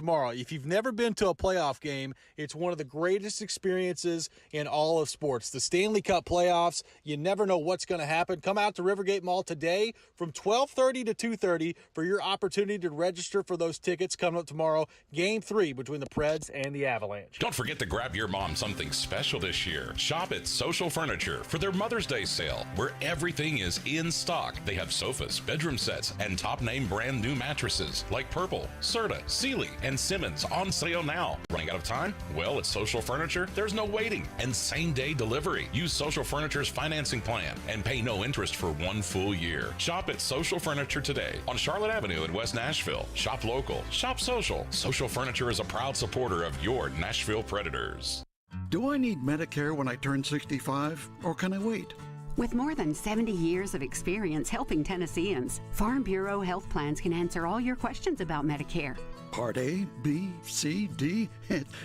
tomorrow. If you've never been to a playoff game, it's one of the greatest experiences in all of sports. The Stanley Cup playoffs, you never know what's going to happen. Come out to Rivergate Mall today from 12:30 to 2:30 for your opportunity to register for those tickets coming up tomorrow. Game 3 between the Preds and the Avalanche. Don't forget to grab your mom something special this year. Shop at Social Furniture for their Mother's Day sale, where everything is in stock. They have sofas, bedroom sets, and top-name brand new mattresses like Purple, Serta, Sealy, and Simmons on sale now. Running out of time? Well, at Social Furniture, there's no waiting and same-day delivery. Use Social Furniture's financing plan and pay no interest for 1 full year. Shop at Social Furniture today on Charlotte Avenue in West Nashville. Shop local. Shop social. Social Furniture is a proud supporter of your Nashville Predators. Do I need Medicare when I turn 65, or can I wait? With more than 70 years of experience helping Tennesseans, Farm Bureau Health Plans can answer all your questions about Medicare. Part A, B, C, D,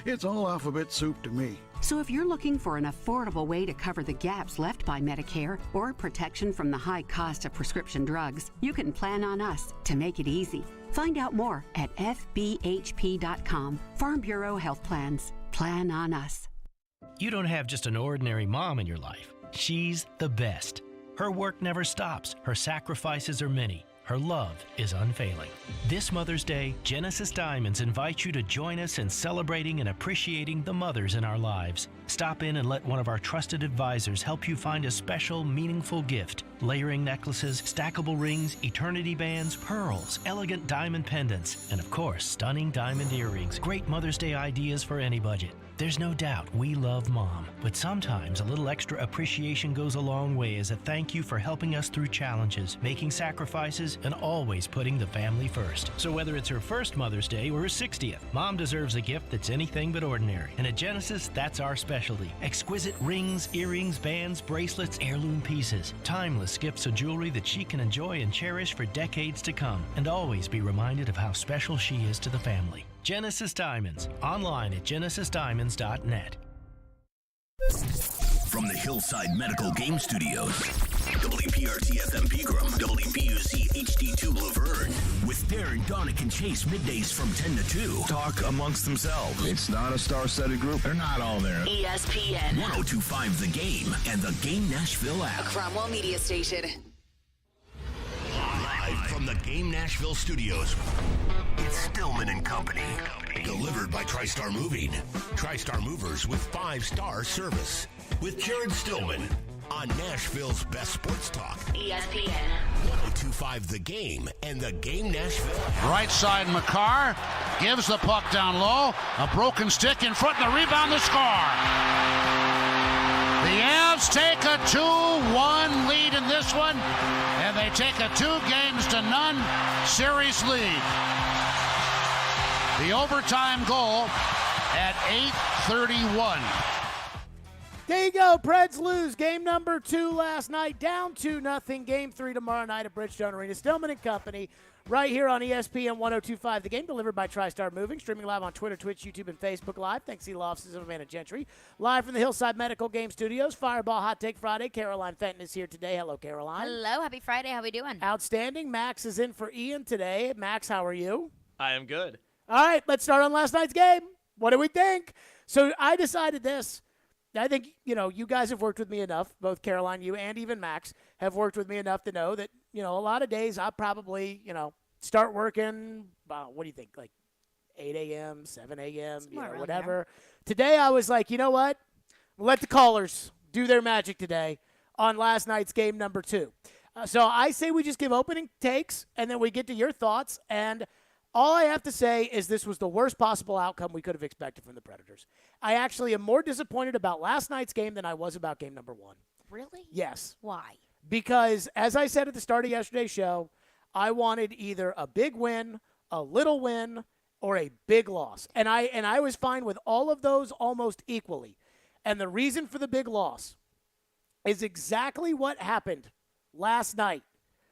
it's all alphabet soup to me. So if you're looking for an affordable way to cover the gaps left by Medicare or protection from the high cost of prescription drugs, you can plan on us to make it easy. Find out more at fbhp.com. Farm Bureau Health Plans. Plan on us. You don't have just an ordinary mom in your life. She's the best. Her work never stops. Her sacrifices are many. Her love is unfailing. This Mother's Day, Genesis Diamonds invites you to join us in celebrating and appreciating the mothers in our lives. Stop in and let one of our trusted advisors help you find a special, meaningful gift. Layering necklaces, stackable rings, eternity bands, pearls, elegant diamond pendants, and of course, stunning diamond earrings. Great Mother's Day ideas for any budget. There's no doubt we love Mom, but sometimes a little extra appreciation goes a long way as a thank you for helping us through challenges, making sacrifices, and always putting the family first. So whether it's her first Mother's Day or her 60th, Mom deserves a gift that's anything but ordinary. And at Genesis, that's our specialty. Exquisite rings, earrings, bands, bracelets, heirloom pieces. Timeless gifts of jewelry that she can enjoy and cherish for decades to come, and always be reminded of how special she is to the family. Genesis Diamonds, online at genesisdiamonds.net. From the Hillside Medical Game Studios, WPRT-FM Pegram, WPUC HD2 Laverne, with Darren, Donick, and Chase middays from 10 to 2. Talk amongst themselves. It's not a star-studded group. They're not all there. ESPN 102.5 The Game and the Game Nashville app. A Cromwell media station. Live from the Game Nashville studios, it's Stillman and Company. Delivered by TriStar Moving. TriStar Movers with 5-star service. With Jared Stillman on Nashville's best sports talk. ESPN 102.5 The Game and the Game Nashville app. Right side, McCarr gives the puck down low. A broken stick in front, and the rebound, the score. The Avs take a 2-1 lead in this one, and they take a 2-0 series lead. The overtime goal at 8:31. There you go. Preds lose game number 2 last night, down 2-0. Game 3 tomorrow night at Bridgestone Arena. Stillman and Company right here on ESPN 102.5. The Game, delivered by TriStar Moving, streaming live on Twitter, Twitch, YouTube, and Facebook Live. Thanks to the law offices of Amanda Gentry. Live from the Hillside Medical Game Studios. Fireball Hot Take Friday. Caroline Fenton is here today. Hello, Caroline. Hello. Happy Friday. How we doing? Outstanding. Max is in for Ian today. Max, how are you? I am good. All right, let's start on last night's game. What do we think? So I decided this. I think, you guys have worked with me enough, both Caroline, you, and even Max have worked with me enough to know that, a lot of days I'll probably, start working, what do you think, like 8 a.m., 7 a.m., whatever. There. Today I was like, you know what? Let the callers do their magic today on last night's game number 2. So I say we just give opening takes, and then we get to your thoughts, and all I have to say is this was the worst possible outcome we could have expected from the Predators. I actually am more disappointed about last night's game than I was about game number 1. Really? Yes. Why? Because, as I said at the start of yesterday's show, I wanted either a big win, a little win, or a big loss. And I was fine with all of those almost equally. And the reason for the big loss is exactly what happened last night.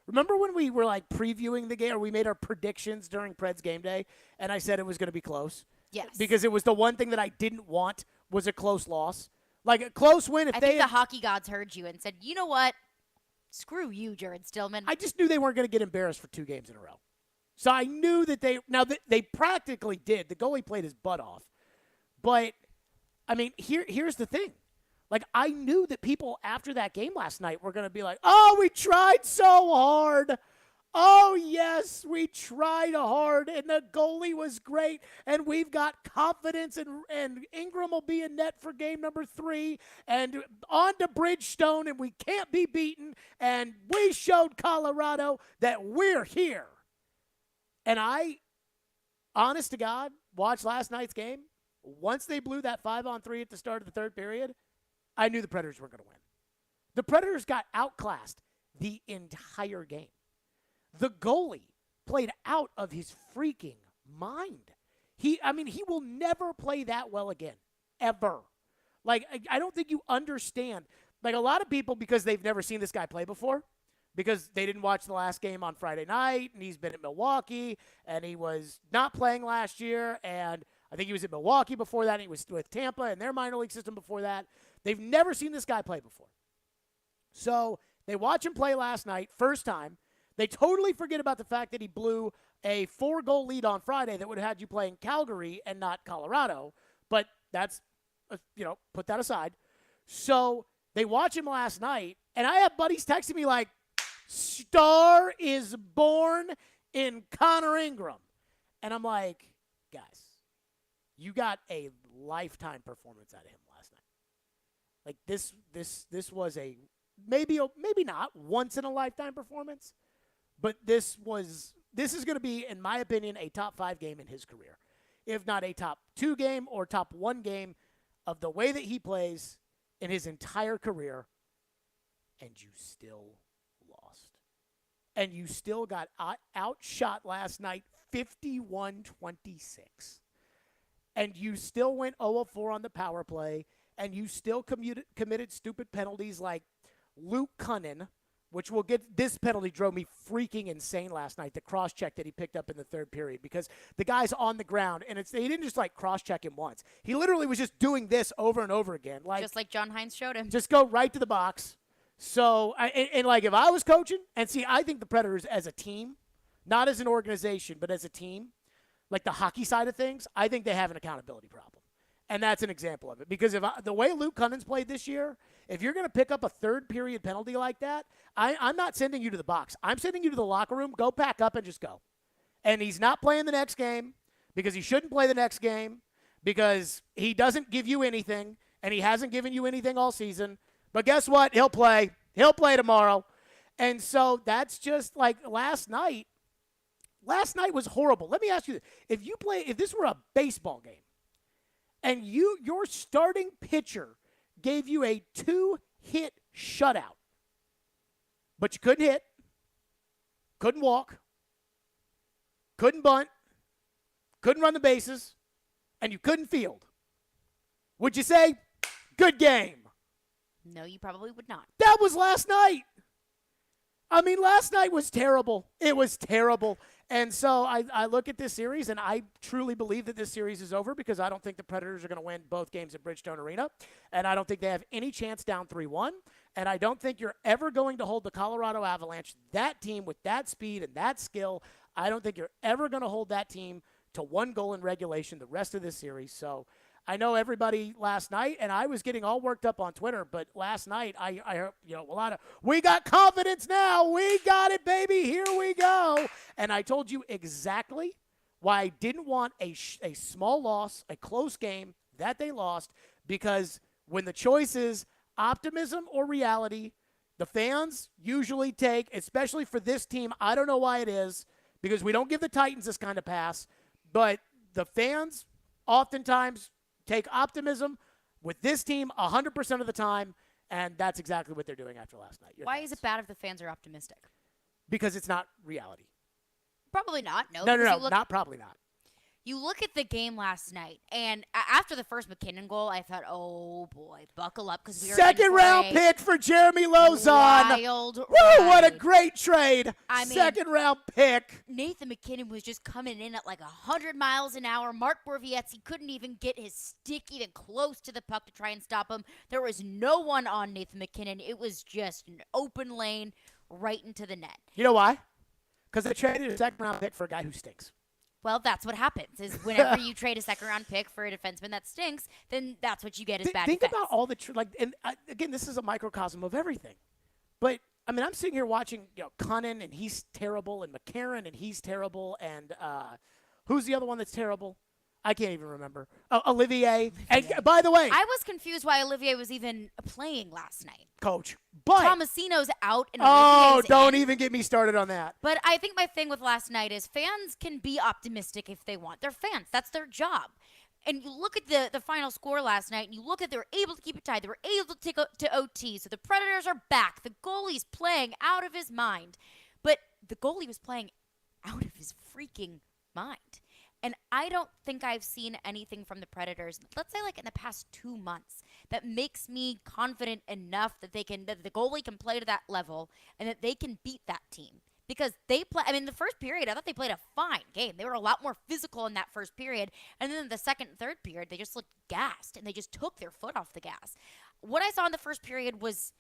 Remember when we were previewing the game, or we made our predictions during Preds game day, and I said it was going to be close? Yes. Because it was the one thing that I didn't want was a close loss. Like a close win. I think the hockey gods heard you and said, you know what? Screw you, Jared Stillman. I just knew they weren't going to get embarrassed for 2 games in a row. So I knew that they practically did. The goalie played his butt off. But, I mean, here's the thing. Like, I knew that people after that game last night were going to be like, oh, we tried so hard. Oh, yes, we tried hard, and the goalie was great, and we've got confidence, and Ingram will be in net for game number 3, and on to Bridgestone, and we can't be beaten, and we showed Colorado that we're here. And I, honest to God, watched last night's game. Once they blew that 5-on-3 at the start of the third period, I knew the Predators were going to win. The Predators got outclassed the entire game. The goalie played out of his freaking mind. He will never play that well again, ever. Like, I don't think you understand. Like, a lot of people, because they've never seen this guy play before, because they didn't watch the last game on Friday night, and he's been at Milwaukee, and he was not playing last year, and I think he was at Milwaukee before that, and he was with Tampa in their minor league system before that. They've never seen this guy play before. So they watch him play last night, first time. They totally forget about the fact that he blew a 4-goal lead on Friday that would have had you playing Calgary and not Colorado. But that's, put that aside. So they watch him last night, and I have buddies texting me like, star is born in Connor Ingram. And I'm like, guys, you got a lifetime performance out of him last night. Like, this was a maybe not once in a lifetime performance. But this is going to be, in my opinion, a top 5 game in his career. If not a top 2 game or top 1 game of the way that he plays in his entire career. And you still lost. And you still got outshot last night 51-26. And you still went 0-4 on the power play. And you still committed stupid penalties like Luke Cunnin, which will get, this penalty drove me freaking insane last night, the cross-check that he picked up in the third period, because the guy's on the ground, and he didn't just, cross-check him once. He literally was just doing this over and over again. Just like John Hines showed him. Just go right to the box. So, if I was coaching, and see, I think the Predators as a team, not as an organization, but as a team, like the hockey side of things, I think they have an accountability problem. And that's an example of it. Because the way Luke Cunnin's played this year, if you're going to pick up a third-period penalty like that, I'm not sending you to the box. I'm sending you to the locker room. Go pack up and just go. And he's not playing the next game because he shouldn't play the next game because he doesn't give you anything, and he hasn't given you anything all season. But guess what? He'll play. He'll play tomorrow. And so that's just like last night. Last night was horrible. Let me ask you this. If this were a baseball game, and your starting pitcher gave you a 2-hit shutout, but you couldn't hit, couldn't walk, couldn't bunt, couldn't run the bases, and you couldn't field, would you say, good game? No, you probably would not. That was last night. I mean, last night was terrible. It was terrible. And so I look at this series, and I truly believe that this series is over because I don't think the Predators are going to win both games at Bridgestone Arena, and I don't think they have any chance down 3-1, and I don't think you're ever going to hold the Colorado Avalanche, that team with that speed and that skill, I don't think you're ever going to hold that team to 1 goal in regulation the rest of this series. So I know everybody last night, and I was getting all worked up on Twitter, but last night I heard, a lot of, we got confidence now. We got it, baby. Here we go. And I told you exactly why I didn't want a small loss, a close game that they lost, because when the choice is optimism or reality, the fans usually take, especially for this team, I don't know why it is, because we don't give the Titans this kind of pass, but the fans oftentimes take optimism with this team 100% of the time, and that's exactly what they're doing after last night. Why is it bad if the fans are optimistic? Because it's not reality. Probably not. No, not probably not. You look at the game last night, and after the first McKinnon goal, I thought, oh, boy, buckle up. Because we are second-round pick for Jeremy Lozon. Wild Woo, ride. what a great trade. I mean, second-round pick. Nathan McKinnon was just coming in at like 100 miles an hour. Mark Borvietsky couldn't even get his stick even close to the puck to try and stop him. There was no one on Nathan McKinnon. It was just an open lane right into the net. You know why? Because they traded a second-round pick for a guy who stinks. Well, that's what happens. Is whenever you trade a second-round pick for a defenseman that stinks, then that's what you get is bad Think defense. about all the again, this is a microcosm of everything. But I mean, I'm sitting here watching, Cunnin, and he's terrible, and McCarron, and he's terrible, and who's the other one that's terrible? I can't even remember. Olivier. And by the way, I was confused why Olivier was even playing last night. Coach, but Tomasino's out and Olivier's don't in. even get me started on that. But I think my thing with last night is fans can be optimistic if they want. They're fans. That's their job. And you look at the final score last night, and you look at they were able to keep it tied. They were able to take to OT. So the Predators are back. The goalie's playing out of his mind. But the goalie was playing out of his freaking mind. And I don't think I've seen anything from the Predators, let's say like in the past 2 months, that makes me confident enough that that the goalie can play to that level and that they can beat that team. Because they play, the first period, I thought they played a fine game. They were a lot more physical in that first period. And then in the second and third period, they just looked gassed and they just took their foot off the gas. What I saw in the first period was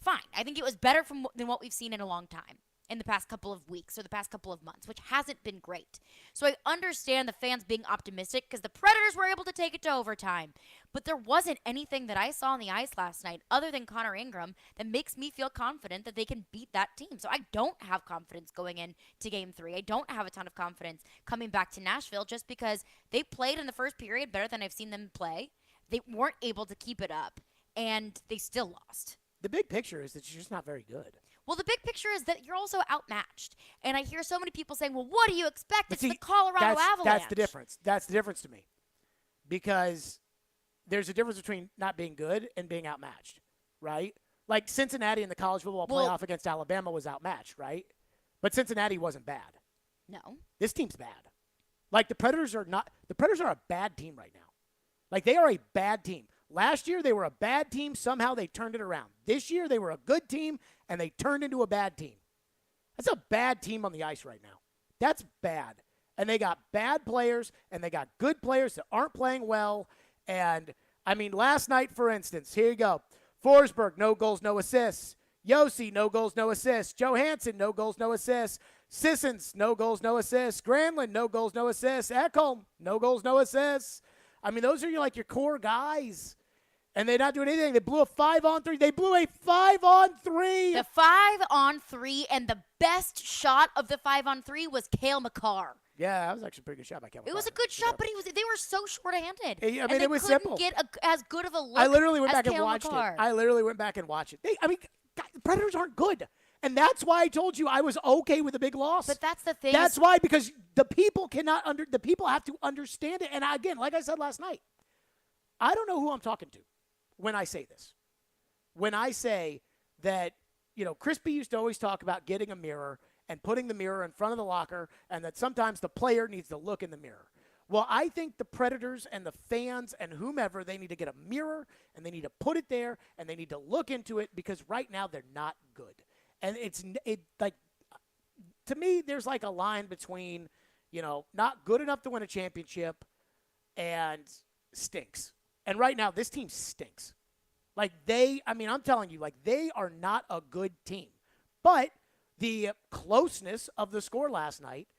fine. I think it was better than what we've seen in a long time. In the past couple of weeks or the past couple of months, which hasn't been great. So I understand the fans being optimistic because the Predators were able to take it to overtime. But there wasn't anything that I saw on the ice last night other than Connor Ingram that makes me feel confident that they can beat that team. So I don't have confidence going into Game 3. I don't have a ton of confidence coming back to Nashville just because they played in the first period better than I've seen them play. They weren't able to keep it up, and they still lost. The big picture is that you're just not very good. Well, the big picture is that you're also outmatched. And I hear so many people saying, well, what do you expect? But It's see, the Colorado Avalanche. That's the difference. That's the difference to me. Because there's a difference between not being good and being outmatched, right? Like Cincinnati in the college football playoff against Alabama was outmatched, right? But Cincinnati wasn't bad. No. This team's bad. Like the Predators are a bad team right now. Like they are a bad team. Last year, they were a bad team. Somehow they turned it around. This year, they were a good team, and they turned into a bad team. That's a bad team on the ice right now. That's bad. And they got bad players, and they got good players that aren't playing well. And, last night, for instance, here you go. Forsberg, no goals, no assists. Yossi, no goals, no assists. Johansson, no goals, no assists. Sissons, no goals, no assists. Granlund, no goals, no assists. Ekholm, no goals, no assists. Those are your core guys. And they're not doing anything. They blew a 5-on-3. They blew a 5-on-3. The 5-on-3, and the best shot of the 5-on-3 was Cale Makar. Yeah, that was actually a pretty good shot by Cale Makar. It was a good shot, but they were so short-handed. It was They simple. couldn't get as good of a look. I literally went as back and Cale watched Makar. it. I literally went back and watched it. The Predators aren't good. And that's why I told you I was okay with a big loss. But that's the thing. That's why, because the people the people have to understand it. And again, like I said last night, I don't know who I'm talking to when I say this. When I say that, Crispy used to always talk about getting a mirror and putting the mirror in front of the locker, and that sometimes the player needs to look in the mirror. Well, I think the Predators and the fans and whomever, they need to get a mirror, and they need to put it there, and they need to look into it, because right now they're not good. And to me, there's like a line between, not good enough to win a championship and stinks. And right now, this team stinks. I'm telling you, they are not a good team. But the closeness of the score last night,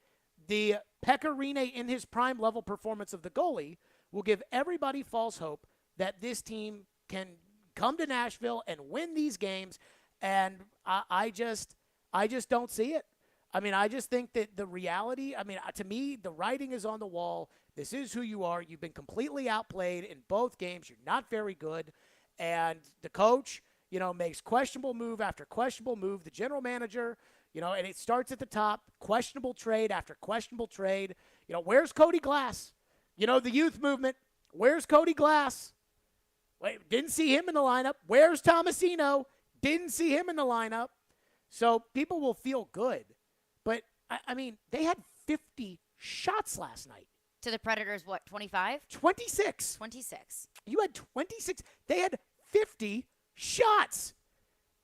the Pecorine in his prime level performance of the goalie, will give everybody false hope that this team can come to Nashville and win these games. And I just don't see it. I just think that the reality, to me, the writing is on the wall. This is who you are. You've been completely outplayed in both games. You're not very good. And the coach, makes questionable move after questionable move. The general manager, and it starts at the top, questionable trade after questionable trade. Where's Cody Glass? The youth movement. Where's Cody Glass? Wait, didn't see him in the lineup. Where's Tomasino? Didn't see him in the lineup. So people will feel good. But, they had 50 shots last night. To the Predators, what, 25? 26. 26. You had 26. They had 50 shots.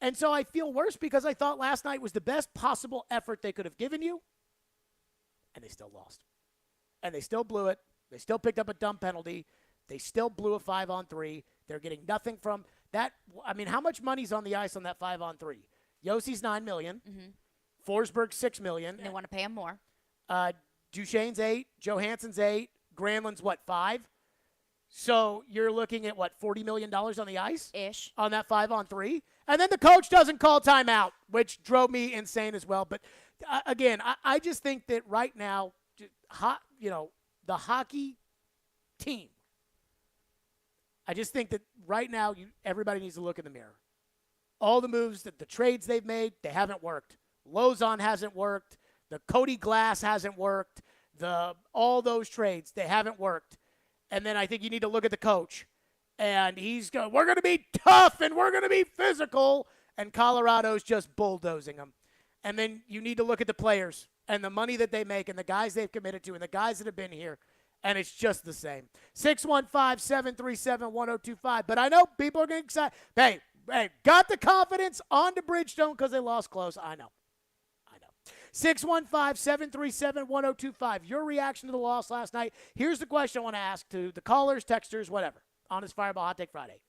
And so I feel worse because I thought last night was the best possible effort they could have given you. And they still lost. And they still blew it. They still picked up a dumb penalty. They still blew a 5-on-3. They're getting nothing from that. How much money's on the ice on that 5-on-3? Yossi's $9 million. Mm-hmm. Forsberg, $6 million. And they want to pay him more. Duchesne's $8 million. Johansson's $8 million. Granlund's, what, $5 million? So you're looking at, what, $40 million on the ice? Ish. On that 5-on-3. And then the coach doesn't call timeout, which drove me insane as well. But, again, I just think that right now, the hockey team, I just think that right now everybody needs to look in the mirror. All the moves, the trades they've made, they haven't worked. Lozon hasn't worked. The Cody Glass hasn't worked. All those trades, they haven't worked. And then I think you need to look at the coach. And we're going to be tough and we're going to be physical. And Colorado's just bulldozing them. And then you need to look at the players and the money that they make and the guys they've committed to and the guys that have been here. And it's just the same. 615-737-1025. But I know people are getting excited. Hey, got the confidence on to Bridgestone because they lost close. I know. 615-737-1025. Your reaction to the loss last night. Here's the question I want to ask to the callers, texters, whatever, on this Fireball Hot Take Friday.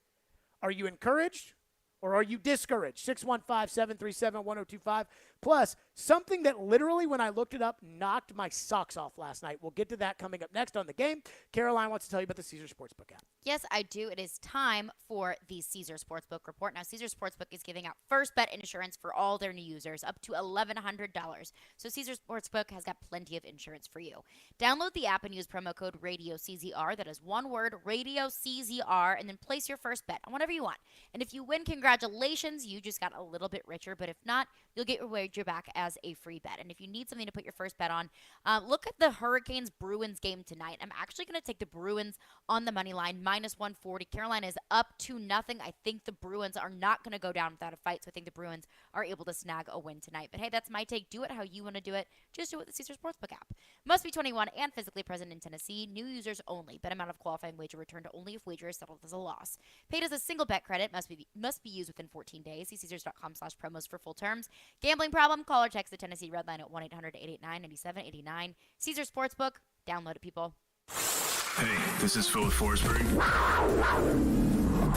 Are you encouraged or are you discouraged? 615-737-1025. Plus, something that literally, when I looked it up, knocked my socks off last night. We'll get to that coming up next on The Game. Caroline wants to tell you about the Caesars Sportsbook app. Yes, I do. It is time for the Caesars Sportsbook Report. Now, Caesars Sportsbook is giving out first bet insurance for all their new users, up to $1,100. So Caesars Sportsbook has got plenty of insurance for you. Download the app and use promo code RADIOCZR. That is one word, RADIOCZR, and then place your first bet on whatever you want. And if you win, congratulations, you just got a little bit richer. But if not, you'll get your wager back as a free bet. And if you need something to put your first bet on, look at the Hurricanes-Bruins game tonight. I'm actually going to take the Bruins on the money line, -140. Carolina is up 2-0. I think the Bruins are not going to go down without a fight, so I think the Bruins are able to snag a win tonight. But hey, that's my take. Do it how you want to do it. Just do it with the Caesars Sportsbook app. Must be 21 and physically present in Tennessee. New users only. Bet amount of qualifying wager returned only if wager is settled as a loss. Paid as a single bet credit. Must be used within 14 days. See Caesars.com/promos for full terms. Gambling problem? Call or text the Tennessee Red Line at 1-800-889-9789. Caesars Sportsbook. Download it, people. Hey, this is Phil Forsberg.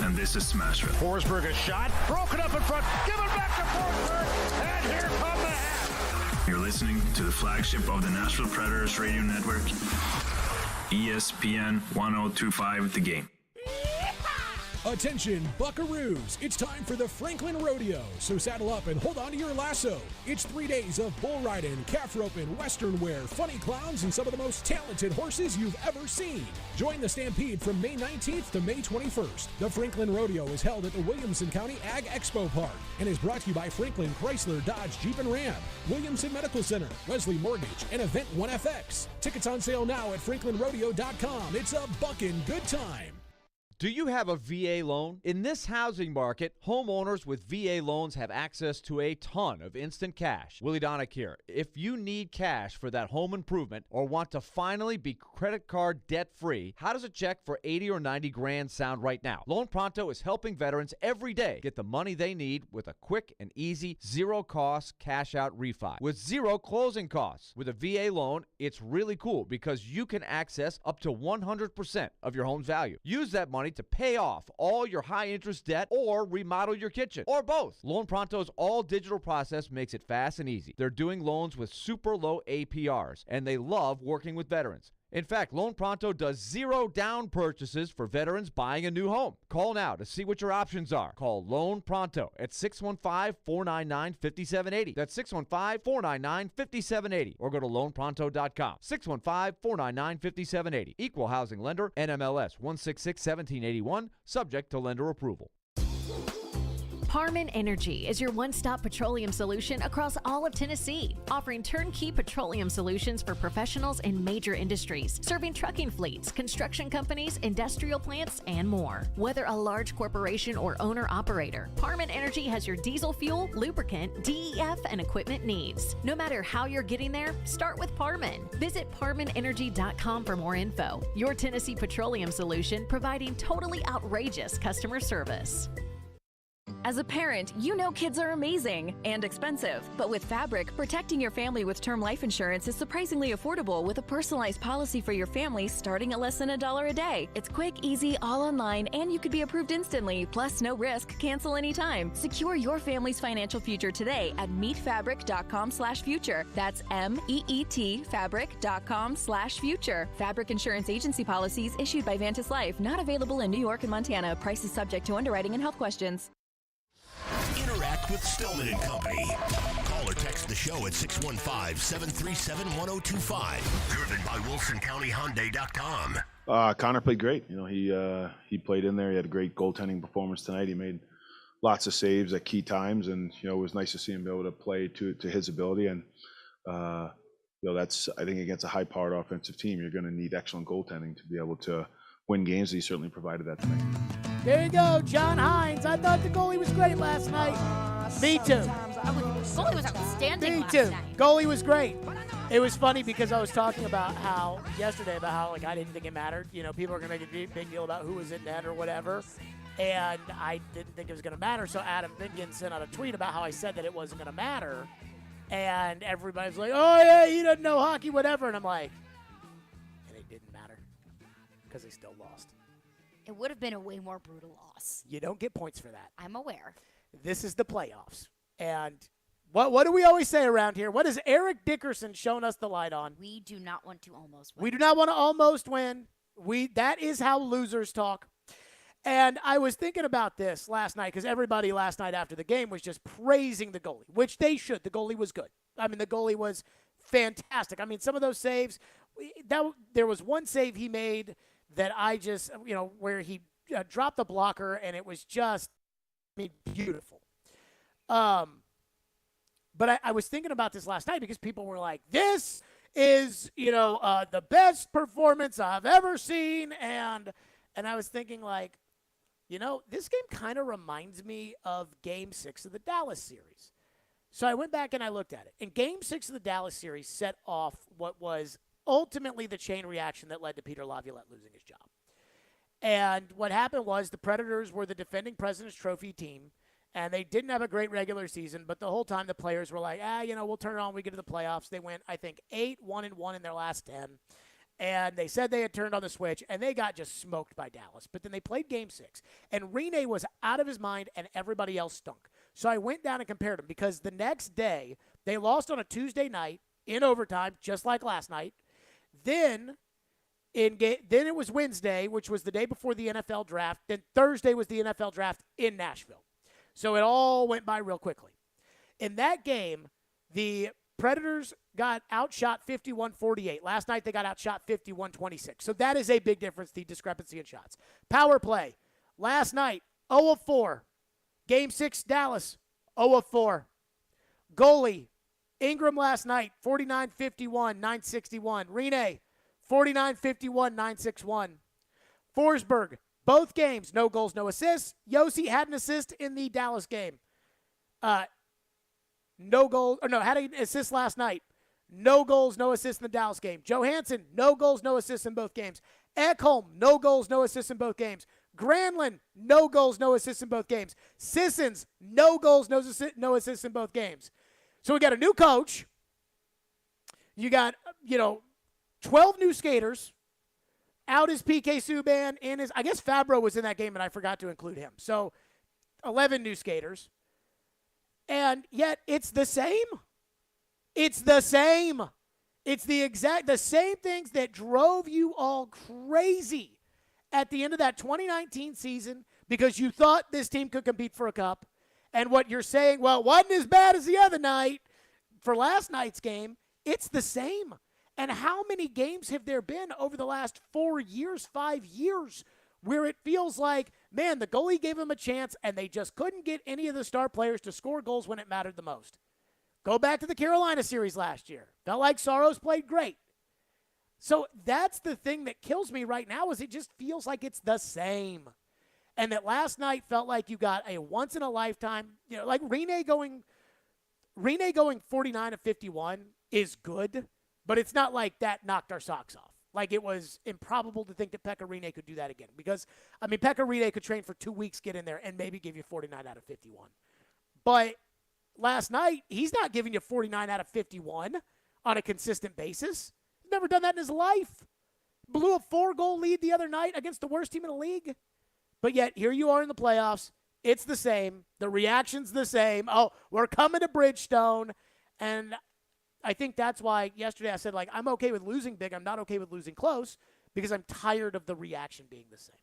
And this is Smashville. Forsberg, a shot. Broken up in front. Give it back to Forsberg. And here come the half. You're listening to the flagship of the Nashville Predators radio network, ESPN 1025 The Game. Attention, buckaroos. It's time for the Franklin Rodeo. So saddle up and hold on to your lasso. It's 3 days of bull riding, calf roping, western wear, funny clowns, and some of the most talented horses you've ever seen. Join the Stampede from May 19th to May 21st. The Franklin Rodeo is held at the Williamson County Ag Expo Park and is brought to you by Franklin Chrysler, Dodge, Jeep, and Ram, Williamson Medical Center, Wesley Mortgage, and Event 1FX. Tickets on sale now at franklinrodeo.com. It's a buckin' good time. Do you have a VA loan? In this housing market, homeowners with VA loans have access to a ton of instant cash. Willie Donick here. If you need cash for that home improvement or want to finally be credit card debt-free, how does a check for 80 or 90 grand sound right now? Loan Pronto is helping veterans every day get the money they need with a quick and easy, zero-cost cash-out refi with zero closing costs. With a VA loan, it's really cool because you can access up to 100% of your home's value. Use that money to pay off all your high-interest debt or remodel your kitchen, or both. Loan Pronto's all-digital process makes it fast and easy. They're doing loans with super low APRs, and they love working with veterans. In fact, Loan Pronto does zero down purchases for veterans buying a new home. Call now to see what your options are. Call Loan Pronto at 615-499-5780. That's 615-499-5780. Or go to loanpronto.com. 615-499-5780. Equal housing lender, NMLS 166-1781, subject to lender approval. Harmon Energy is your one-stop petroleum solution across all of Tennessee, offering turnkey petroleum solutions for professionals in major industries, serving trucking fleets, construction companies, industrial plants, and more. Whether a large corporation or owner-operator, Harmon Energy has your diesel fuel, lubricant, DEF, and equipment needs. No matter how you're getting there, start with Parman. Visit ParmanEnergy.com for more info. Your Tennessee petroleum solution providing totally outrageous customer service. As a parent, you know kids are amazing and expensive. But with Fabric, protecting your family with term life insurance is surprisingly affordable with a personalized policy for your family starting at less than $1 a day. It's quick, easy, all online, and you could be approved instantly. Plus, no risk, cancel anytime. Secure your family's financial future today at meetfabric.com/future. That's MEET fabric.com/future. Fabric Insurance Agency policies issued by Vantis Life, not available in New York and Montana. Prices subject to underwriting and health questions. Interact with Stillman and Company. Call or text the show at 615-737-1025. Driven by WilsonCountyHyundai.com. Connor played great. He played in there. He had a great goaltending performance tonight. He made lots of saves at key times, and it was nice to see him be able to play to his ability. And that's, I think, against a high-powered offensive team, you're going to need excellent goaltending to be able to win games. He certainly provided that tonight. There you go, John Hines. I thought the goalie was great last night. Me too. Goalie was outstanding Me too. Goalie was great. It was funny because I was talking about how yesterday I didn't think it mattered. People are gonna make a big deal about who was in net or whatever, and I didn't think it was gonna matter. So Adam Finken sent out a tweet about how I said that it wasn't gonna matter, and everybody's like, "Oh yeah, he doesn't know hockey, whatever." And I'm like, and it didn't matter because they still lost. It would have been a way more brutal loss. You don't get points for that. I'm aware. This is the playoffs. And what do we always say around here? What has Eric Dickerson shown us the light on? We do not want to almost win. We do not want to almost win. That is how losers talk. And I was thinking about this last night because everybody last night after the game was just praising the goalie, which they should. The goalie was good. I mean, the goalie was fantastic. I mean, some of those saves, there was one save he made that I just, where he dropped the blocker, and it was just, beautiful. But I was thinking about this last night because people were like, this is, the best performance I've ever seen. And I was thinking, this game kind of reminds me of Game 6 of the Dallas series. So I went back and I looked at it. And Game 6 of the Dallas series set off what was ultimately the chain reaction that led to Peter Laviolette losing his job. And what happened was the Predators were the defending President's Trophy team, and they didn't have a great regular season, but the whole time the players were like, we'll turn it on when we get to the playoffs. They went, I think, 8-1-1 in their last 10. And they said they had turned on the switch, and they got just smoked by Dallas. But then they played Game 6, and Rene was out of his mind, and everybody else stunk. So I went down and compared them because the next day they lost on a Tuesday night in overtime, just like last night. Then it was Wednesday, which was the day before the NFL draft. Then Thursday was the NFL draft in Nashville. So it all went by real quickly. In that game, the Predators got outshot 51-48. Last night they got outshot 51-26. So that is a big difference, the discrepancy in shots. Power play. Last night, 0-4. Game 6, Dallas, 0-4. Goalie, Ingram last night, 49-51, 961. Rene, 49-51, 961. Forsberg, both games, no goals, no assists. Yossi had an assist in the Dallas game. Had an assist last night. No goals, no assists in the Dallas game. Johansson, no goals, no assists in both games. Ekholm, no goals, no assists in both games. Granlund, no goals, no assists in both games. Sissons, no goals, no assists in both games. So we got a new coach. You got, 12 new skaters. Out is PK Subban. I guess Fabro was in that game, and I forgot to include him. So 11 new skaters. And yet it's the same. It's the same. It's the same things that drove you all crazy at the end of that 2019 season because you thought this team could compete for a cup. And what you're saying, well, it wasn't as bad as the other night for last night's game. It's the same. And how many games have there been over the last 4 years, 5 years, where it feels like, man, the goalie gave them a chance and they just couldn't get any of the star players to score goals when it mattered the most? Go back to the Carolina series last year. Felt like Saros played great. So that's the thing that kills me right now is it just feels like it's the same. And that last night felt like you got a once-in-a-lifetime, like Rene going 49-51 is good, but it's not like that knocked our socks off. Like it was improbable to think that Pekka Rinne could do that again. Because, I mean, Pekka Rinne could train for 2 weeks, get in there, and maybe give you 49 out of 51. But last night, he's not giving you 49 out of 51 on a consistent basis. He's never done that in his life. Blew a 4-goal lead the other night against the worst team in the league. But yet, here you are in the playoffs. It's the same. The reaction's the same. Oh, we're coming to Bridgestone. And I think that's why yesterday I said, like, I'm okay with losing big. I'm not okay with losing close because I'm tired of the reaction being the same.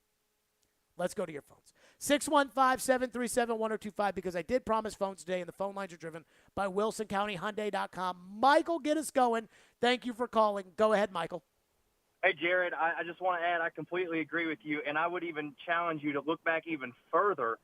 Let's go to your phones. 615-737-1025 because I did promise phones today, and the phone lines are driven by WilsonCountyHyundai.com. Michael, get us going. Thank you for calling. Go ahead, Michael. Hey, Jared, I just want to add I completely agree with you, and I would even challenge you to look back even further.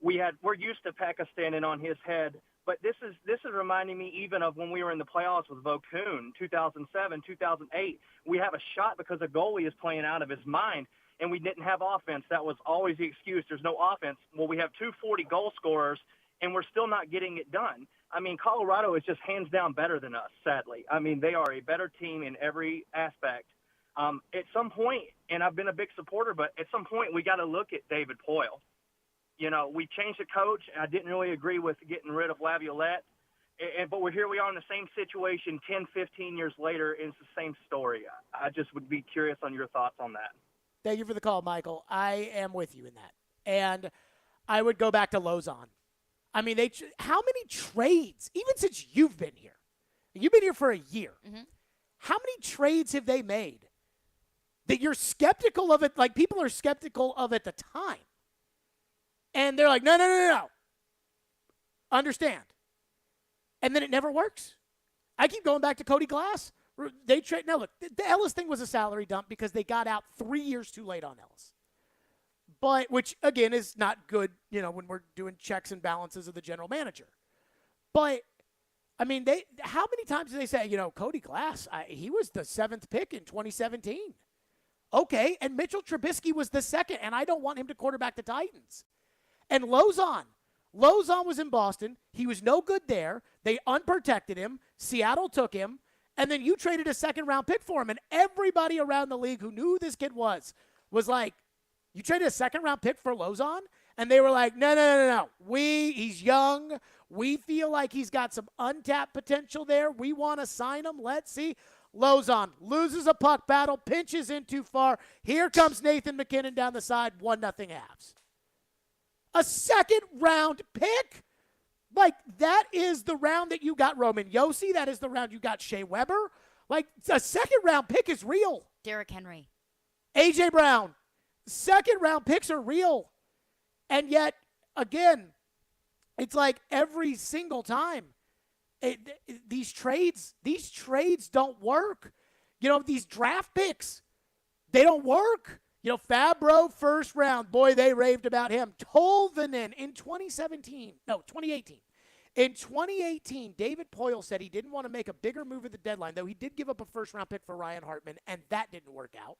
We're used to Pekka standing on his head, but this is reminding me even of when we were in the playoffs with Vokoun, 2007, 2008. We have a shot because the goalie is playing out of his mind, and we didn't have offense. That was always the excuse. There's no offense. Well, we have 240 goal scorers, and we're still not getting it done. I mean, Colorado is just hands down better than us, sadly. I mean, they are a better team in every aspect. At some point, and I've been a big supporter, but at some point we got to look at David Poile. You know, we changed the coach. I didn't really agree with getting rid of Laviolette. But here we are in the same situation 10, 15 years later, and it's the same story. I just would be curious on your thoughts on that. Thank you for the call, Michael. I am with you in that. And I would go back to Lozon. I mean, how many trades, even since you've been here? You've been here for a year. Mm-hmm. How many trades have they made that you're skeptical of it, like people are skeptical of at the time? And they're like, no. Understand. And then it never works. I keep going back to Cody Glass. They trade. Now, look, the Ellis thing was a salary dump because they got out 3 years too late on Ellis. But, which, again, is not good, you know, when we're doing checks and balances of the general manager. But, I mean, how many times do they say, you know, Cody Glass, he was the 7th pick in 2017. Okay, and Mitchell Trubisky was the 2nd, and I don't want him to quarterback the Titans. And Lozon was in Boston. He was no good there. They unprotected him. Seattle took him. And then you traded a 2nd-round pick for him. And everybody around the league who knew who this kid was like, you traded a 2nd-round pick for Lozon? And they were like, no. He's young. We feel like he's got some untapped potential there. We want to sign him. Let's see. Lozon loses a puck battle, pinches in too far. Here comes Nathan McKinnon down the side, 1-0 Avs. A 2nd-round pick? Like, that is the round that you got Roman Josi. That is the round you got Shea Weber. Like, a 2nd-round pick is real. Derrick Henry. A.J. Brown. 2nd-round picks are real. And yet, again, it's like every single time, these trades don't work. You know, these draft picks, they don't work. You know, Fabro, 1st round, boy, they raved about him. Tolvanen in 2018. In 2018, David Poile said he didn't want to make a bigger move at the deadline, though he did give up a 1st-round pick for Ryan Hartman, and that didn't work out.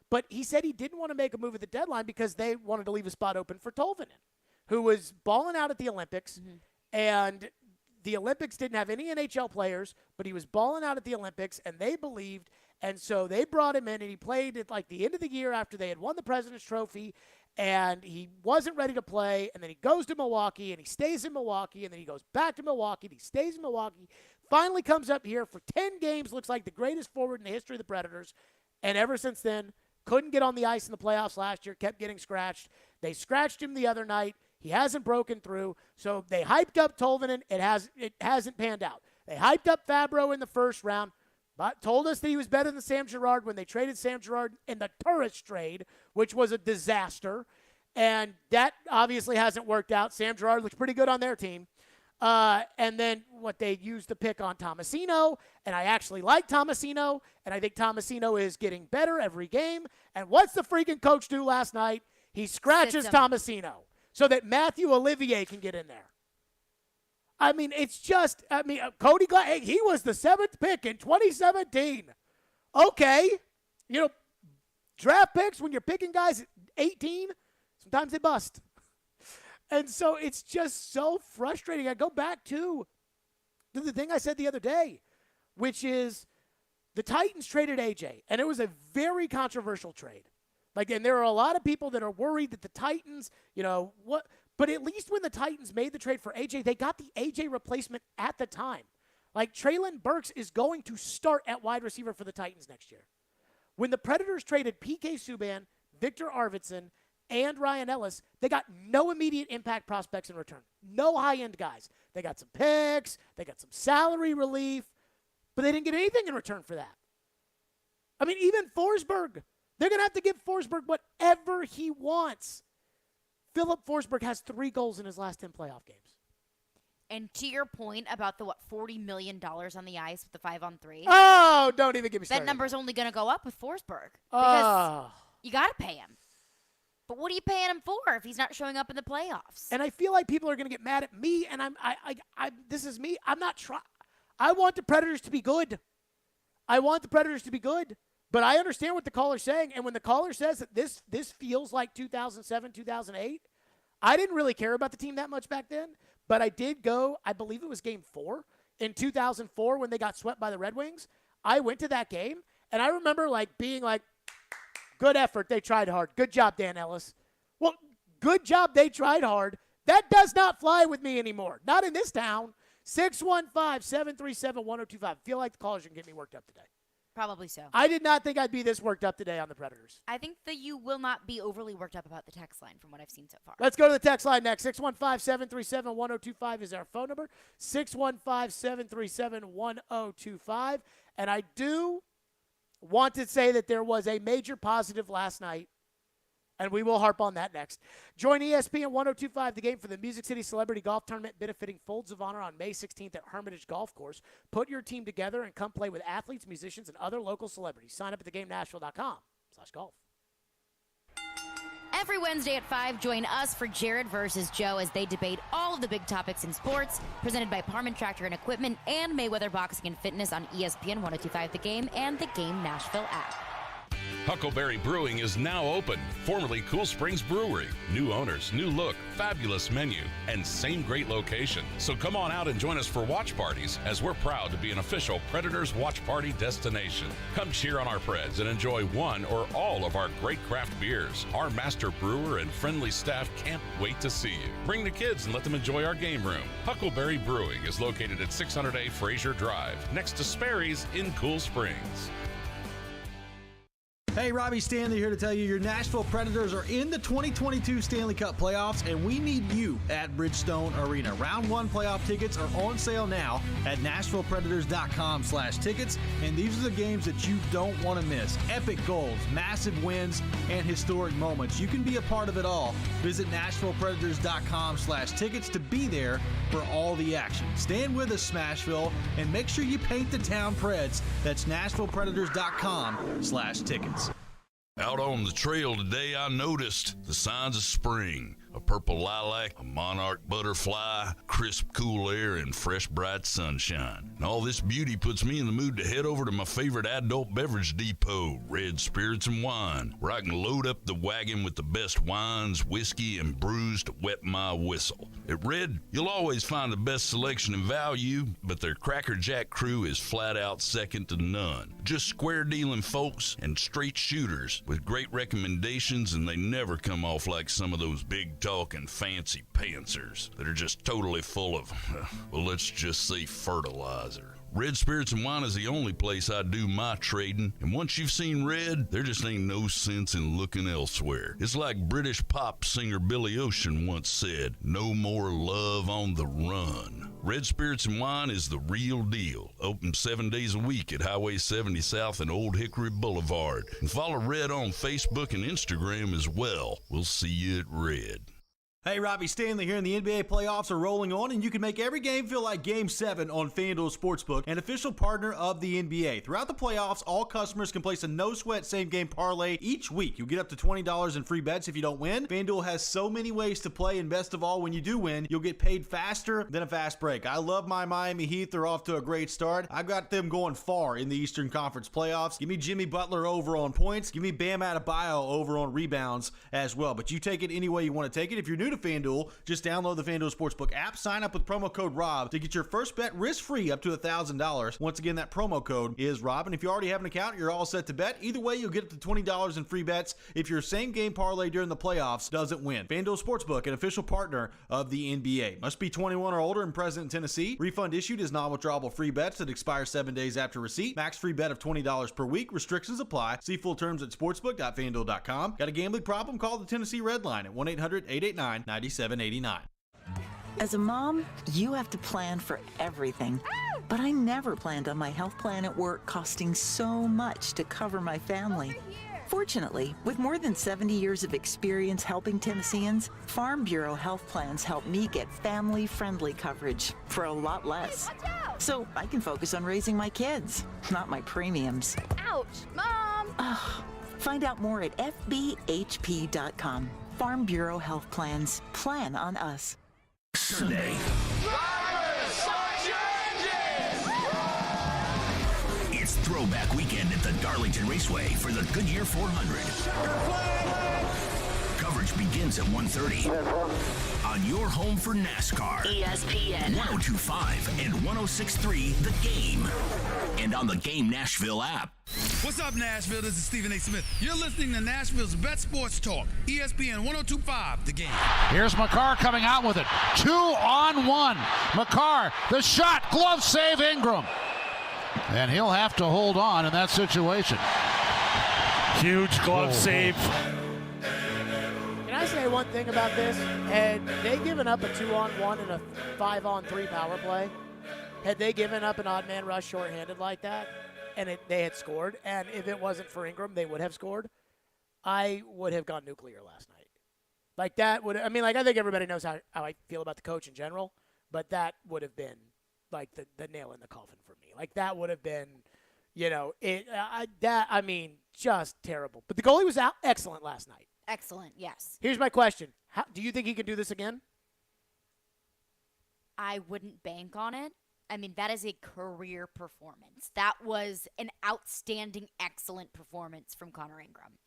But he said he didn't want to make a move at the deadline because they wanted to leave a spot open for Tolvanen, who was balling out at the Olympics, and the Olympics didn't have any NHL players, but he was balling out at the Olympics, and they believed. And so they brought him in, and he played at like the end of the year after they had won the President's Trophy, and he wasn't ready to play. And then he goes to Milwaukee, and he stays in Milwaukee, and then he goes back to Milwaukee, and he stays in Milwaukee, finally comes up here for 10 games, looks like the greatest forward in the history of the Predators. And ever since then, couldn't get on the ice in the playoffs last year, kept getting scratched. They scratched him the other night. He hasn't broken through. So they hyped up Tolvanen. It hasn't panned out. They hyped up Fabro in the 1st round, but told us that he was better than Sam Girard when they traded Sam Girard in the Turris trade, which was a disaster. And that obviously hasn't worked out. Sam Girard looks pretty good on their team. And then they used the pick on Tomasino, and I actually like Tomasino, and I think Tomasino is getting better every game. And what's the freaking coach do last night? He scratches Tomasino so that Matthew Olivier can get in there. I mean, it's just, Cody Glass, he was the 7th pick in 2017. Okay. You know, draft picks, when you're picking guys at 18, sometimes they bust. And so it's just so frustrating. I go back to the thing I said the other day, which is The Titans traded AJ, and it was a very controversial trade. And there are a lot of people that are worried that the Titans, but at least when the Titans made the trade for AJ, they got the AJ replacement at the time. Treylon Burks is going to start at wide receiver for the Titans next year. When the Predators traded P.K. Subban, Victor Arvidsson, and Ryan Ellis, they got no immediate impact prospects in return. No high-end guys. They got some picks. They got some salary relief. But they didn't get anything in return for that. Even Forsberg. They're going to have to give Forsberg whatever he wants. Philip Forsberg has 3 goals in his last 10 playoff games. And to your point about the, $40 million on the ice with the 5-on-3. Oh, don't even get me started. That number's only going to go up with Forsberg. Because you got to pay him. But what are you paying him for if he's not showing up in the playoffs? And I feel like people are going to get mad at me, and this is me. I'm not trying. I want the Predators to be good. But I understand what the caller's saying. And when the caller says that this feels like 2007, 2008, I didn't really care about the team that much back then. But I did go, I believe it was game 4 in 2004 when they got swept by the Red Wings. I went to that game, and I remember being good effort. They tried hard. Good job, Dan Ellis. Well, good job. They tried hard. That does not fly with me anymore. Not in this town. 615-737-1025. Feel like the callers can get me worked up today. Probably so. I did not think I'd be this worked up today on the Predators. I think that you will not be overly worked up about the text line from what I've seen so far. Let's go to the text line next. 615-737-1025 is our phone number. 615-737-1025. And I do want to say that there was a major positive last night, and we will harp on that next. Join ESPN 1025 The Game for the Music City Celebrity Golf Tournament benefiting Folds of Honor on May 16th at Hermitage Golf Course. Put your team together and come play with athletes, musicians, and other local celebrities. Sign up at thegamenashville.com/golf. Every Wednesday at 5, join us for Jared versus Joe as they debate all of the big topics in sports, presented by Parman Tractor and Equipment and Mayweather Boxing and Fitness on ESPN 1025 The Game and the Game Nashville app. Huckleberry Brewing is now open, formerly Cool Springs Brewery. New owners, new look, fabulous menu, and same great location. So come on out and join us for watch parties, as we're proud to be an official Predators watch party destination. Come cheer on our Preds and enjoy one or all of our great craft beers. Our master brewer and friendly staff can't wait to see you. Bring the kids and let them enjoy our game room. Huckleberry Brewing is located at 600A Fraser Drive, next to Sperry's in Cool Springs. Hey, Robby Stanley here to tell you your Nashville Predators are in the 2022 Stanley Cup playoffs, and we need you at Bridgestone Arena. Round 1 playoff tickets are on sale now at NashvillePredators.com/tickets, and these are the games that you don't want to miss. Epic goals, massive wins, and historic moments. You can be a part of it all. Visit NashvillePredators.com/tickets to be there for all the action. Stand with us, Smashville, and make sure you paint the town Preds. That's NashvillePredators.com/tickets. Out on the trail today, I noticed the signs of spring. A purple lilac, a monarch butterfly, crisp, cool air, and fresh, bright sunshine. And all this beauty puts me in the mood to head over to my favorite adult beverage depot, Red Spirits and Wine, where I can load up the wagon with the best wines, whiskey, and brews to wet my whistle. At Red, you'll always find the best selection and value, but their Cracker Jack crew is flat out second to none. Just square-dealing folks and straight shooters with great recommendations, and they never come off like some of those big-talking fancy pantsers that are just totally full of, well, let's just say fertilizer. Red Spirits and Wine is the only place I do my trading, and once you've seen Red, there just ain't no sense in looking elsewhere. It's like British pop singer Billy Ocean once said, no more love on the run. Red Spirits and Wine is the real deal. Open 7 days a week at Highway 70 South and Old Hickory Boulevard. And follow Red on Facebook and Instagram as well. We'll see you at Red. Hey, Robby Stanley here, and the NBA playoffs are rolling on, and you can make every game feel like Game 7 on FanDuel Sportsbook, an official partner of the NBA. Throughout the playoffs, all customers can place a no-sweat same-game parlay each week. You'll get up to $20 in free bets if you don't win. FanDuel has so many ways to play, and best of all, when you do win, you'll get paid faster than a fast break. I love my Miami Heat. They're off to a great start. I've got them going far in the Eastern Conference playoffs. Give me Jimmy Butler over on points. Give me Bam Adebayo over on rebounds as well. But you take it any way you want to take it. If you're new to to FanDuel. Just download the FanDuel Sportsbook app, sign up with promo code ROB to get your first bet risk-free up to $1,000. Once again, that promo code is ROB, and if you already have an account, you're all set to bet. Either way, you'll get up to $20 in free bets if your same-game parlay during the playoffs doesn't win. FanDuel Sportsbook, an official partner of the NBA. Must be 21 or older and present in Tennessee. Refund issued is non-withdrawable free bets that expire 7 days after receipt. Max free bet of $20 per week. Restrictions apply. See full terms at sportsbook.fanduel.com. Got a gambling problem? Call the Tennessee Red Line at 1-800-889-9789. As a mom, you have to plan for everything. But I never planned on my health plan at work costing so much to cover my family. Fortunately, with more than 70 years of experience helping Tennesseans, Farm Bureau health plans help me get family-friendly coverage for a lot less. So I can focus on raising my kids, not my premiums. Ouch, Mom! Find out more at FBHP.com. Farm Bureau Health Plans. Plan on us. Sunday. It's Throwback Weekend at the Darlington Raceway for the Goodyear 400. Coverage begins at 1:30 on your home for NASCAR. ESPN 102.5 and 106.3 The Game, and on the Game Nashville app. What's up, Nashville? This is Stephen A. Smith. You're listening to Nashville's best sports talk, ESPN 102.5 The Game. Here's McCarr coming out with it. 2-on-1. McCarr, the shot, glove save Ingram. And he'll have to hold on in that situation. Huge glove save. Can I say one thing about this? Had they given up a 2-on-1 and a 5-on-3 power play, had they given up an odd man rush shorthanded like that, and they had scored, and if it wasn't for Ingram, they would have scored, I would have gone nuclear last night. Like that would, I mean, like I think everybody knows how I feel about the coach in general, but that would have been like the nail in the coffin for me. Like that would have been, just terrible. But the goalie was out excellent last night. Excellent, yes. Here's my question. Do you think he can do this again? I wouldn't bank on it. I mean, that is a career performance. That was an outstanding, excellent performance from Connor Ingram.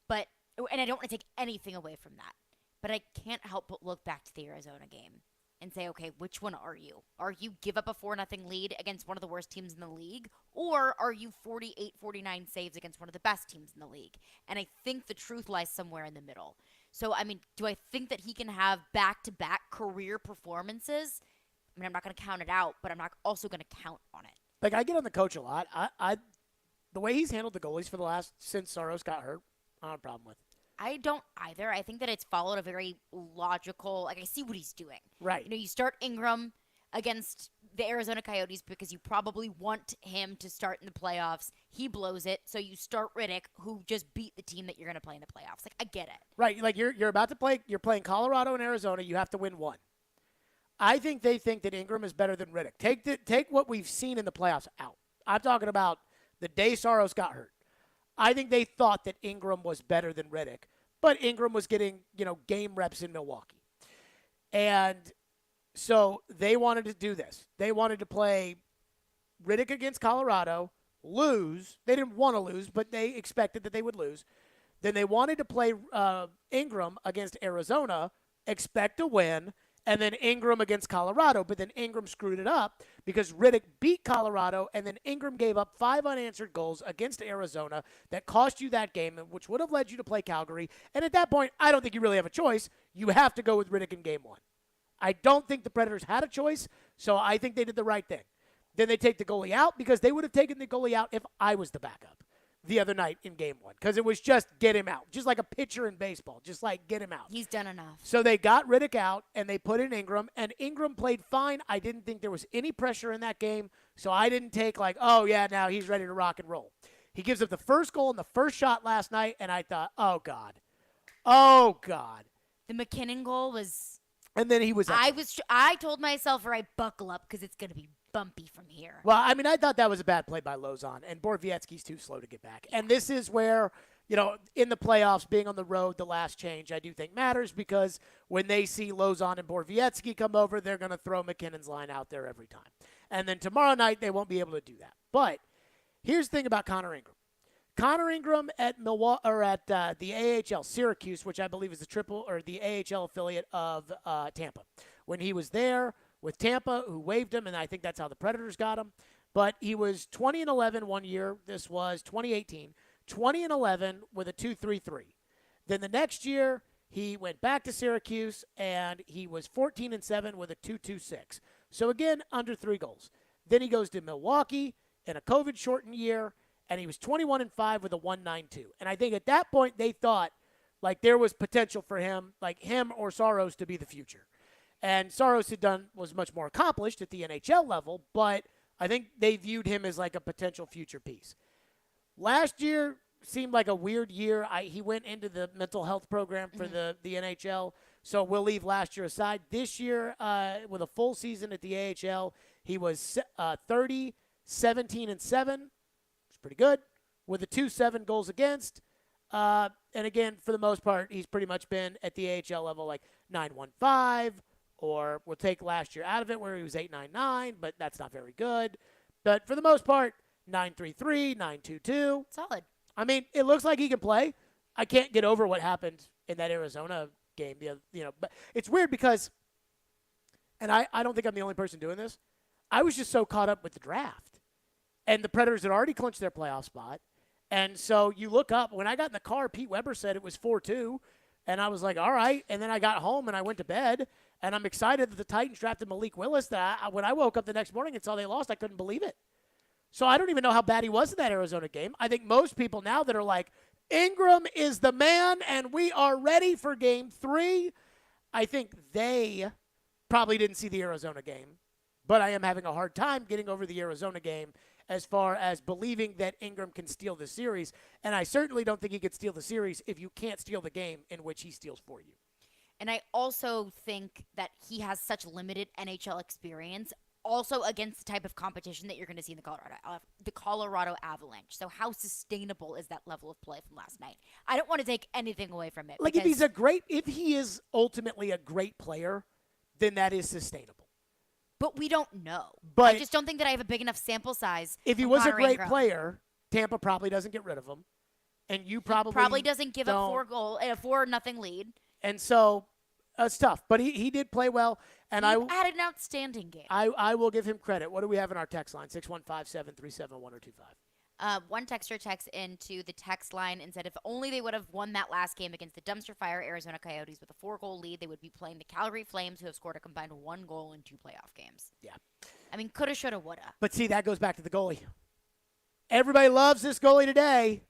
And I don't want to take anything away from that, but I can't help but look back to the Arizona game and say, okay, which one are you? Are you give up a 4-0 lead against one of the worst teams in the league? Or are you 48, 49 saves against one of the best teams in the league? And I think the truth lies somewhere in the middle. So, I mean, do I think that he can have back-to-back career performances? I mean, I'm not going to count it out, but I'm not also going to count on it. Like, I get on the coach a lot. The way he's handled the goalies for since Saros got hurt, I don't have a problem with. I don't either. I think that it's followed a very logical, like I see what he's doing. Right. You start Ingram against the Arizona Coyotes because you probably want him to start in the playoffs. He blows it, so you start Riddick, who just beat the team that you're going to play in the playoffs. Like, I get it. Right. Like, you're about to play, you're playing Colorado and Arizona. You have to win one. I think they think that Ingram is better than Riddick. Take what we've seen in the playoffs out. I'm talking about the day Saros got hurt. I think they thought that Ingram was better than Riddick, but Ingram was getting, game reps in Milwaukee. And so they wanted to do this. They wanted to play Riddick against Colorado, lose. They didn't want to lose, but they expected that they would lose. Then they wanted to play Ingram against Arizona, expect a win, and then Ingram against Colorado, but then Ingram screwed it up because Riddick beat Colorado, and then Ingram gave up 5 unanswered goals against Arizona that cost you that game, which would have led you to play Calgary. And at that point, I don't think you really have a choice. You have to go with Riddick in game 1. I don't think the Predators had a choice, so I think they did the right thing. Then they take the goalie out because they would have taken the goalie out if I was the backup the other night in game 1 because it was just get him out, just like a pitcher in baseball, just like get him out. He's done enough. So they got Riddick out and they put in Ingram, and Ingram played fine. I didn't think there was any pressure in that game, so I didn't take like, oh yeah, now he's ready to rock and roll. He gives up the first goal and the first shot last night, and I thought, oh God. The McKinnon goal was. And then he was. I told myself, all right, buckle up because it's going to be bumpy from here. Well, I mean, I thought that was a bad play by Lozon, and Borowiecki's too slow to get back. And this is where, in the playoffs, being on the road, the last change I do think matters because when they see Lozon and Borowiecki come over, they're going to throw McKinnon's line out there every time. And then tomorrow night, they won't be able to do that. But here's the thing about Connor Ingram. Connor Ingram at Milwaukee or at the AHL Syracuse, which I believe is the AHL affiliate of Tampa. When he was there with Tampa, who waived him, and I think that's how the Predators got him. But he was 20-11 one year. This was 2018. 20-11 with a 2.33. Then the next year, he went back to Syracuse, and he was 14-7 with a 2.26. So again, under 3 goals. Then he goes to Milwaukee in a COVID-shortened year, and he was 21-5 with a 1.92. And I think at that point they thought like there was potential for him, like him or Saros, to be the future. And Saros was much more accomplished at the NHL level, but I think they viewed him as like a potential future piece. Last year seemed like a weird year. He went into the mental health program for the NHL, so we'll leave last year aside. This year, with a full season at the AHL, he was 30, 17, and 7. It's pretty good, with a 2.7 goals against. And again, for the most part, he's pretty much been at the AHL level like 9.15, or we'll take last year out of it where he was 8.99, but that's not very good. But for the most part, 9.33, 9.22. Solid. I mean, it looks like he can play. I can't get over what happened in that Arizona game. But it's weird because, and I don't think I'm the only person doing this, I was just so caught up with the draft. And the Predators had already clinched their playoff spot. And so you look up. When I got in the car, Pete Weber said it was 4-2. And I was like, all right. And then I got home and I went to bed. And I'm excited that the Titans drafted Malik Willis. When I woke up the next morning and saw they lost, I couldn't believe it. So I don't even know how bad he was in that Arizona game. I think most people now that are like, Ingram is the man and we are ready for game 3, I think they probably didn't see the Arizona game. But I am having a hard time getting over the Arizona game as far as believing that Ingram can steal the series. And I certainly don't think he could steal the series if you can't steal the game in which he steals for you. And I also think that he has such limited NHL experience, also against the type of competition that you're going to see in the Colorado Avalanche. So how sustainable is that level of play from last night? I don't want to take anything away from it. Like if he is ultimately a great player, then that is sustainable. But we don't know. But I just don't think that I have a big enough sample size. If he was a great player, Tampa probably doesn't get rid of him, and you probably doesn't give up 4-0 lead. And so it's tough. But he did play well, and he had an outstanding game. I will give him credit. What do we have in our text line? 615-737-1025. One texter texts into the text line and said if only they would have won that last game against the dumpster fire Arizona Coyotes with a 4-goal lead, they would be playing the Calgary Flames, who have scored a combined 1 goal in 2 playoff games. Yeah. I mean, coulda, shoulda, woulda. But see, that goes back to the goalie. Everybody loves this goalie today,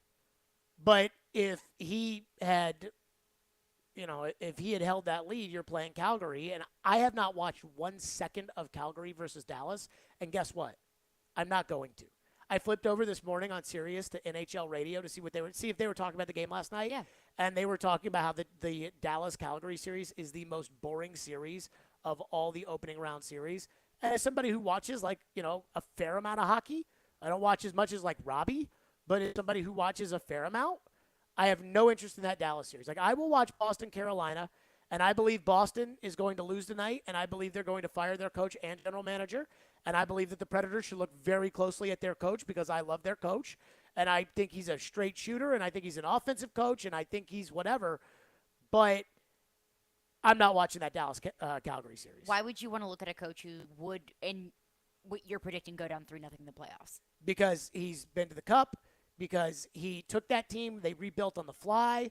but if he had held that lead, you're playing Calgary, and I have not watched 1 second of Calgary versus Dallas, and guess what? I'm not going to. I flipped over this morning on Sirius to NHL Radio to see if they were talking about the game last night. Yeah. And they were talking about how the Dallas-Calgary series is the most boring series of all the opening round series. And as somebody who watches a fair amount of hockey, I don't watch as much as like Robby, but as somebody who watches a fair amount, I have no interest in that Dallas series. Like I will watch Boston, Carolina, and I believe Boston is going to lose tonight, and I believe they're going to fire their coach and general manager. And I believe that the Predators should look very closely at their coach because I love their coach. And I think he's a straight shooter, and I think he's an offensive coach, and I think he's whatever. But I'm not watching that Dallas-Calgary series. Why would you want to look at a coach who would, in what you're predicting, go down 3-0 in the playoffs? Because he's been to the Cup, because he took that team, they rebuilt on the fly.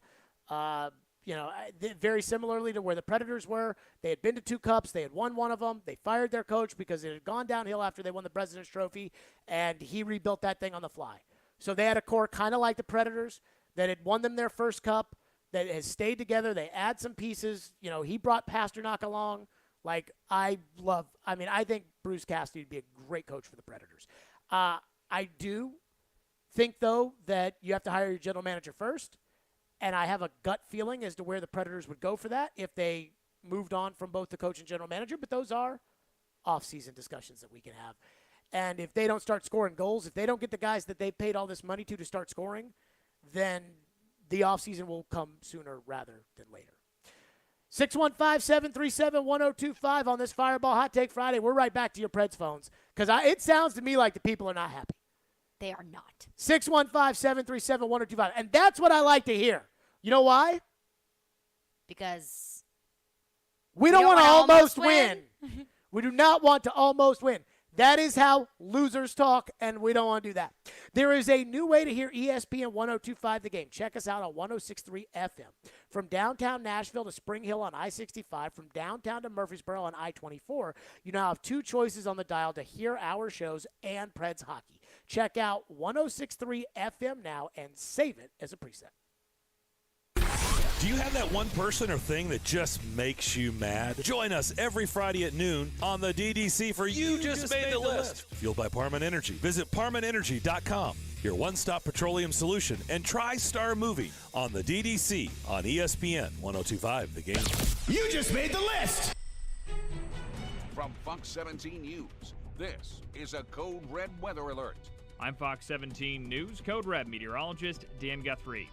Very similarly to where the Predators were. They had been to 2 cups. They had won one of them. They fired their coach because it had gone downhill after they won the President's Trophy, and he rebuilt that thing on the fly. So they had a core kind of like the Predators that had won them their first cup, that has stayed together. They add some pieces. He brought Pasternak along. I think Bruce Cassidy would be a great coach for the Predators. I do think, though, that you have to hire your general manager first. And I have a gut feeling as to where the Predators would go for that if they moved on from both the coach and general manager. But those are off-season discussions that we can have. And if they don't start scoring goals, if they don't get the guys that they paid all this money to start scoring, then the off-season will come sooner rather than later. 615-737-1025 on this Fireball Hot Take Friday. We're right back to your Preds phones because it sounds to me like the people are not happy. They are not. 615-737-1025. And that's what I like to hear. You know why? Because we don't want to almost win. We do not want to almost win. That is how losers talk, and we don't want to do that. There is a new way to hear ESPN 102.5 The Game. Check us out on 106.3 FM. From downtown Nashville to Spring Hill on I-65, from downtown to Murfreesboro on I-24, you now have two choices on the dial to hear our shows and Preds hockey. Check out 106.3 FM now and save it as a preset. Do you have that one person or thing that just makes you mad? Join us every Friday at noon on the DDC for You Just Made the List. Fueled by Parman Energy. Visit ParmanEnergy.com, your one-stop petroleum solution, and try Star Movie on the DDC on ESPN 102.5 The Game. You just made the list! From Fox 17 News, this is a Code Red weather alert. I'm Fox 17 News Code Red meteorologist Dan Guthrie.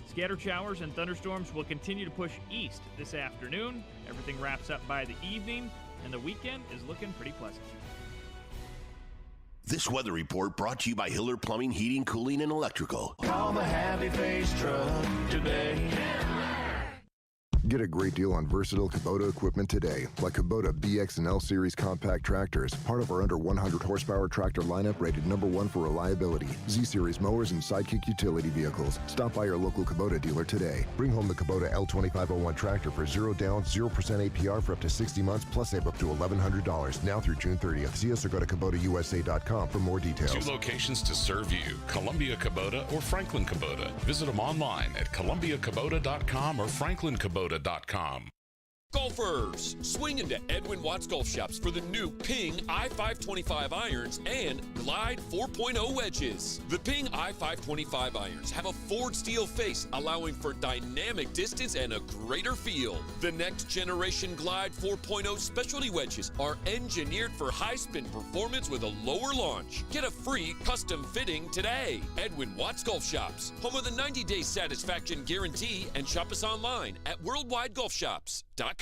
Scattered showers and thunderstorms will continue to push east this afternoon. Everything wraps up by the evening, and the weekend is looking pretty pleasant. This weather report brought to you by Hiller Plumbing, Heating, Cooling, and Electrical. Call the Happy Face truck today. Get a great deal on versatile Kubota equipment today, like Kubota BX and L Series compact tractors, part of our under 100 horsepower tractor lineup rated #1 for reliability, Z Series mowers, and Sidekick utility vehicles. Stop by your local Kubota dealer today. Bring home the Kubota L2501 tractor for 0 down, 0% APR for up to 60 months, plus save up to $1,100 now through June 30th. See us or go to KubotaUSA.com for more details. 2 locations to serve you, Columbia Kubota or Franklin Kubota. Visit them online at ColumbiaKubota.com or FranklinKubota.com. Golfers, swing into Edwin Watts Golf Shops for the new Ping I-525 irons and Glide 4.0 wedges. The Ping I-525 irons have a forged steel face, allowing for dynamic distance and a greater feel. The next generation Glide 4.0 specialty wedges are engineered for high spin performance with a lower launch. Get a free custom fitting today. Edwin Watts Golf Shops, home of the 90-day satisfaction guarantee, and shop us online at worldwidegolfshops.com.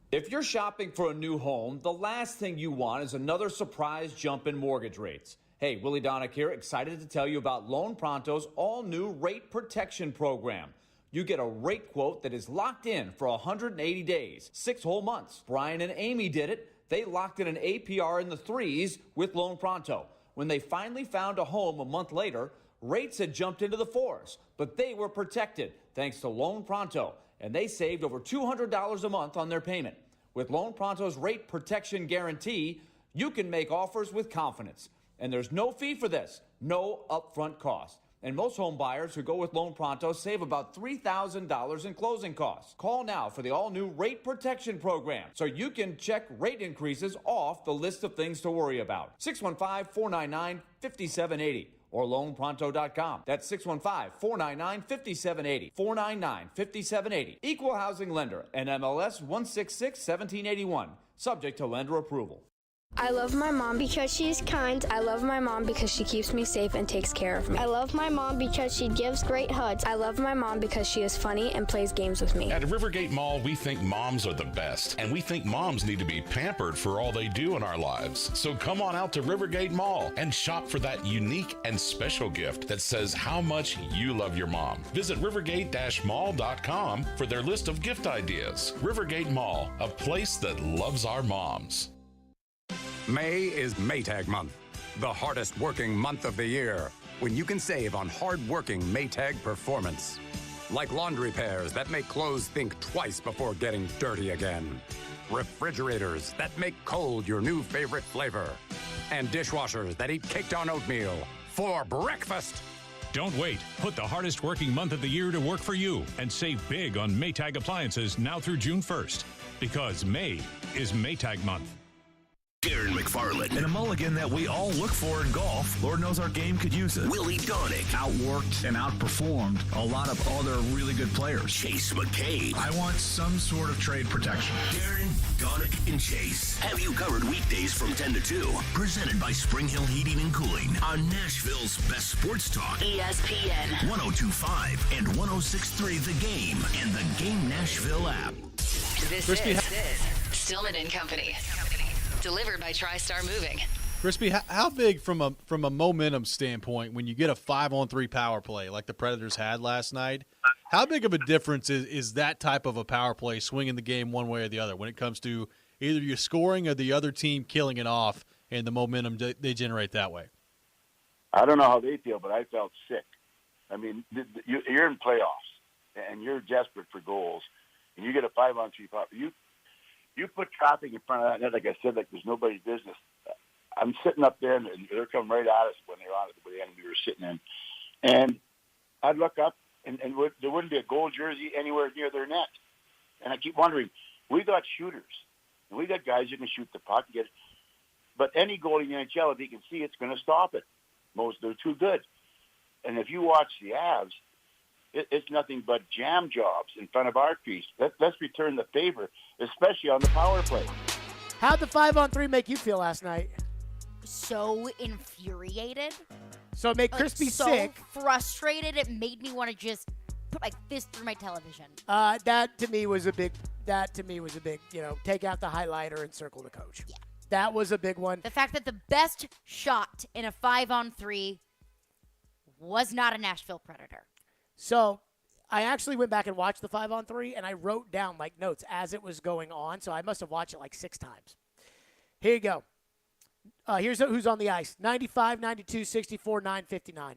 If you're shopping for a new home, the last thing you want is another surprise jump in mortgage rates. Hey, Willie Donick here, excited to tell you about Loan Pronto's all-new rate protection program. You get a rate quote that is locked in for 180 days, 6 whole months. Brian and Amy did it. They locked in an APR in the 3s with Loan Pronto. When they finally found a home a month later, rates had jumped into the 4s, but they were protected thanks to Loan Pronto, and they saved over $200 a month on their payment. With Loan Pronto's rate protection guarantee, you can make offers with confidence. And there's no fee for this, no upfront cost. And most home buyers who go with Loan Pronto save about $3,000 in closing costs. Call now for the all-new rate protection program so you can check rate increases off the list of things to worry about. 615-499-5780. or loanpronto.com. That's 615-499-5780. 499-5780. Equal housing lender, NMLS 166-1781. Subject to lender approval. I love my mom because she's kind. I love my mom because she keeps me safe and takes care of me. I love my mom because she gives great hugs. I love my mom because she is funny and plays games with me. At Rivergate Mall, we think moms are the best, and we think moms need to be pampered for all they do in our lives. So come on out to Rivergate Mall and shop for that unique and special gift that says how much you love your mom. Visit rivergate-mall.com for their list of gift ideas. Rivergate Mall, a place that loves our moms. May is Maytag month, the hardest working month of the year, when you can save on hard-working Maytag performance. Like laundry pairs that make clothes think twice before getting dirty again. Refrigerators that make cold your new favorite flavor. And dishwashers that eat caked on oatmeal for breakfast. Don't wait. Put the hardest working month of the year to work for you and save big on Maytag appliances now through June 1st. Because May is Maytag month. Darren McFarland. And a mulligan that we all look for in golf. Lord knows our game could use it. Willie Donick. Outworked and outperformed a lot of other really good players. Chase McCabe. I want some sort of trade protection. Darren, Donick, and Chase have you covered weekdays from 10 to 2. Presented by Spring Hill Heating and Cooling on Nashville's best sports talk. ESPN 102.5 and 106.3 The Game and the Game Nashville app. This is Stillman and Company. Delivered by TriStar Moving. Crispy, how big from a momentum standpoint when you get a 5-on-3 power play like the Predators had last night? How big of a difference is that type of a power play swinging the game one way or the other when it comes to either your scoring or the other team killing it off and the momentum they generate that way? I don't know how they feel, but I felt sick. I mean, you're in playoffs, and you're desperate for goals, and you get a 5-on-3 power. You put traffic in front of that net, like I said, like there's nobody's business. I'm sitting up there, and they're coming right at us when they're on the end we were sitting in. And I'd look up, and there wouldn't be a gold jersey anywhere near their net. And I keep wondering, we got shooters. We got guys who can shoot the puck. But any goalie in the NHL, if he can see, it's going to stop it. They're too good. And if you watch the Avs, it's nothing but jam jobs in front of our crease. Let's return the favor, especially on the power play. How'd the 5-on-3 make you feel last night? So infuriated. So it made Crispy sick. So frustrated. It made me want to just put my fist through my television. That to me was a big, take out the highlighter and circle the coach. Yeah. That was a big one. The fact that the best shot in a 5-on-3 was not a Nashville Predator. So I actually went back and watched the 5-on-3, and I wrote down notes as it was going on. So I must have watched it 6 times. Here you go. Here's who's on the ice. 95, 92, 64, 9, 59.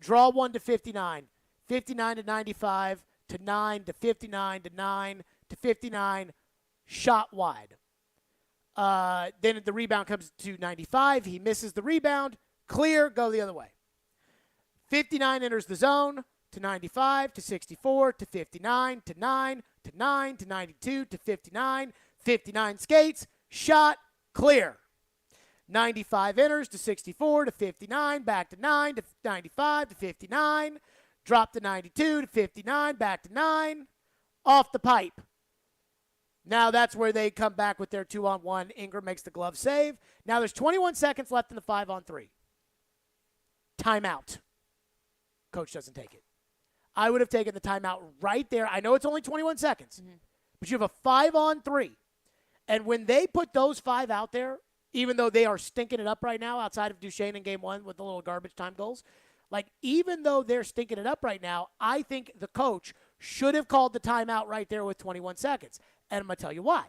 Draw 1 to 59. 59 to 95 to 9 to 59 to 9 to 59. Shot wide. Then the rebound comes to 95. He misses the rebound. Clear, go the other way. 59 enters the zone to 95 to 64 to 59 to 9 to 9 to 92 to 59. 59 skates. Shot, clear. 95 enters to 64 to 59, back to 9 to 95 to 59, drop to 92 to 59, back to 9, off the pipe. Now that's where they come back with their 2-on-1. Ingram makes the glove save. Now there's 21 seconds left in the 5-on-3. Timeout. Coach doesn't take it. I would have taken the timeout right there. I know it's only 21 seconds, but you have a 5-on-3. And when they put those 5 out there, even though they are stinking it up right now outside of Duchesne in game 1 with the little garbage time goals, even though they're stinking it up right now, I think the coach should have called the timeout right there with 21 seconds. And I'm going to tell you why.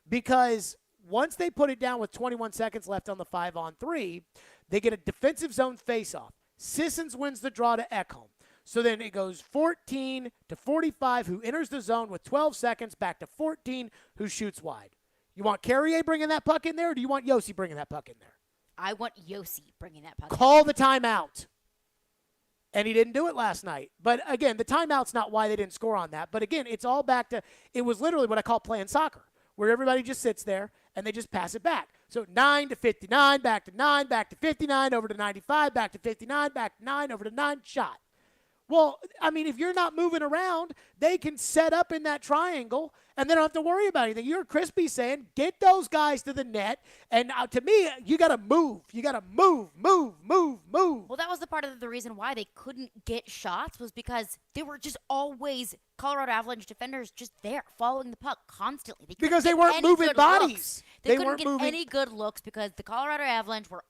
Because once they put it down with 21 seconds left on the 5-on-3, they get a defensive zone faceoff. Sissons wins the draw to Ekholm. So then it goes 14 to 45, who enters the zone with 12 seconds, back to 14, who shoots wide. You want Carrier bringing that puck in there, or do you want Yossi bringing that puck in there? I want Yossi bringing that puck Call the timeout. And he didn't do it last night. But, again, the timeout's not why they didn't score on that. But, again, it's all back to – it was literally what I call playing soccer, where everybody just sits there and they just pass it back. So 9 to 59, back to 9, back to 59, over to 95, back to 59, back to 9, over to 9, shot. Well, I mean, if you're not moving around, they can set up in that triangle, and they don't have to worry about anything. You're Crispy saying, get those guys to the net, and to me, you got to move. You got to move. Well, that was the part of the reason why they couldn't get shots, was because they were just always Colorado Avalanche defenders just there, following the puck constantly. Because they weren't moving bodies. They couldn't get any good looks because the Colorado Avalanche were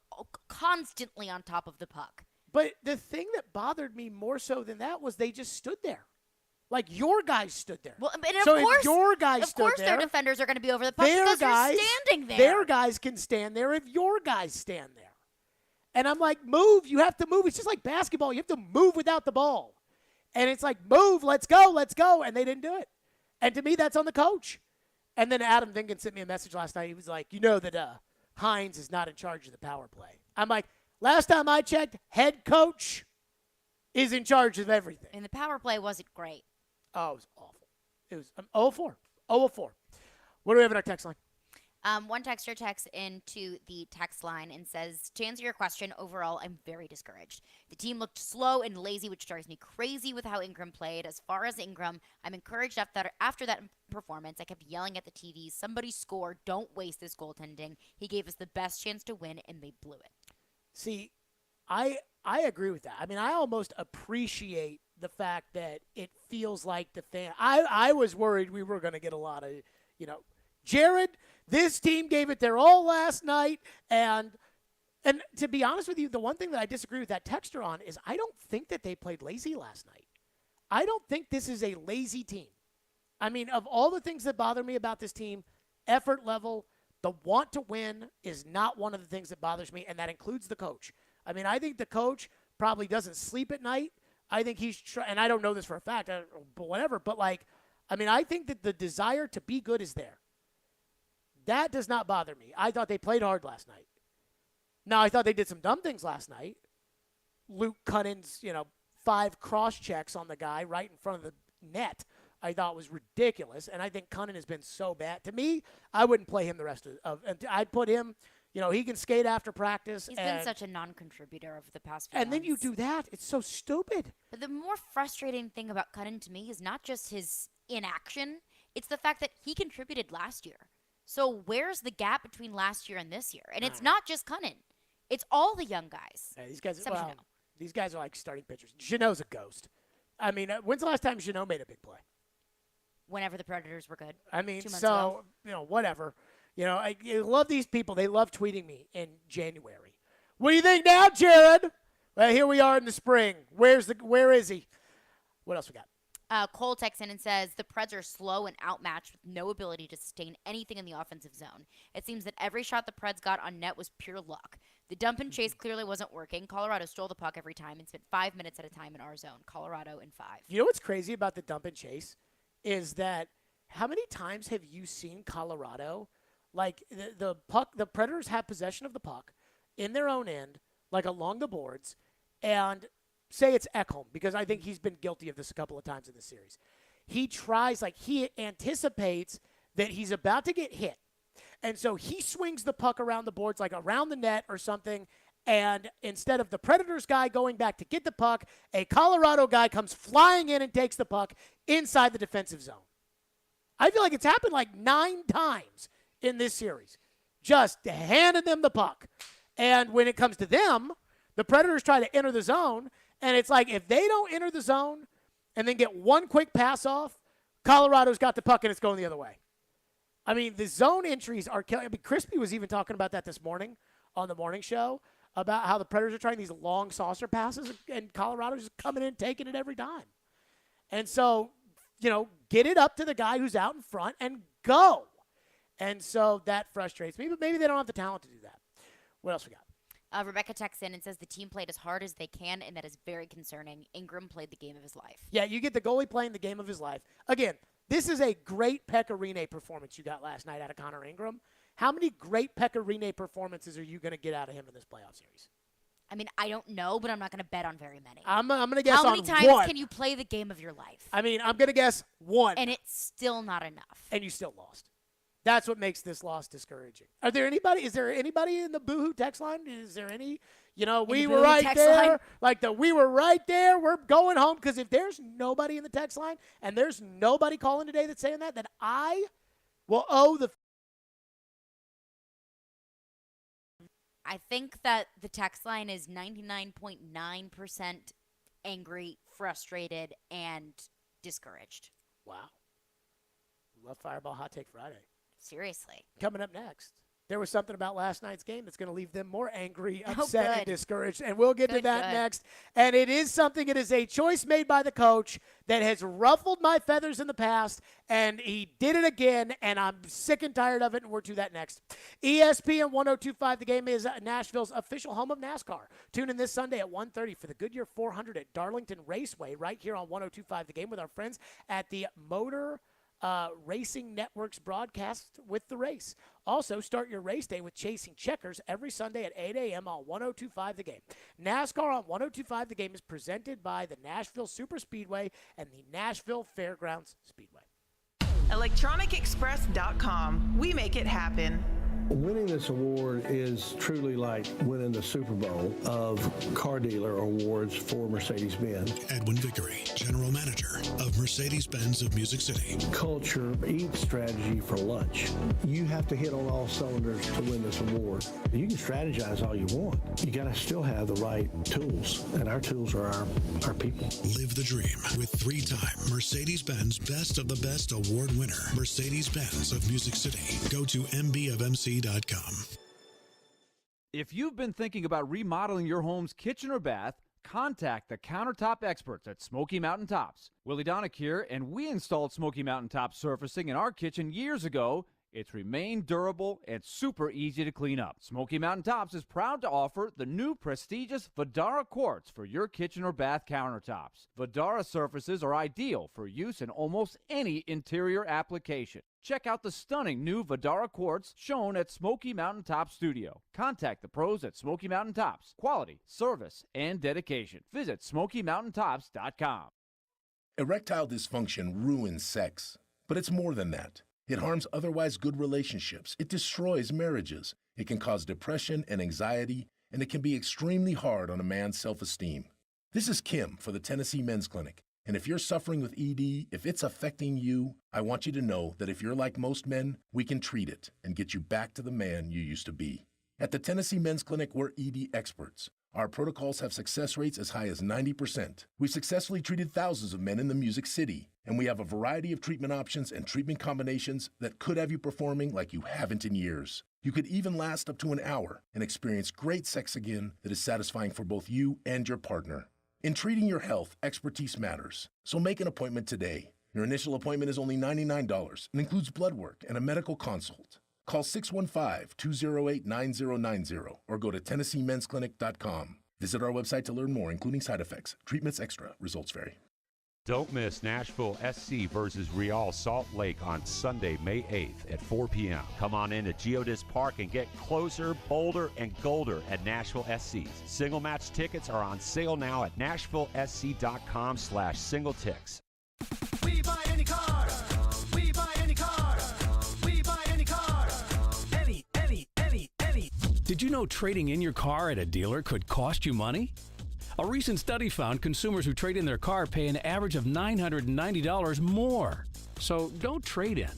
constantly on top of the puck. But the thing that bothered me more so than that was they just stood there. Your guys stood there. Well, and so of course, if your guys stood there, their defenders are going to be over the puck because they're standing there. Their guys can stand there if your guys stand there. And I'm like, move. You have to move. It's just like basketball. You have to move without the ball. And it's like, move, let's go. And they didn't do it. And to me, that's on the coach. And then Adam Vingan sent me a message last night. He was like, that Hines is not in charge of the power play. I'm like, last time I checked, head coach is in charge of everything. And the power play wasn't great. Oh, it was awful. It was 0-4. 0-4. What do we have in our text line? One texter texts into the text line and says, to answer your question, overall, I'm very discouraged. The team looked slow and lazy, which drives me crazy with how Ingram played. As far as Ingram, I'm encouraged after that performance. I kept yelling at the TV, somebody score, don't waste this goaltending. He gave us the best chance to win, and they blew it. See, I agree with that. I mean, I almost appreciate the fact that it feels like the fan. I was worried we were going to get a lot of, Jared, this team gave it their all last night, and to be honest with you, the one thing that I disagree with that texter on is I don't think that they played lazy last night. I don't think this is a lazy team. I mean, of all the things that bother me about this team, effort level, the want to win is not one of the things that bothers me, and that includes the coach. I mean, I think the coach probably doesn't sleep at night. I think he's and I don't know this for a fact, but whatever. But, I think that the desire to be good is there. That does not bother me. I thought they played hard last night. Now, I thought they did some dumb things last night. Luke Cunning's, 5 cross checks on the guy right in front of the net, I thought was ridiculous. And I think Cunning has been so bad. To me, I wouldn't play him the rest of I'd put him, he can skate after practice. He's been such a non-contributor over the past few months. then you do that. It's so stupid. But the more frustrating thing about Cunning to me is not just his inaction. It's the fact that he contributed last year. So where's the gap between last year and this year? And it's not just Cunning. It's all the young guys. Yeah, these guys are like starting pitchers. Jeannot's a ghost. I mean, when's the last time Jeannot made a big play? Whenever the Predators were good. I mean, 2 months ago. Whatever. I love these people. They love tweeting me in January. What do you think now, Jared? Well, here we are in the spring. Where is he? What else we got? Cole texts in and says, the Preds are slow and outmatched with no ability to sustain anything in the offensive zone. It seems that every shot the Preds got on net was pure luck. The dump and chase clearly wasn't working. Colorado stole the puck every time and spent 5 minutes at a time in our zone. Colorado in 5. You know what's crazy about the dump and chase is that how many times have you seen Colorado, like the puck, the Predators have possession of the puck in their own end, like along the boards, and say it's Ekholm, because I think he's been guilty of this a couple of times in this series. He tries, he anticipates that he's about to get hit. And so he swings the puck around the boards, like around the net or something, and instead of the Predators guy going back to get the puck, a Colorado guy comes flying in and takes the puck inside the defensive zone. I feel like it's happened like 9 times in this series. Just handing them the puck. And when it comes to them, the Predators try to enter the zone, and it's like if they don't enter the zone and then get one quick pass off, Colorado's got the puck and it's going the other way. I mean, the zone entries are killing. I mean, Crispy was even talking about that this morning on the morning show about how the Predators are trying these long saucer passes and Colorado's just coming in taking it every time. And so, get it up to the guy who's out in front and go. And so that frustrates me, but maybe they don't have the talent to do that. What else we got? Rebecca texts in and says the team played as hard as they can, and that is very concerning. Ingram played the game of his life. Yeah, you get the goalie playing the game of his life. Again, this is a great Pecorine performance you got last night out of Connor Ingram. How many great Pecorine performances are you going to get out of him in this playoff series? I mean, I don't know, but I'm not going to bet on very many. I'm going to guess on 1. How many times can you play the game of your life? I mean, I'm going to guess 1. And it's still not enough. And you still lost. That's what makes this loss discouraging. Is there anybody in the Boohoo text line? Is there any, we were right there. We were right there. We're going home. Because if there's nobody in the text line and there's nobody calling today that's saying that, then I will owe the. I think that the text line is 99.9% angry, frustrated, and discouraged. Wow. Love Fireball Hot Take Friday. Seriously. Coming up next, there was something about last night's game that's going to leave them more angry, upset, and discouraged. And we'll get to that next. And it is a choice made by the coach that has ruffled my feathers in the past, and he did it again, and I'm sick and tired of it, and we're to that next. ESPN 102.5, the game is Nashville's official home of NASCAR. Tune in this Sunday at 1:30 for the Goodyear 400 at Darlington Raceway right here on 102.5, the game with our friends at the Motor Racing Network's broadcast with the race. Also, start your race day with Chasing Checkers every Sunday at 8 a.m. on 102.5 The Game. NASCAR on 102.5 The Game is presented by the Nashville Super Speedway and the Nashville Fairgrounds Speedway. ElectronicExpress.com. We make it happen. Winning this award is truly like winning the Super Bowl of car dealer awards for Mercedes-Benz. Edwin Vickery, General Manager of Mercedes-Benz of Music City. Culture eats strategy for lunch. You have to hit on all cylinders to win this award. You can strategize all you want. You got to still have the right tools, and our tools are our people. Live the dream with 3-time Mercedes-Benz Best of the Best Award winner, Mercedes-Benz of Music City. Go to mbofmc.com. If you've been thinking about remodeling your home's kitchen or bath, contact the countertop experts at Smoky Mountain Tops. Willie Donick here, and we installed Smoky Mountain Top surfacing in our kitchen years ago. It's remained durable and super easy to clean up. Smoky Mountain Tops is proud to offer the new prestigious Vidara quartz for your kitchen or bath countertops. Vidara surfaces are ideal for use in almost any interior application. Check out the stunning new Vidara quartz shown at Smoky Mountain Top Studio. Contact the pros at Smoky Mountain Tops. Quality, service, and dedication. Visit SmokyMountainTops.com. Erectile dysfunction ruins sex, but it's more than that. It harms otherwise good relationships. It destroys marriages. It can cause depression and anxiety, and it can be extremely hard on a man's self-esteem. This is Kim for the Tennessee Men's Clinic. And if you're suffering with ED, if it's affecting you, I want you to know that if you're like most men, we can treat it and get you back to the man you used to be. At the Tennessee Men's Clinic, we're ED experts. Our protocols have success rates as high as 90%. We've successfully treated thousands of men in the Music City, and we have a variety of treatment options and treatment combinations that could have you performing like you haven't in years. You could even last up to an hour and experience great sex again that is satisfying for both you and your partner. In treating your health, expertise matters, so make an appointment today. Your initial appointment is only $99 and includes blood work and a medical consult. Call 615-208-9090 or go to TennesseeMen'sClinic.com. Visit our website to learn more, including side effects. Treatments extra. Results vary. Don't miss Nashville SC versus Real Salt Lake on Sunday, May 8th at 4 p.m. Come on in to Geodis Park and get closer, bolder, and golder at Nashville SC's. Single match tickets are on sale now at NashvilleSC.com/singletix. We buy any car. We buy any car. We buy any car. Any. Did you know trading in your car at a dealer could cost you money? A recent study found consumers who trade in their car pay an average of $990 more. So don't trade in.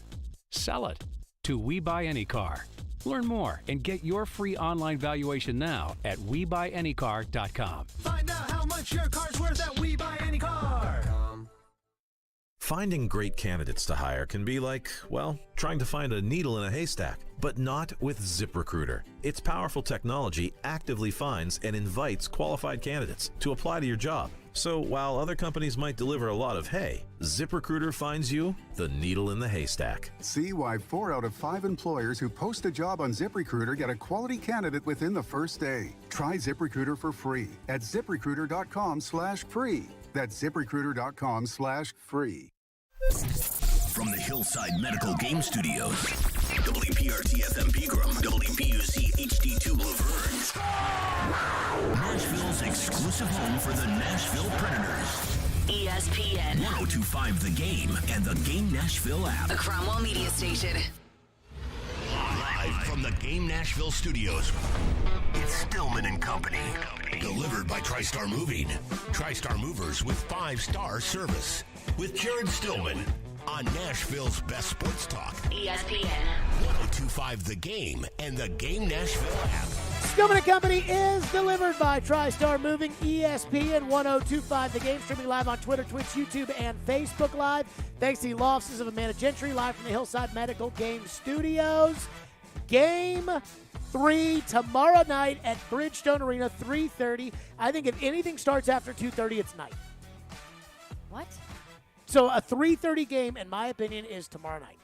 Sell it to We Buy Any Car. Learn more and get your free online valuation now at WeBuyAnyCar.com. Find out how much your car's worth at We Buy Any Car. Finding great candidates to hire can be like, well, trying to find a needle in a haystack, but not with ZipRecruiter. Its powerful technology actively finds and invites qualified candidates to apply to your job. So while other companies might deliver a lot of hay, ZipRecruiter finds you the needle in the haystack. See why 4 out of 5 employers who post a job on ZipRecruiter get a quality candidate within the first day. Try ZipRecruiter for free at ZipRecruiter.com/free. That's ZipRecruiter.com/free. From the Hillside Medical Game Studios, WPRT-FM Pegram, WPUC HD2 Laverne, Nashville's exclusive home for the Nashville Predators. ESPN 1025 The Game and the Game Nashville app. A Cromwell Media Station. Live from the Game Nashville studios, it's Stillman and Company. Delivered by TriStar Moving. TriStar Movers with 5-star service. With Jared Stillman on Nashville's best sports talk. ESPN 1025 The Game and the Game Nashville app. Stillman & Company is delivered by TriStar Moving, ESPN 1025 The Game, streaming live on Twitter, Twitch, YouTube, and Facebook Live. Thanks to the law offices of Amanda Gentry, live from the Hillside Medical Game Studios. Game 3 tomorrow night at Bridgestone Arena, 3:30. I think if anything starts after 2:30, it's night. What? So a 3:30 game, in my opinion, is tomorrow night.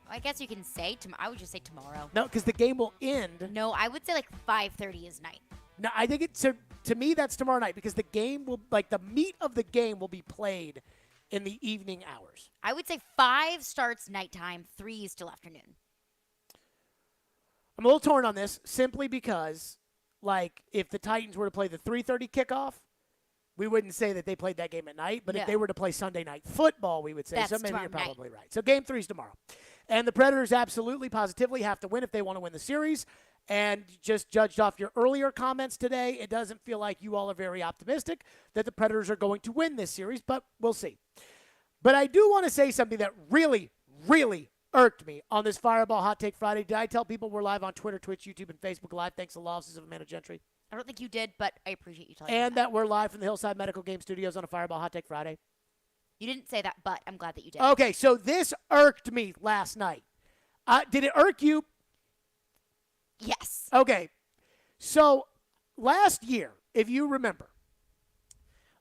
I guess you can say I would just say tomorrow. No, because the game will end. No, I would say like 5:30 is night. No, I think it's to me that's tomorrow night because the game will the meat of the game will be played in the evening hours. I would say 5 starts nighttime, 3 is still afternoon. I'm a little torn on this simply because, if the Titans were to play the 3:30 kickoff, we wouldn't say that they played that game at night. But if they were to play Sunday night football, we would say. That's so maybe you're tomorrow probably right. So game 3 is tomorrow. And the Predators absolutely, positively have to win if they want to win the series. And just judged off your earlier comments today, it doesn't feel like you all are very optimistic that the Predators are going to win this series, but we'll see. But I do want to say something that really, really irked me on this Fireball Hot Take Friday. Did I tell people we're live on Twitter, Twitch, YouTube, and Facebook Live? Thanks to the offices of Amanda Gentry. I don't think you did, but I appreciate you telling me And that we're live from the Hillside Medical Game Studios on a Fireball Hot Take Friday. You didn't say that, but I'm glad that you did. Okay, so this irked me last night. Did it irk you? Yes. Okay. So last year, if you remember,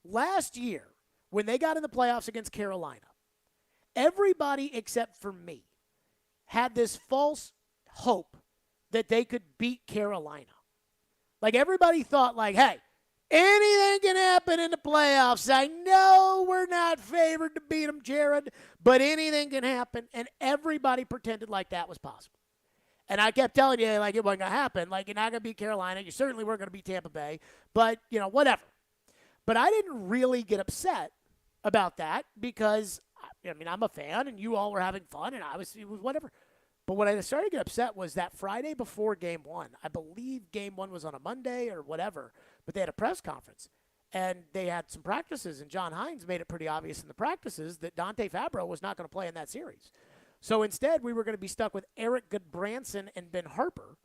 when they got in the playoffs against Carolina, everybody except for me had this false hope that they could beat Carolina. Like, everybody thought, like, hey, anything can happen in the playoffs. I know we're not favored to beat them, Jared, but anything can happen. And everybody pretended like that was possible. And I kept telling you, like, it wasn't going to happen. Like, you're not going to beat Carolina. You certainly weren't going to beat Tampa Bay. But, whatever. But I didn't really get upset about that because, I'm a fan, and you all were having fun, and it was whatever. But when I started to get upset was that Friday before Game 1. I believe Game 1 was on a Monday or whatever, but they had a press conference. And they had some practices, and John Hines made it pretty obvious in the practices that Dante Fabro was not going to play in that series. So instead, we were going to be stuck with Eric Goodbranson and Ben Harper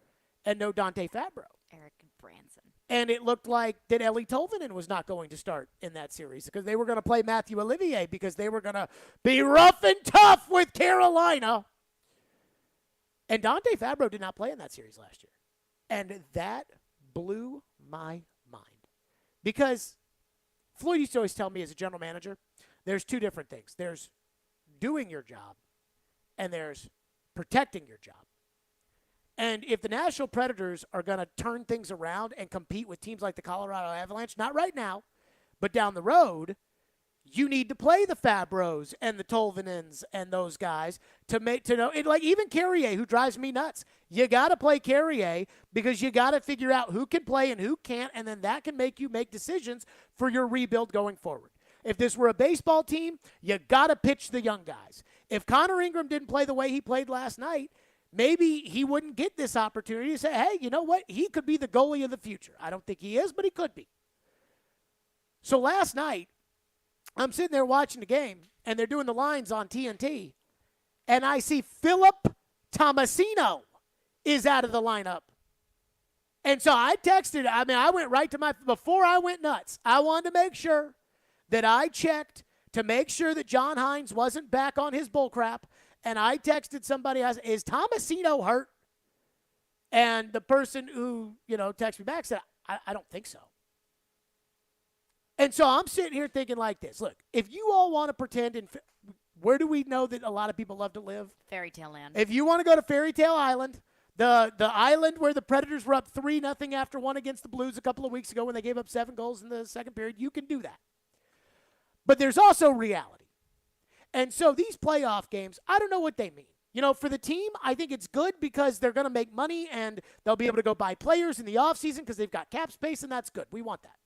and no Dante Fabro. Eric Goodbranson. And it looked like that Ellie Tolvanen was not going to start in that series because they were going to play Matthew Olivier because they were going to be rough and tough with Carolina. And Dante Fabro did not play in that series last year. And that blew my mind. Because Floyd used to always tell me as a general manager, there's two different things. There's doing your job and there's protecting your job. And if the Nashville Predators are going to turn things around and compete with teams like the Colorado Avalanche, not right now, but down the road, you need to play the Fabros and the Tolvanens and those guys to know. Like even Carrier, who drives me nuts. You got to play Carrier because you got to figure out who can play and who can't, and then that can make you make decisions for your rebuild going forward. If this were a baseball team, you got to pitch the young guys. If Connor Ingram didn't play the way he played last night, maybe he wouldn't get this opportunity to say, hey, you know what? He could be the goalie of the future. I don't think he is, but he could be. So last night, I'm sitting there watching the game, and they're doing the lines on TNT, and I see Philip Tomasino is out of the lineup. And so I texted, I went right to before I went nuts, I wanted to make sure that I checked to make sure that John Hines wasn't back on his bullcrap, and I texted somebody, is Tomasino hurt? And the person who, texted me back said, I don't think so. And so I'm sitting here thinking like this. Look, if you all want to pretend, where do we know that a lot of people love to live? Fairy Tale Land. If you want to go to Fairy Tale Island, the island where the Predators were up 3-0 after one against the Blues a couple of weeks ago when they gave up 7 goals in the second period, you can do that. But there's also reality. And so these playoff games, I don't know what they mean. For the team, I think it's good because they're going to make money and they'll be able to go buy players in the offseason because they've got cap space, and that's good. We want that.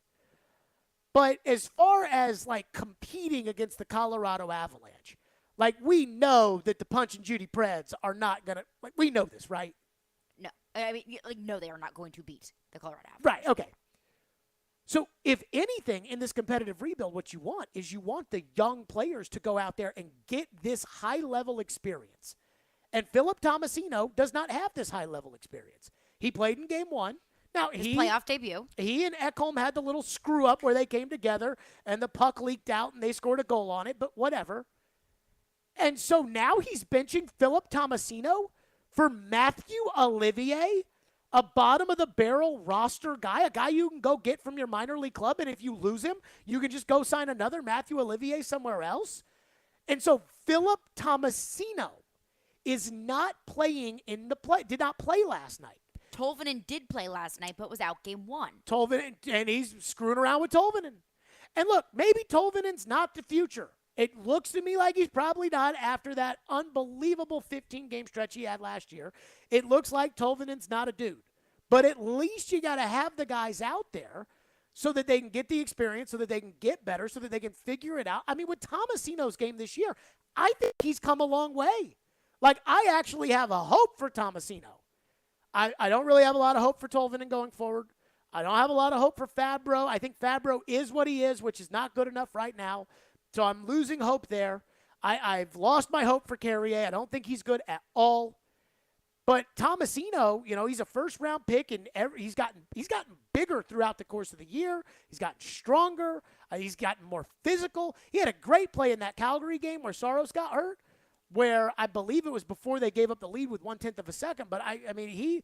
But as far as, competing against the Colorado Avalanche, we know that the Punch and Judy Preds are not going to – we know this, right? No. No, they are not going to beat the Colorado Avalanche. Right, okay. So if anything in this competitive rebuild, what you want is you want the young players to go out there and get this high-level experience. And Philip Tomasino does not have this high-level experience. He played in Game 1. Now, his playoff debut. He and Ekholm had the little screw-up where they came together and the puck leaked out and they scored a goal on it, but whatever. And so now he's benching Philip Tomasino for Matthew Olivier, a bottom-of-the-barrel roster guy, a guy you can go get from your minor league club, and if you lose him, you can just go sign another Matthew Olivier somewhere else. And so Philip Tomasino is not playing in the play, did not play last night. Tolvanen did play last night, but was out Game 1. Tolvanen, and he's screwing around with Tolvanen. And look, maybe Tolvanen's not the future. It looks to me like he's probably not after that unbelievable 15-game stretch he had last year. It looks like Tolvanen's not a dude. But at least you got to have the guys out there so that they can get the experience, so that they can get better, so that they can figure it out. With Tomasino's game this year, I think he's come a long way Like, I actually have a hope for Tomasino. I don't really have a lot of hope for Tolvanen going forward. I don't have a lot of hope for Fabro. I think Fabro is what he is, which is not good enough right now. So I'm losing hope there. I've lost my hope for Carrier. I don't think he's good at all. But Tomasino, he's a first-round pick, and he's gotten bigger throughout the course of the year. He's gotten stronger. He's gotten more physical. He had a great play in that Calgary game where Saros got hurt, where I believe it was before they gave up the lead with 1/10 of a second. But, he,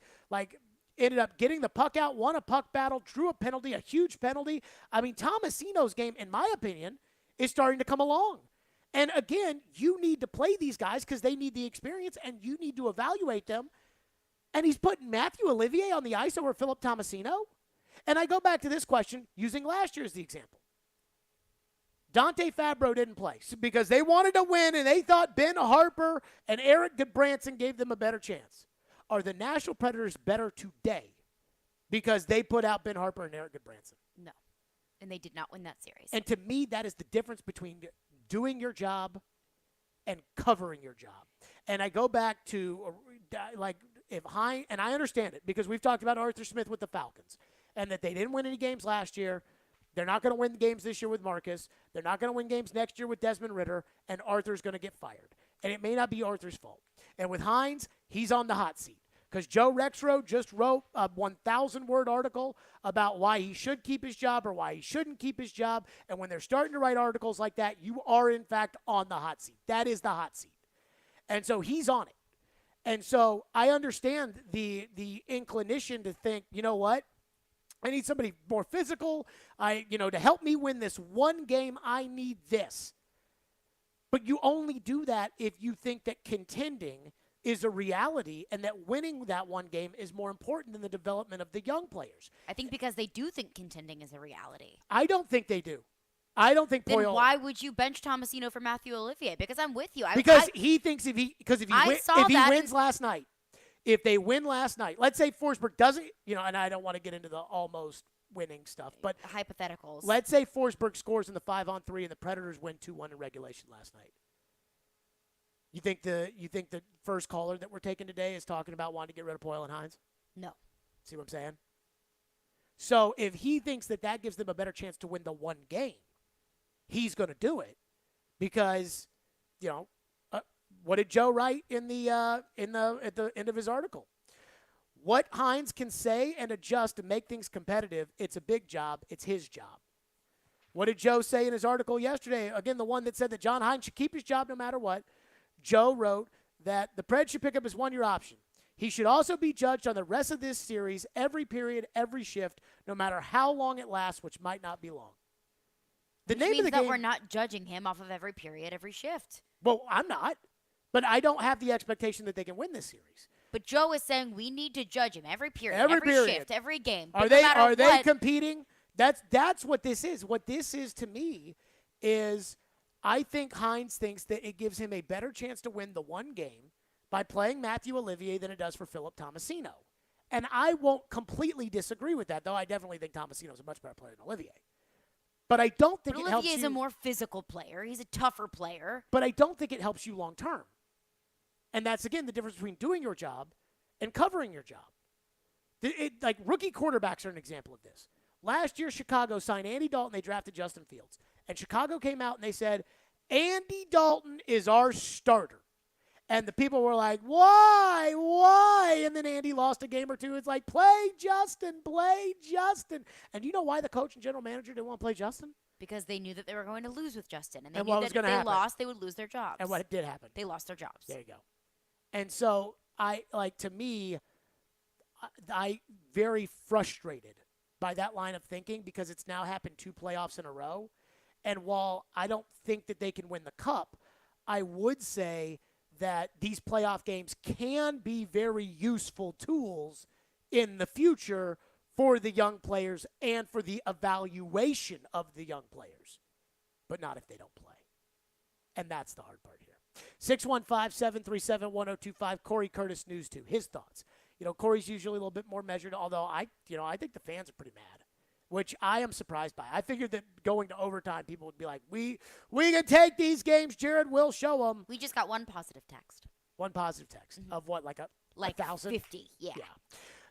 ended up getting the puck out, won a puck battle, drew a penalty, a huge penalty. Tomasino's game, in my opinion, is starting to come along. And, again, you need to play these guys because they need the experience, and you need to evaluate them. And he's putting Matthew Olivier on the ice over Philip Tomasino. And I go back to this question using last year as the example. Dante Fabro didn't play because they wanted to win, and they thought Ben Harper and Eric Goodbranson gave them a better chance. Are the Nashville Predators better today because they put out Ben Harper and Eric Goodbranson? No. And they did not win that series. And to me, that is the difference between doing your job and covering your job. And I go back to, if Hines, and I understand it because we've talked about Arthur Smith with the Falcons and that they didn't win any games last year. They're not going to win games this year with Marcus. They're not going to win games next year with Desmond Ritter, and Arthur's going to get fired. And it may not be Arthur's fault. And with Hines, he's on the hot seat because Joe Rexrode just wrote a 1,000-word article about why he should keep his job or why he shouldn't keep his job. And when they're starting to write articles like that, you are, in fact, on the hot seat. That is the hot seat. And so he's on it. And so I understand the inclination to think, you know what? I need somebody more physical. To help me win this one game, I need this. But you only do that if you think that contending is a reality and that winning that one game is more important than the development of the young players. I think because they do think contending is a reality. I don't think they do. I don't think Then Poile. why would you bench Tomasino for Matthew Olivier? Because I'm with you. Because he thinks if he wins last night, if they win last night, let's say Forsberg doesn't, and I don't want to get into the almost winning stuff, but hypotheticals. Let's say Forsberg scores in the 5-on-3 and the Predators win 2-1 in regulation last night. You think the first caller that we're taking today is talking about wanting to get rid of Poile and Hines? No. See what I'm saying? So if he thinks that gives them a better chance to win the one game, he's going to do it because, what did Joe write at the end of his article? What Hines can say and adjust to make things competitive, it's a big job. It's his job. What did Joe say in his article yesterday? Again, the one that said that John Hines should keep his job no matter what. Joe wrote that the Preds should pick up his one-year option. He should also be judged on the rest of this series, every period, every shift, no matter how long it lasts, which might not be long. Which means that we're not judging him off of every period, every shift. Well, I'm not. But I don't have the expectation that they can win this series. But Joe is saying we need to judge him every period, every shift, every game. Are they competing? That's what this is. What this is to me is I think Hines thinks that it gives him a better chance to win the one game by playing Matthew Olivier than it does for Philip Tomasino. And I won't completely disagree with that, though I definitely think Tomasino's a much better player than Olivier. But I don't think it helps you. Olivier is a more physical player. He's a tougher player. But I don't think it helps you long term. And that's, again, the difference between doing your job and covering your job. Rookie quarterbacks are an example of this. Last year, Chicago signed Andy Dalton. They drafted Justin Fields. And Chicago came out and they said, Andy Dalton is our starter. And the people were like, why? Why? And then Andy lost a game or two. It's like, play Justin, play Justin. And you know why the coach and general manager didn't want to play Justin? Because they knew that they were going to lose with Justin. And they what knew was that if they happen? lost, they would lose their jobs. And what did happen? They lost their jobs. There you go. And so, to me, I very frustrated by that line of thinking because it's now happened 2 playoffs in a row. And while I don't think that they can win the cup, I would say that these playoff games can be very useful tools in the future for the young players and for the evaluation of the young players, but not if they don't play. And that's the hard part here. 615-737-1025, Corey Curtis, News 2. His thoughts. Corey's usually a little bit more measured, although I think the fans are pretty mad, which I am surprised by. I figured that going to overtime, people would be like, we can take these games, Jared, we'll show them. We just got one positive text. One positive text of what, like 1,000? 50, yeah.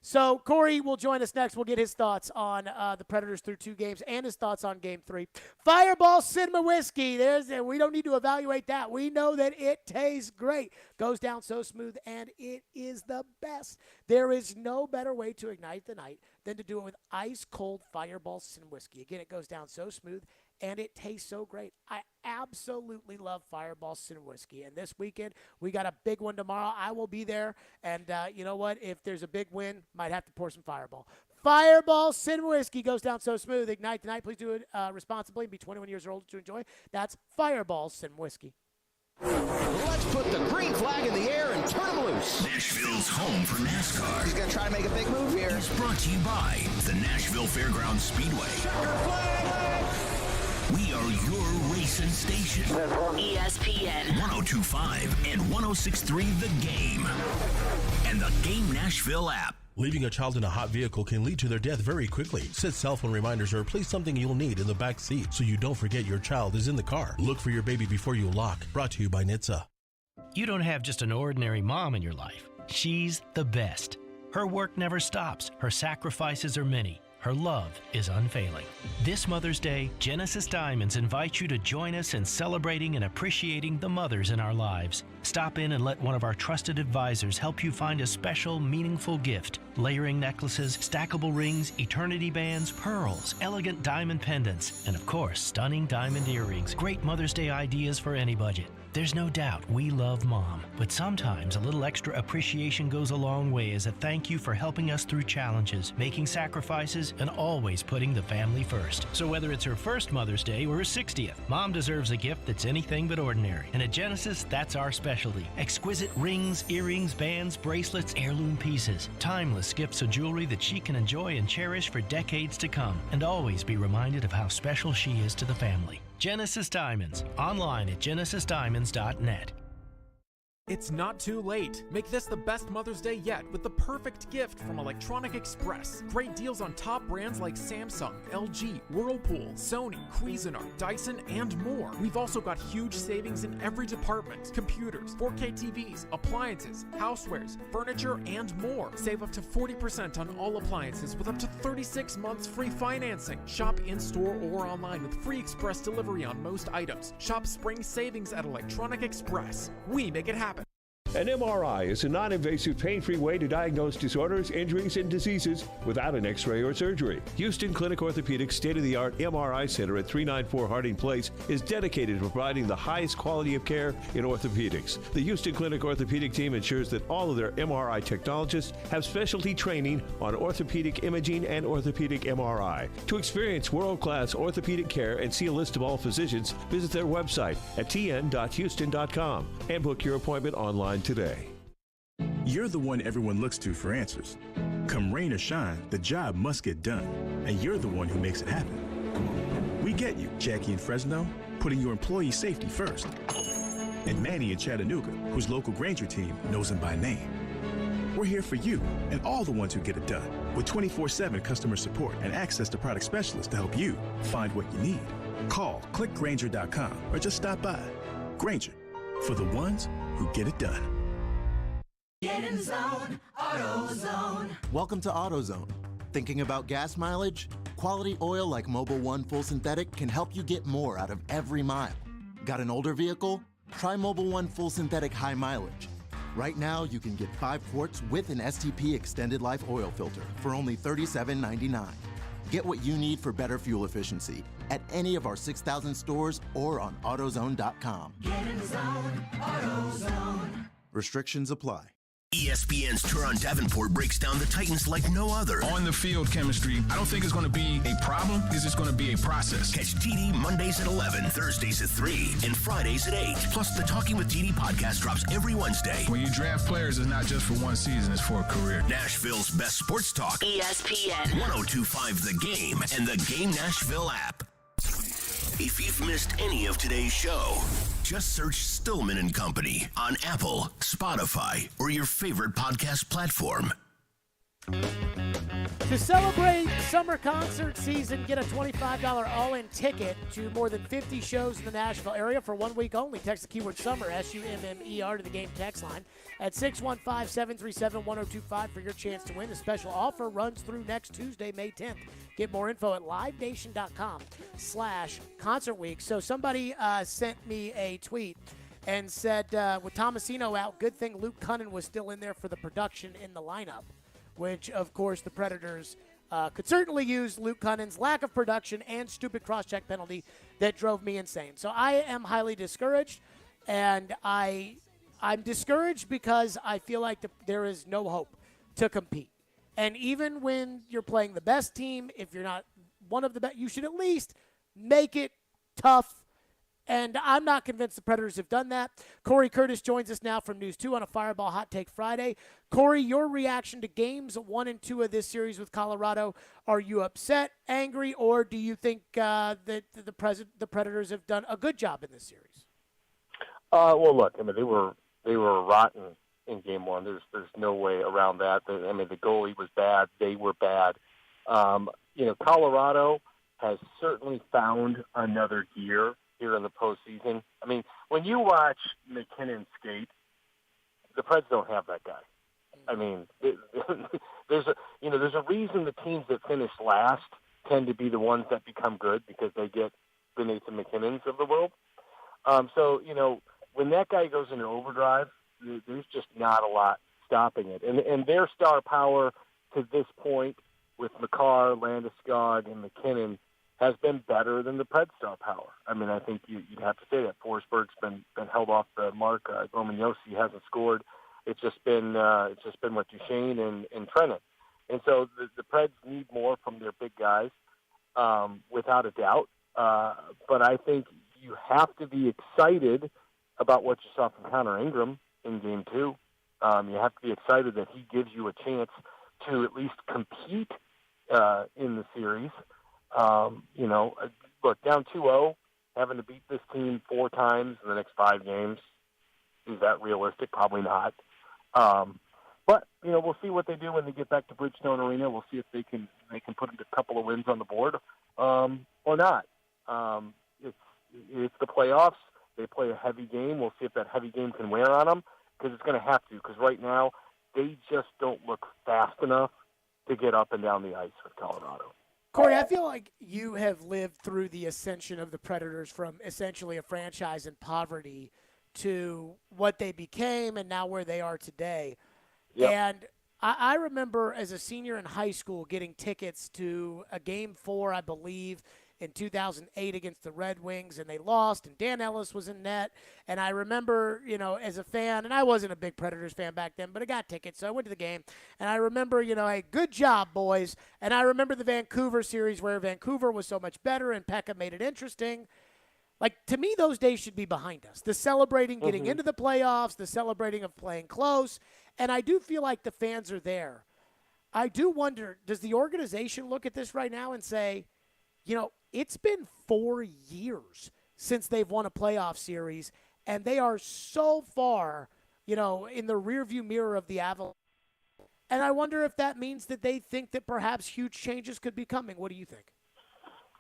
So Corey will join us next. We'll get his thoughts on the Predators through 2 games and his thoughts on Game 3. Fireball Cinema Whiskey. We don't need to evaluate that. We know that it tastes great. Goes down so smooth, and it is the best. There is no better way to ignite the night than to do it with ice-cold Fireball Cinema Whiskey. Again, it goes down so smooth, and it tastes so great. I absolutely love Fireball Cinema Whiskey. And this weekend, we got a big one tomorrow. I will be there. And you know what? If there's a big win, might have to pour some Fireball. Fireball Cinema Whiskey goes down so smooth. Ignite tonight. Please do it responsibly and be 21 years old to enjoy. That's Fireball Cinema Whiskey. Let's put the green flag in the air and turn them loose. Nashville's home for NASCAR. He's going to try to make a big move here. It's brought to you by the Nashville Fairgrounds Speedway. We are your racing station. ESPN 102.5 and 106.3 The Game. And the Game Nashville app. Leaving a child in a hot vehicle can lead to their death very quickly. Set cell phone reminders or place something you'll need in the back seat so you don't forget your child is in the car. Look for your baby before you lock. Brought to you by NHTSA. You don't have just an ordinary mom in your life. She's the best. Her work never stops. Her sacrifices are many. Her love is unfailing. This Mother's Day, Genesis Diamonds invites you to join us in celebrating and appreciating the mothers in our lives. Stop in and let one of our trusted advisors help you find a special, meaningful gift. Layering necklaces, stackable rings, eternity bands, pearls, elegant diamond pendants, and of course, stunning diamond earrings. Great Mother's Day ideas for any budget. There's no doubt we love Mom, but sometimes a little extra appreciation goes a long way as a thank you for helping us through challenges, making sacrifices, and always putting the family first. So whether it's her first Mother's Day or her 60th, Mom deserves a gift that's anything but ordinary. And at Genesis, that's our specialty. Exquisite rings, earrings, bands, bracelets, heirloom pieces. Timeless gifts of jewelry that she can enjoy and cherish for decades to come, and always be reminded of how special she is to the family. Genesis Diamonds, online at genesisdiamonds.net. It's not too late. Make this the best Mother's Day yet with the perfect gift from Electronic Express. Great deals on top brands like Samsung, LG, Whirlpool, Sony, Cuisinart, Dyson, and more. We've also got huge savings in every department. Computers, 4K TVs, appliances, housewares, furniture, and more. Save up to 40% on all appliances with up to 36 months free financing. Shop in-store or online with free express delivery on most items. Shop spring savings at Electronic Express. We make it happen. An MRI is a non-invasive, pain-free way to diagnose disorders, injuries, and diseases without an x-ray or surgery. Houston Clinic Orthopedics' state-of-the-art MRI Center at 394 Harding Place is dedicated to providing the highest quality of care in orthopedics. The Houston Clinic Orthopedic team ensures that all of their MRI technologists have specialty training on orthopedic imaging and orthopedic MRI. To experience world-class orthopedic care and see a list of all physicians, visit their website at tn.houston.com and book your appointment online today. You're the one everyone looks to for answers. Come rain or shine, the job must get done, and you're the one who makes it happen. We get you, Jackie in Fresno, putting your employee safety first. And Manny in Chattanooga, whose local Grainger team knows him by name. We're here for you and all the ones who get it done, with 24/7 customer support and access to product specialists to help you find what you need. Call clickgrainger.com or just stop by. Grainger, for the ones who get it done. Get in the zone, AutoZone. Welcome to AutoZone. Thinking about gas mileage? Quality oil like Mobil 1 Full Synthetic can help you get more out of every mile. Got an older vehicle? Try Mobil 1 Full Synthetic High Mileage. Right now, you can get 5 quarts with an STP Extended Life oil filter for only $37.99. Get what you need for better fuel efficiency at any of our 6,000 stores or on AutoZone.com. Get in the zone, AutoZone. Restrictions apply. ESPN's Turon Davenport breaks down the Titans like no other. On the field chemistry, I don't think it's going to be a problem. It's just going to be a process. Catch TD Mondays at 11, Thursdays at 3, and Fridays at 8. Plus, the Talking with TD podcast drops every Wednesday. When you draft players, it's not just for one season, it's for a career. Nashville's best sports talk. ESPN 102.5 The Game and the Game Nashville app. If you've missed any of today's show, just search Stillman and Company on Apple, Spotify, or your favorite podcast platform. To celebrate summer concert season, get a $25 all-in ticket to more than 50 shows in the Nashville area for 1 week only. Text the keyword SUMMER, SUMMER, to the game text line at 615-737-1025 for your chance to win. The special offer runs through next Tuesday, May 10th. Get more info at livenation.com/concert week. So somebody sent me a tweet and said, with Tomasino out, good thing Luke Cunnin was still in there for the production in the lineup, which, of course, the Predators could certainly use Luke Cunnin's lack of production and stupid cross-check penalty that drove me insane. So I am highly discouraged, and I'm discouraged because I feel like there is no hope to compete. And even when you're playing the best team, if you're not one of the best, you should at least make it tough. And I'm not convinced the Predators have done that. Corey Curtis joins us now from News 2 on a Fireball Hot Take Friday. Corey, your reaction to games 1 and 2 of this series with Colorado, are you upset, angry, or do you think that the Predators have done a good job in this series? Well, look, I mean, they were rotten in Game 1. There's no way around that. I mean, the goalie was bad. They were bad. Colorado has certainly found another gear here in the postseason. I mean, when you watch McKinnon skate, the Preds don't have that guy. I mean, there's a reason the teams that finish last tend to be the ones that become good because they get the Nathan McKinnons of the world. So when that guy goes into overdrive, there's just not a lot stopping it. And their star power to this point with Makar, Landeskog, and McKinnon has been better than the Preds star power. I mean, I think you'd have to say that. Forsberg's been held off the mark. Roman Josi hasn't scored. It's just been what Duchesne and Trennan. And so the Preds need more from their big guys, without a doubt. But I think you have to be excited about what you saw from Connor Ingram in Game 2. You have to be excited that he gives you a chance to at least compete in the series. Look, down 2-0, having to beat this team 4 times in the next 5 games, is that realistic? Probably not. But we'll see what they do when they get back to Bridgestone Arena. We'll see if they can put a couple of wins on the board, or not. It's the playoffs. They play a heavy game. We'll see if that heavy game can wear on them, because it's going to have to. Because right now, they just don't look fast enough to get up and down the ice with Colorado. Corey, I feel like you have lived through the ascension of the Predators from essentially a franchise in poverty to what they became and now where they are today. Yep. And I remember as a senior in high school getting tickets to a Game 4, I believe, in 2008 against the Red Wings, and they lost, and Dan Ellis was in net. And I remember, as a fan, and I wasn't a big Predators fan back then, but I got tickets, so I went to the game. And I remember, hey, good job, boys. And I remember the Vancouver series where Vancouver was so much better and Pekka made it interesting. Like, to me, those days should be behind us. The celebrating getting into the playoffs, the celebrating of playing close. And I do feel like the fans are there. I do wonder, does the organization look at this right now and say, it's been 4 years since they've won a playoff series, and they are so far, in the rearview mirror of the Avalanche. And I wonder if that means that they think that perhaps huge changes could be coming. What do you think?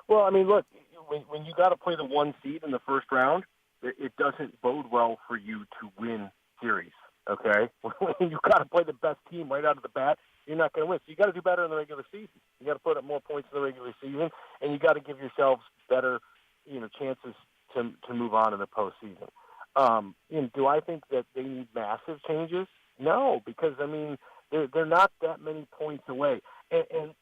Well, I mean, look, when you got to play the 1 seed in the first round, it doesn't bode well for you to win series, okay? When you got to play the best team right out of the bat, you're not going to win. So you got to do better in the regular season. You got to put up more points in the regular season, and you got to give yourselves better, chances to move on in the postseason. Do I think that they need massive changes? No, because they're not that many points away. And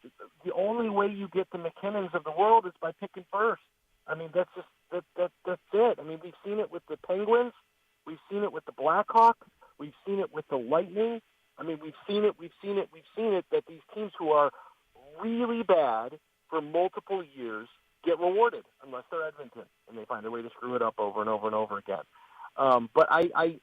the only way you get the McKinnons of the world is by picking first. I mean, that's it. I mean, we've seen it with the Penguins, we've seen it with the Blackhawks, we've seen it with the Lightning. I mean, we've seen it that these teams who are really bad for multiple years get rewarded, unless they're Edmonton, and they find a way to screw it up over and over and over again. But I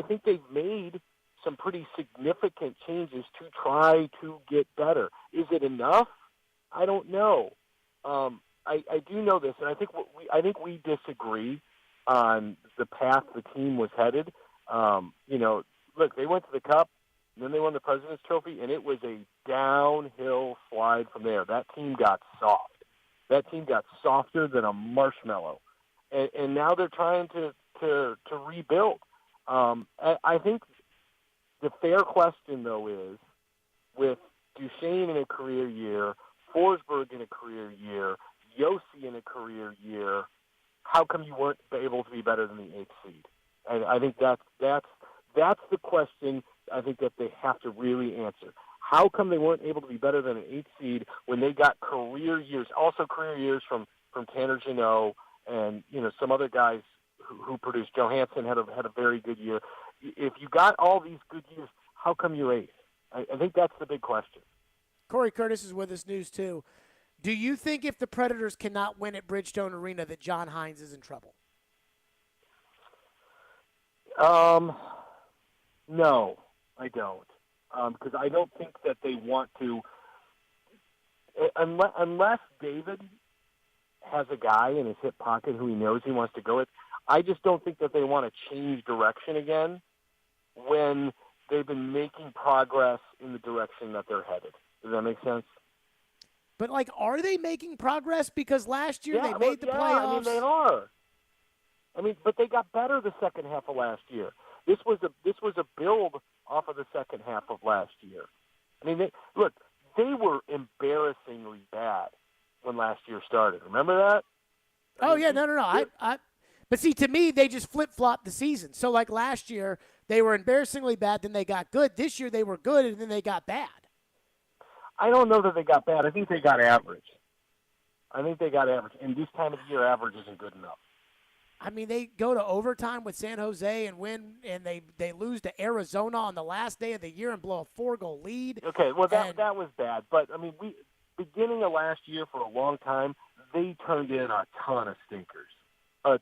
think they've made some pretty significant changes to try to get better. Is it enough? I don't know. I do know this, and I think we disagree on the path the team was headed. Look, they went to the Cup. Then they won the President's Trophy, and it was a downhill slide from there. That team got soft. That team got softer than a marshmallow. And now they're trying to rebuild. I think the fair question, though, is with Duchesne in a career year, Forsberg in a career year, Yossi in a career year, how come you weren't able to be better than the 8th seed? And I think that's the question I think that they have to really answer. How come they weren't able to be better than an 8th seed when they got career years, also career years from Tanner Jeannot and some other guys who produced. Johansson had a very good year. If you got all these good years, how come you're 8th? I think that's the big question. Corey Curtis is with us, News 2. Do you think if the Predators cannot win at Bridgestone Arena that John Hines is in trouble? No, I don't. Because I don't think that they want to, unless David has a guy in his hip pocket who he knows he wants to go with, I just don't think that they want to change direction again when they've been making progress in the direction that they're headed. Does that make sense? But, are they making progress? Because last year they made the playoffs. I mean, they are. But they got better the second half of last year. This was a build off of the second half of last year. They were embarrassingly bad when last year started. Remember that? No. But see, to me, they just flip-flopped the season. So, last year, they were embarrassingly bad, then they got good. This year, they were good, and then they got bad. I don't know that they got bad. I think they got average. And this time of the year, average isn't good enough. They go to overtime with San Jose and win, and they lose to Arizona on the last day of the year and blow a 4-goal lead. Okay, well, that was bad. But, beginning of last year for a long time, they turned in a ton of stinkers. And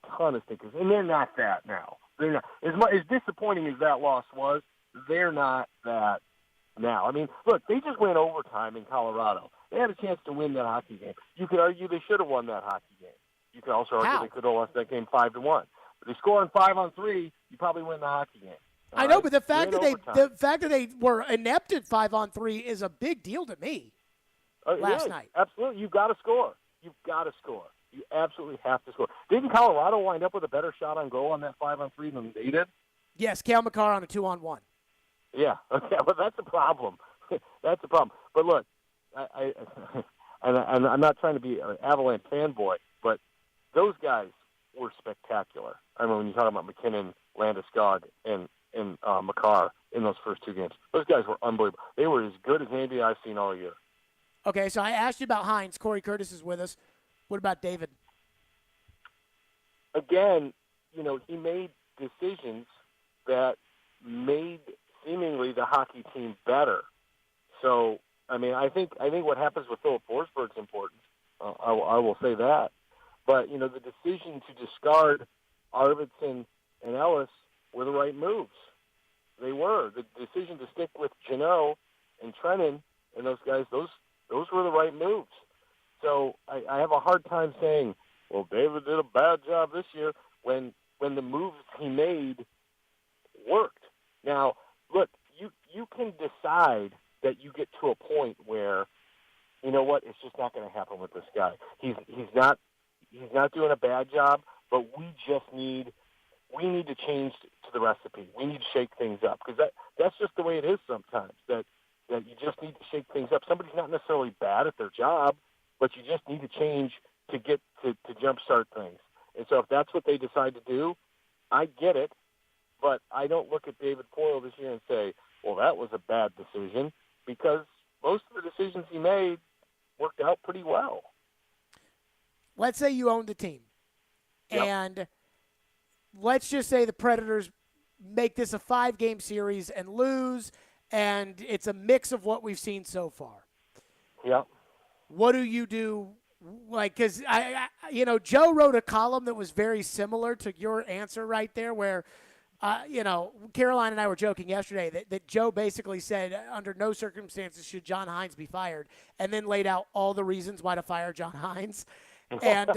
they're not that now. They're not. As disappointing as that loss was, they're not that now. They just went overtime in Colorado. They had a chance to win that hockey game. You could argue they should have won that hockey game. You could also argue they could have lost that game 5-1. But they score in 5-on-3, you probably win the hockey game. I know, but the fact that they were inept at 5-on-3 is a big deal to me. Last night, absolutely, you've got to score. You absolutely have to score. Didn't Colorado wind up with a better shot on goal on that 5-on-3 than they did? Yes, Cale Makar on a 2-on-1. Yeah, okay, well, that's a problem. That's a problem. But look, I'm not trying to be an Avalanche fanboy, but those guys were spectacular. When you talk about McKinnon, Landeskog, and Makar in those first two games, those guys were unbelievable. They were as good as anybody I've seen all year. Okay, so I asked you about Hines. Corey Curtis is with us. What about David? Again, he made decisions that made seemingly the hockey team better. So, I think what happens with Philip Forsberg is important. I will say that. But, the decision to discard Arvidsson and Ellis were the right moves. They were. The decision to stick with Jeannot and Trennan and those guys, those were the right moves. So I have a hard time saying, well, David did a bad job this year when the moves he made worked. Now, look, you can decide that you get to a point where, you know what, it's just not going to happen with this guy. He's not doing a bad job, but we need to change to the recipe. We need to shake things up because that's just the way it is sometimes. That you just need to shake things up. Somebody's not necessarily bad at their job, but you just need to change to get to jumpstart things. And so if that's what they decide to do, I get it, but I don't look at David Poile this year and say, well, that was a bad decision, because most of the decisions he made worked out pretty well. Let's say you own the team, and let's just say the Predators make this a 5-game series and lose, and it's a mix of what we've seen so far. Yeah. What do you do? Because Joe wrote a column that was very similar to your answer right there, where, Caroline and I were joking yesterday that Joe basically said under no circumstances should John Hines be fired, and then laid out all the reasons why to fire John Hines. And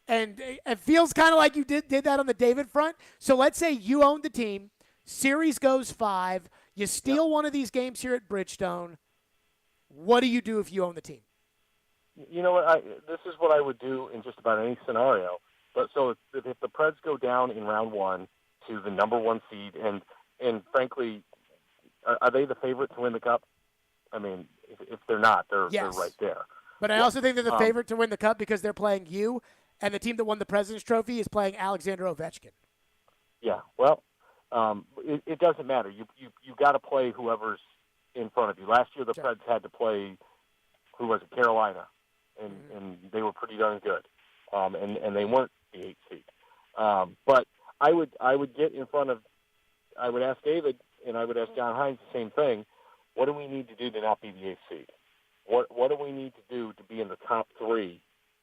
it feels kind of like you did that on the David front. So let's say you own the team, series goes 5, You steal one of these games here at Bridgestone. What do you do if you own the team? You know what? This is what I would do in just about any scenario. But so if the Preds go down in round one to the number one seed, and frankly, are they the favorite to win the Cup? I mean, if they're not, they're right there. But I also think they're the favorite to win the Cup because they're playing you, and the team that won the President's Trophy is playing Alexander Ovechkin. Yeah, well, it doesn't matter. You got to play whoever's in front of you. Last year, the Preds had to play, who was it, Carolina, and they were pretty darn good, and they weren't the 8th seed. But I would get in front of, I would ask David and I would ask John Hines the same thing. What do we need to do to not be the 8th seed? What do we need to do to be in the top 3,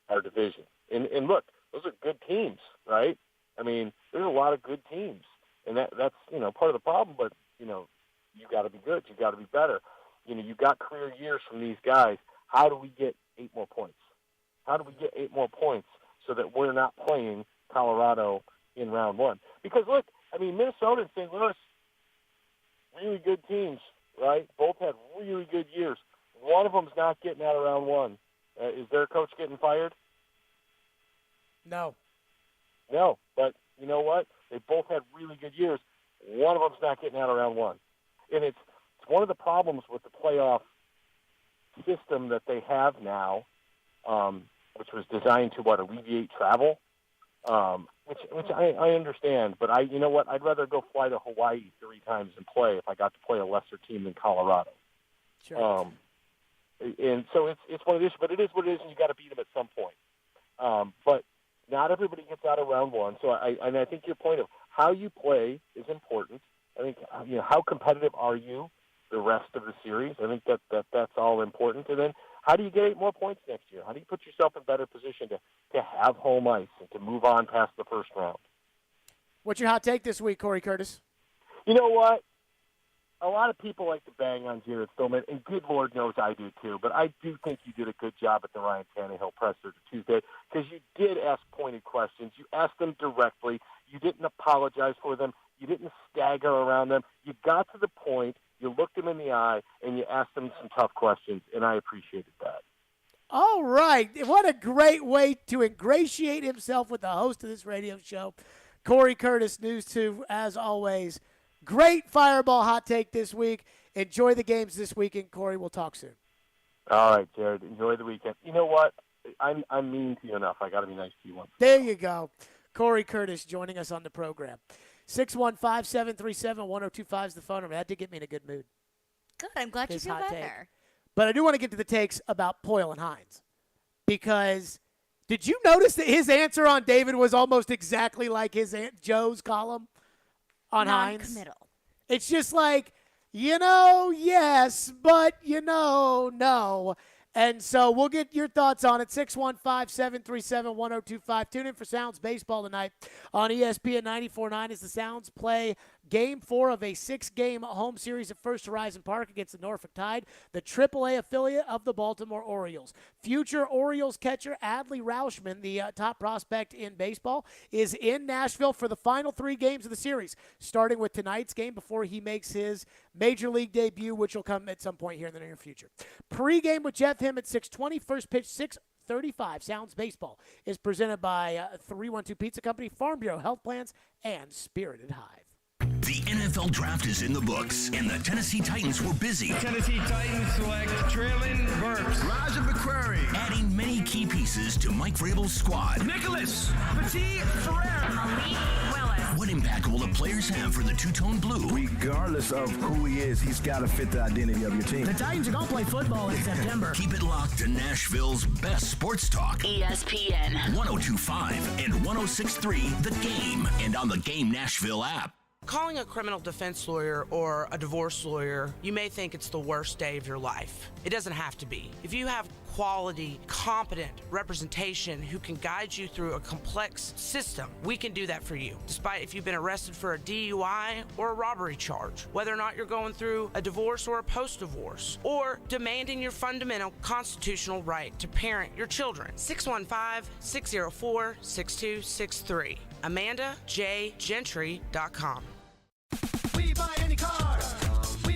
our division? And look, those are good teams, right? I mean, there's a lot of good teams, and that's part of the problem. But you got to be good. You got to be better. You got career years from these guys. How do we get 8 more points? How do we get 8 more points so that we're not playing Colorado in round one? Because look, I mean, Minnesota and St. Louis, really good teams, right? Both had really good years. One of them's not getting out of round one. Is their coach getting fired? No. No, but you know what? They both had really good years. One of them's not getting out of round one. And it's one of the problems with the playoff system that they have now, which was designed to, alleviate travel, which I understand. But you know what? I'd rather go fly to Hawaii 3 times and play if I got to play a lesser team than Colorado. Sure. And so it's one of these, but it is what it is, and you got to beat them at some point. But not everybody gets out of round one. So I think your point of how you play is important. I think how competitive are you the rest of the series? I think that's all important. And then how do you get 8 more points next year? How do you put yourself in better position to have home ice and to move on past the first round? What's your hot take this week, Corey Curtis? You know what? A lot of people like to bang on Jared Stillman, and good Lord knows I do too, but I do think you did a good job at the Ryan Tannehill presser Tuesday because you did ask pointed questions. You asked them directly. You didn't apologize for them. You didn't stagger around them. You got to the point. You looked them in the eye, and you asked them some tough questions, and I appreciated that. All right. What a great way to ingratiate himself with the host of this radio show. Corey Curtis, News 2, as always. Great Fireball hot take this week. Enjoy the games this weekend, Corey. We'll talk soon. All right, Jared. Enjoy the weekend. You know what? I'm mean to you enough. I got to be nice to you once. There you go. Corey Curtis joining us on the program. 615-737-1025 is the phone number. That did get me in a good mood. Good. I'm glad you feel better. Take. But I do want to get to the takes about Poyle and Hines. Because did you notice that his answer on David was almost exactly like his Aunt Joe's column on Hines? Non-committal. It's just like, yes, but no. And so we'll get your thoughts on it. 615-737-1025. Tune in for Sounds Baseball tonight on ESPN 94.9 as the Sounds play Game 4 of a 6-game home series at First Horizon Park against the Norfolk Tide, the AAA affiliate of the Baltimore Orioles. Future Orioles catcher Adley Rauschman, the top prospect in baseball, is in Nashville for the final 3 games of the series, starting with tonight's game before he makes his Major League debut, which will come at some point here in the near future. Pre-game with Jeff Him at 6:20, first pitch 6:35. Sounds Baseball is presented by 312 Pizza Company, Farm Bureau Health Plans, and Spirited Hive. The NFL Draft is in the books, and the Tennessee Titans were busy. Tennessee Titans select Traylon Burks, Raja McQuarrie, adding many key pieces to Mike Vrabel's squad. Nicholas Petit-Ferrer, Malik Willis. What impact will the players have for the two-tone blue? Regardless of who he is, he's got to fit the identity of your team. The Titans are going to play football in September. Keep it locked to Nashville's best sports talk. ESPN 102.5 and 106.3 The Game, and on the Game Nashville app. Calling a criminal defense lawyer or a divorce lawyer, you may think it's the worst day of your life. It doesn't have to be. If you have quality, competent representation who can guide you through a complex system, we can do that for you. Despite if you've been arrested for a DUI or a robbery charge, whether or not you're going through a divorce or a post-divorce, or demanding your fundamental constitutional right to parent your children. 615-604-6263. AmandaJGentry.com. We buy any car. We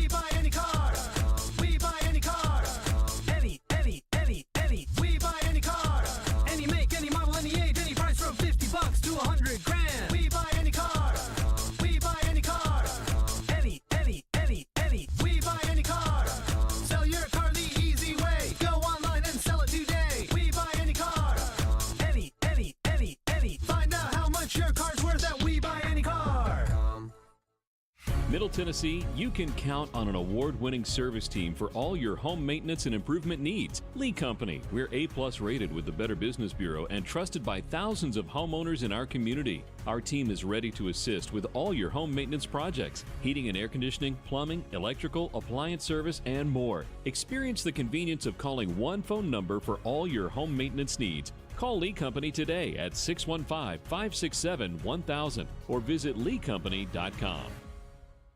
Middle Tennessee, you can count on an award-winning service team for all your home maintenance and improvement needs. Lee Company, we're A+ rated with the Better Business Bureau and trusted by thousands of homeowners in our community. Our team is ready to assist with all your home maintenance projects, heating and air conditioning, plumbing, electrical, appliance service, and more. Experience the convenience of calling one phone number for all your home maintenance needs. Call Lee Company today at 615-567-1000 or visit leecompany.com.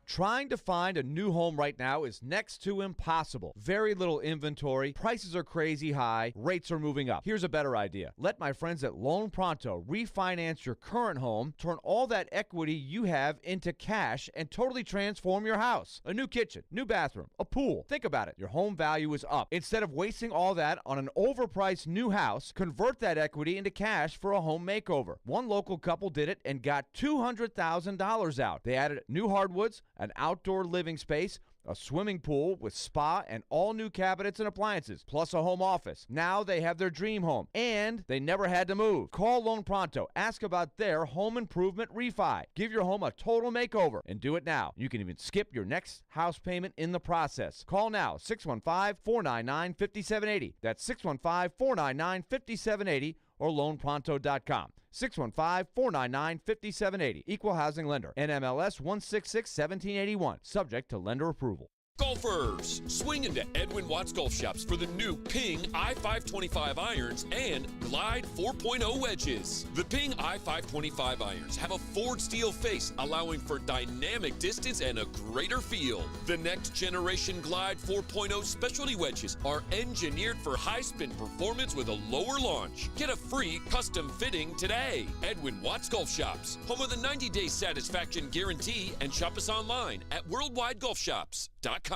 Trying to find a new home right now is next to impossible. Very little inventory, prices are crazy high, rates are moving up. Here's a better idea. Let my friends at Loan Pronto refinance your current home, turn all that equity you have into cash, and totally transform your house. A new kitchen, new bathroom, a pool. Think about it. Your home value is up. Instead of wasting all that on an overpriced new house, convert that equity into cash for a home makeover. One local couple did it and got $200,000 out. They added new hardwoods, an outdoor living space, a swimming pool with spa and all new cabinets and appliances, plus a home office. Now they have their dream home, and they never had to move. Call Loan Pronto. Ask about their home improvement refi. Give your home a total makeover and do it now. You can even skip your next house payment in the process. Call now, 615-499-5780. That's 615-499-5780 or loanpronto.com. 615-499-5780. Equal housing lender. NMLS 166-1781. Subject to lender approval. Golfers, swing into Edwin Watts Golf Shops for the new Ping I-525 irons and Glide 4.0 wedges. The Ping I-525 irons have a forged steel face, allowing for dynamic distance and a greater feel. The next generation Glide 4.0 specialty wedges are engineered for high spin performance with a lower launch. Get a free custom fitting today. Edwin Watts Golf Shops, home of the 90-day satisfaction guarantee, and shop us online at worldwidegolfshops.com.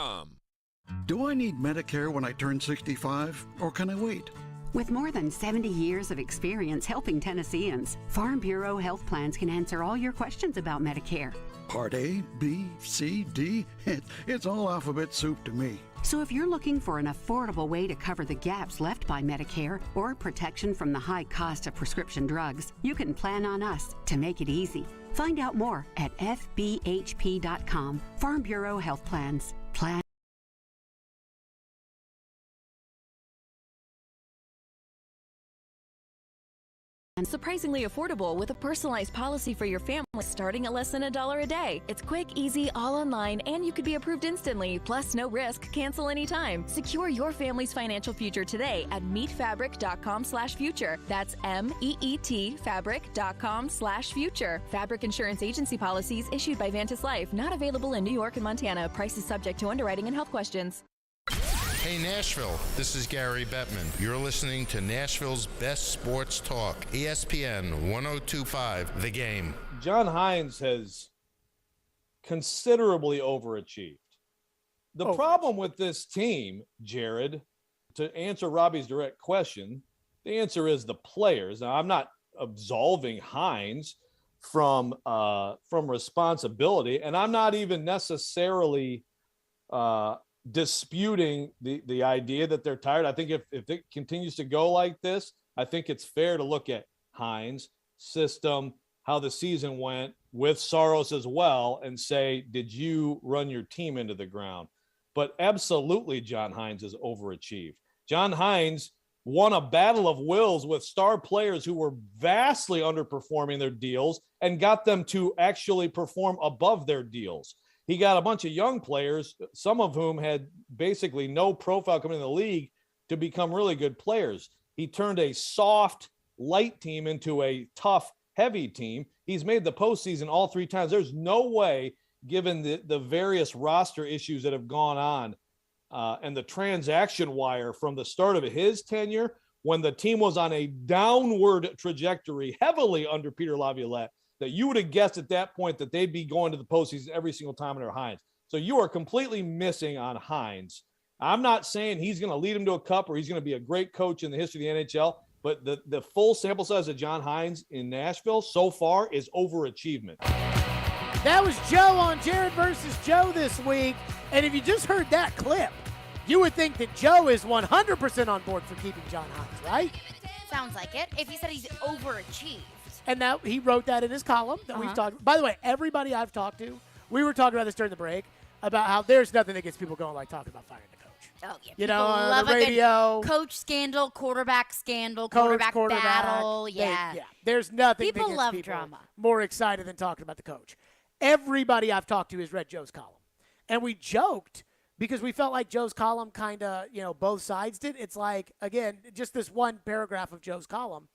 Do I need Medicare when I turn 65, or can I wait? With more than 70 years of experience helping Tennesseans, Farm Bureau Health Plans can answer all your questions about Medicare. Part A, B, C, D, it's all alphabet soup to me. So if you're looking for an affordable way to cover the gaps left by Medicare or protection from the high cost of prescription drugs, you can plan on us to make it easy. Find out more at fbhp.com. Farm Bureau Health Plans. Plan. And surprisingly affordable with a personalized policy for your family starting at less than $1 a day. It's quick, easy, all online, and you could be approved instantly. Plus, no risk, cancel anytime. Secure your family's financial future today at meetfabric.com/future. That's MEET fabric.com/future. Fabric Insurance Agency policies issued by Vantis Life. Not available in New York and Montana. Prices subject to underwriting and health questions. Hey Nashville, this is Gary Bettman. You're listening to Nashville's best sports talk, ESPN 1025, The Game. John Hines has considerably overachieved. The problem with this team, Jared, to answer Robbie's direct question, the answer is the players. Now, I'm not absolving Hines from responsibility, and I'm not even necessarily disputing the idea that they're tired. I think if it continues to go like this, I think it's fair to look at Hines' system, how the season went with Saros as well, and say, did you run your team into the ground? But absolutely, John Hines has overachieved. John Hines won a battle of wills with star players who were vastly underperforming their deals and got them to actually perform above their deals. He got a bunch of young players, some of whom had basically no profile coming in the league, to become really good players. He turned a soft, light team into a tough, heavy team. He's made the postseason all three times. There's no way, given the various roster issues that have gone on and the transaction wire from the start of his tenure, when the team was on a downward trajectory, heavily under Peter Laviolette, that you would have guessed at that point that they'd be going to the postseason every single time under Hines. So you are completely missing on Hines. I'm not saying he's going to lead him to a cup or he's going to be a great coach in the history of the NHL, but the full sample size of John Hines in Nashville so far is overachievement. That was Joe on Jared versus Joe this week. And if you just heard that clip, you would think that Joe is 100% on board for keeping John Hines, right? Sounds like it. If you said he's overachieved. And now he wrote that in his column that we've talked. By the way, everybody I've talked to We were talking about this during the break about how there's nothing that gets people going like talking about firing the coach. Oh, yeah. You People know, on love the radio. a good coach scandal, quarterback scandal, Coach, quarterback battle. Yeah. There's nothing People that gets love people drama. more excited than talking about the coach. Everybody I've talked to has read Joe's column. And we joked because we felt like Joe's column kind of, both sides did. It's like, again, just this one paragraph of Joe's column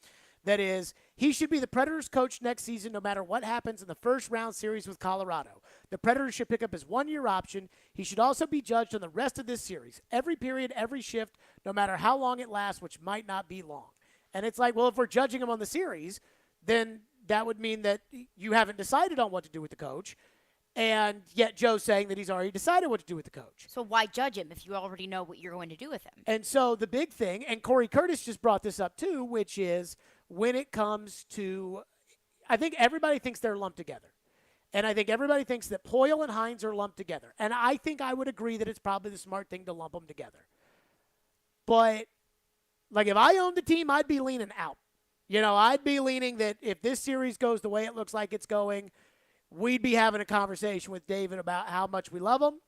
that is, he should be the Predators coach next season no matter what happens in the first round series with Colorado. The Predators should pick up his one-year option. He should also be judged on the rest of this series, every period, every shift, no matter how long it lasts, which might not be long. And it's like, well, if we're judging him on the series, then that would mean that you haven't decided on what to do with the coach. And yet Joe's saying that he's already decided what to do with the coach. So why judge him if you already know what you're going to do with him? And so the big thing, and Corey Curtis just brought this up too, which is when it comes to, I think everybody thinks they're lumped together. And I think everybody thinks that Poyle and Hines are lumped together. And I think I would agree that it's probably the smart thing to lump them together. But, like, if I owned the team, I'd be leaning out. I'd be leaning that if this series goes the way it looks like it's going, we'd be having a conversation with David about how much we love him,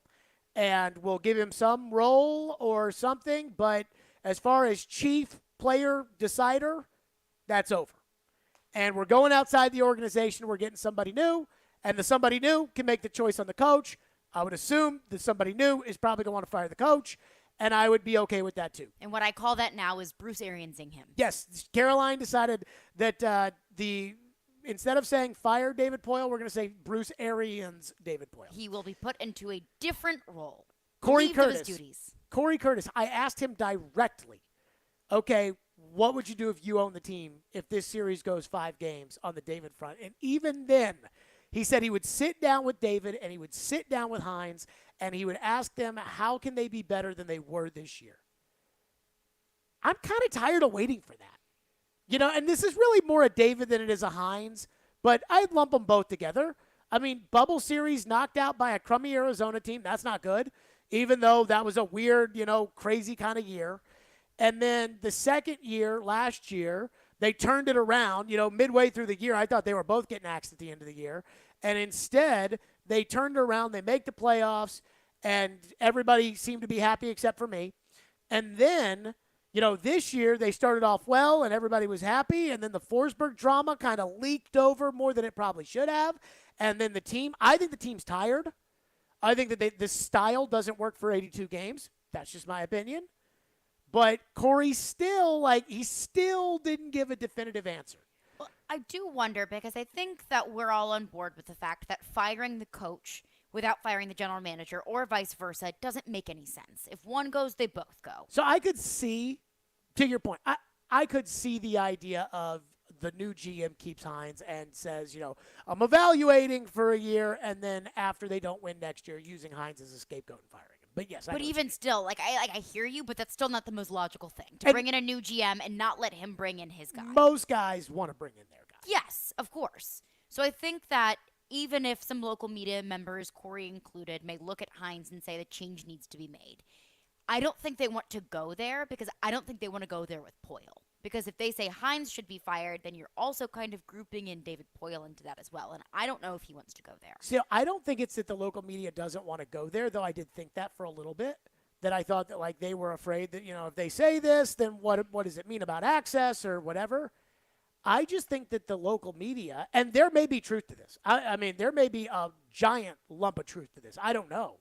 and we'll give him some role or something. But as far as chief player decider, that's over. And we're going outside the organization. We're getting somebody new, and the somebody new can make the choice on the coach. I would assume that somebody new is probably going to want to fire the coach, and I would be okay with that too. And what I call that now is Bruce Ariansing him. Yes, Caroline decided that instead of saying fire David Poyle, we're going to say Bruce Arians David Poyle. He will be put into a different role. Corey Relieved of his Curtis. duties. Corey Curtis, I asked him directly, okay, what would you do if you own the team if this series goes 5 games on the David front? And even then, he said he would sit down with David and he would sit down with Hines and he would ask them how can they be better than they were this year. I'm kind of tired of waiting for that. And this is really more a David than it is a Hines, but I'd lump them both together. I mean, bubble series knocked out by a crummy Arizona team, that's not good, even though that was a weird, crazy kind of year. And then the second year, last year, they turned it around. Midway through the year, I thought they were both getting axed at the end of the year. And instead, they turned it around. They make the playoffs, and everybody seemed to be happy except for me. And then, this year they started off well, and everybody was happy. And then the Forsberg drama kind of leaked over more than it probably should have. And then I think the team's tired. I think that this style doesn't work for 82 games. That's just my opinion. But Corey still didn't give a definitive answer. Well, I do wonder because I think that we're all on board with the fact that firing the coach without firing the general manager or vice versa doesn't make any sense. If one goes, they both go. So I could see, to your point, I could see the idea of the new GM keeps Hines and says, I'm evaluating for a year, and then after they don't win next year, using Hines as a scapegoat and firing him. But yes, but even still, I hear you, but that's still not the most logical thing to bring in a new GM and not let him bring in his guy. Most guys want to bring in their guy. Yes, of course. So I think that even if some local media members, Corey included, may look at Hines and say the change needs to be made, I don't think they want to go there because I don't think they want to go there with Poyle. Because if they say Hines should be fired, then you're also kind of grouping in David Poyle into that as well. And I don't know if he wants to go there. So I don't think it's that the local media doesn't want to go there, though I did think that for a little bit. That I thought that they were afraid that, if they say this, then what does it mean about access or whatever? I just think that the local media, and there may be truth to this. I mean, there may be a giant lump of truth to this. I don't know.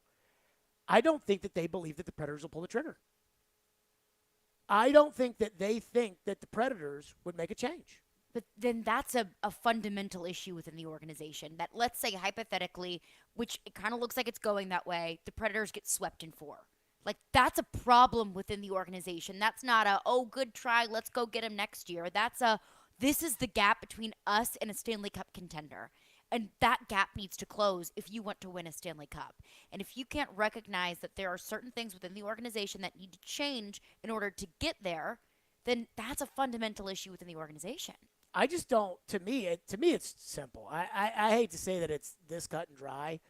I don't think that they believe that the Predators will pull the trigger. I don't think that they think that the Predators would make a change. But then that's a fundamental issue within the organization. That let's say hypothetically, which it kind of looks like it's going that way, the Predators get swept in 4. That's a problem within the organization. That's not good try, let's go get him next year. This is the gap between us and a Stanley Cup contender. And that gap needs to close if you want to win a Stanley Cup. And if you can't recognize that there are certain things within the organization that need to change in order to get there, then that's a fundamental issue within the organization. I just don't. To me, it's simple. I hate to say that it's this cut and dry,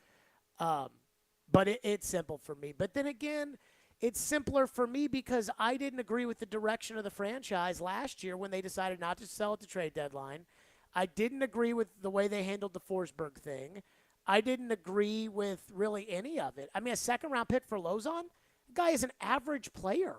but it's simple for me. But then again, it's simpler for me because I didn't agree with the direction of the franchise last year when they decided not to sell at the trade deadline. I didn't agree with the way they handled the Forsberg thing. I didn't agree with really any of it. I mean, a second-round pick for Lozon? The guy is an average player.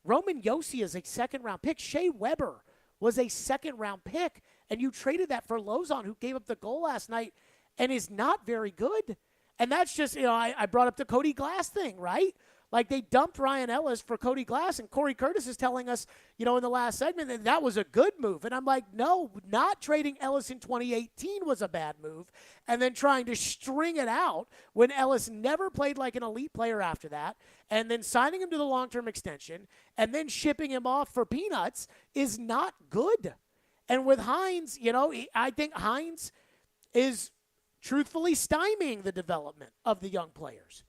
Roman Yossi is a second-round pick. Shea Weber was a second-round pick, and you traded that for Lozon, who gave up the goal last night and is not very good. And that's just, I brought up the Cody Glass thing, right? Like, they dumped Ryan Ellis for Cody Glass, and Corey Curtis is telling us, in the last segment that was a good move. And I'm like, no, not trading Ellis in 2018 was a bad move, and then trying to string it out when Ellis never played like an elite player after that, and then signing him to the long-term extension, and then shipping him off for peanuts is not good. And with Hines, I think Hines is truthfully stymieing the development of the young players.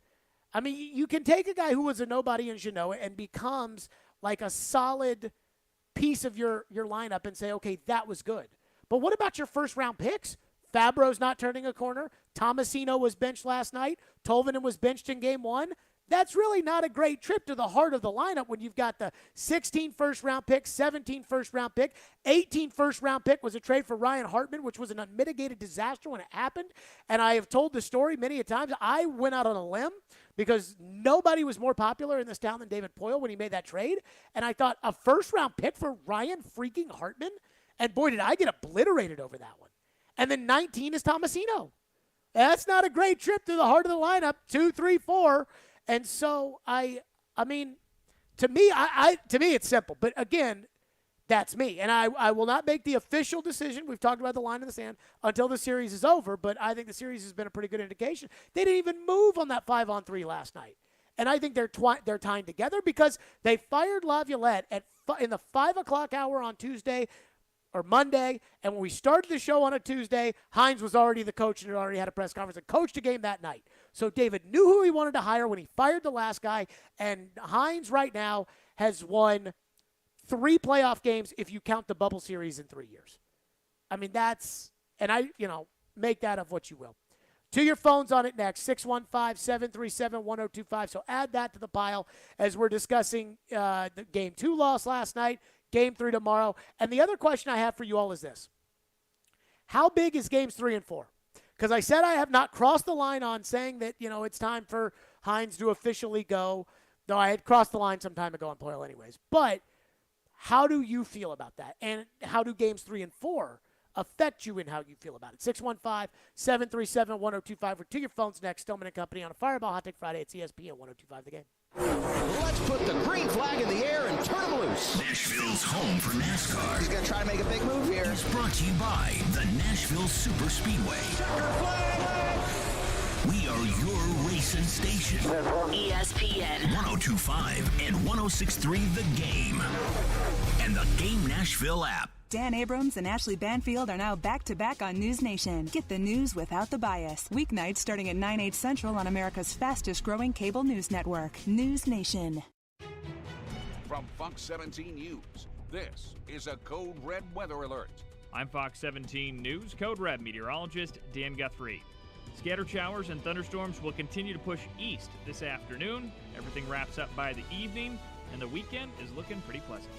I mean, you can take a guy who was a nobody in Genoa and becomes like a solid piece of your lineup and say, okay, that was good. But what about your first-round picks? Fabro's not turning a corner. Tomasino was benched last night. Tolvanen was benched in game 1. That's really not a great trip to the heart of the lineup when you've got the 16 first-round pick, 17 first-round pick, 18 first-round pick was a trade for Ryan Hartman, which was an unmitigated disaster when it happened. And I have told the story many a times. I went out on a limb because nobody was more popular in this town than David Poyle when he made that trade. And I thought, a first-round pick for Ryan freaking Hartman? And boy, did I get obliterated over that one. And then 19 is Tomasino. That's not a great trip to the heart of the lineup, 2, 3, 4. And so, I mean, to me, it's simple. But again, that's me. And I will not make the official decision. We've talked about the line in the sand until the series is over. But I think the series has been a pretty good indication. They didn't even move on that 5-on-3 last night. And I think they're tying together because they fired Laviolette in the 5 o'clock hour on Tuesday or Monday. And when we started the show on a Tuesday, Hines was already the coach and had already had a press conference and coached a game that night. So David knew who he wanted to hire when he fired the last guy. And Hines right now has won 3 playoff games if you count the bubble series in 3 years. I mean, make that of what you will. To your phones on it next, 615-737-1025. So add that to the pile as we're discussing the Game 2 loss last night, Game 3 tomorrow. And the other question I have for you all is this. How big is Games 3 and 4? Because I said I have not crossed the line on saying that, it's time for Hines to officially go, though I had crossed the line some time ago on Poyle anyways. But how do you feel about that? And how do Games 3 and 4 affect you in how you feel about it? 615-737-1025. Or to your phones next. Stillman and Company on a Fireball Hot Take Friday at ESPN 1025 The Game. Let's put the green flag in the air and turn them loose. Nashville's home for NASCAR. He's going to try to make a big move here. It's brought to you by the Nashville Super Speedway. We are your racing station. ESPN 1025 and 1063 The Game. And the Game Nashville app. Dan Abrams and Ashley Banfield are now back-to-back on News Nation. Get the news without the bias. Weeknights starting at 9/8 Central on America's fastest-growing cable news network, News Nation. From Fox 17 News, this is a Code Red weather alert. I'm Fox 17 News Code Red meteorologist Dan Guthrie. Scattered showers and thunderstorms will continue to push east this afternoon. Everything wraps up by the evening, and the weekend is looking pretty pleasant.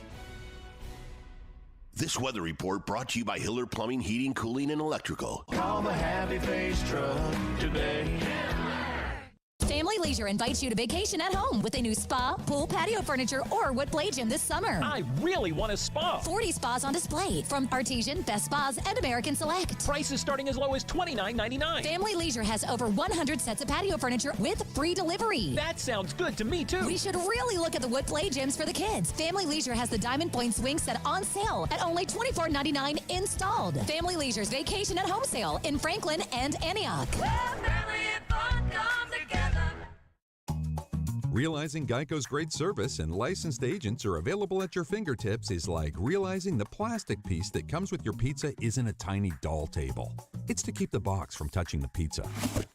This weather report brought to you by Hiller Plumbing, Heating, Cooling, and Electrical. Call the Happy Face Truck today. Family Leisure invites you to vacation at home with a new spa, pool, patio furniture, or wood play gym this summer. I really want a spa. 40 spas on display from Artesian, Best Spas, and American Select. Prices starting as low as $29.99. Family Leisure has over 100 sets of patio furniture with free delivery. That sounds good to me, too. We should really look at the wood play gyms for the kids. Family Leisure has the Diamond Point swing set on sale at only $24.99 installed. Family Leisure's vacation at home sale in Franklin and Antioch. Realizing Geico's great service and licensed agents are available at your fingertips is like realizing the plastic piece that comes with your pizza isn't a tiny doll table. It's to keep the box from touching the pizza.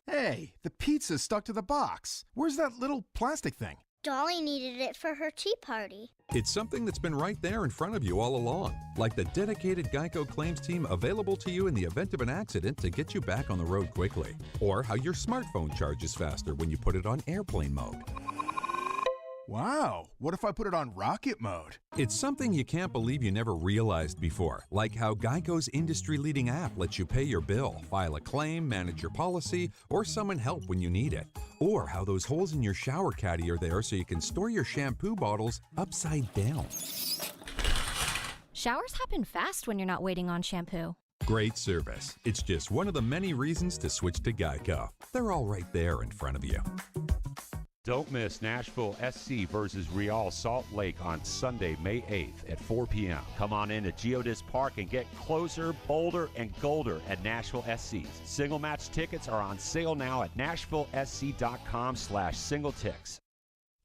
Hey, the pizza's stuck to the box. Where's that little plastic thing? Dolly needed it for her tea party. It's something that's been right there in front of you all along, like the dedicated Geico claims team available to you in the event of an accident to get you back on the road quickly, or how your smartphone charges faster when you put it on airplane mode. Wow, what if I put it on rocket mode? It's something you can't believe you never realized before, like how Geico's industry-leading app lets you pay your bill, file a claim, manage your policy, or summon help when you need it. Or how those holes in your shower caddy are there so you can store your shampoo bottles upside down. Showers happen fast when you're not waiting on shampoo. Great service. It's just one of the many reasons to switch to Geico. They're all right there in front of you. Don't miss Nashville SC versus Real Salt Lake on Sunday, May 8th at 4 p.m. Come on in to Geodis Park and get closer, bolder, and golder at Nashville SC's. Single match tickets are on sale now at nashvillesc.com/singletix.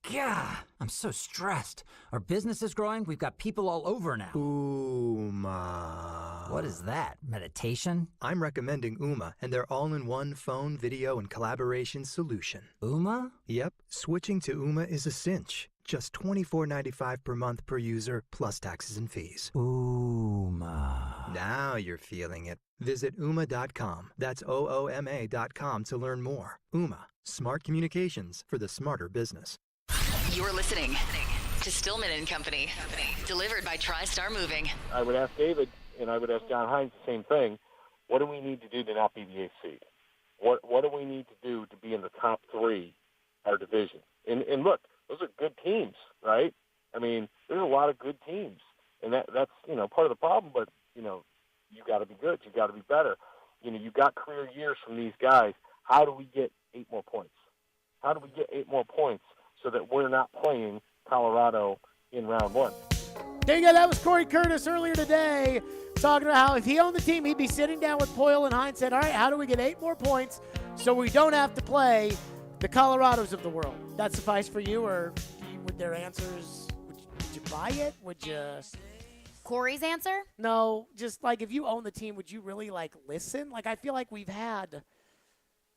Yeah, I'm so stressed. Our business is growing. We've got people all over now. Ooma. What is that? Meditation? I'm recommending Ooma and their all-in-one phone, video, and collaboration solution. Ooma? Yep. Switching to Ooma is a cinch. Just $24.95 per month per user, plus taxes and fees. Ooma. Now you're feeling it. Visit Ooma.com. That's OOMA.com to learn more. Ooma. Smart communications for the smarter business. You're listening to Stillman and Company, delivered by TriStar Moving. I would ask David, and I would ask John Hines the same thing. What do we need to do to not be the eighth seed? What do we need to do to be in the top three, our division? And look, those are good teams, right? I mean, there's a lot of good teams, and that's part of the problem. But you got to be good. You got to be better. You got career years from these guys. How do we get 8 more points? How do we get 8 more points so that we're not playing Colorado in round 1? There you go. That was Corey Curtis earlier today talking about how if he owned the team, he'd be sitting down with Poyle and Hines said, all right, how do we get 8 more points so we don't have to play the Colorados of the world? That suffice for you, or would their answers, would you buy it? Would you? Corey's answer? No, just like if you own the team, would you really listen? I feel like we've had,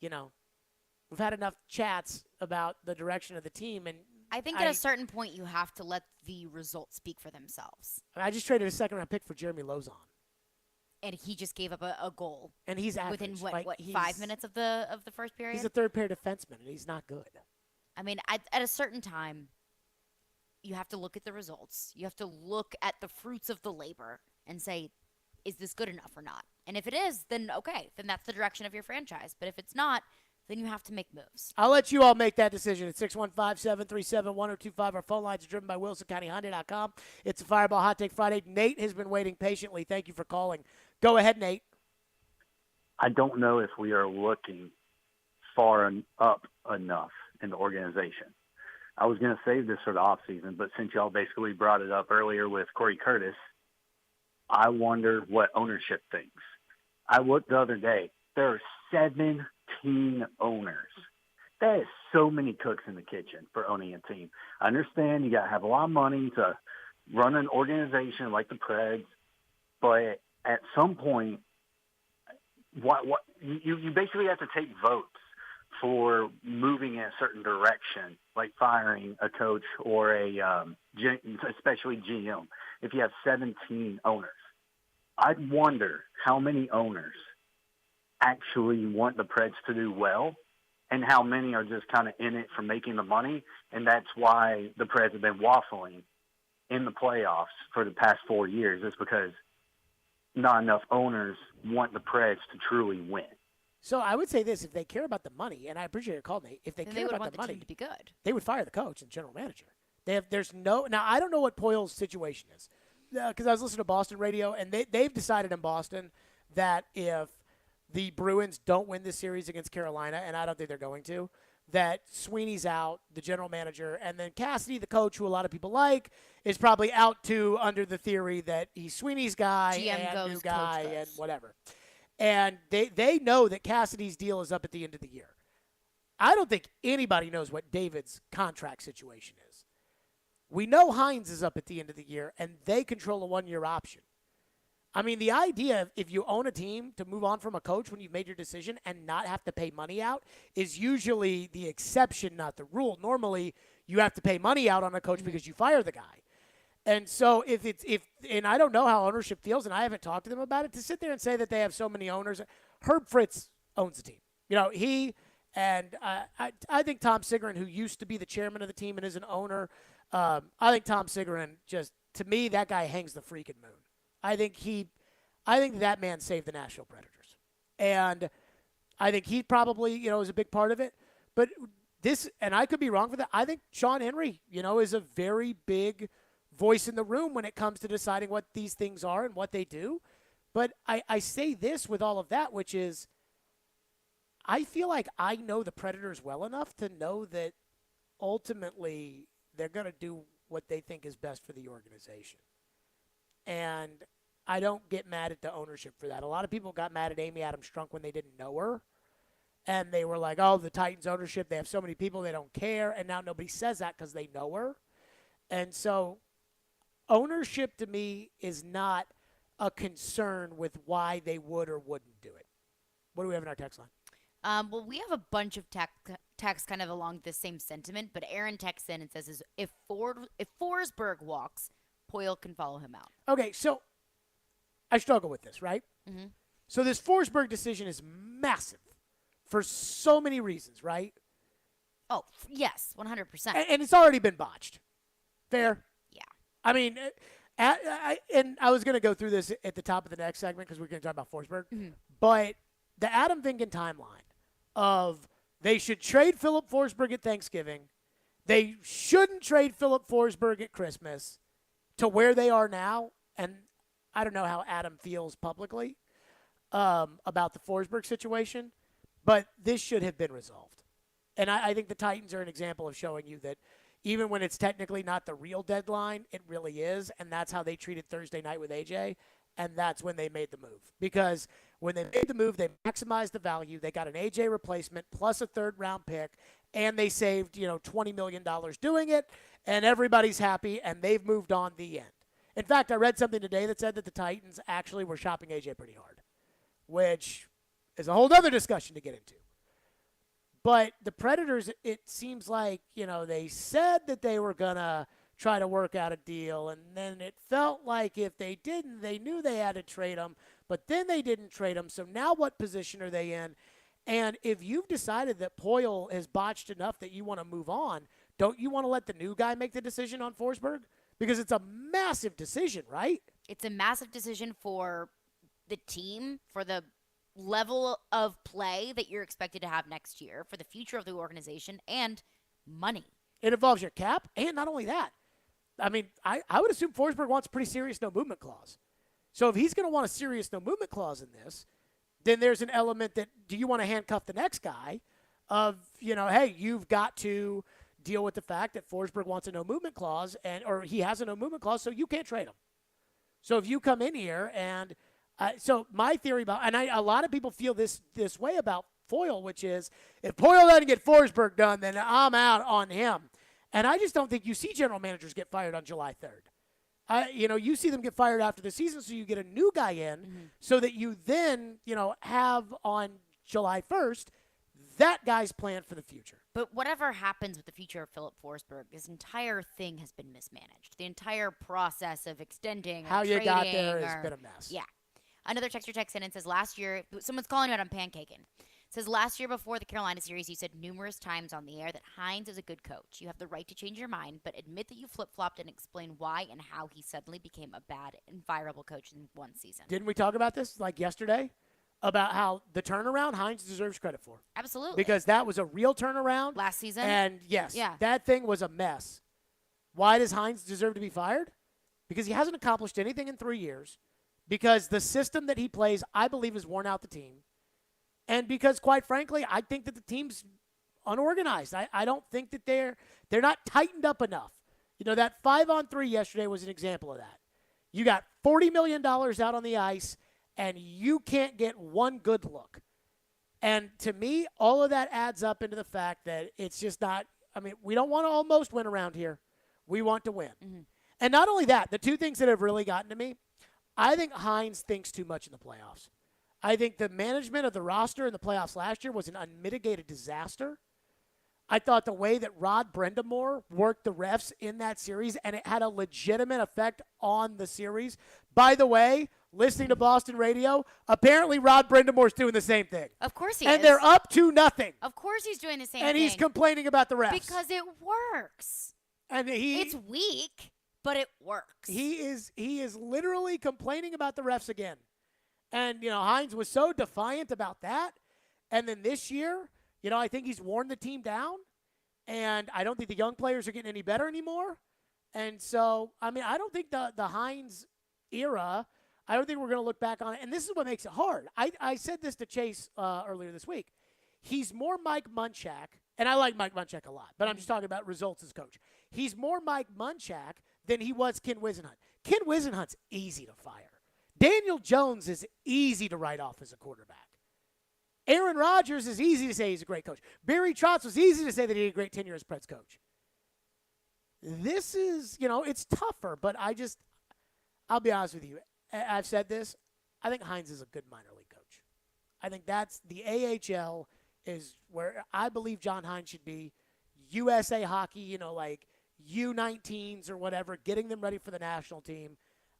we've had enough chats about the direction of the team, and I think at a certain point you have to let the results speak for themselves. I just traded a second-round pick for Jeremy Lozon. And he just gave up a goal. And he's average. Within, 5 minutes of the first period? He's a third-pair defenseman, and he's not good. I mean, at a certain time, you have to look at the results. You have to look at the fruits of the labor and say, is this good enough or not? And if it is, then okay. Then that's the direction of your franchise. But if it's not, then you have to make moves. I'll let you all make that decision at 615-737-1025. Our phone lines are driven by WilsonCountyHyundai.com. It's a Fireball Hot Take Friday. Nate has been waiting patiently. Thank you for calling. Go ahead, Nate. I don't know if we are looking far up enough in the organization. I was going to save this for the offseason, but since y'all basically brought it up earlier with Corey Curtis, I wonder what ownership thinks. I looked the other day. There are 17 owners. That is so many cooks in the kitchen for owning a team. I understand you got to have a lot of money to run an organization like the Preds, but at some point, you basically have to take votes for moving in a certain direction, like firing a coach or especially GM, if you have 17 owners. I'd wonder how many owners actually want the Preds to do well and how many are just kind of in it for making the money, and that's why the Preds have been waffling in the playoffs for the past 4 years, is because not enough owners want the Preds to truly win. So I would say this: if they care about the money, and I appreciate your call, Nate, if they care about the money, team to be good, they would fire the coach and general manager. Now I don't know what Poyle's situation is, because I was listening to Boston radio, and they've decided in Boston that if the Bruins don't win this series against Carolina, and I don't think they're going to, that Sweeney's out, the general manager, and then Cassidy, the coach, who a lot of people like, is probably out too, under the theory that he's Sweeney's guy and new guy and whatever. And they know that Cassidy's deal is up at the end of the year. I don't think anybody knows what David's contract situation is. We know Hines is up at the end of the year, and they control a 1-year option. I mean, the idea of if you own a team to move on from a coach when you've made your decision and not have to pay money out is usually the exception, not the rule. Normally, you have to pay money out on a coach because you fire the guy. And so and I don't know how ownership feels, and I haven't talked to them about it, to sit there and say that they have so many owners. Herb Fritz owns the team. He And I think Tom Sigrin, who used to be the chairman of the team and is an owner, I think Tom Sigrin just, to me, that guy hangs the freaking moon. I think that man saved the Nashville Predators. And I think he probably, is a big part of it. But this, and I could be wrong for that, I think Sean Henry, is a very big voice in the room when it comes to deciding what these things are and what they do. But I say this with all of that, which is, I feel like I know the Predators well enough to know that ultimately they're going to do what they think is best for the organization. And I don't get mad at the ownership for that. A lot of people got mad at Amy Adams Strunk when they didn't know her. And they were like, oh, the Titans ownership, they have so many people, they don't care. And now nobody says that because they know her. And so ownership to me is not a concern with why they would or wouldn't do it. What do we have in our text line? Well, we have a bunch of texts kind of along the same sentiment, but Aaron texts in and says, if Forsberg walks, Poyle can follow him out. Okay, so I struggle with this, right? Mm-hmm. So this Forsberg decision is massive for so many reasons, right? Oh, yes, 100%. And it's already been botched. Fair? Yeah. I mean, and I was going to go through this at the top of the next segment because we're going to talk about Forsberg. Mm-hmm. But the Adam Vingan timeline of they should trade Philip Forsberg at Thanksgiving, they shouldn't trade Philip Forsberg at Christmas, to where they are now, and I don't know how Adam feels publicly about the Forsberg situation, but this should have been resolved. And I think the Titans are an example of showing you that even when it's technically not the real deadline, it really is, and that's how they treated Thursday night with AJ, and that's when they made the move. Because when they made the move, they maximized the value. They got an AJ replacement plus a third-round pick, and they saved, $20 million doing it, and everybody's happy, and they've moved on the end. In fact, I read something today that said that the Titans actually were shopping AJ pretty hard, which is a whole other discussion to get into. But the Predators, it seems like, they said that they were going to try to work out a deal, and then it felt like if they didn't, they knew they had to trade him, but then they didn't trade him. So now what position are they in? And if you've decided that Poyle has botched enough that you want to move on, don't you want to let the new guy make the decision on Forsberg? Because it's a massive decision, right? It's a massive decision for the team, for the level of play that you're expected to have next year, for the future of the organization, and money. It involves your cap, and not only that. I mean, I would assume Forsberg wants a pretty serious no-movement clause. So if he's going to want a serious no-movement clause in this, then there's an element that, do you want to handcuff the next guy of, hey, you've got to deal with the fact that Forsberg wants a no-movement clause, or he has a no-movement clause, so you can't trade him. So if you come in here and so my theory about, and a lot of people feel this way about Poyle, which is if Poyle doesn't get Forsberg done, then I'm out on him. And I just don't think you see general managers get fired on July 3rd. You see them get fired after the season, so you get a new guy in so that you then, have on July 1st that guy's plan for the future. But whatever happens with the future of Philip Forsberg, this entire thing has been mismanaged. The entire process of extending how you got there has been a mess. Yeah. Another texter texts in and says last year, someone's calling out on pancaking. Says last year before the Carolina series, you said numerous times on the air that Hines is a good coach. You have the right to change your mind, but admit that you flip-flopped and explain why and how he suddenly became a bad and fireable coach in one season. Didn't we talk about this yesterday? About how the turnaround Hines deserves credit for. Absolutely. Because that was a real turnaround. Last season. And yes, that thing was a mess. Why does Hines deserve to be fired? Because he hasn't accomplished anything in 3 years. Because the system that he plays, I believe, has worn out the team. And because, quite frankly, I think that the team's unorganized. I don't think that they're not tightened up enough. That 5-on-3 yesterday was an example of that. You got $40 million out on the ice, and you can't get one good look. And to me, all of that adds up into the fact that it's just not – we don't want to almost win around here. We want to win. Mm-hmm. And not only that, the two things that have really gotten to me, I think Hines thinks too much in the playoffs. I think the management of the roster in the playoffs last year was an unmitigated disaster. I thought the way that Rod Brendamore worked the refs in that series, and it had a legitimate effect on the series. By the way, listening to Boston radio, apparently Rod Brindamore's doing the same thing. Of course he is. is. And they're up 2-0. Of course he's doing the same thing. And he's complaining about the refs. Because it works. And it's weak, but it works. He is literally complaining about the refs again. And, Hines was so defiant about that. And then this year, I think he's worn the team down. And I don't think the young players are getting any better anymore. And so, I don't think the Hines era, I don't think we're going to look back on it. And this is what makes it hard. I said this to Chase earlier this week. He's more Mike Munchak, and I like Mike Munchak a lot, but I'm just talking about results as coach. He's more Mike Munchak than he was Ken Wisenhunt. Ken Wisenhunt's easy to fire. Daniel Jones is easy to write off as a quarterback. Aaron Rodgers is easy to say he's a great coach. Barry Trotz was easy to say that he had a great tenure as Preds coach. This is, it's tougher, but I'll be honest with you. I've said this. I think Hines is a good minor league coach. I think that's the AHL is where I believe John Hines should be. USA hockey, like U19s or whatever, getting them ready for the national team.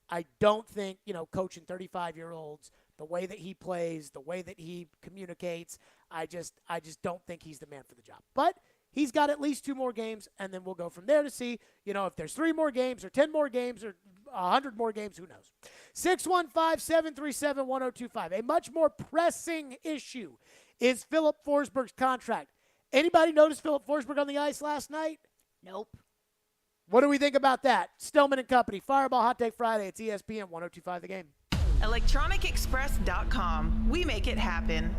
I don't think, coaching 35-year-olds, the way that he plays, the way that he communicates, I just don't think he's the man for the job. But he's got at least 2 more games, and then we'll go from there to see, if there's 3 more games or 10 more games or 100 more games, who knows. 615-737-1025. A much more pressing issue is Philip Forsberg's contract. Anybody notice Philip Forsberg on the ice last night? Nope. What do we think about that? Stillman and Company, Fireball Hot Take Friday. It's ESPN 1025 The Game. ElectronicExpress.com. We make it happen.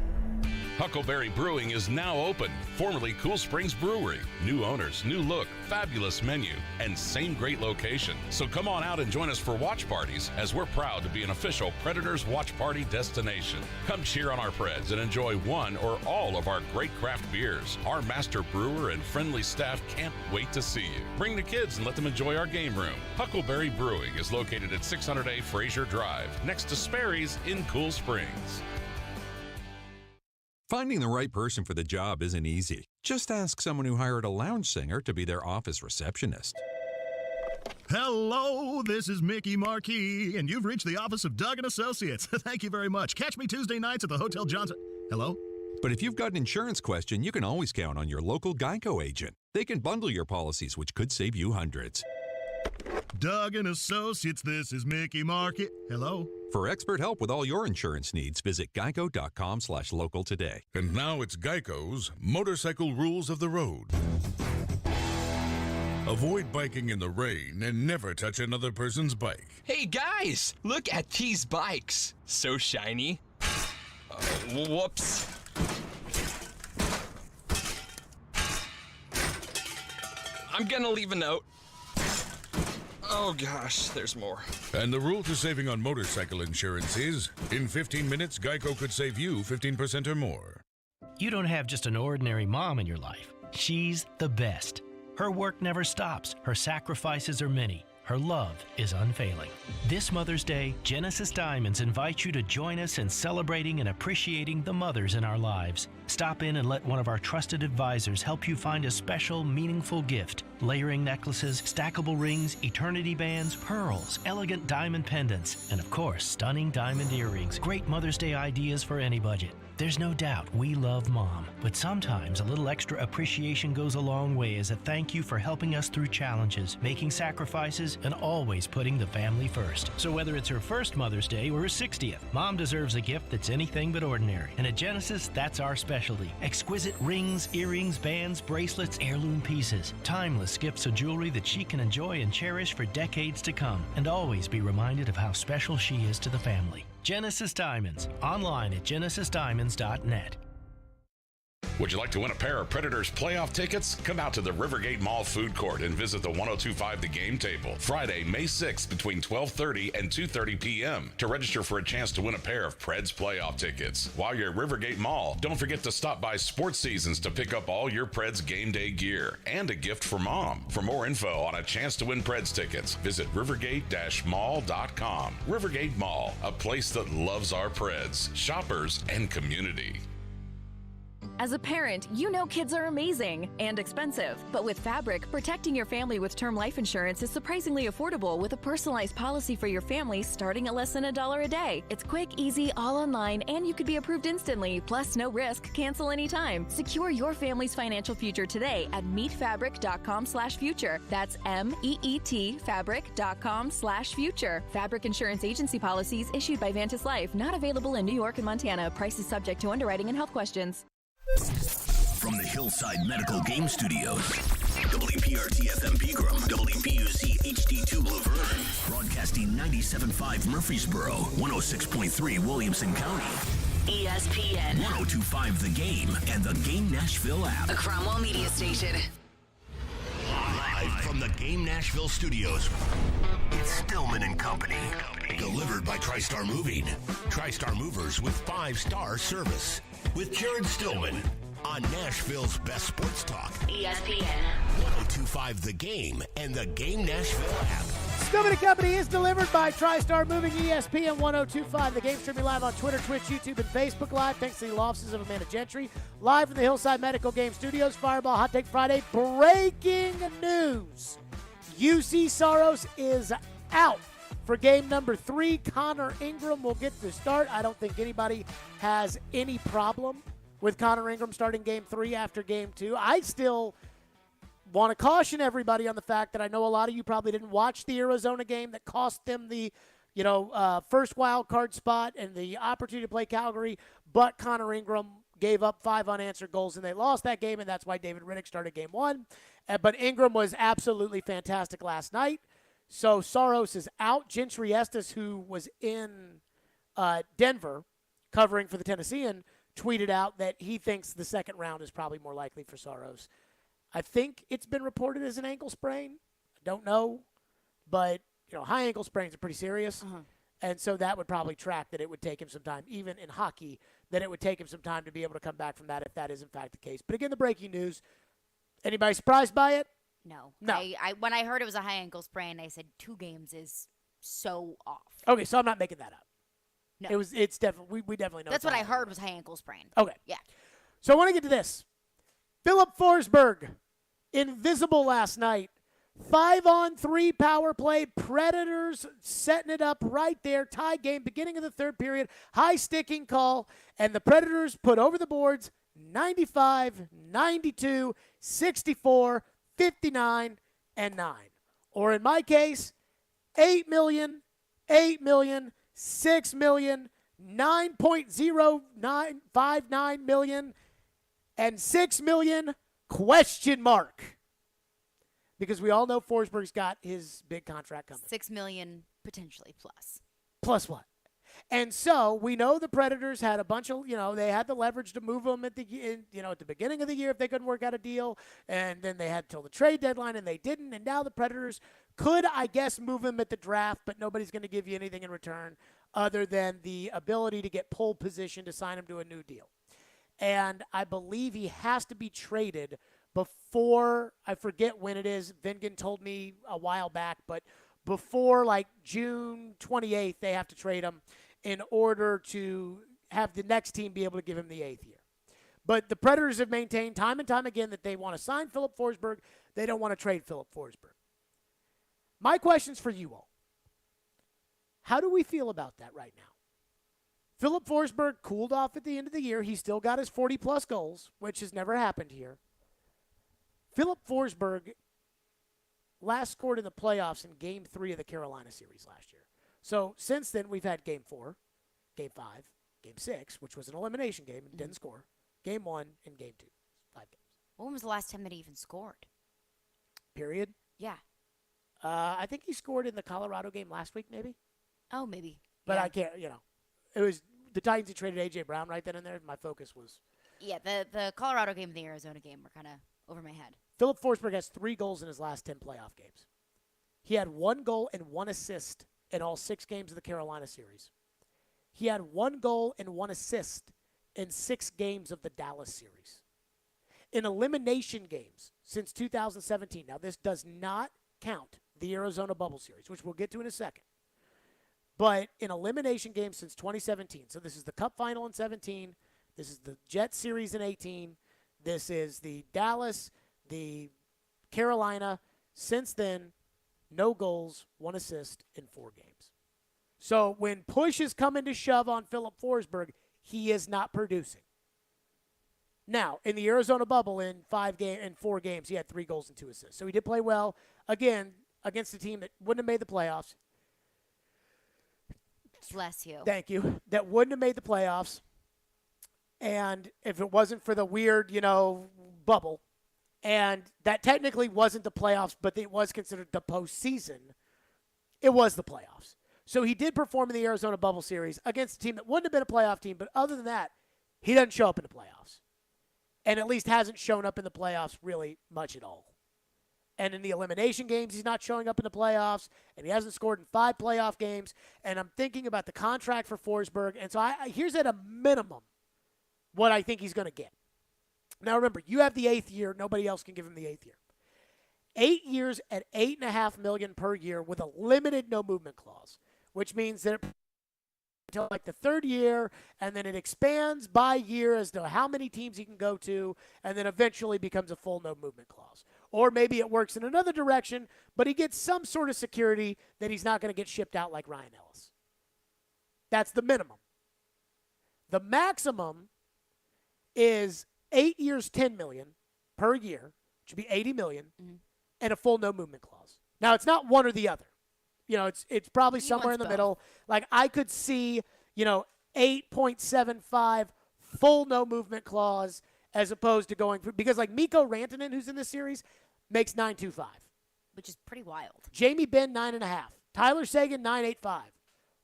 Huckleberry Brewing is now open, formerly Cool Springs Brewery. New owners, new look, fabulous menu, and same great location. So come on out and join us for watch parties, as we're proud to be an official Predators watch party destination. Come cheer on our Preds and enjoy one or all of our great craft beers. Our master brewer and friendly staff can't wait to see you. Bring the kids and let them enjoy our game room. Huckleberry Brewing is located at 600A Fraser Drive, next to Sperry's in Cool Springs. Finding the right person for the job isn't easy. Just ask someone who hired a lounge singer to be their office receptionist. Hello, this is Mickey Marquis, and you've reached the office of Doug & Associates. Thank you very much. Catch me Tuesday nights at the Hotel Johnson. Hello? But if you've got an insurance question, you can always count on your local Geico agent. They can bundle your policies, which could save you hundreds. Doug & Associates, this is Mickey Marquis. Hello? For expert help with all your insurance needs, visit geico.com/local today. And now it's Geico's Motorcycle Rules of the Road. Avoid biking in the rain and never touch another person's bike. Hey guys, look at these bikes. So shiny. Whoops. I'm gonna leave a note. Oh gosh, there's more. And the rule to saving on motorcycle insurance is, in 15 minutes, Geico could save you 15% or more. You don't have just an ordinary mom in your life. She's the best. Her work never stops. Her sacrifices are many. Her love is unfailing. This Mother's Day, Genesis Diamonds invite you to join us in celebrating and appreciating the mothers in our lives. Stop in and let one of our trusted advisors help you find a special, meaningful gift. Layering necklaces, stackable rings, eternity bands, pearls, elegant diamond pendants, and of course, stunning diamond earrings. Great Mother's Day ideas for any budget. There's no doubt we love Mom, but sometimes a little extra appreciation goes a long way as a thank you for helping us through challenges, making sacrifices, and always putting the family first. So whether it's her first Mother's Day or her 60th, Mom deserves a gift that's anything but ordinary. And at Genesis, that's our specialty. Exquisite rings, earrings, bands, bracelets, heirloom pieces. Timeless gifts of jewelry that she can enjoy and cherish for decades to come, and always be reminded of how special she is to the family. Genesis Diamonds, online at genesisdiamonds.net. Would you like to win a pair of Predators playoff tickets? Come out to the Rivergate Mall Food Court and visit the 1025 The Game Table Friday, May 6th between 12:30 and 2:30 p.m. to register for a chance to win a pair of Preds playoff tickets. While you're at Rivergate Mall, don't forget to stop by Sports Seasons to pick up all your Preds game day gear and a gift for Mom. For more info on a chance to win Preds tickets, visit rivergate-mall.com. Rivergate Mall, a place that loves our Preds, shoppers, and community. As a parent, you know kids are amazing and expensive. But with Fabric, protecting your family with term life insurance is surprisingly affordable with a personalized policy for your family starting at less than $1 a day. It's quick, easy, all online, and you could be approved instantly. Plus, no risk, cancel anytime. Secure your family's financial future today at meetfabric.com/future. That's MEET fabric.com/future. Fabric Insurance Agency policies issued by Vantis Life, not available in New York and Montana. Prices subject to underwriting and health questions. From the Hillside Medical Game Studios, WPRT-FM Pegram, WPUC HD2 Laverne, broadcasting 97.5 Murfreesboro, 106.3 Williamson County, ESPN 102.5 The Game, and the Game Nashville app. a Cromwell media station. Live from the Game Nashville studios, it's Stillman and Company. Delivered by TriStar Moving. TriStar Movers with 5-star service. With Jared Stillman on Nashville's best sports talk. ESPN 102.5 The Game and the Game Nashville app. Stillman and Company is delivered by TriStar Moving, ESPN 102.5. The game streaming live on Twitter, Twitch, YouTube, and Facebook Live. Thanks to the law offices of Amanda Gentry. Live from the Hillside Medical Game Studios. Fireball Hot Take Friday. Breaking news. UC Saros is out for game number 3. Connor Ingram will get the start. I don't think anybody has any problem with Connor Ingram starting game 3 after game 2. I still want to caution everybody on the fact that I know a lot of you probably didn't watch the Arizona game that cost them the first wild card spot and the opportunity to play Calgary, but Connor Ingram gave up 5 unanswered goals and they lost that game, and that's why David Riddick started game 1. But Ingram was absolutely fantastic last night. So Saros is out. Gentry Estes, who was in Denver covering for the Tennessean, tweeted out that he thinks the second round is probably more likely for Saros. I think it's been reported as an ankle sprain. I don't know. But, high ankle sprains are pretty serious. And so that would probably track that it would take him some time, even in hockey, that it would take him some time to be able to come back from that if that is in fact the case. But again, the breaking news, anybody surprised by it? No. No. When I heard it was a high ankle sprain, I said 2 games is so off. Okay, so I'm not making that up. No. It's definitely, we definitely know. That's what I heard was high ankle sprain. Okay. Yeah. So I want to get to this. Philip Forsberg, invisible last night. 5-on-3 power play. Predators setting it up right there. Tie game, beginning of the third period. High sticking call. And the Predators put over the boards 95, 92, 64, 59, and 9. Or in my case, 8 million, 8 million, 6 million, 9.0959 million, and 6 million question mark. Because we all know Forsberg's got his big contract coming. 6 million potentially plus. Plus what? And so we know the Predators had a bunch of, they had the leverage to move them at the beginning of the year if they couldn't work out a deal. And then they had till the trade deadline and they didn't. And now the Predators could, I guess, move him at the draft, but nobody's going to give you anything in return other than the ability to get pole position to sign him to a new deal. And I believe he has to be traded before, I forget when it is. Vingan told me a while back, but before like June 28th, they have to trade him in order to have the next team be able to give him the 8th year. But the Predators have maintained time and time again that they want to sign Philip Forsberg. They don't want to trade Philip Forsberg. My question's for you all. How do we feel about that right now? Philip Forsberg cooled off at the end of the year. He still got his 40-plus goals, which has never happened here. Philip Forsberg last scored in the playoffs in Game 3 of the Carolina series last year. So since then, we've had Game 4, Game 5, Game 6, which was an elimination game and didn't score, Game 1, and Game 2. 5 games. When was the last time that he even scored? Period? Yeah. I think he scored in the Colorado game last week, maybe. Oh, maybe. But yeah. I can't, It was the Titans who traded A.J. Brown right then and there. My focus was. Yeah, the Colorado game and the Arizona game were kind of over my head. Philip Forsberg has 3 goals in his last 10 playoff games. He had 1 goal and 1 assist in all 6 games of the Carolina series. He had 1 goal and 1 assist in 6 games of the Dallas series. In elimination games since 2017, now this does not count the Arizona bubble series, which we'll get to in a second. But in elimination games since 2017, so this is the Cup final in 17, This is the Jet series in 18. This is the Dallas, the Carolina. Since then, no goals, 1 assist in 4 games. So when push is coming to shove on Philip Forsberg, he is not producing. Now, in the Arizona bubble in 4 games, he had 3 goals and 2 assists. So he did play well, again, against a team that wouldn't have made the playoffs. Bless you. Thank you. That wouldn't have made the playoffs. And if it wasn't for the weird, bubble, and that technically wasn't the playoffs, but it was considered the postseason, it was the playoffs. So he did perform in the Arizona bubble series against a team that wouldn't have been a playoff team, but other than that, he doesn't show up in the playoffs. And at least hasn't shown up in the playoffs really much at all. And in the elimination games, he's not showing up in the playoffs, and he hasn't scored in 5 playoff games. And I'm thinking about the contract for Forsberg, and so here's at a minimum what I think he's going to get. Now remember, you have the 8th year. Nobody else can give him the 8th year. 8 years at $8.5 million per year with a limited no movement clause, which means that until like the 3rd year, and then it expands by year as to how many teams he can go to, and then eventually becomes a full no movement clause. Or maybe it works in another direction, but he gets some sort of security that he's not going to get shipped out like Ryan Ellis. That's the minimum. The maximum is 8 years, $10 million per year, which would be $80 million, and a full no movement clause. Now, it's not one or the other. It's probably somewhere in the middle. Like, I could see, 8.75 full no movement clause as opposed to going – because, like, Mikko Rantanen, who's in this series, makes 9.25. Which is pretty wild. Jamie Benn, 9.5. Tyler Seguin, 9.85.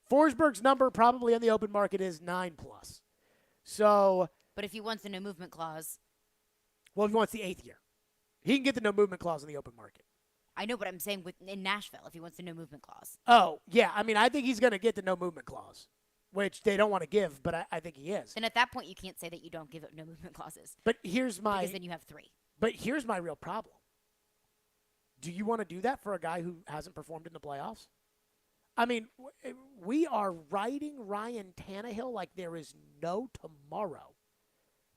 Forsberg's number probably on the open market is 9+. So – But if he wants the no movement clause – well, if he wants the 8th year. He can get the no movement clause on the open market. I know, but I'm saying in Nashville, if he wants the no movement clause. Oh, yeah. I mean, I think he's going to get the no movement clause, which they don't want to give, but I think he is. And at that point, you can't say that you don't give up no movement clauses. But here's my... Because then you have 3. But here's my real problem. Do you want to do that for a guy who hasn't performed in the playoffs? I mean, we are riding Ryan Tannehill like there is no tomorrow.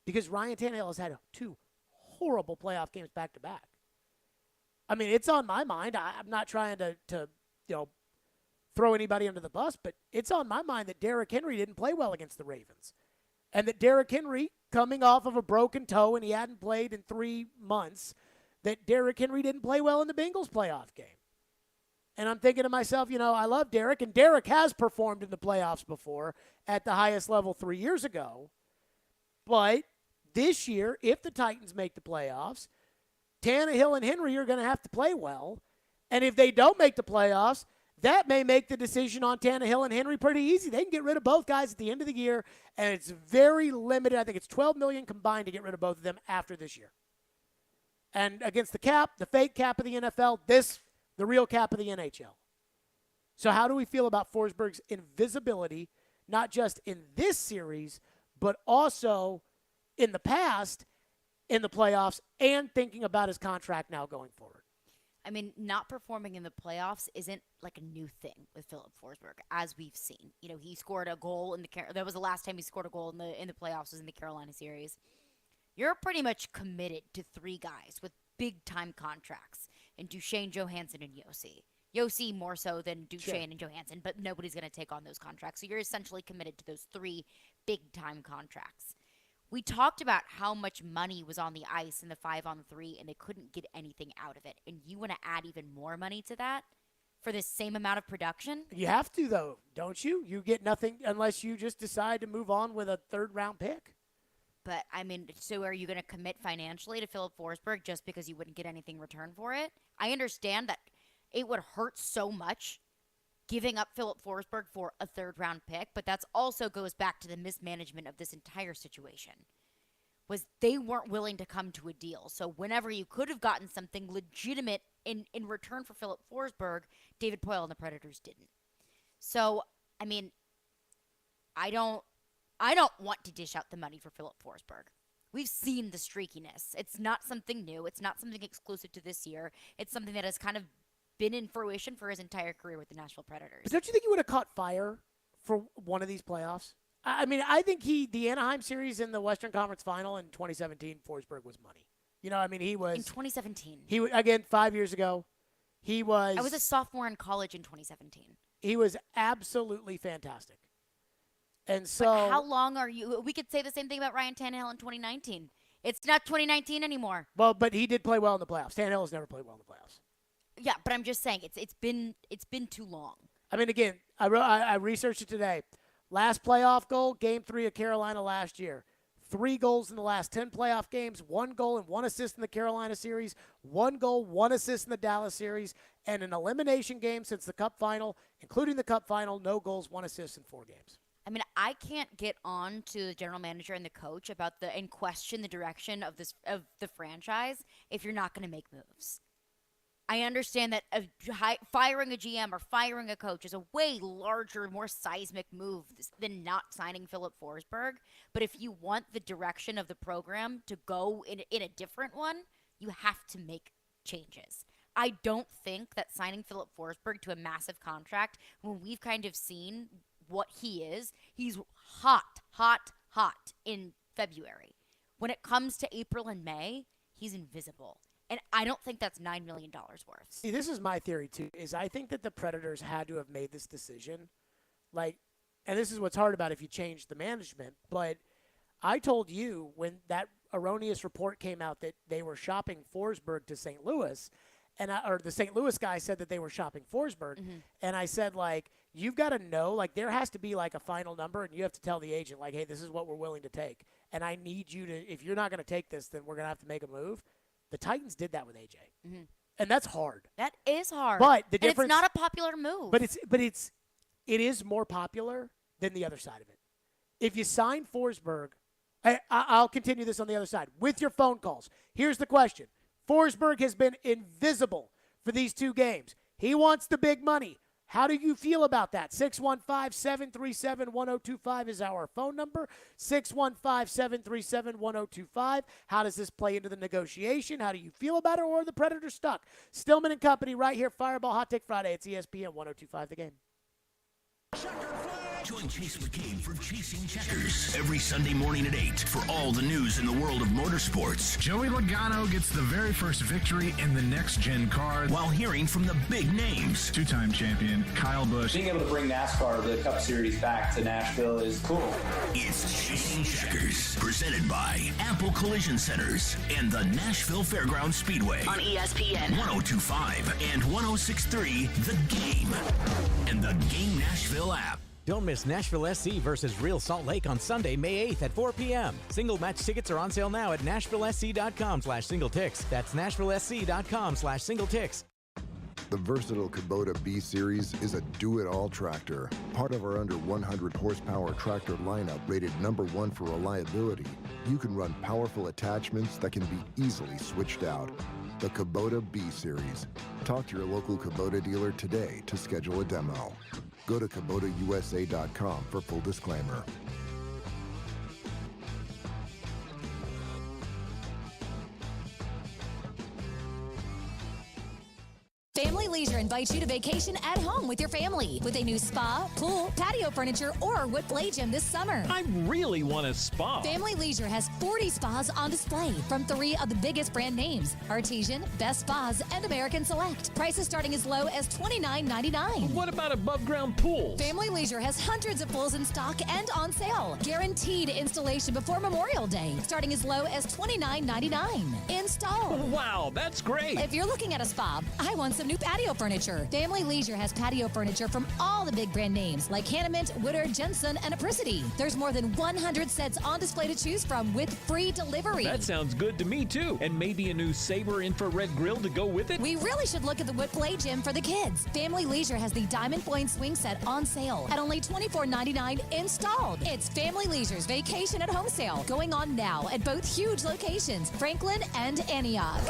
Because Ryan Tannehill has had 2 horrible playoff games back-to-back. I mean, it's on my mind. I'm not trying to throw anybody under the bus, but it's on my mind that Derrick Henry didn't play well against the Ravens. And that Derrick Henry, coming off of a broken toe and he hadn't played in 3 months, that Derrick Henry didn't play well in the Bengals playoff game. And I'm thinking to myself, I love Derrick, and Derrick has performed in the playoffs before at the highest level 3 years ago. But this year, if the Titans make the playoffs, Tannehill and Henry are going to have to play well. And if they don't make the playoffs, that may make the decision on Tannehill and Henry pretty easy. They can get rid of both guys at the end of the year, and it's very limited. I think it's $12 million combined to get rid of both of them after this year. And against the cap, the fake cap of the NFL, the real cap of the NHL. So how do we feel about Forsberg's invisibility, not just in this series, but also in the past, in the playoffs, and thinking about his contract now going forward? I mean, not performing in the playoffs isn't like a new thing with Philip Forsberg, as we've seen. He scored a goal that was the last time he scored a goal in the playoffs, was in the Carolina series. You're pretty much committed to 3 guys with big-time contracts, and Duchesne, Johansson, and Yossi. Yossi more so than Duchesne and Johansson, but nobody's going to take on those contracts. So you're essentially committed to those 3 big-time contracts. We talked about how much money was on the ice in the 5-on-3, and they couldn't get anything out of it. And you want to add even more money to that for the same amount of production? You have to, though, don't you? You get nothing unless you just decide to move on with a 3rd-round pick. But, I mean, so are you going to commit financially to Philip Forsberg just because you wouldn't get anything in return for it? I understand that it would hurt so much giving up Philip Forsberg for a 3rd-round pick, but that also goes back to the mismanagement of this entire situation, was they weren't willing to come to a deal. So whenever you could have gotten something legitimate in return for Philip Forsberg, David Poile and the Predators didn't. So, I mean, I don't want to dish out the money for Philip Forsberg. We've seen the streakiness. It's not something new. It's not something exclusive to this year. It's something that has kind of been in fruition for his entire career with the Nashville Predators. But don't you think he would have caught fire for one of these playoffs? I mean, I think the Anaheim series in the Western Conference Final in 2017, Forsberg was money. You know, I mean, he was. In 2017. Again, 5 years ago. He was. I was a sophomore in college in 2017. He was absolutely fantastic. And so. But how long are you? We could say the same thing about Ryan Tannehill in 2019. It's not 2019 anymore. Well, but he did play well in the playoffs. Tannehill has never played well in the playoffs. Yeah, but I'm just saying it's been too long. I mean, again, I researched it today. Last playoff goal, Game 3 of Carolina last year. 3 goals in the last 10 playoff games, 1 goal and 1 assist in the Carolina series, 1 goal, 1 assist in the Dallas series, and an elimination game since the Cup final, including the Cup final, no goals, 1 assist in 4 games. I mean, I can't get on to the general manager and the coach and question the direction of the franchise if you're not going to make moves. I understand that firing a GM or firing a coach is a way larger, more seismic move than not signing Philip Forsberg. But if you want the direction of the program to go in a different one, you have to make changes. I don't think that signing Philip Forsberg to a massive contract, when we've kind of seen what he's hot in February. When it comes to April and May, he's invisible. And I don't think that's $9 million worth. See, this is my theory, too, is I think that the Predators had to have made this decision. And this is what's hard about if you change the management. But I told you when that erroneous report came out that they were shopping Forsberg to St. Louis, or the St. Louis guy said that they were shopping Forsberg. Mm-hmm. And I said, you've got to know, there has to be, a final number, and you have to tell the agent, hey, this is what we're willing to take. And I need you to, if you're not going to take this, then we're going to have to make a move. The Titans did that with AJ, and that's hard. That is hard. But the difference, it's not a popular move. But it is more popular than the other side of it. If you sign Forsberg, I'll continue this on the other side with your phone calls. Here's the question: Forsberg has been invisible for these 2 games. He wants the big money. How do you feel about that? 615-737-1025 is our phone number. 615-737-1025. How does this play into the negotiation? How do you feel about it? Or are the Predators stuck? Stillman and Company right here, Fireball Hot Take Friday. It's ESPN 102.5 The Game. Join Chase McCabe for Chasing Checkers every Sunday morning at 8 for all the news in the world of motorsports. Joey Logano gets the very first victory in the next-gen car while hearing from the big names. 2-time champion Kyle Busch. Being able to bring NASCAR, the Cup Series, back to Nashville is cool. It's Chasing Checkers, presented by Apple Collision Centers and the Nashville Fairgrounds Speedway on ESPN 102.5 and 106.3 The Game and the Game Nashville app. Don't miss Nashville SC versus Real Salt Lake on Sunday, May 8th at 4 p.m. Single match tickets are on sale now at NashvilleSC.com/singletix. That's NashvilleSC.com/singletix. The versatile Kubota B Series is a do-it-all tractor, part of our under 100 horsepower tractor lineup rated #1 for reliability. You can run powerful attachments that can be easily switched out. The Kubota B Series. Talk to your local Kubota dealer today to schedule a demo. Go to KubotaUSA.com for full disclaimer. Family Leisure invites you to vacation at home with your family with a new spa, pool, patio furniture, or wood play gym this summer. I really want a spa. Family Leisure has 40 spas on display from 3 of the biggest brand names: Artesian, Best Spas, and American Select. Prices starting as low as $29.99. What about above ground pools? Family Leisure has hundreds of pools in stock and on sale. Guaranteed installation before Memorial Day, starting as low as $29.99. Install. Wow, that's great. If you're looking at a spa, I want some new patio furniture. Family Leisure has patio furniture from all the big brand names like Hanneman, Woodard, Jensen, and Apricity. There's more than 100 sets on display to choose from with free delivery. That sounds good to me too. And maybe a new Sabre infrared grill to go with it. We really should look at the wood play gym for the kids. Family Leisure has the Diamond Point swing set on sale at only $24.99 installed. It's Family Leisure's Vacation at Home sale going on now at both huge locations, Franklin and Antioch.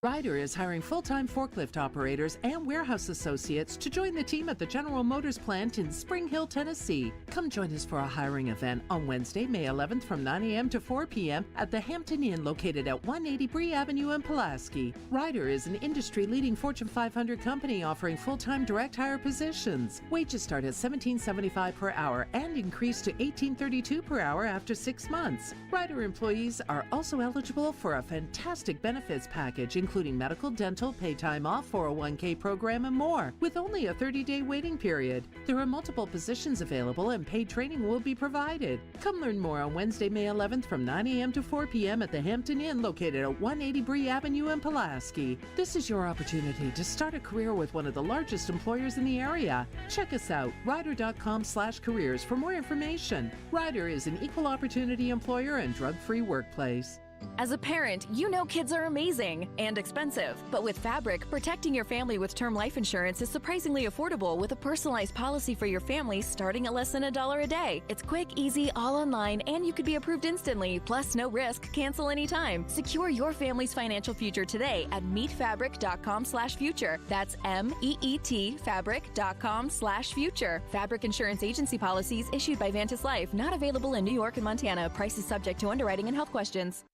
Ryder is hiring full-time forklift operators and warehouse associates to join the team at the General Motors plant in Spring Hill, Tennessee. Come join us for a hiring event on Wednesday, May 11th from 9 a.m. to 4 p.m. at the Hampton Inn located at 180 Bree Avenue in Pulaski. Ryder is an industry-leading Fortune 500 company offering full-time direct hire positions. Wages start at $17.75 per hour and increase to $18.32 per hour after 6 months. Ryder employees are also eligible for a fantastic benefits package, including medical, dental, paid time off, 401k program, and more, with only a 30-day waiting period. There are multiple positions available and paid training will be provided. Come learn more on Wednesday, May 11th from 9 a.m. to 4 p.m. at the Hampton Inn located at 180 Bree Avenue in Pulaski. This is your opportunity to start a career with one of the largest employers in the area. Check us out, ryder.com/careers for more information. Ryder is an equal opportunity employer and drug-free workplace. As a parent, you know kids are amazing and expensive. But with Fabric, protecting your family with term life insurance is surprisingly affordable with a personalized policy for your family starting at less than $1 a day. It's quick, easy, all online, and you could be approved instantly. Plus, no risk, cancel anytime. Secure your family's financial future today at meetfabric.com/future. That's MEET fabric.com/future. Fabric Insurance Agency policies issued by Vantis Life, not available in New York and Montana. Prices subject to underwriting and health questions.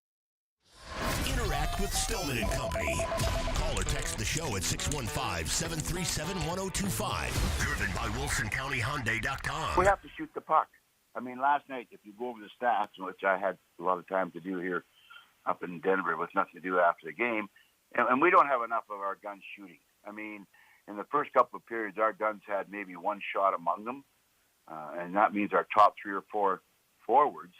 Interact with Stillman and Company. Call or text the show at 615-737-1025. Driven by WilsonCountyHyundai.com. We have to shoot the puck. I mean, last night, if you go over the stats, which I had a lot of time to do here up in Denver with nothing to do after the game, and we don't have enough of our guns shooting. I mean, in the first couple of periods, our guns had maybe one shot among them, and that means our top 3 or 4 forwards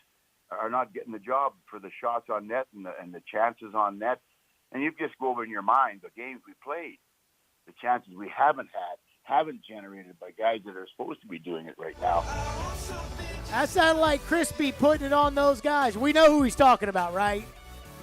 are not getting the job for the shots on net and the chances on net. And you just go over in your mind the games we played, the chances we haven't generated by guys that are supposed to be doing it right now. That sounded like Crispy putting it on those guys. We know who he's talking about, right?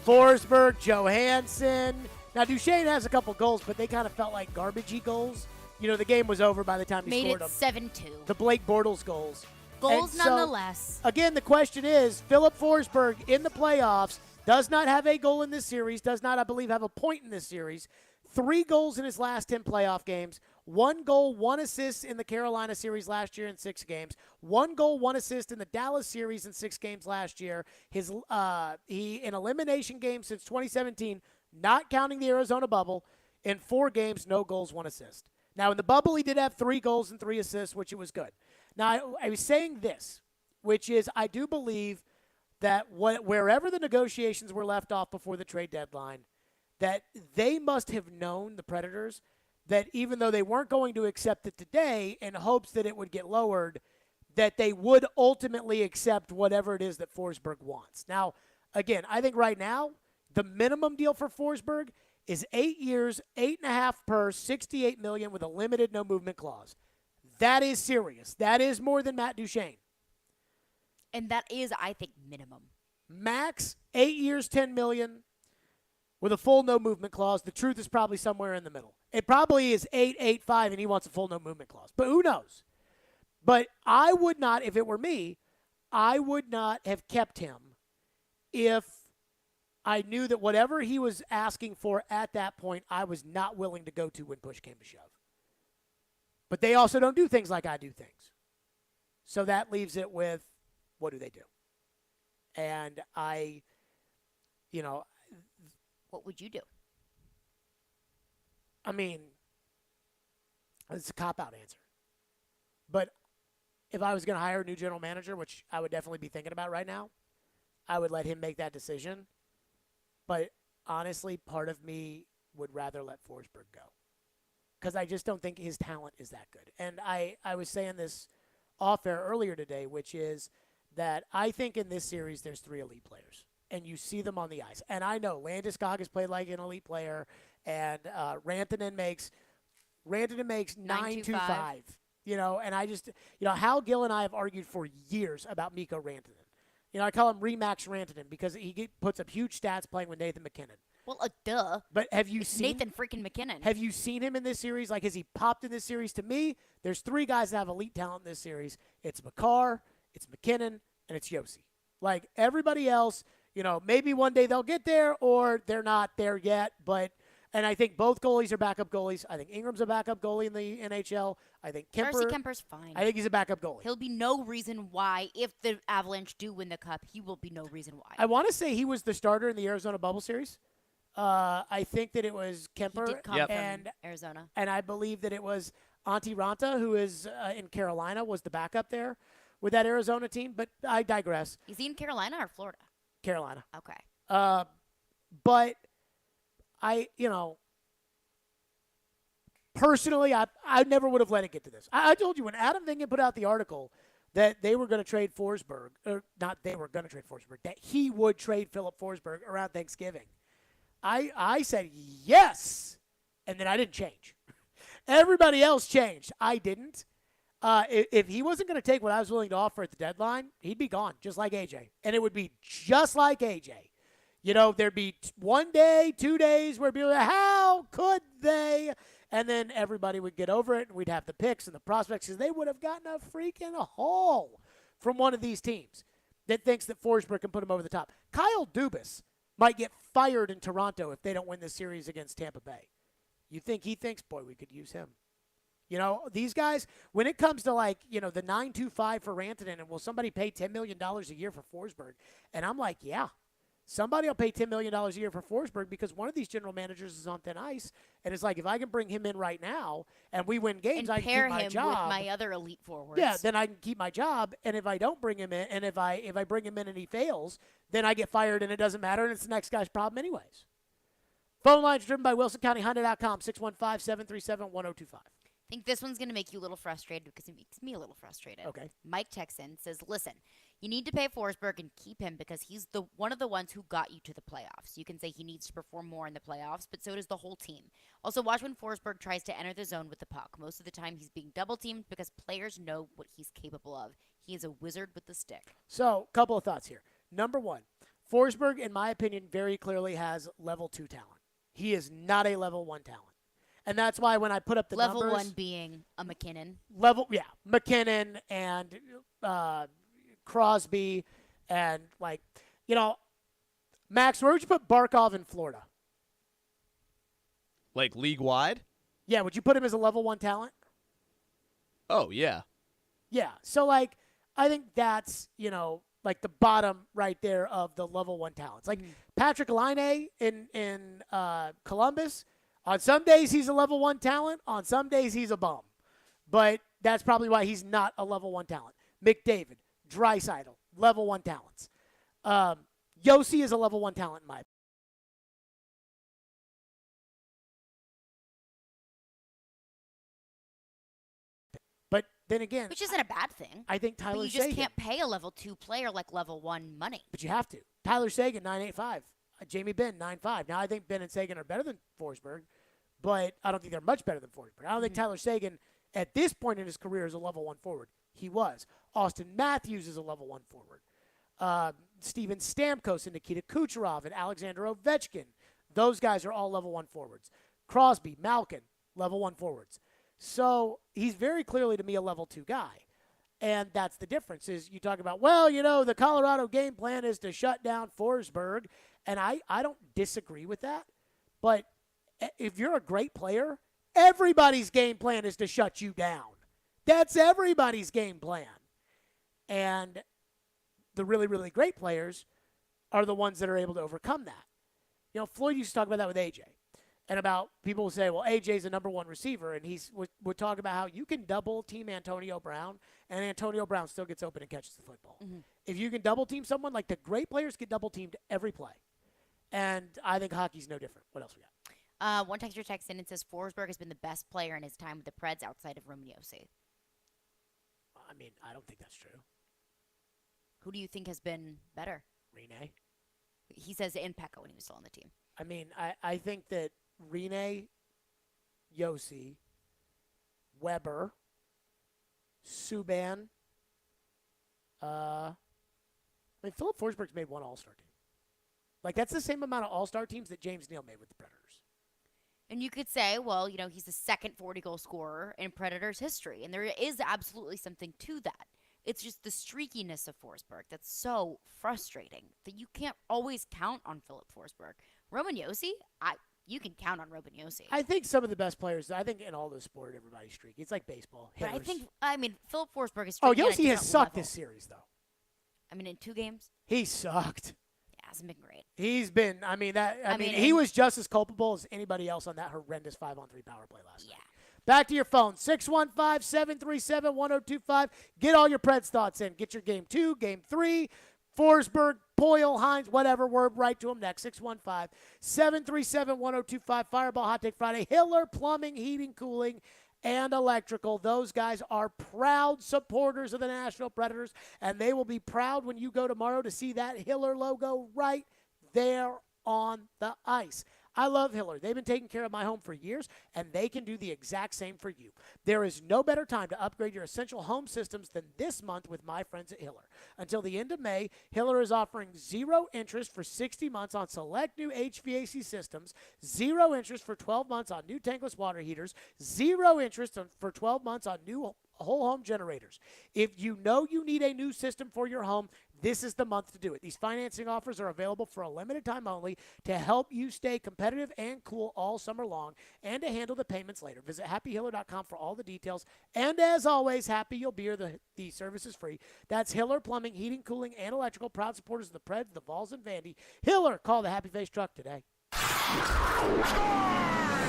Forsberg, Johansson. Now, Duchesne has a couple goals, but they kind of felt like garbagey goals. You know, the game was over by the time he scored them. Made it 7-2. The Blake Bortles goals. Goals so, nonetheless. Again, the question is, Philip Forsberg in the playoffs does not have a goal in this series, does not, I believe, have a point in this series. 3 goals in his last 10 playoff games. 1 goal, 1 assist in the Carolina series last year in 6 games. 1 goal, 1 assist in the Dallas series in 6 games last year. He in elimination games since 2017, not counting the Arizona bubble, in 4 games, no goals, 1 assist. Now, in the bubble, he did have 3 goals and 3 assists, which it was good. Now, I was saying this, which is I do believe that wherever the negotiations were left off before the trade deadline, that they must have known, the Predators, that even though they weren't going to accept it today in hopes that it would get lowered, that they would ultimately accept whatever it is that Forsberg wants. Now, again, I think right now the minimum deal for Forsberg is 8 years, 8.5 per, $68 million with a limited no movement clause. That is serious. That is more than Matt Duchesne. And that is, I think, minimum. Max, 8 years, $10 million with a full no movement clause. The truth is probably somewhere in the middle. It probably is 8.85, and he wants a full no movement clause. But who knows? But I would not, if it were me, I would not have kept him if I knew that whatever he was asking for at that point, I was not willing to go to when push came to shove. But they also don't do things like I do things. So that leaves it with, what do they do? And what would you do? I mean, it's a cop-out answer. But if I was going to hire a new general manager, which I would definitely be thinking about right now, I would let him make that decision. But honestly, part of me would rather let Forsberg go. Because I just don't think his talent is that good. And I was saying this off air earlier today, which is that I think in this series there's 3 elite players. And you see them on the ice. And I know Landeskog has played like an elite player, and Rantanen makes 9.25. You know, and I just, Hal Gill and I have argued for years about Mikko Rantanen. I call him Remax Rantanen because he puts up huge stats playing with Nathan MacKinnon. Well, duh. But have you seen Nathan freaking MacKinnon? Have you seen him in this series? Like, has he popped in this series? To me, there's 3 guys that have elite talent in this series. It's Makar, it's MacKinnon, and it's Yossi. Like, everybody else, maybe one day they'll get there or they're not there yet. But And I think both goalies are backup goalies. I think Ingram's a backup goalie in the NHL. I think Darcy Kemper's fine. I think he's a backup goalie. He'll be no reason why, if the Avalanche do win the Cup, he will be no reason why. I want to say he was the starter in the Arizona Bubble Series. I think that it was Kemper He did come from Arizona. And I believe that it was Antti Ranta, who is in Carolina, was the backup there with that Arizona team. But I digress. Is he in Carolina or Florida? Carolina. Okay. But personally, I never would have let it get to this. I told you when Adam Vingan put out the article that they were going to trade Forsberg, or not they were going to trade Forsberg, that he would trade Philip Forsberg around Thanksgiving. I said yes, and then I didn't change. Everybody else changed. I didn't. If he wasn't going to take what I was willing to offer at the deadline, he'd be gone, just like AJ. And it would be just like AJ. There'd be 1 day, 2 days where people like, how could they? And then everybody would get over it, and we'd have the picks and the prospects because they would have gotten a freaking haul from one of these teams that thinks that Forsberg can put him over the top. Kyle Dubas might get fired in Toronto if they don't win this series against Tampa Bay. You think he thinks, boy, we could use him. These guys, when it comes to the 925 for Rantanen, and will somebody pay $10 million a year for Forsberg? And I'm like, yeah. Somebody will pay $10 million a year for Forsberg because one of these general managers is on thin ice. And it's like, if I can bring him in right now and we win games, and I can keep my job. pair him with my other elite forwards. Yeah, then I can keep my job. And if I don't bring him in, and if I bring him in and he fails, then I get fired and it doesn't matter, and it's the next guy's problem anyways. Phone lines driven by WilsonCountyHonda.com, 615-737-1025. I think this one's going to make you a little frustrated because it makes me a little frustrated. Okay. Mike Texan says, listen, you need to pay Forsberg and keep him because he's one of the ones who got you to the playoffs. You can say he needs to perform more in the playoffs, but so does the whole team. Also, watch when Forsberg tries to enter the zone with the puck. Most of the time, he's being double-teamed because players know what he's capable of. He is a wizard with the stick. So, couple of thoughts here. Number one, Forsberg, in my opinion, very clearly has level 2 talent. He is not a level 1 talent. And that's why when I put up the level numbers, 1 being a McKinnon. McKinnon and Crosby and Max, where would you put Barkov in Florida? Like league wide? Yeah, would you put him as a level 1 talent? Oh, yeah. Yeah. So I think that's, the bottom right there of the level 1 talents. Like Patrick Laine in Columbus. On some days, he's a level 1 talent. On some days, he's a bum. But that's probably why he's not a level 1 talent. McDavid, Draisaitl, level 1 talents. Yossi is a level 1 talent in my opinion. But then again, which isn't a bad thing. I think Tyler Seguin. But you just can't pay a level 2 player like level 1 money. But you have to. Tyler Seguin, 9.85. Jamie Benn, 9.5. Now, I think Benn and Seguin are better than Forsberg, but I don't think they're much better than Forsberg. I don't think Tyler Seguin, at this point in his career, is a level 1 forward. He was. Austin Matthews is a level 1 forward. Steven Stamkos and Nikita Kucherov and Alexander Ovechkin. Those guys are all level 1 forwards. Crosby, Malkin, level 1 forwards. So he's very clearly, to me, a level 2 guy. And that's the difference is you talk about, the Colorado game plan is to shut down Forsberg. And I don't disagree with that. But if you're a great player, everybody's game plan is to shut you down. That's everybody's game plan. And the really, really great players are the ones that are able to overcome that. Floyd used to talk about that with AJ. And about people will say, well, AJ's a number 1 receiver. And he would talk about how you can double team Antonio Brown, and Antonio Brown still gets open and catches the football. Mm-hmm. If you can double team someone, like the great players get double teamed every play. And I think hockey's no different. What else we got? One texter texts in and says Forsberg has been the best player in his time with the Preds outside of Roman Josi. I mean, I don't think that's true. Who do you think has been better? Rene. He says in Pekka when he was still on the team. I mean, I think that Rene, Josi, Weber, Subban. Philip Forsberg's made 1 All-Star team. That's the same amount of All-Star teams that James Neal made with the Predators. And you could say, well, he's the second 40-goal scorer in Predators history. And there is absolutely something to that. It's just the streakiness of Forsberg that's so frustrating that you can't always count on Philip Forsberg. Roman Josi, you can count on Robinyosi. I think some of the best players, I think in all the sport, everybody's streaky. It's like baseball. But Hitters. I mean, Philip Forsberg is Oh, streaky on a Yossi has different sucked level. this series, though. I mean, in 2 games? He sucked. Yeah, hasn't been great. He's been, I mean, he was just as culpable as anybody else on that horrendous 5-on-3 power play last night. Back to your phone, 615-737-1025. Get all your Preds thoughts in. Get your Game 2, Game 3, Forsberg, Poyle, Hines, whatever. We're right to them next. 615-737-1025. Fireball Hot Take Friday. Hiller Plumbing, Heating, Cooling, and Electrical. Those guys are proud supporters of the Nashville Predators, and they will be proud when you go tomorrow to see that Hiller logo right there on the ice. I love Hiller. They've been taking care of my home for years, and they can do the exact same for you. There is no better time to upgrade your essential home systems than this month with my friends at Hiller. Until the end of May, Hiller is offering 0 interest for 60 months on select new HVAC systems, 0 interest for 12 months on new tankless water heaters, 0 interest for 12 months on new whole home generators. If you know you need a new system for your home, this is the month to do it. These financing offers are available for a limited time only to help you stay competitive and cool all summer long and to handle the payments later. Visit happyhiller.com for all the details. And as always, Happy You'll Beer, the service is free. That's Hiller Plumbing, Heating, Cooling, and Electrical. Proud supporters of the Preds, the Vols, and Vandy. Hiller, call the Happy Face truck today.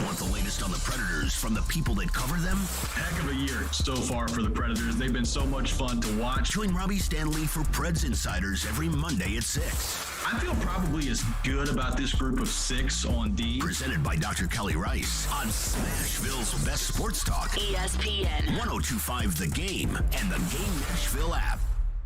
Want the latest on the Predators from the people that cover them? Heck of a year so far for the Predators. They've been so much fun to watch. Join Robby Stanley for Preds Insiders every Monday at 6. I feel probably as good about this group of 6 on D. Presented by Dr. Kelly Rice on Smashville's best sports talk. ESPN 102.5 The Game and the Game Nashville app.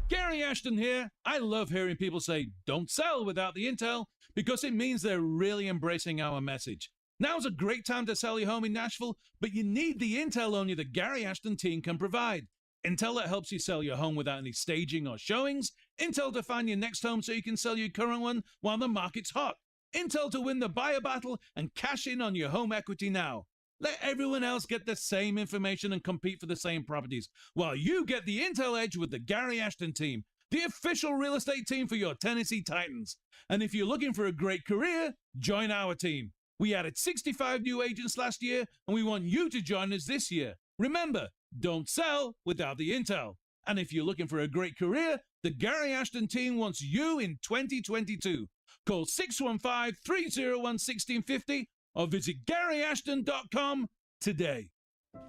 Gary Ashton here. I love hearing people say, don't sell without the intel, because it means they're really embracing our message. Now's a great time to sell your home in Nashville, but you need the intel only the Gary Ashton team can provide. Intel that helps you sell your home without any staging or showings. Intel to find your next home so you can sell your current one while the market's hot. Intel to win the buyer battle and cash in on your home equity now. Let everyone else get the same information and compete for the same properties, while you get the intel edge with the Gary Ashton team, the official real estate team for your Tennessee Titans. And if you're looking for a great career, join our team. We added 65 new agents last year, and we want you to join us this year. Remember, don't sell without the intel. And if you're looking for a great career, the Gary Ashton team wants you in 2022. Call 615-301-1650 or visit GaryAshton.com today.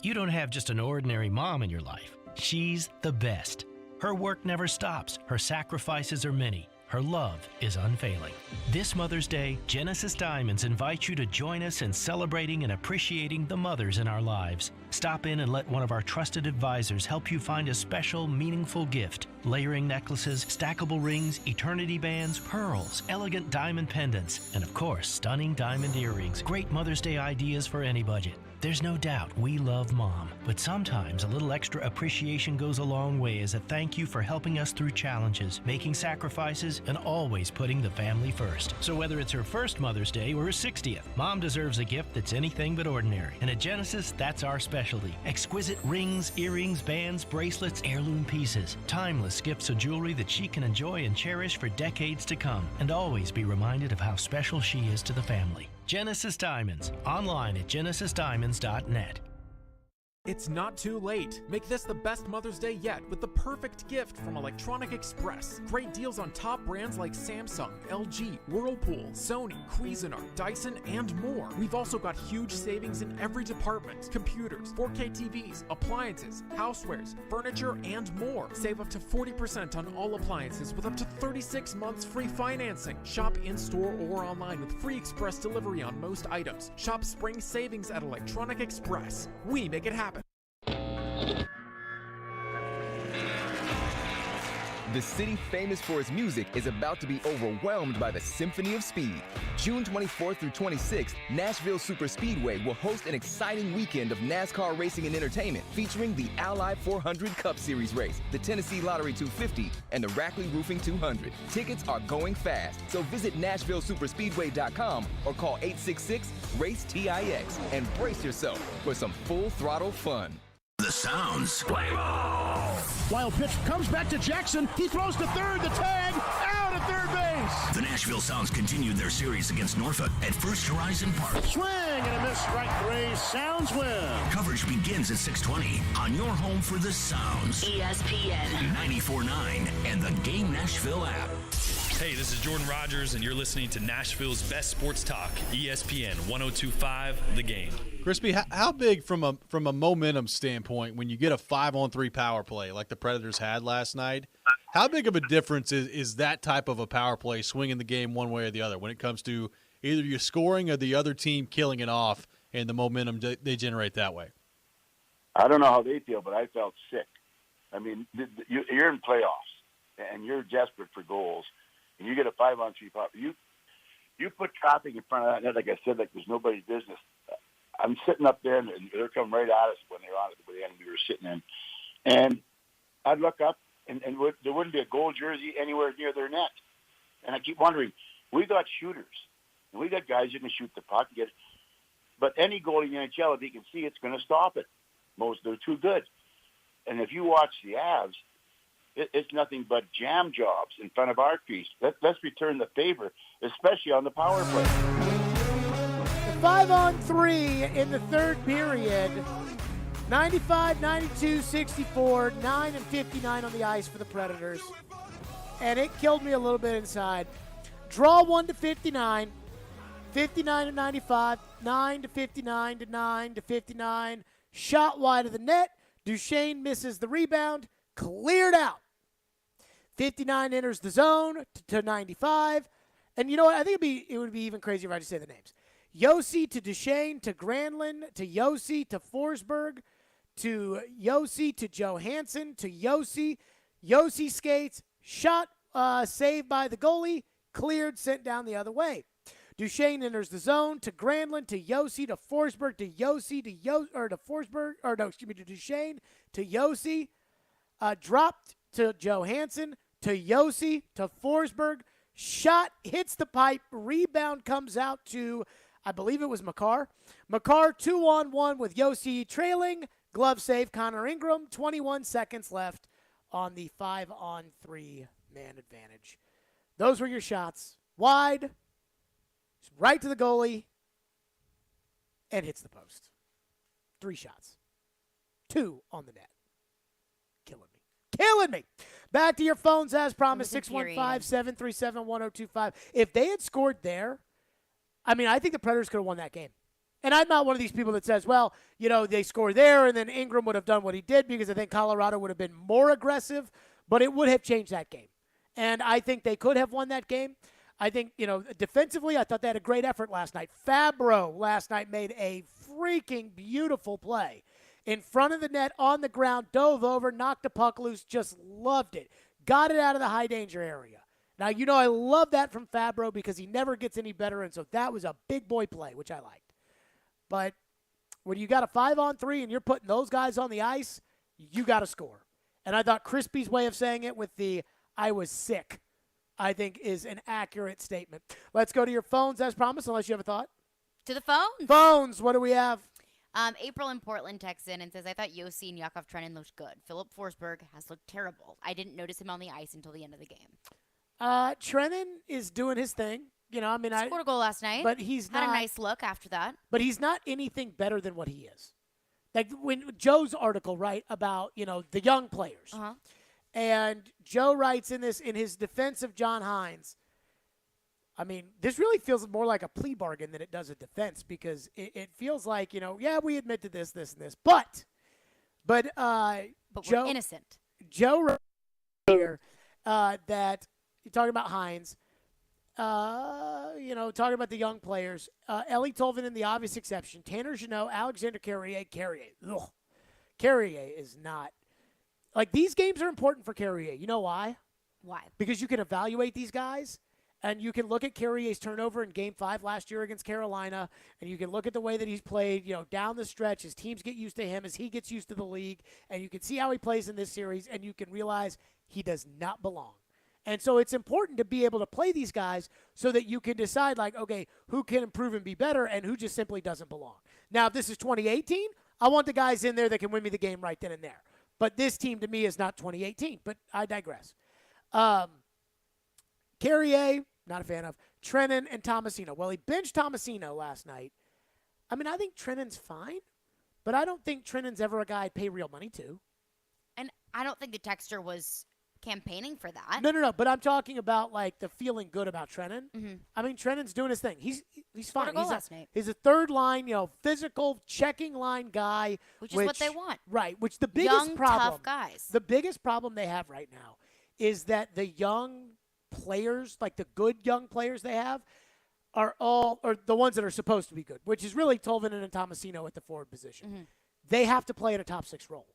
You don't have just an ordinary mom in your life. She's the best. Her work never stops. Her sacrifices are many. Her love is unfailing. This Mother's Day, Genesis Diamonds invites you to join us in celebrating and appreciating the mothers in our lives. Stop in and let one of our trusted advisors help you find a special, meaningful gift. Layering necklaces, stackable rings, eternity bands, pearls, elegant diamond pendants, and of course, stunning diamond earrings. Great Mother's Day ideas for any budget. There's no doubt we love Mom, but sometimes a little extra appreciation goes a long way as a thank you for helping us through challenges, making sacrifices, and always putting the family first. So whether it's her first Mother's Day or her 60th, Mom deserves a gift that's anything but ordinary. And at Genesis, that's our specialty. Exquisite rings, earrings, bands, bracelets, heirloom pieces. Timeless gifts of jewelry that she can enjoy and cherish for decades to come, and always be reminded of how special she is to the family. Genesis Diamonds, online at genesisdiamonds.net. It's not too late. Make this the best Mother's Day yet with the perfect gift from Electronic Express. Great deals on top brands like Samsung, LG, Whirlpool, Sony, Cuisinart, Dyson, and more. We've also got huge savings in every department. Computers, 4K TVs, appliances, housewares, furniture, and more. Save up to 40% on all appliances with up to 36 months free financing. Shop in-store or online with free express delivery on most items. Shop spring savings at Electronic Express. We make it happen. The city famous for its music is about to be overwhelmed by the Symphony of Speed. June 24th through 26th, Nashville Super Speedway will host an exciting weekend of NASCAR racing and entertainment featuring the Ally 400 Cup Series race, the Tennessee Lottery 250, and the Rackley Roofing 200. Tickets are going fast, so visit NashvilleSuperspeedway.com or call 866-RACE-TIX and brace yourself for some full-throttle fun. The sounds. Play ball! Wild pitch comes back to Jackson. He throws to third. The tag out at third base. The Nashville Sounds continued their series against Norfolk at First Horizon Park. Swing and a miss, strike 3, Sounds win. Coverage begins at 6:20 on your home for the Sounds. ESPN 94.9 and the Game Nashville app. Hey, this is Jordan Rogers, and you're listening to Nashville's best sports talk, ESPN 102.5 The Game. Crispy, how big from a momentum standpoint when you get a 5-on-3 power play like the Predators had last night, how big of a difference is that type of a power play swinging the game one way or the other when it comes to either you scoring or the other team killing it off and the momentum they generate that way? I don't know how they feel, but I felt sick. I mean, you're in playoffs, and you're desperate for goals, and you get a 5-on-3 power. You put traffic in front of that net, like I said, like there's nobody's business. I'm sitting up there, and they're coming right at us when they're on it, the end we were sitting in. And I'd look up, and there wouldn't be a gold jersey anywhere near their net. And I keep wondering, we got shooters, and we got guys who can shoot the puck and get it. But any goal in the NHL, if he can see, it's going to stop it. They're too good. And if you watch the Avs, it's nothing but jam jobs in front of our crease. Let's return the favor, especially on the power play. 5-on-3 in the third period. 95, 92, 64, 9 and 59 on the ice for the Predators. And it killed me a little bit inside. Draw 1 to 59, 59 to 95, 9 to 59 to 9 to 59. Shot wide of the net. Duchesne misses the rebound. Cleared out. 59 enters the zone to 95. And you know what? I think it would be even crazier if I just say the names. Yossi to Duchesne to Granlund to Yossi to Forsberg to Yossi to Johansson to Yossi. Yossi skates. Shot saved by the goalie. Cleared, sent down the other way. Duchesne enters the zone to Granlund to Yossi to Forsberg to Yossi to Forsberg to Duchesne to Yossi. Dropped to Johansson to Yossi to Forsberg. Shot hits the pipe. Rebound comes out to, I believe it was Makar. Makar 2-on-1 with Yossi trailing. Glove save, Connor Ingram. 21 seconds left on the 5-on-3 man advantage. Those were your shots. Wide, right to the goalie, and hits the post. 3 shots. 2 on the net. Killing me. Back to your phones as promised, 615-737-1025. If they had scored there, I mean, I think the Predators could have won that game. And I'm not one of these people that says, well, you know, they scored there and then Ingram would have done what he did because I think Colorado would have been more aggressive, but it would have changed that game. And I think they could have won that game. I think, you know, defensively, I thought they had a great effort last night. Fabro last night made a freaking beautiful play. In front of the net, on the ground, dove over, knocked the puck loose, just loved it. Got it out of the high danger area. Now, you know, I love that from Fabro because he never gets any better, and so that was a big boy play, which I liked. But when you got a 5-on-3 and you're putting those guys on the ice, you got to score. And I thought Crispy's way of saying it with the I was sick, I think is an accurate statement. Let's go to your phones as promised, unless you have a thought. To the phones. Phones, what do we have? April in Portland texts in and says, I thought Yossi and Yakov Trenin looked good. Philip Forsberg has looked terrible. I didn't notice him on the ice until the end of the game. Trenin is doing his thing. You know, I mean, scored a goal last night. But he's had a nice look after that. But he's not anything better than what he is. Like when Joe's article, right, about, you know, the young players. Uh-huh. And Joe writes in his defense of John Hines, I mean, this really feels more like a plea bargain than it does a defense because it feels like, you know, yeah, we admit to this, and this. But Joe, we're innocent. Joe wrote here that you're talking about Hines, you know, talking about the young players. Ellie Tolvanen, the obvious exception. Tanner Jeannot, Alexander Carrier. Ugh. Carrier is not. Like, these games are important for Carrier. You know why? Why? Because you can evaluate these guys. And you can look at Carrier's turnover in Game 5 last year against Carolina, and you can look at the way that he's played, you know, down the stretch as teams get used to him, as he gets used to the league, and you can see how he plays in this series, and you can realize he does not belong. And so it's important to be able to play these guys so that you can decide, like, okay, who can improve and be better and who just simply doesn't belong. Now, if this is 2018, I want the guys in there that can win me the game right then and there. But this team, to me, is not 2018, but I digress. Carrier, Not a fan of. Trennan and Tomasino. Well, he benched Tomasino last night. I mean, I think Trennan's fine, but I don't think Trennan's ever a guy I'd pay real money to. And I don't think the texter was campaigning for that. No. But I'm talking about like the feeling good about Trennan. Mm-hmm. I mean, Trennan's doing his thing. He's fine. Last night. He's a third line, physical checking line guy, which is what they want. Right. Which the biggest young, problem, tough guys. The biggest problem they have right now is that the young players, like the good young players they have, are the ones that are supposed to be good, which is really Tolvanen and Tomasino at the forward position. Mm-hmm. They have to play in a top 6 role.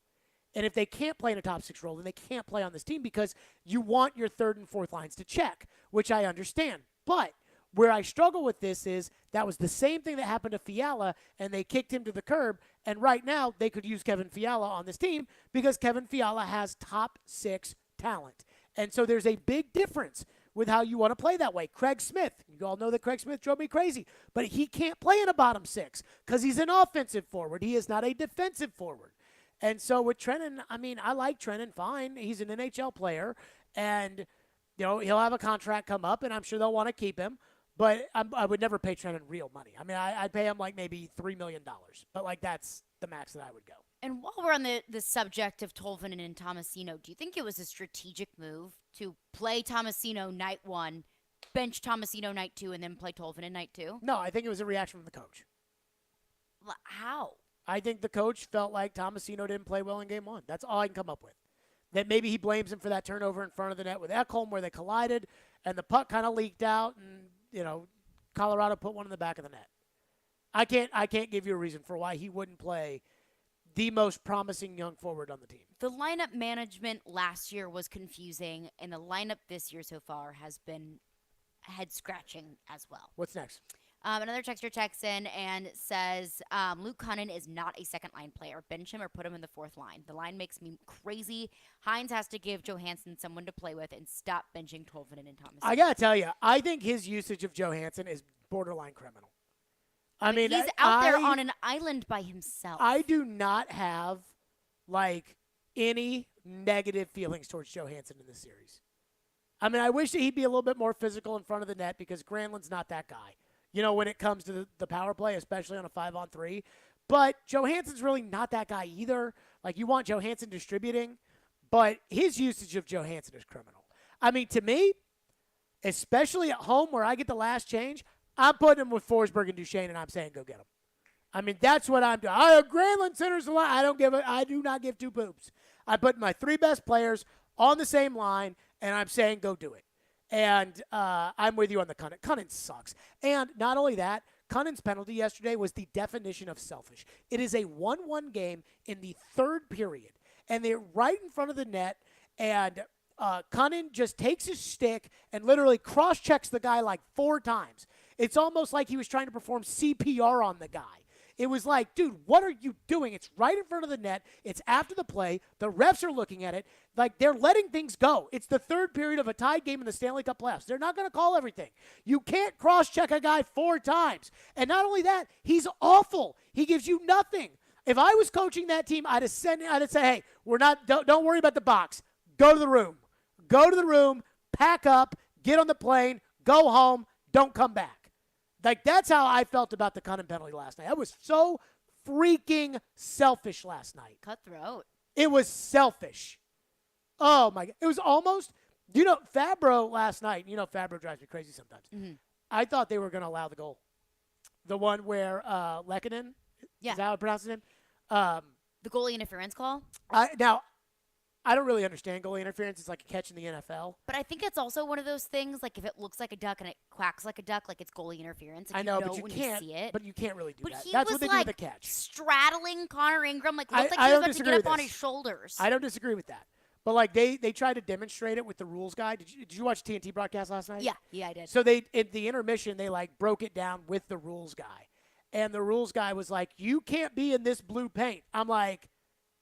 And if they can't play in a top 6 role, then they can't play on this team because you want your third and fourth lines to check, which I understand. But where I struggle with this is that was the same thing that happened to Fiala, and they kicked him to the curb. And right now, they could use Kevin Fiala on this team because Kevin Fiala has top 6 talent. And so there's a big difference with how you want to play that way. Craig Smith, you all know that Craig Smith drove me crazy, but he can't play in a bottom 6 because he's an offensive forward. He is not a defensive forward. And so with Trennan, I mean, I like Trennan fine. He's an NHL player, and he'll have a contract come up, and I'm sure they'll want to keep him. But I would never pay Trennan real money. I mean, I'd pay him like maybe $3 million, but like that's the max that I would go. And while we're on the subject of Tolvanen and Tomasino, do you think it was a strategic move to play Tomasino night 1, bench Tomasino night 2, and then play Tolvanen night 2? No, I think it was a reaction from the coach. How? I think the coach felt like Tomasino didn't play well in game 1. That's all I can come up with. That maybe he blames him for that turnover in front of the net with Ekholm where they collided, and the puck kind of leaked out, and Colorado put one in the back of the net. I can't give you a reason for why he wouldn't play the most promising young forward on the team. The lineup management last year was confusing, and the lineup this year so far has been head-scratching as well. What's next? Another texter texts in and says, Luke Cunnin is not a second-line player. Bench him or put him in the fourth line. The line makes me crazy. Hines has to give Johansson someone to play with and stop benching Tolvanen and Thomas. I got to tell you, I think his usage of Johansson is borderline criminal. I mean, he's out there on an island by himself. I do not have, any negative feelings towards Johansson in this series. I mean, I wish that he'd be a little bit more physical in front of the net because Granlund's not that guy. When it comes to the power play, especially on a 5-on-3. But Johansson's really not that guy either. Like, you want Johansson distributing, but his usage of Johansson is criminal. I mean, to me, especially at home where I get the last change, I'm putting him with Forsberg and Duchesne, and I'm saying go get him. I mean, that's what I'm doing. Granlund centers the line. I do not give 2 poops. I put my 3 best players on the same line, and I'm saying go do it. And I'm with you on the Cunnin. Cunnin sucks. And not only that, Cunnin's penalty yesterday was the definition of selfish. It is a 1-1 game in the 3rd period. And they're right in front of the net. And Cunnin just takes his stick and literally cross-checks the guy like 4 times. It's almost like he was trying to perform CPR on the guy. It was like, dude, what are you doing? It's right in front of the net. It's after the play. The refs are looking at it. Like, they're letting things go. It's the 3rd period of a tied game in the Stanley Cup playoffs. They're not going to call everything. You can't cross-check a guy 4 times. And not only that, he's awful. He gives you nothing. If I was coaching that team, I'd say, hey, don't worry about the box. Go to the room. Go to the room, pack up, get on the plane, go home, don't come back. Like, that's how I felt about the Cunnin penalty last night. That was so freaking selfish last night. Cutthroat. It was selfish. Oh, my God. It was almost, Fabro last night, Fabro drives me crazy sometimes. Mm-hmm. I thought they were going to allow the goal. The one where Lehkonen, is that how I pronounce his name? The goalie interference call? Now, I don't really understand goalie interference. It's like a catch in the NFL. But I think it's also one of those things, like if it looks like a duck and it quacks like a duck, like it's goalie interference. I know, but you when can't. You see it. But you can't really do that. He That's was what they like do with the catch. Straddling Connor Ingram, looked like he was about to get up on his shoulders. I don't disagree with that. But they tried to demonstrate it with the rules guy. Did you watch TNT broadcast last night? Yeah, I did. So at the intermission they broke it down with the rules guy, and the rules guy was like, "You can't be in this blue paint." I'm like,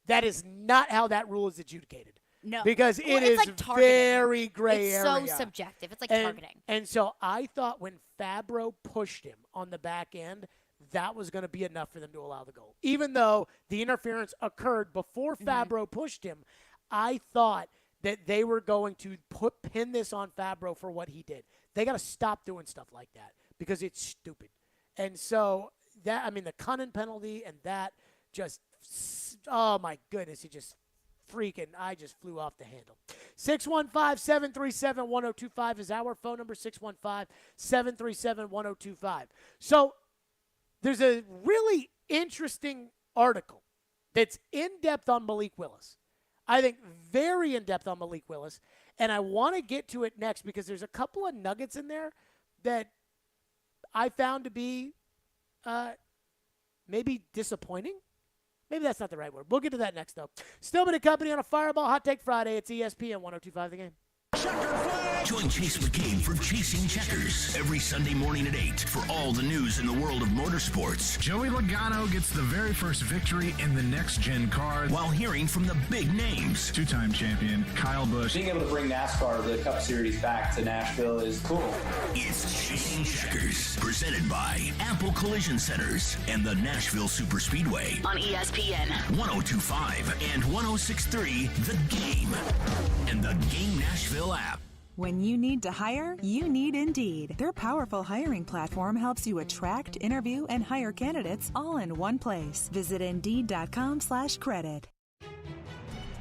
that is not how that rule is adjudicated. No. Because it is like very gray area. area. It's so subjective. It's like targeting. And so I thought when Fabro pushed him on the back end, that was going to be enough for them to allow the goal. Even though the interference occurred before Fabro pushed him, I thought that they were going to pin this on Fabro for what he did. They got to stop doing stuff like that because it's stupid. And so the Cunnin penalty and that just, oh my goodness, it just I just flew off the handle. 615-737-1025 is our phone number, 615-737-1025. So there's a really interesting article that's in-depth on Malik Willis. I think very in-depth on Malik Willis, and I want to get to it next because there's a couple of nuggets in there that I found to be maybe disappointing. Maybe that's not the right word. We'll get to that next, though. Stillman and Company on a Fireball Hot Take Friday. It's ESPN 102.5 The Game. Join Chase McCain for Chasing Checkers every Sunday morning at 8 for all the news in the world of motorsports. Joey Logano gets the very first victory in the next-gen car while hearing from the big names. Two-time champion Kyle Busch. Being able to bring NASCAR, the Cup Series, back to Nashville is cool. It's Chasing Checkers, presented by Ample Collision Centers and the Nashville Superspeedway on ESPN 102.5 and 106.3 The Game and the Game Nashville app. When you need to hire, you need Indeed. Their powerful hiring platform helps you attract, interview, and hire candidates all in one place. Visit Indeed.com/credit.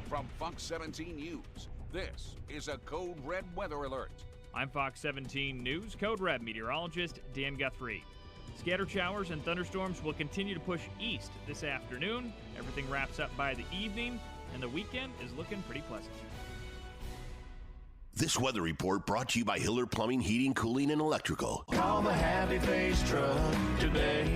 From Fox 17 News, this is a Code Red weather alert. I'm Fox 17 News Code Red meteorologist Dan Guthrie. Scattered showers and thunderstorms will continue to push east this afternoon. Everything wraps up by the evening, and the weekend is looking pretty pleasant. This weather report brought to you by Hiller Plumbing, Heating, Cooling, and Electrical. Call the Happy Face Truck today.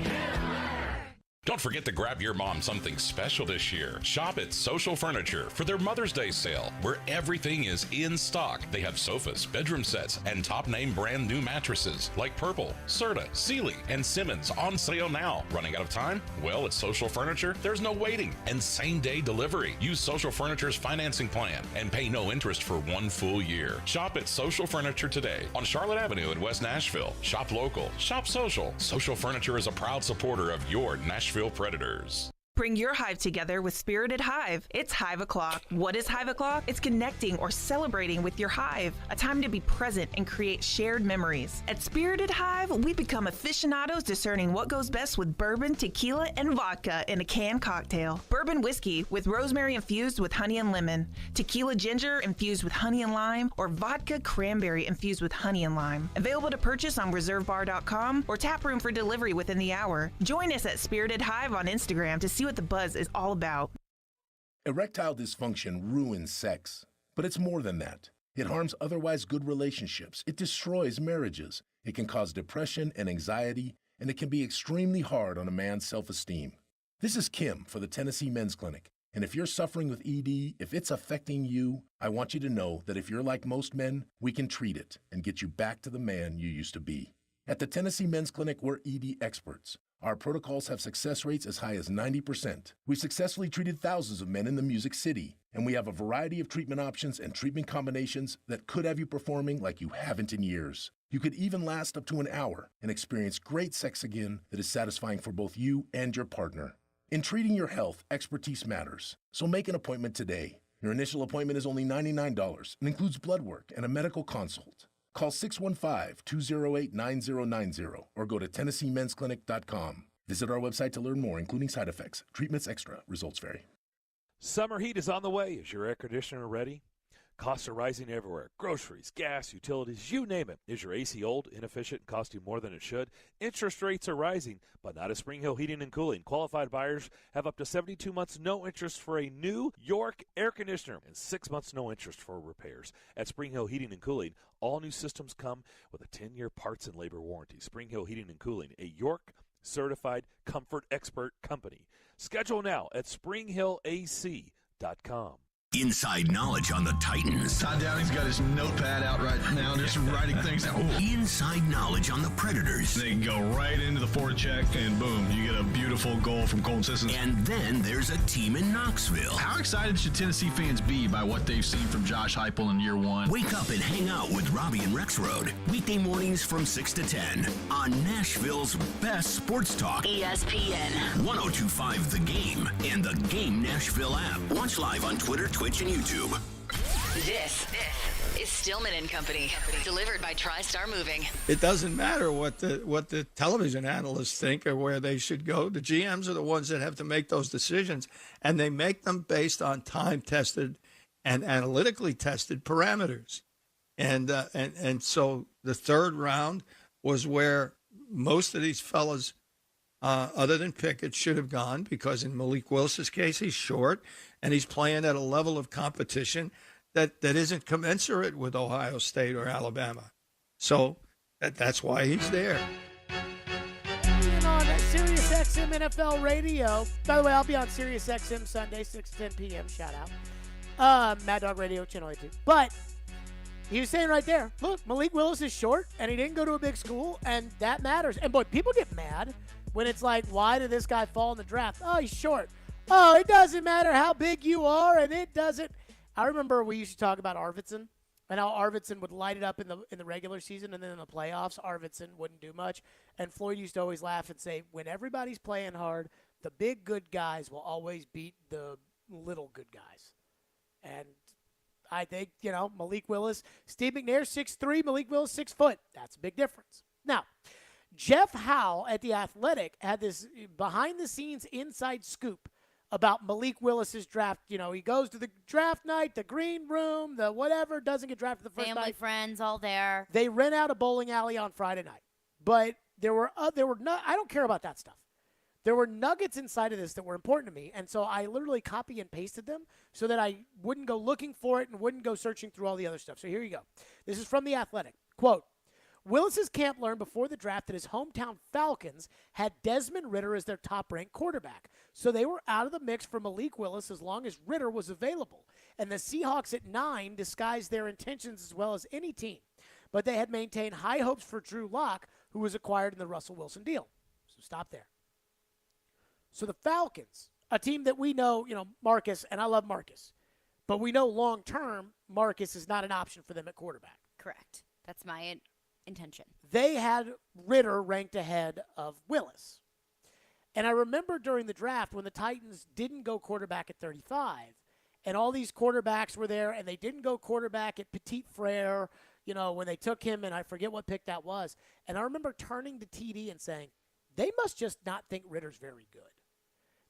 Don't forget to grab your mom something special this year. Shop at Social Furniture for their Mother's Day sale, where everything is in stock. They have sofas, bedroom sets, and top-name brand new mattresses like Purple, Serta, Sealy, and Simmons on sale now. Running out of time? Well, at Social Furniture, there's no waiting and same-day delivery. Use Social Furniture's financing plan and pay no interest for 1 full year. Shop at Social Furniture today on Charlotte Avenue in West Nashville. Shop local. Shop social. Social Furniture is a proud supporter of your Nashville Predators. Bring your hive together with Spirited Hive. It's Hive O'Clock. What is Hive O'Clock? It's connecting or celebrating with your hive. A time to be present and create shared memories. At Spirited Hive, we become aficionados discerning what goes best with bourbon, tequila, and vodka in a canned cocktail. Bourbon whiskey with rosemary infused with honey and lemon. Tequila ginger infused with honey and lime. Or vodka cranberry infused with honey and lime. Available to purchase on reservebar.com or tap room for delivery within the hour. Join us at Spirited Hive on Instagram to see what the buzz is all about. Erectile dysfunction ruins sex, but it's more than that. It harms otherwise good relationships. It destroys marriages. It can cause depression and anxiety, and it can be extremely hard on a man's self-esteem. This is Kim for the Tennessee Men's Clinic, and if you're suffering with ED, if it's affecting you, I want you to know that if you're like most men, we can treat it and get you back to the man you used to be. At the Tennessee Men's Clinic, we're ED experts. Our protocols have success rates as high as 90%. We've successfully treated thousands of men in the Music City, and we have a variety of treatment options and treatment combinations that could have you performing like you haven't in years. You could even last up to an hour and experience great sex again that is satisfying for both you and your partner. In treating your health, expertise matters, so make an appointment today. Your initial appointment is only $99 and includes blood work and a medical consult. Call 615-208-9090 or go to TennesseeMen'sClinic.com. Visit our website to learn more, including side effects. Treatments extra. Results vary. Summer heat is on the way. Is your air conditioner ready? Costs are rising everywhere. Groceries, gas, utilities, you name it. Is your AC old, inefficient, and cost you more than it should? Interest rates are rising, but not at Spring Hill Heating and Cooling. Qualified buyers have up to 72 months no interest for a new York air conditioner and 6 months no interest for repairs. At Spring Hill Heating and Cooling, all new systems come with a 10-year parts and labor warranty. Spring Hill Heating and Cooling, a York certified comfort expert company. Schedule now at springhillac.com. Inside knowledge on the Titans. Todd Downey's got his notepad out right now, just writing things down. Inside knowledge on the Predators. They go right into the forecheck, and boom, you get a beautiful goal from Colton Sissons. And then there's a team in Knoxville. How excited should Tennessee fans be by what they've seen from Josh Heupel in year one? Wake up and hang out with Robby and Rexrode. Weekday mornings from 6 to 10 on Nashville's best sports talk. ESPN 102.5 The Game and the Game Nashville app. Watch live on Twitter, Twitch, and YouTube. This is Stillman and Company, delivered by TriStar Moving. It doesn't matter what the television analysts think or where they should go. The GMs are the ones that have to make those decisions, and they make them based on time-tested and analytically tested parameters. And so the third round was where most of these fellas, other than Pickett, should have gone, because in Malik Willis's case, he's short, and he's playing at a level of competition that isn't commensurate with Ohio State or Alabama. So that's why he's there. And on Sirius XM NFL Radio. By the way, I'll be on Sirius XM Sunday, 6 to 10 p.m. Shout out. Mad Dog Radio, Channel 82. But he was saying right there, look, Malik Willis is short, and he didn't go to a big school, and that matters. And, boy, people get mad when it's like, why did this guy fall in the draft? Oh, he's short. Oh, it doesn't matter how big you are, and it doesn't. I remember we used to talk about Arvidsson and how Arvidsson would light it up in the regular season, and then in the playoffs, Arvidsson wouldn't do much. And Floyd used to always laugh and say, when everybody's playing hard, the big good guys will always beat the little good guys. And I think, Malik Willis, Steve McNair, 6'3", Malik Willis, 6 foot. That's a big difference. Now, Jeff Howe at The Athletic had this behind-the-scenes inside scoop about Malik Willis's draft. He goes to the draft night, the green room, the whatever, doesn't get drafted the first night. Family, friends, all there. They rent out a bowling alley on Friday night. But there were I don't care about that stuff. There were nuggets inside of this that were important to me, and so I literally copy and pasted them so that I wouldn't go looking for it and wouldn't go searching through all the other stuff. So here you go. This is from The Athletic. Quote, Willis's camp learned before the draft that his hometown Falcons had Desmond Ridder as their top-ranked quarterback. So they were out of the mix for Malik Willis as long as Ridder was available. And the Seahawks at 9 disguised their intentions as well as any team. But they had maintained high hopes for Drew Lock, who was acquired in the Russell Wilson deal. So stop there. So the Falcons, a team that we know, Marcus, and I love Marcus, but we know long-term Marcus is not an option for them at quarterback. Correct. That's my intention. They had Ridder ranked ahead of Willis. And I remember during the draft when the Titans didn't go quarterback at 35, and all these quarterbacks were there, and they didn't go quarterback at Petit Frere, when they took him, and I forget what pick that was. And I remember turning to TD and saying, they must just not think Ridder's very good.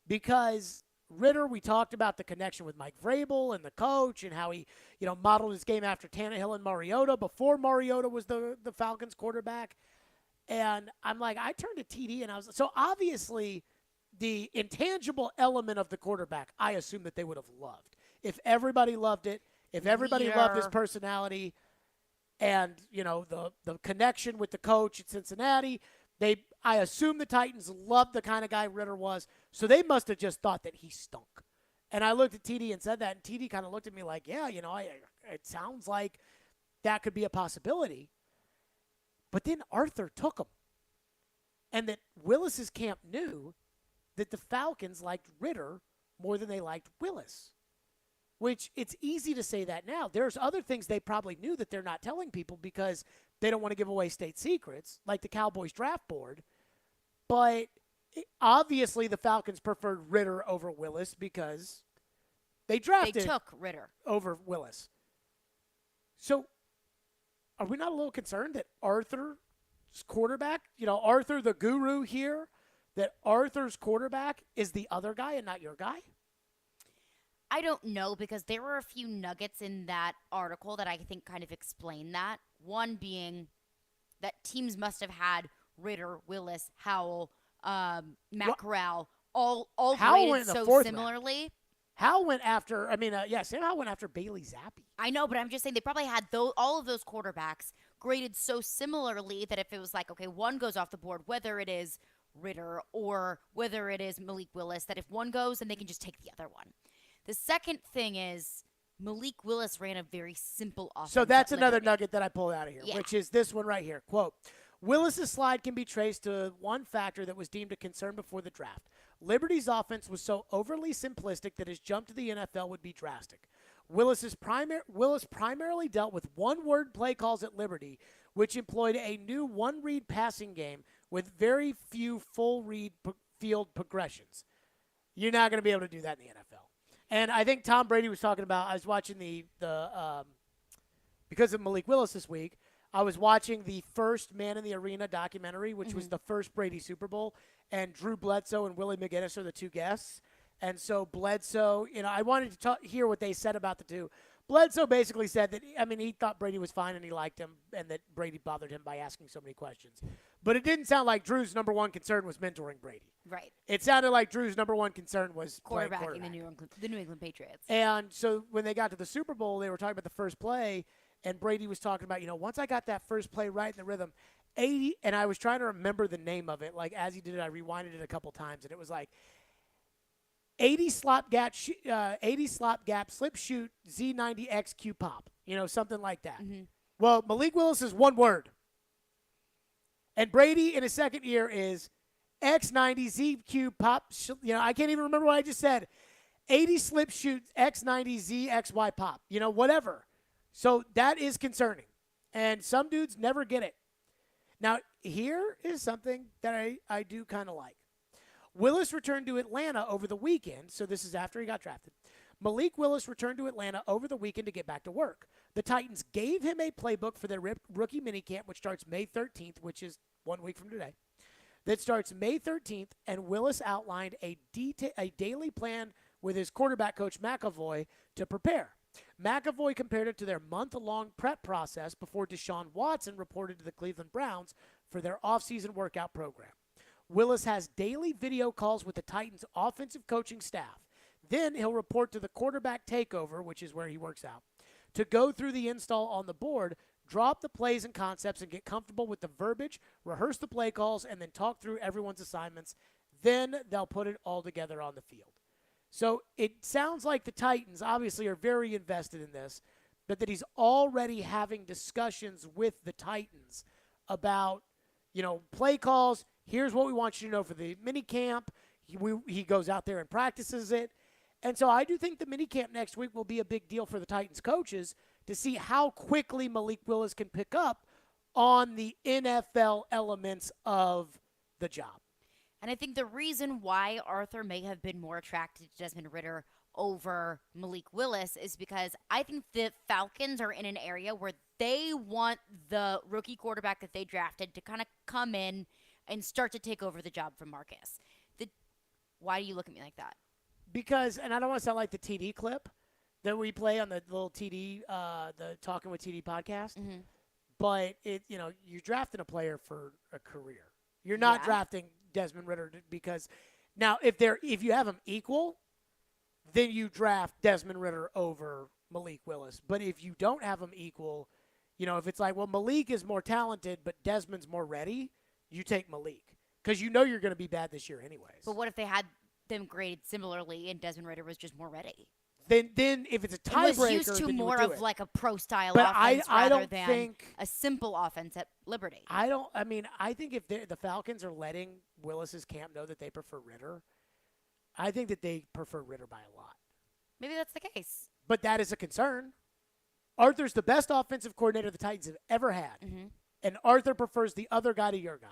Because Ridder, we talked about the connection with Mike Vrabel and the coach and how he, modeled his game after Tannehill and Mariota before Mariota was the Falcons quarterback. And I'm like, I turned to TD and I was, so obviously the intangible element of the quarterback, I assume that they would have loved. If everybody loved it, if everybody loved his personality and, the connection with the coach at Cincinnati, I assume the Titans loved the kind of guy Ridder was, so they must have just thought that he stunk. And I looked at TD and said that, and TD kind of looked at me like, yeah, it sounds like that could be a possibility. But then Arthur took him. And that Willis's camp knew that the Falcons liked Ridder more than they liked Willis. Which, it's easy to say that now. There's other things they probably knew that they're not telling people because they don't want to give away state secrets, like the Cowboys draft board. But obviously the Falcons preferred Ridder over Willis because they took Ridder over Willis. So are we not a little concerned that Arthur's quarterback, Arthur the guru here, that Arthur's quarterback is the other guy and not your guy? I don't know, because there were a few nuggets in that article that I think kind of explain that. One being that teams must have had Ridder, Willis, Howell, Matt Corral, all rated so similarly. Howell went after, Sam Howell went after Bailey Zappi. I know, but I'm just saying they probably had all of those quarterbacks graded so similarly that if it was like, okay, one goes off the board, whether it is Ridder or whether it is Malik Willis, that if one goes, then they can just take the other one. The second thing is Malik Willis ran a very simple offense. So that's another nugget that I pulled out of here, which is this one right here. Quote, Willis's slide can be traced to one factor that was deemed a concern before the draft. Liberty's offense was so overly simplistic that his jump to the NFL would be drastic. Willis primarily dealt with one-word play calls at Liberty, which employed a new one-read passing game with very few full-read field progressions. You're not going to be able to do that in the NFL. And I think Tom Brady was talking about, I was watching the because of Malik Willis this week, I was watching the first Man in the Arena documentary, which was the first Brady Super Bowl, and Drew Bledsoe and Willie McGinnis are the two guests. And so Bledsoe, I wanted to hear what they said about the two. Bledsoe basically said that, he thought Brady was fine and he liked him, and that Brady bothered him by asking so many questions. But it didn't sound like Drew's number one concern was mentoring Brady. Right. It sounded like Drew's number one concern was quarterbacking the New England Patriots. And so when they got to the Super Bowl, they were talking about the first play, and Brady was talking about, once I got that first play right in the rhythm, 80, and I was trying to remember the name of it. Like, as he did it, I rewinded it a couple times, and it was like 80 slop gap slip shoot Z90X Q pop, something like that. Mm-hmm. Well, Malik Willis is one word. And Brady in his second year is X90 ZQ pop. I can't even remember what I just said. 80 slip shoot X90 ZXY pop. Whatever. So that is concerning. And some dudes never get it. Now, here is something that I do kind of like. Willis returned to Atlanta over the weekend, so this is after he got drafted. Malik Willis returned to Atlanta over the weekend to get back to work. The Titans gave him a playbook for their rookie minicamp, which starts May 13th, which is 1 week from today. That starts May 13th, and Willis outlined a daily plan with his quarterback coach McAvoy to prepare. McAvoy compared it to their month-long prep process before Deshaun Watson reported to the Cleveland Browns for their offseason workout program. Willis has daily video calls with the Titans' offensive coaching staff. Then he'll report to the quarterback takeover, which is where he works out, to go through the install on the board, drop the plays and concepts, and get comfortable with the verbiage, rehearse the play calls, and then talk through everyone's assignments. Then they'll put it all together on the field. So it sounds like the Titans obviously are very invested in this, but that he's already having discussions with the Titans about, play calls. Here's what we want you to know for the mini camp. He goes out there and practices it. And so I do think the mini camp next week will be a big deal for the Titans coaches to see how quickly Malik Willis can pick up on the NFL elements of the job. And I think the reason why Arthur may have been more attracted to Desmond Ridder over Malik Willis is because I think the Falcons are in an area where they want the rookie quarterback that they drafted to kind of come in and start to take over the job from Marcus. Why do you look at me like that? Because, and I don't want to sound like the TD clip that we play on the little TD, the Talking with TD podcast, but you're drafting a player for a career. You're not drafting Desmond Ridder because now if you have them equal, then you draft Desmond Ridder over Malik Willis. But if you don't have them equal, if it's like, well, Malik is more talented, but Desmond's more ready, you take Malik because you're going to be bad this year anyways. But what if they had them graded similarly and Desmond Ridder was just more ready? Then if it's a tiebreaker, was used to more of like a pro-style but offense I rather don't than think, a simple offense at Liberty. I think if the Falcons are letting Willis's camp know that they prefer Ridder, I think that they prefer Ridder by a lot. Maybe that's the case. But that is a concern. Arthur's the best offensive coordinator the Titans have ever had, and Arthur prefers the other guy to your guy.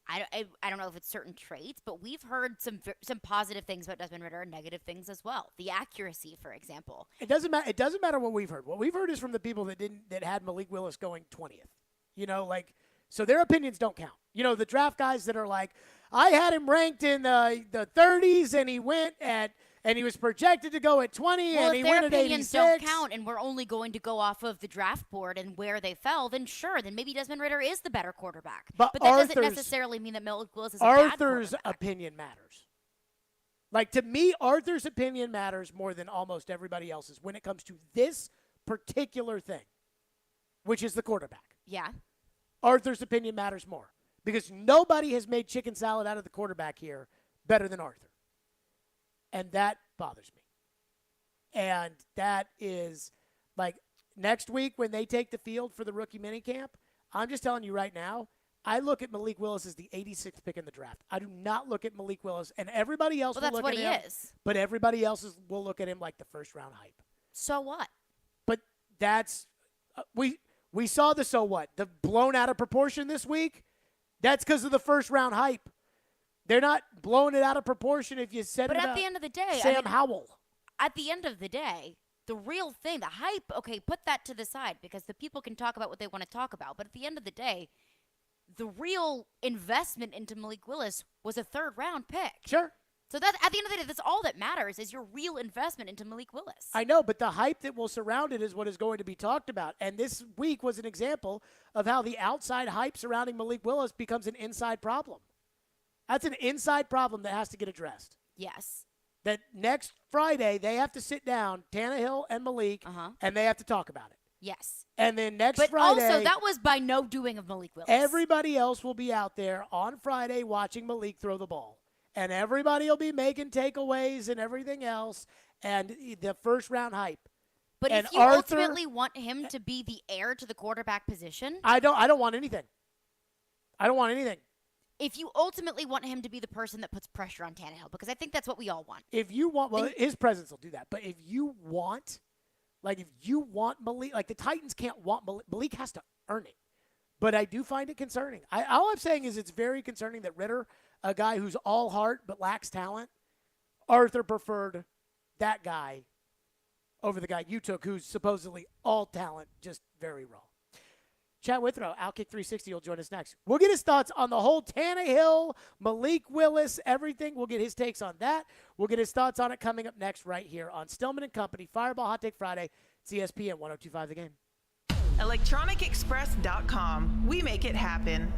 I don't know if it's certain traits, but we've heard some positive things about Desmond Ridder and negative things as well. The accuracy, for example. It doesn't matter. It doesn't matter what we've heard. What we've heard is from the people that had Malik Willis going 20th. So their opinions don't count. The draft guys that are like, I had him ranked in the 30s, and he was projected to go at 20, and he went at 86. Well, if their opinions don't count, and we're only going to go off of the draft board and where they fell, then sure, then maybe Desmond Ridder is the better quarterback. But that doesn't necessarily mean that Malik Willis is a bad quarterback. Arthur's opinion matters. Like, to me, Arthur's opinion matters more than almost everybody else's when it comes to this particular thing, which is the quarterback. Yeah. Arthur's opinion matters more because nobody has made chicken salad out of the quarterback here better than Arthur. And that bothers me. And that is, like, next week when they take the field for the rookie minicamp, I'm just telling you right now, I look at Malik Willis as the 86th pick in the draft. I do not look at Malik Willis, and everybody else will look at him. Well, that's what he is. But everybody else will look at him like the first-round hype. So what? But that's we saw the so what. The blown out of proportion this week, that's because of the first-round hype. They're not blowing it out of proportion if you said it about at the end of the day, Sam Howell. At the end of the day, the real thing, the hype, okay, put that to the side because the people can talk about what they want to talk about. But at the end of the day, the real investment into Malik Willis was a third-round pick. Sure. So that at the end of the day, that's all that matters is your real investment into Malik Willis. I know, but the hype that will surround it is what is going to be talked about. And this week was an example of how the outside hype surrounding Malik Willis becomes an inside problem. That's an inside problem that has to get addressed. Yes. That next Friday, they have to sit down, Tannehill and Malik, and they have to talk about it. Yes. And then next but Friday. Also, that was by no doing of Malik Willis. Everybody else will be out there on Friday watching Malik throw the ball. And everybody will be making takeaways and everything else. And the first round hype. But and if you ultimately want him to be the heir to the quarterback position. I don't want anything. I don't want anything. If you ultimately want him to be the person that puts pressure on Tannehill, because I think that's what we all want. If you want, well, his presence will do that. But if you want Malik, like the Titans can't want Malik. Malik has to earn it. But I do find it concerning. All I'm saying is it's very concerning that Ritter, a guy who's all heart but lacks talent, Arthur preferred that guy over the guy you took, who's supposedly all talent, just very raw. Chad Withrow, Outkick 360, will join us next. We'll get his thoughts on the whole Tannehill, Malik Willis, everything. We'll get his takes on that. We'll get his thoughts on it coming up next right here on Stillman and Company, Fireball Hot Take Friday. It's ESPN 102.5 The Game. ElectronicExpress.com. We make it happen.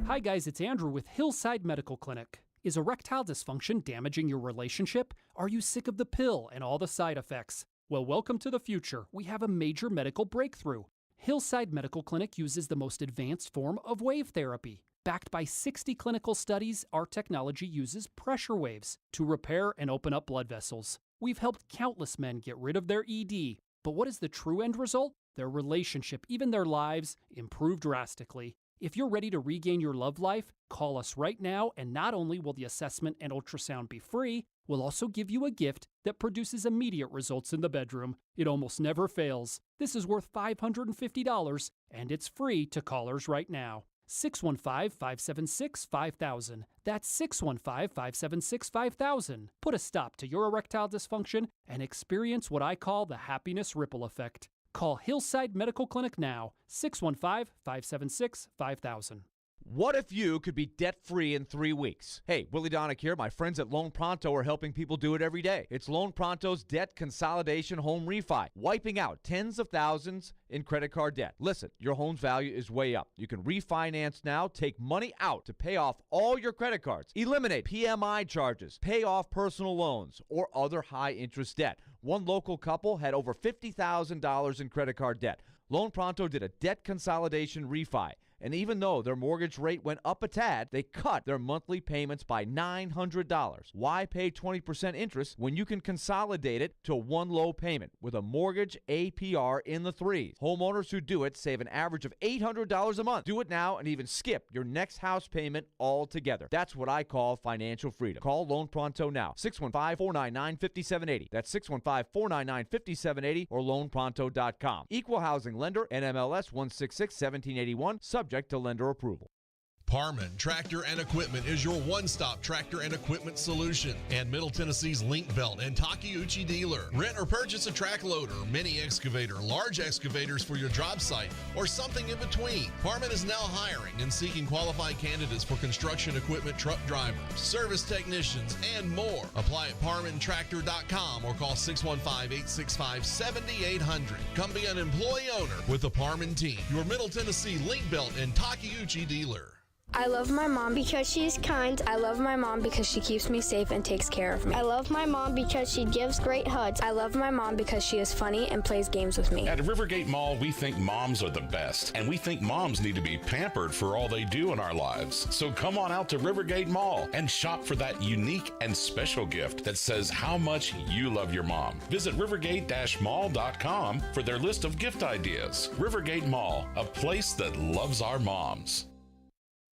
Hi, guys. It's Andrew with Hillside Medical Clinic. Is erectile dysfunction damaging your relationship? Are you sick of the pill and all the side effects? Well, welcome to the future. We have a major medical breakthrough. Hillside Medical Clinic uses the most advanced form of wave therapy. Backed by 60 clinical studies, our technology uses pressure waves to repair and open up blood vessels. We've helped countless men get rid of their ED. But what is the true end result? Their relationship, even their lives, improve drastically. If you're ready to regain your love life, call us right now, and not only will the assessment and ultrasound be free, we'll also give you a gift that produces immediate results in the bedroom. It almost never fails. This is worth $550, and it's free to callers right now. 615-576-5000. That's 615-576-5000. Put a stop to your erectile dysfunction and experience what I call the happiness ripple effect. Call Hillside Medical Clinic now, 615-576-5000. What if you could be debt-free in 3 weeks? Hey, Willie Donick here. My friends at Loan Pronto are helping people do it every day. It's Loan Pronto's debt consolidation home refi, wiping out tens of thousands in credit card debt. Listen, your home's value is way up. You can refinance now, take money out to pay off all your credit cards, eliminate PMI charges, pay off personal loans, or other high-interest debt. One local couple had over $50,000 in credit card debt. Loan Pronto did a debt consolidation refi. And even though their mortgage rate went up a tad, they cut their monthly payments by $900. Why pay 20% interest when you can consolidate it to one low payment with a mortgage APR in the threes? Homeowners who do it save an average of $800 a month. Do it now and even skip your next house payment altogether. That's what I call financial freedom. Call Loan Pronto now. 615-499-5780. That's 615-499-5780 or loanpronto.com. Equal housing lender, NMLS 166-1781. Subject to lender approval. Parman Tractor and Equipment is your one-stop tractor and equipment solution. And Middle Tennessee's Link Belt and Takeuchi dealer. Rent or purchase a track loader, mini excavator, large excavators for your job site, or something in between. Parman is now hiring and seeking qualified candidates for construction equipment truck drivers, service technicians, and more. Apply at parmantractor.com or call 615-865-7800. Come be an employee owner with the Parman team, your Middle Tennessee Link Belt and Takeuchi dealer. I love my mom because she's kind. I love my mom because she keeps me safe and takes care of me. I love my mom because she gives great hugs. I love my mom because she is funny and plays games with me. At Rivergate Mall, we think moms are the best, and we think moms need to be pampered for all they do in our lives. So come on out to Rivergate Mall and shop for that unique and special gift that says how much you love your mom. Visit rivergate-mall.com for their list of gift ideas. Rivergate Mall, a place that loves our moms.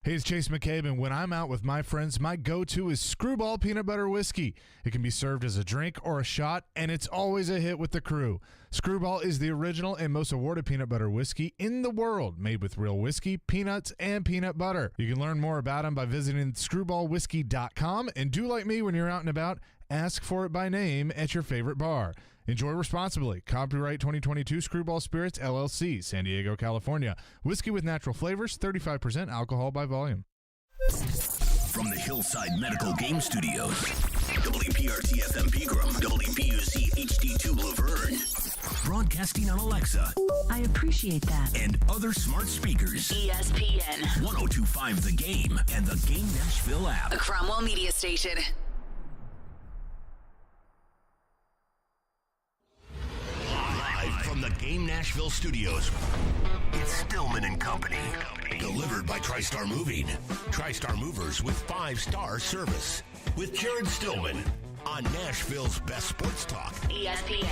Hey, it's Chase McCabe, and when I'm out with my friends, my go-to is Screwball Peanut Butter Whiskey. It can be served as a drink or a shot, and it's always a hit with the crew. Screwball is the original and most awarded peanut butter whiskey in the world, made with real whiskey, peanuts, and peanut butter. You can learn more about them by visiting screwballwhiskey.com, and do like me when you're out and about, ask for it by name at your favorite bar. Enjoy responsibly. Copyright 2022 Screwball Spirits, LLC, San Diego, California. Whiskey with natural flavors, 35% alcohol by volume. From the Hillside Medical Game Studios, WPRT FM Pegram, WPUC HD2 Laverne. Broadcasting on Alexa. I appreciate that. And other smart speakers. ESPN. 1025 The Game and the Game Nashville app. A Cromwell Media Station. Live from the Game Nashville studios, it's Stillman and Company. Delivered by TriStar Moving. TriStar Movers with 5-star service. With Jared Stillman on Nashville's best sports talk. ESPN.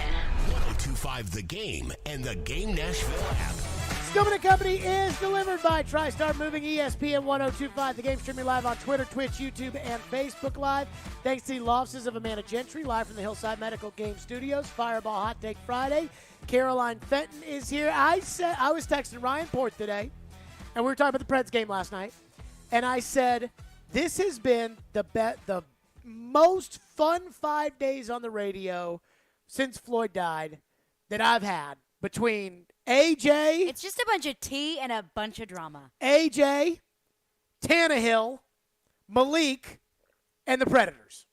1025 The Game and the Game Nashville app. Stillman & Company is delivered by TriStar Moving, ESPN 1025. The game streaming live on Twitter, Twitch, YouTube, and Facebook Live. Thanks to the law offices of Amanda Gentry, live from the Hillside Medical Game Studios. Fireball Hot Take Friday. Caroline Fenton is here. I was texting Ryan Port today, and we were talking about the Preds game last night, and I said, this has been the most fun 5 days on the radio since Floyd died that I've had between AJ. It's just a bunch of tea and a bunch of drama. AJ, Tannehill, Malik, and the Predators.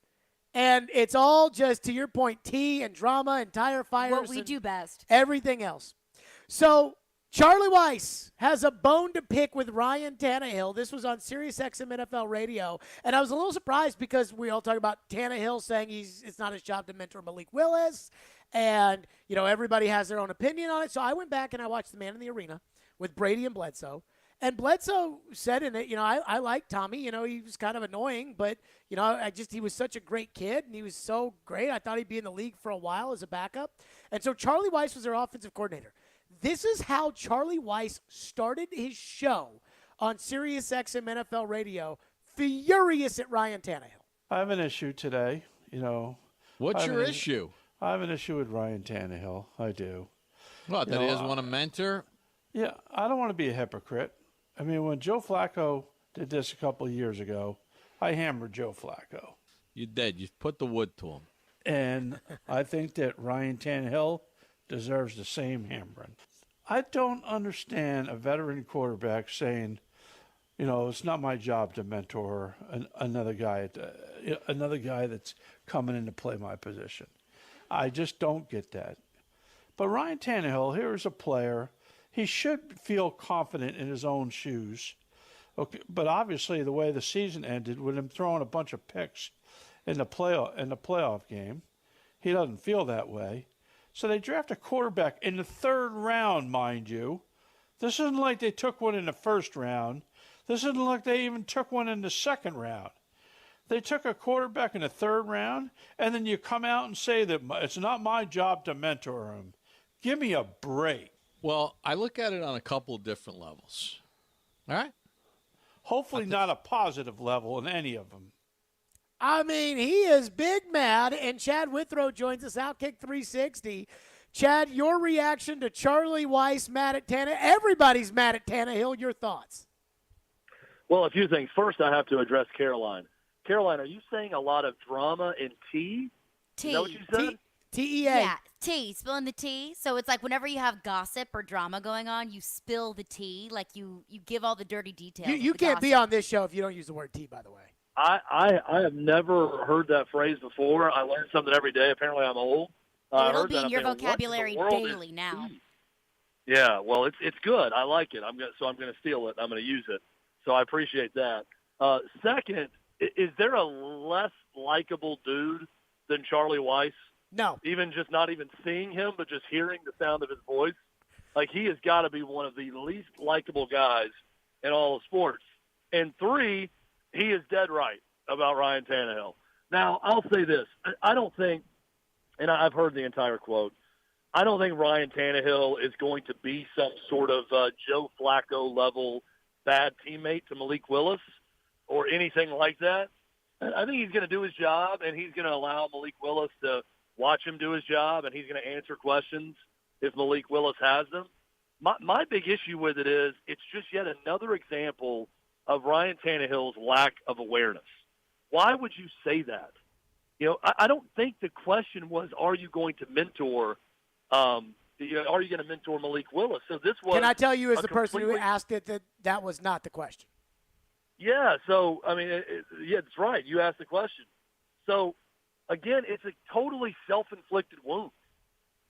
And it's all just, to your point, tea and drama and tire fires. What we do best. Everything else. So Charlie Weiss has a bone to pick with Ryan Tannehill. This was on SiriusXM NFL Radio. And I was a little surprised because we all talk about Tannehill saying it's not his job to mentor Malik Willis. And, everybody has their own opinion on it. So I went back and I watched The Man in the Arena with Brady and Bledsoe. And Bledsoe said in it, I like Tommy. He was kind of annoying, but, he was such a great kid, and he was so great. I thought he'd be in the league for a while as a backup. And so Charlie Weiss was their offensive coordinator. This is how Charlie Weiss started his show on SiriusXM NFL Radio, furious at Ryan Tannehill. I have an issue today, What's your issue? I have an issue with Ryan Tannehill. I do. What, that he doesn't want to mentor? Yeah, I don't want to be a hypocrite. I mean, when Joe Flacco did this a couple of years ago, I hammered Joe Flacco. You did. You put the wood to him. And I think that Ryan Tannehill deserves the same hammering. I don't understand a veteran quarterback saying, it's not my job to mentor another guy that's coming in to play my position. I just don't get that. But Ryan Tannehill, here is a player. He should feel confident in his own shoes. Okay, but obviously the way the season ended with him throwing a bunch of picks in the playoff game, he doesn't feel that way. So they draft a quarterback in the third round, mind you. This isn't like they took one in the first round. This isn't like they even took one in the second round. They took a quarterback in the third round, and then you come out and say that it's not my job to mentor him. Give me a break. Well, I look at it on a couple of different levels. All right? Hopefully not a positive level in any of them. I mean, he is big mad, and Chad Withrow joins us, Outkick 360. Chad, your reaction to Charlie Weiss mad at Tannehill. Everybody's mad at Tannehill. Your thoughts? Well, a few things. First, I have to address Caroline. Caroline, are you saying a lot of drama in tea? Tea. Is that what you said? T-E-A. Yeah, tea. Spilling the tea. So it's like whenever you have gossip or drama going on, you spill the tea. Like you give all the dirty details. You can't be on this show if you don't use the word tea, by the way. I have never heard that phrase before. I learn something every day. Apparently, I'm old. It'll be in your vocabulary daily now. Yeah, well, it's good. I like it. I'm gonna steal it. I'm gonna use it. So I appreciate that. Second, is there a less likable dude than Charlie Weiss? No. Even just not even seeing him, but just hearing the sound of his voice. Like, he has got to be one of the least likable guys in all of sports. And three, he is dead right about Ryan Tannehill. Now, I'll say this. I don't think, and I've heard the entire quote, I don't think Ryan Tannehill is going to be some sort of Joe Flacco-level bad teammate to Malik Willis or anything like that. I think he's going to do his job, and he's going to allow Malik Willis to watch him do his job, and he's going to answer questions if Malik Willis has them. My big issue with it is it's just yet another example of Ryan Tannehill's lack of awareness. Why would you say that? I don't think the question was, are you going to mentor are you going to mentor Malik Willis? So this was. Can I tell you, as the person who completely- asked it, that was not the question? Yeah. So I mean, yeah, that's right. You asked the question. So again, it's a totally self-inflicted wound.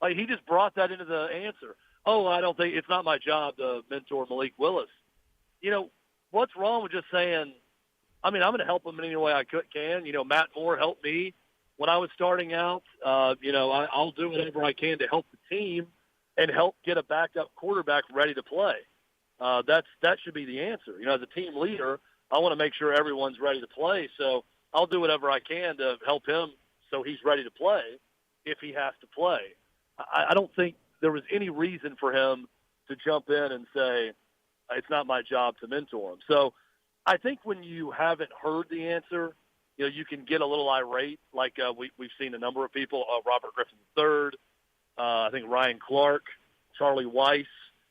Like, he just brought that into the answer. Oh, I don't think it's not my job to mentor Malik Willis. What's wrong with just saying, I mean, I'm going to help him in any way I can. Matt Moore helped me when I was starting out. I'll do whatever I can to help the team and help get a backup quarterback ready to play. That should be the answer. As a team leader, I want to make sure everyone's ready to play. So I'll do whatever I can to help him so he's ready to play if he has to play. I don't think there was any reason for him to jump in and say, it's not my job to mentor him. So I think when you haven't heard the answer, you can get a little irate, like we've seen a number of people, Robert Griffin III, I think Ryan Clark, Charlie Weiss.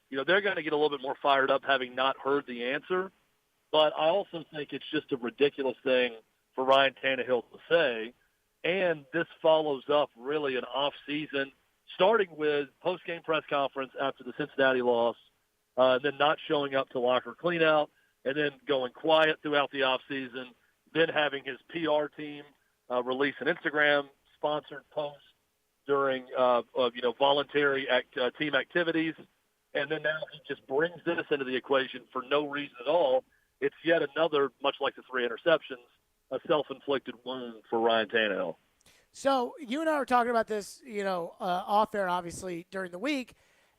They're going to get a little bit more fired up having not heard the answer. But I also think it's just a ridiculous thing for Ryan Tannehill to say. And this follows up really an off-season, starting with post-game press conference after the Cincinnati loss, then not showing up to locker cleanout, and then going quiet throughout the off-season, then having his PR team release an Instagram-sponsored post during voluntary team activities, and then now he just brings this into the equation for no reason at all. It's yet another, much like the 3 interceptions, a self-inflicted wound for Ryan Tannehill. So you and I were talking about this, off air, obviously, during the week.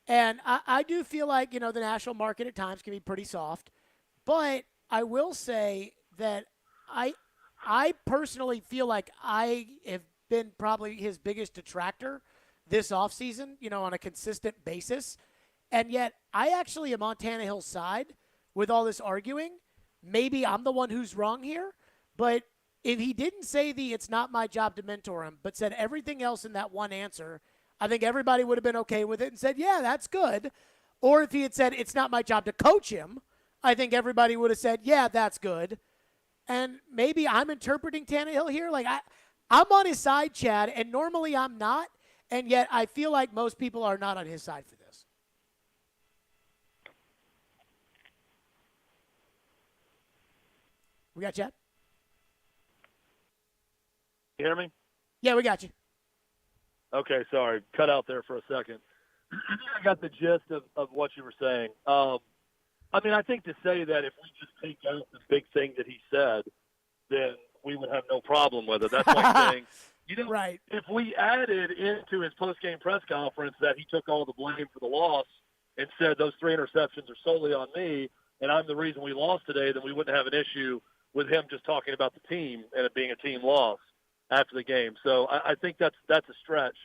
And I do feel like, the national market at times can be pretty soft. But I will say that I personally feel like I have been probably his biggest detractor this offseason, on a consistent basis. And yet I actually am on Tannehill's side with all this arguing. Maybe I'm the one who's wrong here. But if he didn't say it's not my job to mentor him, but said everything else in that one answer, I think everybody would have been okay with it and said, yeah, that's good. Or if he had said it's not my job to coach him, I think everybody would have said, yeah, that's good. And maybe I'm interpreting Tannehill here. Like, I'm on his side, Chad, and normally I'm not, and yet I feel like most people are not on his side for this. We got Chad? You hear me? Yeah, we got you. Okay, sorry. Cut out there for a second. I got the gist of what you were saying. I think to say that if we just take out the big thing that he said, then we would have no problem with it. That's like saying, right. If we added into his post-game press conference that he took all the blame for the loss and said those 3 interceptions are solely on me and I'm the reason we lost today, then we wouldn't have an issue with him just talking about the team and it being a team loss after the game. So I think that's a stretch,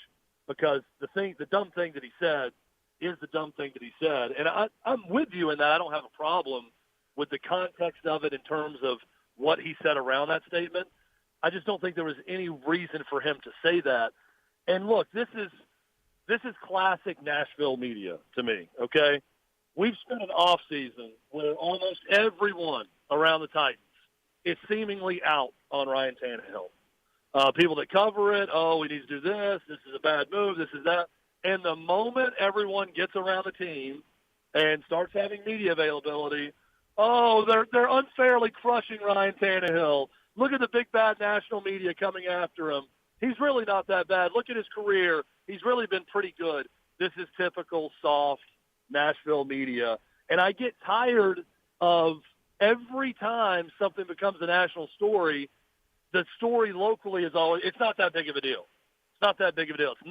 because the dumb thing that he said is the dumb thing that he said. And I'm with you in that I don't have a problem with the context of it in terms of what he said around that statement. I just don't think there was any reason for him to say that. And look, this is classic Nashville media to me, okay? We've spent an off season where almost everyone around the Titans is seemingly out on Ryan Tannehill. People that cover it, we need to do this is a bad move, this is that. And the moment everyone gets around the team and starts having media availability, they're unfairly crushing Ryan Tannehill. Look at the big bad national media coming after him. He's really not that bad. Look at his career. He's really been pretty good. This is typical soft Nashville media. And I get tired of every time something becomes a national story, the story locally is always, it's not that big of a deal. It's not that big of a deal. It's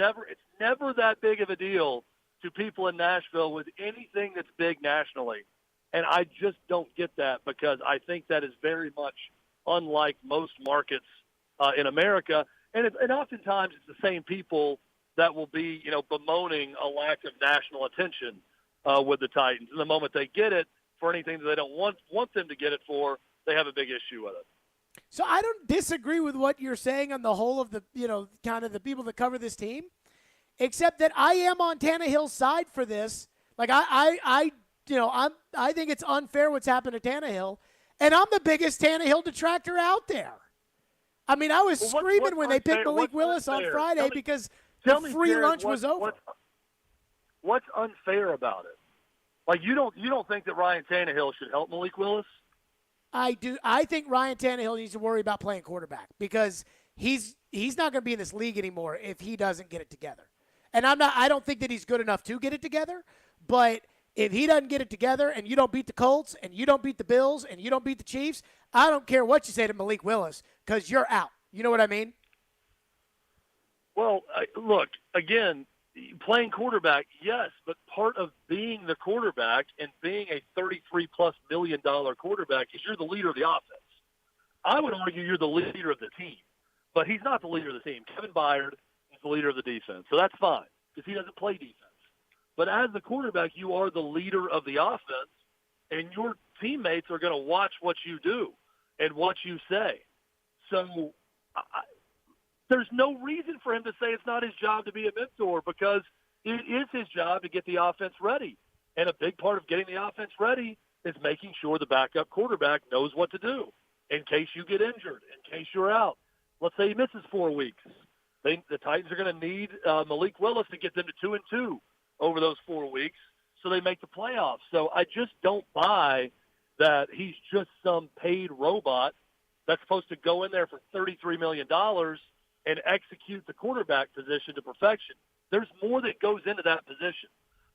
never that big of a deal to people in Nashville with anything that's big nationally. And I just don't get that, because I think that is very much unlike most markets in America. And oftentimes it's the same people that will be, bemoaning a lack of national attention with the Titans. And the moment they get it for anything that they don't want them to get it for, they have a big issue with it. So I don't disagree with what you're saying on the whole of the, kind of the people that cover this team, except that I am on Tannehill's side for this. Like I think it's unfair what's happened to Tannehill, and I'm the biggest Tannehill detractor out there. I mean, I was screaming when they picked unfair- Malik what's Willis on unfair? Friday Tell me- because Tell the me, free Jared, lunch was over. What's unfair about it? Like, you don't think that Ryan Tannehill should help Malik Willis? I do. I think Ryan Tannehill needs to worry about playing quarterback because he's not going to be in this league anymore if he doesn't get it together. And I don't think that he's good enough to get it together, but if he doesn't get it together and you don't beat the Colts and you don't beat the Bills and you don't beat the Chiefs, I don't care what you say to Malik Willis because you're out. You know what I mean? Well, look, again, playing quarterback, yes, but part of being the quarterback and being a $33+ million quarterback is you're the leader of the offense. I would argue you're the leader of the team, but he's not the leader of the team. Kevin Byard is the leader of the defense, so that's fine because he doesn't play defense. But as the quarterback, you are the leader of the offense, and your teammates are going to watch what you do and what you say. So there's no reason for him to say it's not his job to be a mentor because it is his job to get the offense ready. And a big part of getting the offense ready is making sure the backup quarterback knows what to do in case you get injured, in case you're out. Let's say he misses 4 weeks. The Titans are going to need Malik Willis to get them to 2-2 over those 4 weeks so they make the playoffs. So I just don't buy that he's just some paid robot that's supposed to go in there for $33 million and execute the quarterback position to perfection. There's more that goes into that position.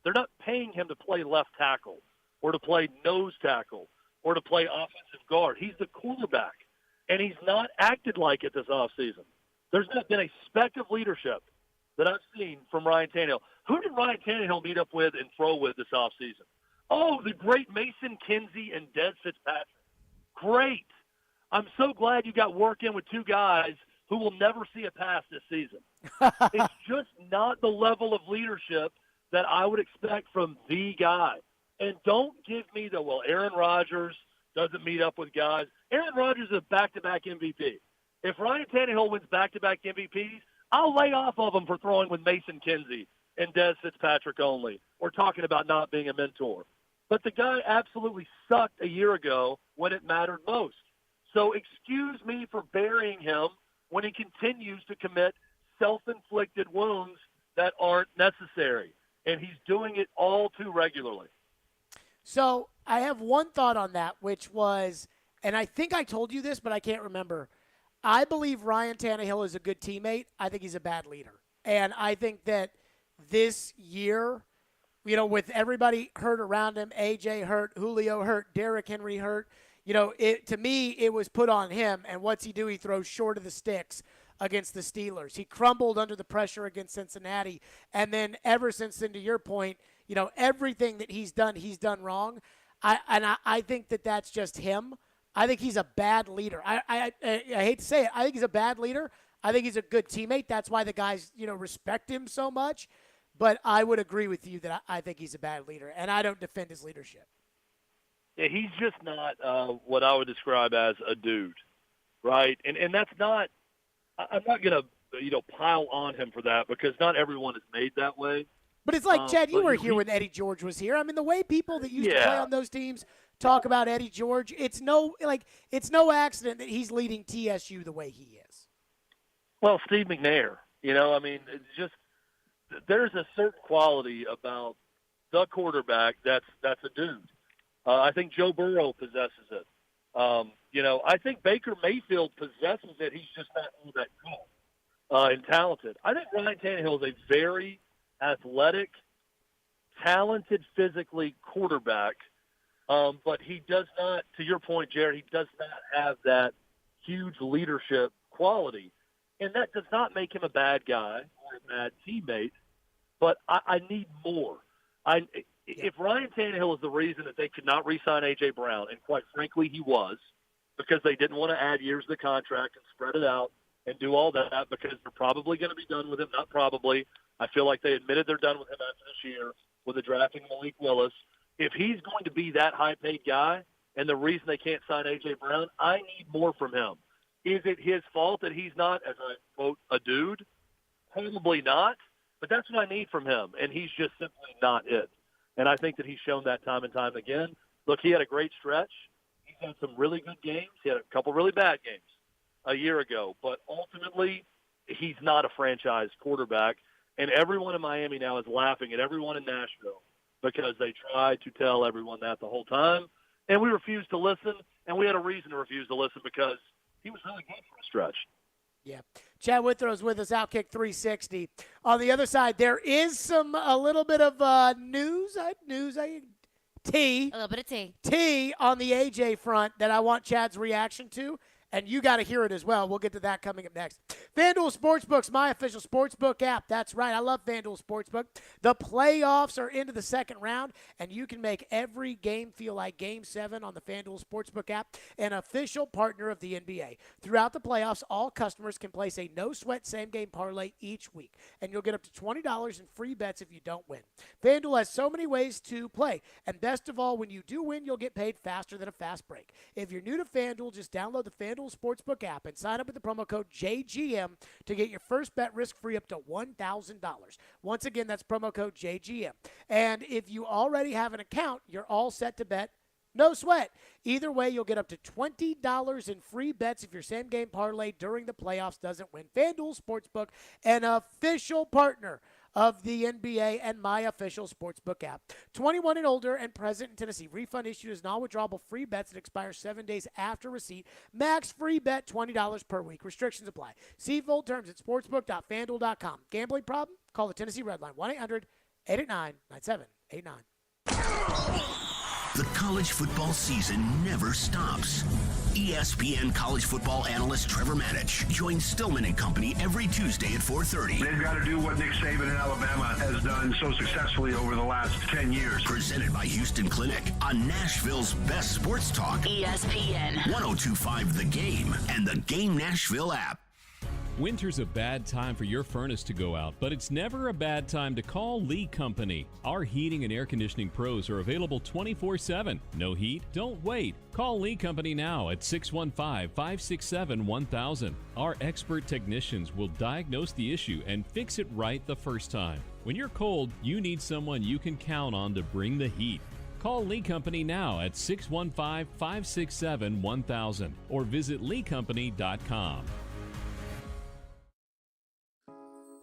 They're not paying him to play left tackle or to play nose tackle or to play offensive guard. He's the quarterback, and he's not acted like it this offseason. There's not been a speck of leadership that I've seen from Ryan Tannehill. Who did Ryan Tannehill meet up with and throw with this offseason? Oh, the great Mason Kinsey and Des Fitzpatrick. Great. I'm so glad you got work in with two guys who will never see a pass this season. It's just not the level of leadership that I would expect from the guy. And don't give me the, well, Aaron Rodgers doesn't meet up with guys. Aaron Rodgers is a back-to-back MVP. If Ryan Tannehill wins back-to-back MVPs, I'll lay off of him for throwing with Mason Kinsey and Des Fitzpatrick only. We're talking about not being a mentor. But the guy absolutely sucked a year ago when it mattered most. So excuse me for burying him when he continues to commit self-inflicted wounds that aren't necessary. And he's doing it all too regularly. So I have one thought on that, which was, and I think I told you this, but I can't remember. I believe Ryan Tannehill is a good teammate. I think he's a bad leader. And I think that this year, you know, with everybody hurt around him, AJ hurt, Julio hurt, Derrick Henry hurt, you know, to me, it was put on him. And what's he do? He throws short of the sticks against the Steelers. He crumbled under the pressure against Cincinnati. And then ever since then, to your point, you know, everything that he's done wrong. I think that that's just him. I think he's a bad leader. I hate to say it. I think he's a bad leader. I think he's a good teammate. That's why the guys, you know, respect him so much. But I would agree with you that I think he's a bad leader, and I don't defend his leadership. Yeah, he's just not what I would describe as a dude, right? And that's not – I'm not going to, you know, pile on him for that because not everyone is made that way. But it's like, Chad, you were here when Eddie George was here. I mean, the way people that used to play on those teams talk about Eddie George, it's no accident that he's leading TSU the way he is. Well, Steve McNair, you know, I mean, it's just there's a certain quality about the quarterback that's a dude. I think Joe Burrow possesses it. You know, I think Baker Mayfield possesses it. He's just not all that good and talented. I think Ryan Tannehill is a very athletic, talented physically quarterback, but he does not, to your point, Jared, he does not have that huge leadership quality. And that does not make him a bad guy or a bad teammate, but I need more. If Ryan Tannehill is the reason that they could not re-sign A.J. Brown, and quite frankly he was, because they didn't want to add years to the contract and spread it out and do all that because they're probably going to be done with him. Not probably. I feel like they admitted they're done with him after this year with the drafting Malik Willis. If he's going to be that high-paid guy and the reason they can't sign A.J. Brown, I need more from him. Is it his fault that he's not, as I quote, a dude? Probably not, but that's what I need from him, and he's just simply not it. And I think that he's shown that time and time again. Look, he had a great stretch. He's had some really good games. He had a couple really bad games. a year ago. But ultimately, he's not a franchise quarterback. And everyone in Miami now is laughing at everyone in Nashville because they tried to tell everyone that the whole time. And we refused to listen, and we had a reason to refuse to listen because he was really good for a stretch. Yeah. Chad Withrow's with us, Outkick 360. On the other side, there is a little bit of news. Tea. A little bit of tea. Tea on the AJ front that I want Chad's reaction to, and you got to hear it as well. We'll get to that coming up next. FanDuel Sportsbook's my official sportsbook app. That's right. I love FanDuel Sportsbook. The playoffs are into the second round, and you can make every game feel like Game 7 on the FanDuel Sportsbook app, an official partner of the NBA. Throughout the playoffs, all customers can place a no-sweat same-game parlay each week, and you'll get up to $20 in free bets if you don't win. FanDuel has so many ways to play, and best of all, when you do win, you'll get paid faster than a fast break. If you're new to FanDuel, just download the FanDuel Sportsbook app and sign up with the promo code JGM to get your first bet risk-free up to $1,000. Once again, that's promo code JGM. And if you already have an account, you're all set to bet. No sweat. Either way, you'll get up to $20 in free bets if your same-game parlay during the playoffs doesn't win. FanDuel Sportsbook, an official partner of the NBA and my official sportsbook app. 21 and older and present in Tennessee. Refund issued as non-withdrawable free bets that expire 7 days after receipt. Max free bet $20 per week. Restrictions apply. See full terms at sportsbook.fanduel.com. Gambling problem? Call the Tennessee Red Line 1-800-889-9789. The college football season never stops. ESPN college football analyst Trevor Matich joins Stillman and Company every Tuesday at 4:30. They've got to do what Nick Saban in Alabama has done so successfully over the last 10 years. Presented by Houston Clinic on Nashville's best sports talk. ESPN 102.5 The Game and the Game Nashville app. Winter's a bad time for your furnace to go out, but it's never a bad time to call Lee Company. Our heating and air conditioning pros are available 24/7. No heat? Don't wait. Call Lee Company now at 615-567-1000. Our expert technicians will diagnose the issue and fix it right the first time. When you're cold, you need someone you can count on to bring the heat. Call Lee Company now at 615-567-1000 or visit leecompany.com.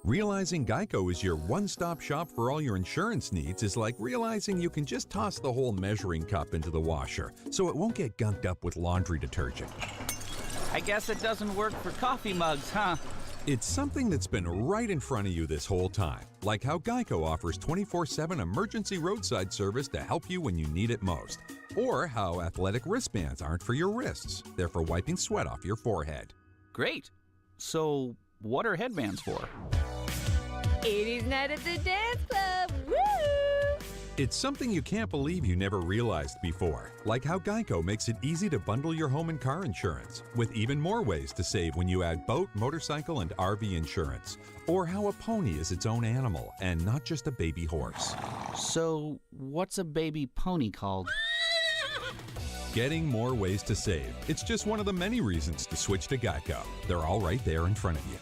Realizing Geico is your one-stop shop for all your insurance needs is like realizing you can just toss the whole measuring cup into the washer so it won't get gunked up with laundry detergent. I guess it doesn't work for coffee mugs, huh? It's something that's been right in front of you this whole time, like how Geico offers 24/7 emergency roadside service to help you when you need it most. Or how athletic wristbands aren't for your wrists, they're for wiping sweat off your forehead. Great. So, what are headbands for? 80s night at the dance club. Woo! It's something you can't believe you never realized before, like how Geico makes it easy to bundle your home and car insurance, with even more ways to save when you add boat, motorcycle, and RV insurance. Or how a pony is its own animal and not just a baby horse. So, what's a baby pony called? Getting more ways to save. It's just one of the many reasons to switch to Geico. They're all right there in front of you.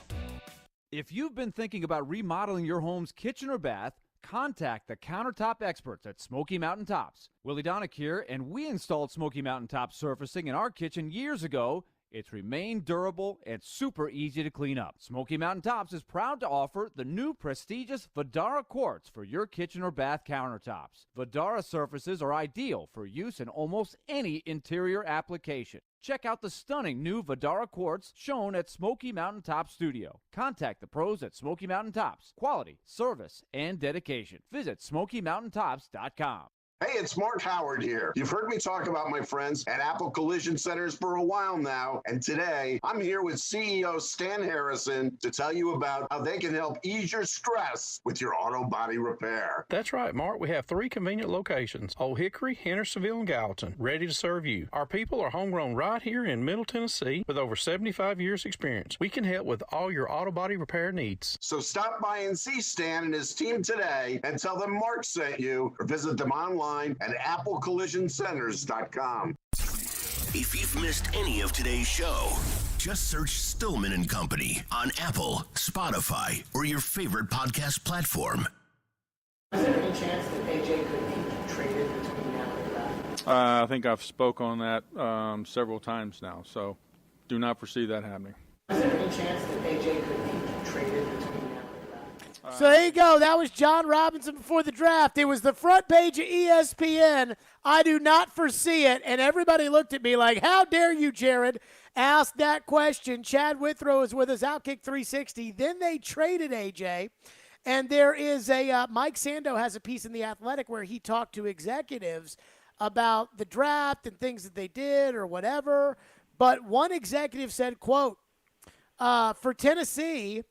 If you've been thinking about remodeling your home's kitchen or bath, contact the countertop experts at Smoky Mountain Tops. Willie Donick here, and we installed Smoky Mountain Top surfacing in our kitchen years ago. It's remained durable and super easy to clean up. Smoky Mountain Tops is proud to offer the new prestigious Vidara quartz for your kitchen or bath countertops. Vidara surfaces are ideal for use in almost any interior application. Check out the stunning new Vidara quartz shown at Smoky Mountain Top Studio. Contact the pros at Smoky Mountain Tops. Quality, service, and dedication. Visit SmokyMountainTops.com. Hey, it's Mark Howard here. You've heard me talk about my friends at Apple Collision Centers for a while now, and today I'm here with CEO Stan Harrison to tell you about how they can help ease your stress with your auto body repair. That's right, Mark. We have 3 convenient locations, Old Hickory, Hendersonville, and Gallatin, ready to serve you. Our people are homegrown right here in Middle Tennessee with over 75 years experience. We can help with all your auto body repair needs. So stop by and see Stan and his team today and tell them Mark sent you, or visit them online at applecollisioncenters.com. If you've missed any of today's show, just search Stillman and Company on Apple, Spotify, or your favorite podcast platform. Is there any chance that AJ could be traded between now and that? I think I've spoke on that several times now. So do not foresee that happening. Is there any chance that AJ could be traded between now and then? So there you go. That was John Robinson before the draft. It was the front page of ESPN. I do not foresee it. And everybody looked at me like, how dare you, Jared, ask that question. Chad Withrow is with us, Outkick 360. Then they traded AJ. And there is Mike Sando has a piece in The Athletic where he talked to executives about the draft and things that they did or whatever. But one executive said, quote, for Tennessee,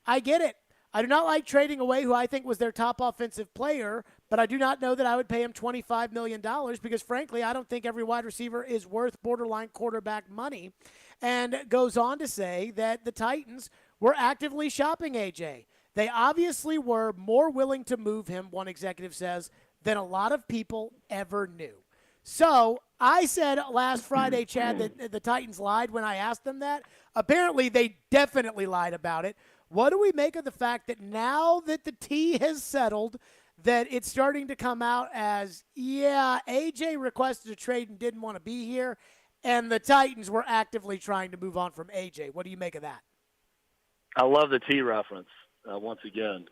I get it. I do not like trading away who I think was their top offensive player, but I do not know that I would pay him $25 million because, frankly, I don't think every wide receiver is worth borderline quarterback money. And goes on to say that the Titans were actively shopping AJ. They obviously were more willing to move him, one executive says, than a lot of people ever knew. So I said last Friday, Chad, that the Titans lied when I asked them that. Apparently, they definitely lied about it. What do we make of the fact that now that the tea has settled, that it's starting to come out as, yeah, AJ requested a trade and didn't want to be here, and the Titans were actively trying to move on from AJ? What do you make of that? I love the tea reference once again.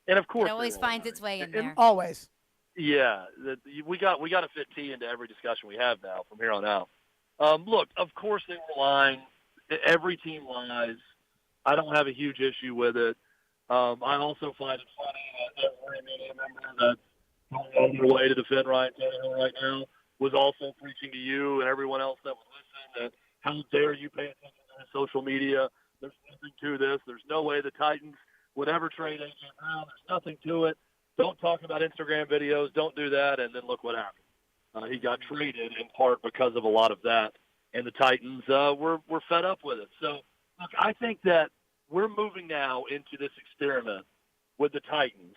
And, of course, it always finds its way in there. Always. Yeah, we got to fit tea into every discussion we have now from here on out. Look, of course they were lying. Every team lies. I don't have a huge issue with it. I also find it funny that every media member that's going on their way to defend Ryan Tannehill right now was also preaching to you and everyone else that was listening that how dare you pay attention to social media. There's nothing to this. There's no way the Titans would ever trade A.J. Brown. There's nothing to it. Don't talk about Instagram videos. Don't do that. And then look what happened. He got traded in part because of a lot of that. And the Titans were fed up with it. So, look, I think that we're moving now into this experiment with the Titans.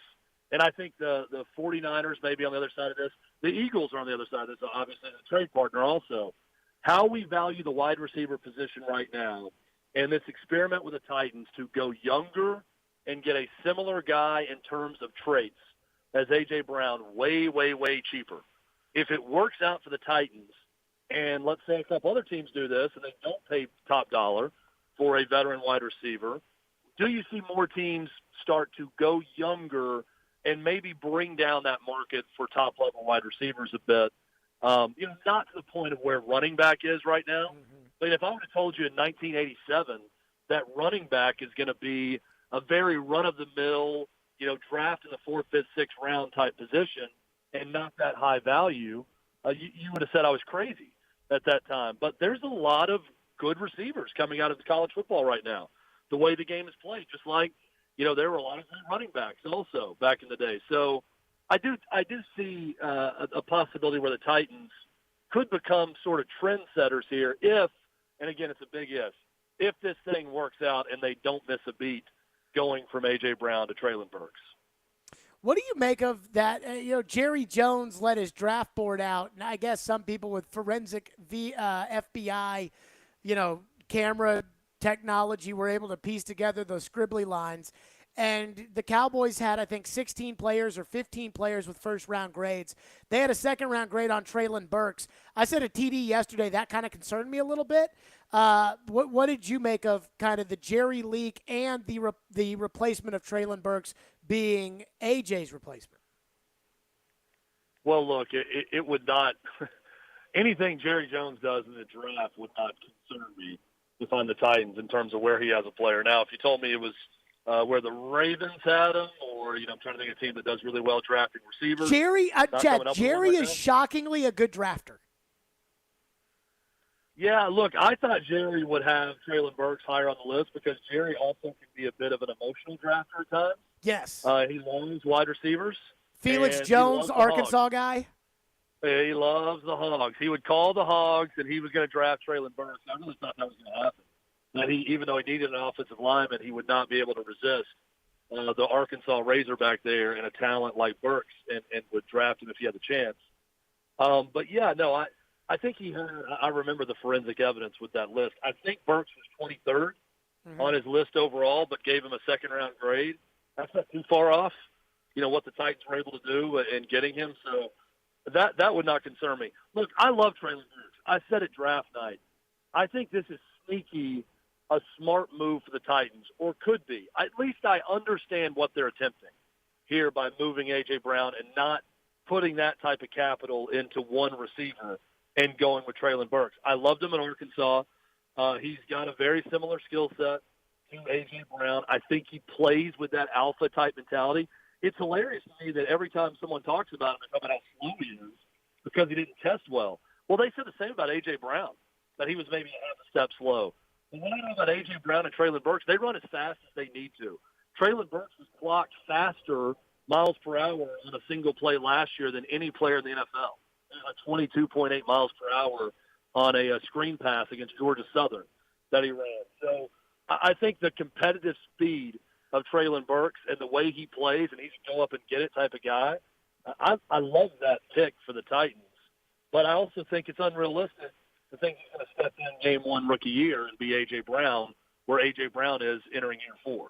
And I think the 49ers may be on the other side of this. The Eagles are on the other side of this, obviously, the trade partner also. How we value the wide receiver position right now and this experiment with the Titans to go younger and get a similar guy in terms of traits as A.J. Brown way, way, way cheaper. If it works out for the Titans, and let's say a couple other teams do this and they don't pay top dollar for a veteran wide receiver, do you see more teams start to go younger and maybe bring down that market for top-level wide receivers a bit? Not to the point of where running back is right now. But if I would have told you in 1987 that running back is going to be a very run-of-the-mill, draft in the 4th, 5th, 6th round type position and not that high value, you would have said I was crazy at that time. But there's a lot of good receivers coming out of college football right now, the way the game is played, just like, there were a lot of good running backs also back in the day. So I do see a possibility where the Titans could become sort of trendsetters here if, and again, it's a big if this thing works out and they don't miss a beat going from A.J. Brown to Treylon Burks. What do you make of that? Jerry Jones let his draft board out, and I guess some people with forensic FBI, camera technology were able to piece together those scribbly lines. And the Cowboys had, I think, 16 players or 15 players with first-round grades. They had a second-round grade on Treylon Burks. I said a TD yesterday. That kind of concerned me a little bit. What did you make of kind of the Jerry leak and the replacement of Treylon Burks being AJ's replacement? Well, look, it would not – anything Jerry Jones does in the draft would not concern me if I'm the Titans in terms of where he has a player. Now, if you told me it was where the Ravens had him or, I'm trying to think of a team that does really well drafting receivers. Jerry is right shockingly a good drafter. Yeah, look, I thought Jerry would have Treylon Burks higher on the list because Jerry also can be a bit of an emotional drafter at times. Yes. He loves wide receivers. Felix Jones, Arkansas guy. He loves the Hogs. He would call the Hogs, and he was going to draft Treylon Burks. I really thought that was going to happen. That even though he needed an offensive lineman, he would not be able to resist the Arkansas Razorback there and a talent like Burks and would draft him if he had the chance. But, yeah, no, I think he had – I remember the forensic evidence with that list. I think Burks was 23rd on his list overall, but gave him a second-round grade. That's not too far off, what the Titans were able to do in getting him. So that would not concern me. Look, I love Treylon Burks. I said it draft night. I think this is sneaky a smart move for the Titans, or could be. At least I understand what they're attempting here by moving A.J. Brown and not putting that type of capital into one receiver and going with Traylon Burks. I loved him in Arkansas. He's got a very similar skill set to A.J. Brown. I think he plays with that alpha-type mentality. It's hilarious to me that every time someone talks about him, they talk about how slow he is because he didn't test well. Well, they said the same about A.J. Brown, that he was maybe half a step slow. And what I know about A.J. Brown and Traylon Burks, they run as fast as they need to. Traylon Burks was clocked faster miles per hour on a single play last year than any player in the NFL. 22.8 miles per hour on a screen pass against Georgia Southern that he ran. So I think the competitive speed of Traylon Burks and the way he plays, and he's a go up and get it type of guy, I love that pick for the Titans. But I also think it's unrealistic to think he's going to step in game one rookie year and be A.J. Brown, where A.J. Brown is entering year 4.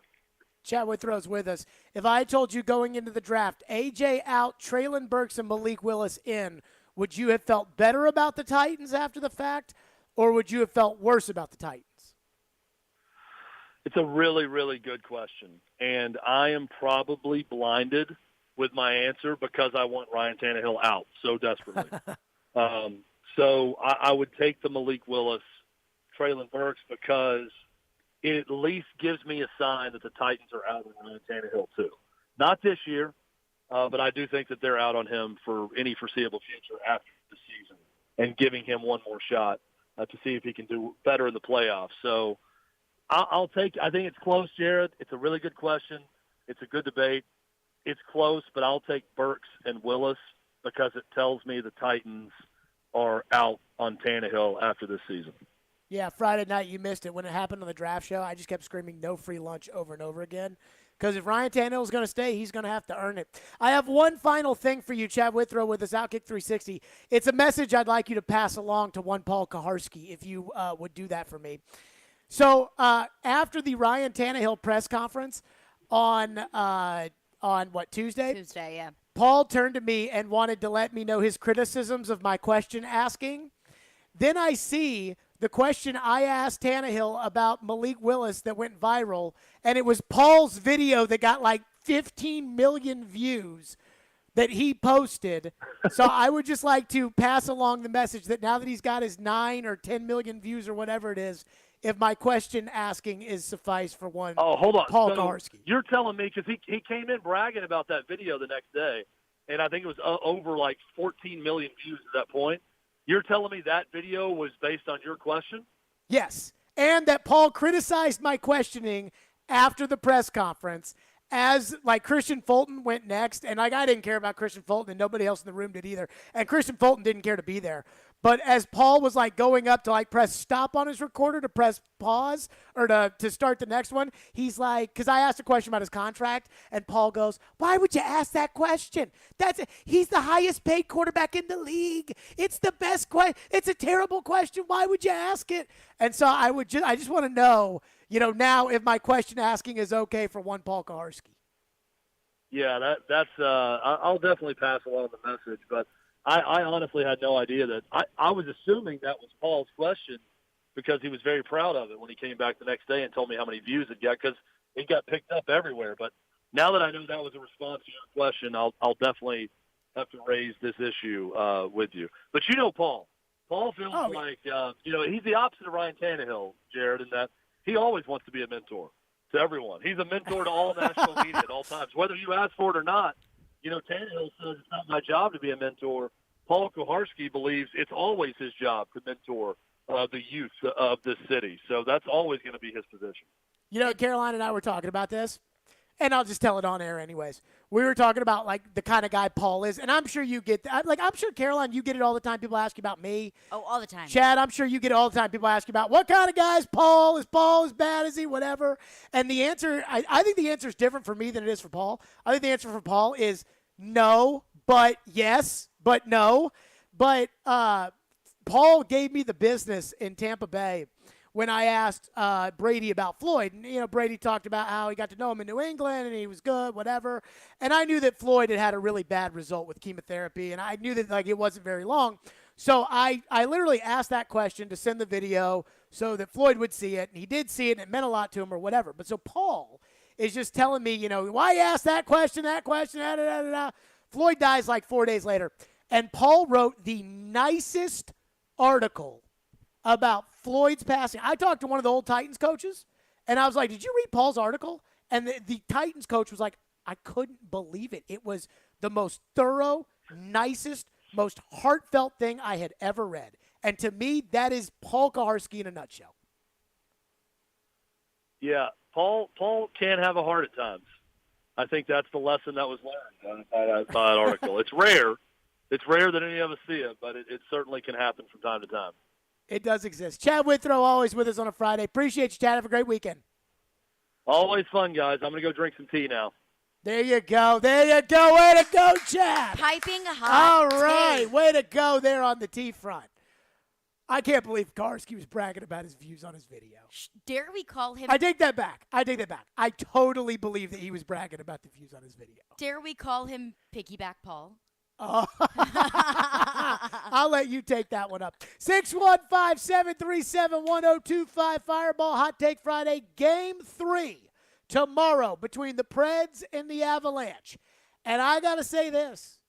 Chad Withrow's with us. If I told you going into the draft, A.J. out, Traylon Burks and Malik Willis in, would you have felt better about the Titans after the fact, or would you have felt worse about the Titans? It's a really, really good question, and I am probably blinded with my answer because I want Ryan Tannehill out so desperately. So I would take the Malik Willis, Traylon Burks, because it at least gives me a sign that the Titans are out on Ryan Tannehill too. Not this year, but I do think that they're out on him for any foreseeable future after the season and giving him one more shot to see if he can do better in the playoffs. So I'll take – I think it's close, Jared. It's a really good question. It's a good debate. It's close, but I'll take Burks and Willis because it tells me the Titans are out on Tannehill after this season. Yeah, Friday night you missed it. When it happened on the draft show, I just kept screaming no free lunch over and over again. Because if Ryan Tannehill is going to stay, he's going to have to earn it. I have one final thing for you, Chad Withrow, with this Outkick 360. It's a message I'd like you to pass along to one Paul Kaharski, if you would do that for me. So after the Ryan Tannehill press conference on what, Tuesday? Tuesday, yeah. Paul turned to me and wanted to let me know his criticisms of my question asking. Then I see the question I asked Tannehill about Malik Willis that went viral, and it was Paul's video that got like 15 million views that he posted. So I would just like to pass along the message that now that he's got his 9 or 10 million views or whatever it is, if my question asking is suffice for one. Oh, hold on. Paul so Kaharski. You're telling me, because he came in bragging about that video the next day, and I think it was over like 14 million views at that point. You're telling me that video was based on your question? Yes, and that Paul criticized my questioning after the press conference as, like, Christian Fulton went next, and, like, I didn't care about Christian Fulton, and nobody else in the room did either, and Christian Fulton didn't care to be there. But as Paul was, like, going up to, like, press stop on his recorder to press pause or to start the next one, he's like, because I asked a question about his contract, and Paul goes, why would you ask that question? He's the highest paid quarterback in the league. It's the best question. It's a terrible question. Why would you ask it? And so I just want to know, now if my question asking is okay for one Paul Kaharski. Yeah, that's I'll definitely pass along the message, but I honestly had no idea that. I was assuming that was Paul's question because he was very proud of it when he came back the next day and told me how many views it got because it got picked up everywhere. But now that I know that was a response to your question, I'll definitely have to raise this issue with you. But Paul. Paul feels like, he's the opposite of Ryan Tannehill, Jared, in that he always wants to be a mentor to everyone. He's a mentor to all national media at all times, whether you ask for it or not. Tannehill says it's not my job to be a mentor. Paul Kaharski believes it's always his job to mentor the youth of this city. So that's always going to be his position. Caroline and I were talking about this, and I'll just tell it on air anyways. We were talking about, like, the kind of guy Paul is, and I'm sure you get that. Like, I'm sure, Caroline, you get it all the time. People ask you about me. Oh, all the time. Chad, I'm sure you get it all the time. People ask you about what kind of guy is Paul? Is Paul as bad as he? Whatever. And the answer, I think the answer is different for me than it is for Paul. I think the answer for Paul is no, but yes, but no. But Paul gave me the business in Tampa Bay when I asked Brady about Floyd. And, Brady talked about how he got to know him in New England and he was good, whatever. And I knew that Floyd had a really bad result with chemotherapy, and I knew that, like, it wasn't very long. So I literally asked that question to send the video so that Floyd would see it, and he did see it, and it meant a lot to him or whatever. But so Paul is just telling me, why you asked that question, da-da-da-da-da. Floyd dies like 4 days later. And Paul wrote the nicest article about Floyd's passing. I talked to one of the old Titans coaches, and I was like, did you read Paul's article? And the Titans coach was like, I couldn't believe it. It was the most thorough, nicest, most heartfelt thing I had ever read. And to me, that is Paul Kaharski in a nutshell. Yeah, Paul can have a heart at times. I think that's the lesson that was learned by that article. It's rare. It's rare that any of us see it, but it certainly can happen from time to time. It does exist. Chad Withrow, always with us on a Friday. Appreciate you, Chad. Have a great weekend. Always fun, guys. I'm going to go drink some tea now. There you go. There you go. Way to go, Chad. Piping hot All right. tea. Way to go there on the tea front. I can't believe Karski was bragging about his views on his video. Dare we call him? I take that back. I totally believe that he was bragging about the views on his video. Dare we call him Piggyback Paul? Oh. I'll let you take that one up. 615-737-1025 Fireball Hot Take Friday, Game 3 tomorrow between the Preds and the Avalanche. And I got to say this.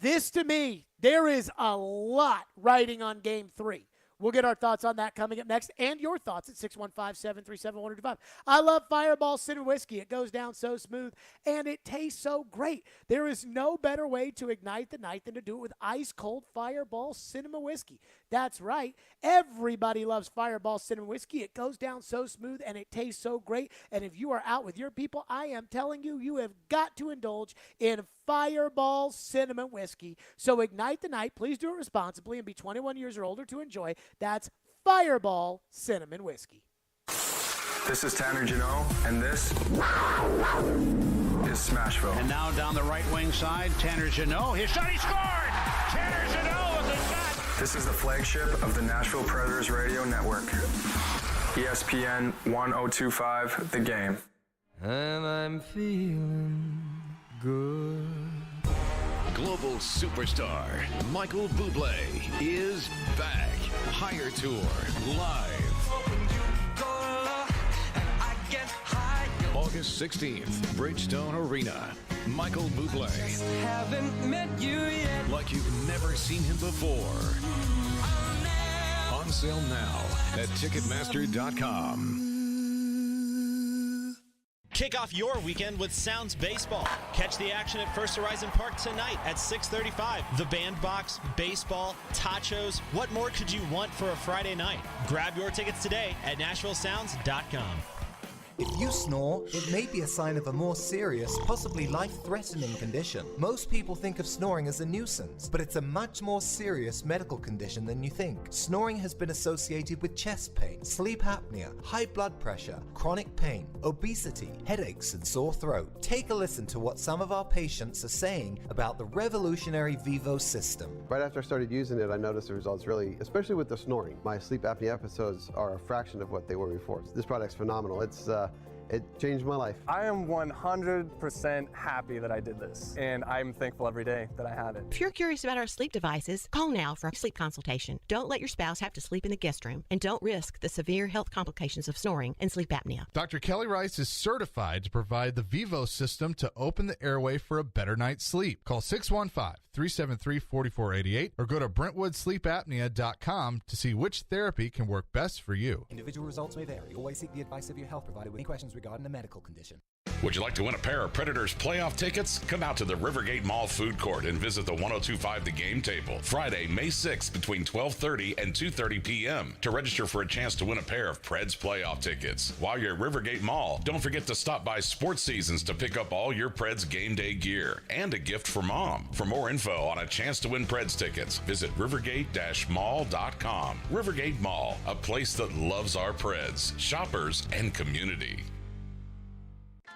This, to me, there is a lot riding on Game 3. We'll get our thoughts on that coming up next, and your thoughts at 615-737-1025. I love Fireball Cinnamon Whiskey. It goes down so smooth, and it tastes so great. There is no better way to ignite the night than to do it with ice-cold Fireball Cinnamon Whiskey. That's right. Everybody loves Fireball Cinnamon Whiskey. It goes down so smooth, and it tastes so great. And if you are out with your people, I am telling you, you have got to indulge in Fireball Cinnamon Whiskey. So ignite the night. Please do it responsibly and be 21 years or older to enjoy. That's Fireball Cinnamon Whiskey. This is Tanner Janot, and this is Smashville. And now down the right wing side, Tanner Janot. His shot, he scored! Tanner Janot with the shot! This is the flagship of the Nashville Predators Radio Network. ESPN 1025, The Game. And I'm feeling good. Global superstar Michael Bublé is back. Higher Tour live. August 16th, Bridgestone Arena. Michael Bublé. Haven't met you yet. Like you've never seen him before. On sale now at Ticketmaster.com. Kick off your weekend with Sounds Baseball. Catch the action at First Horizon Park tonight at 6:35. The Bandbox, baseball, tachos. What more could you want for a Friday night? Grab your tickets today at NashvilleSounds.com. If you snore, it may be a sign of a more serious, possibly life-threatening condition. Most people think of snoring as a nuisance, but it's a much more serious medical condition than you think. Snoring has been associated with chest pain, sleep apnea, high blood pressure, chronic pain, obesity, headaches, and sore throat. Take a listen to what some of our patients are saying about the revolutionary Vivo system. Right after I started using it, I noticed the results really, especially with the snoring. My sleep apnea episodes are a fraction of what they were before. This product's phenomenal. It changed my life. I am 100% happy that I did this, and I'm thankful every day that I had it. If you're curious about our sleep devices, call now for a sleep consultation. Don't let your spouse have to sleep in the guest room, and don't risk the severe health complications of snoring and sleep apnea. Dr. Kelly Rice is certified to provide the Vivo system to open the airway for a better night's sleep. Call 615-373-4488 or go to BrentwoodSleepApnea.com to see which therapy can work best for you. Individual results may vary. Always seek the advice of your health provider with any questions regarding a medical condition. Would you like to win a pair of Predators playoff tickets? Come out to the Rivergate Mall Food Court and visit the 1025 The Game Table Friday, May 6th between 12:30 and 2:30 p.m. to register for a chance to win a pair of Preds playoff tickets. While you're at Rivergate Mall, don't forget to stop by Sports Seasons to pick up all your Preds game day gear and a gift for mom. For more info on a chance to win Preds tickets, visit rivergate-mall.com. Rivergate Mall, a place that loves our Preds, shoppers, and community.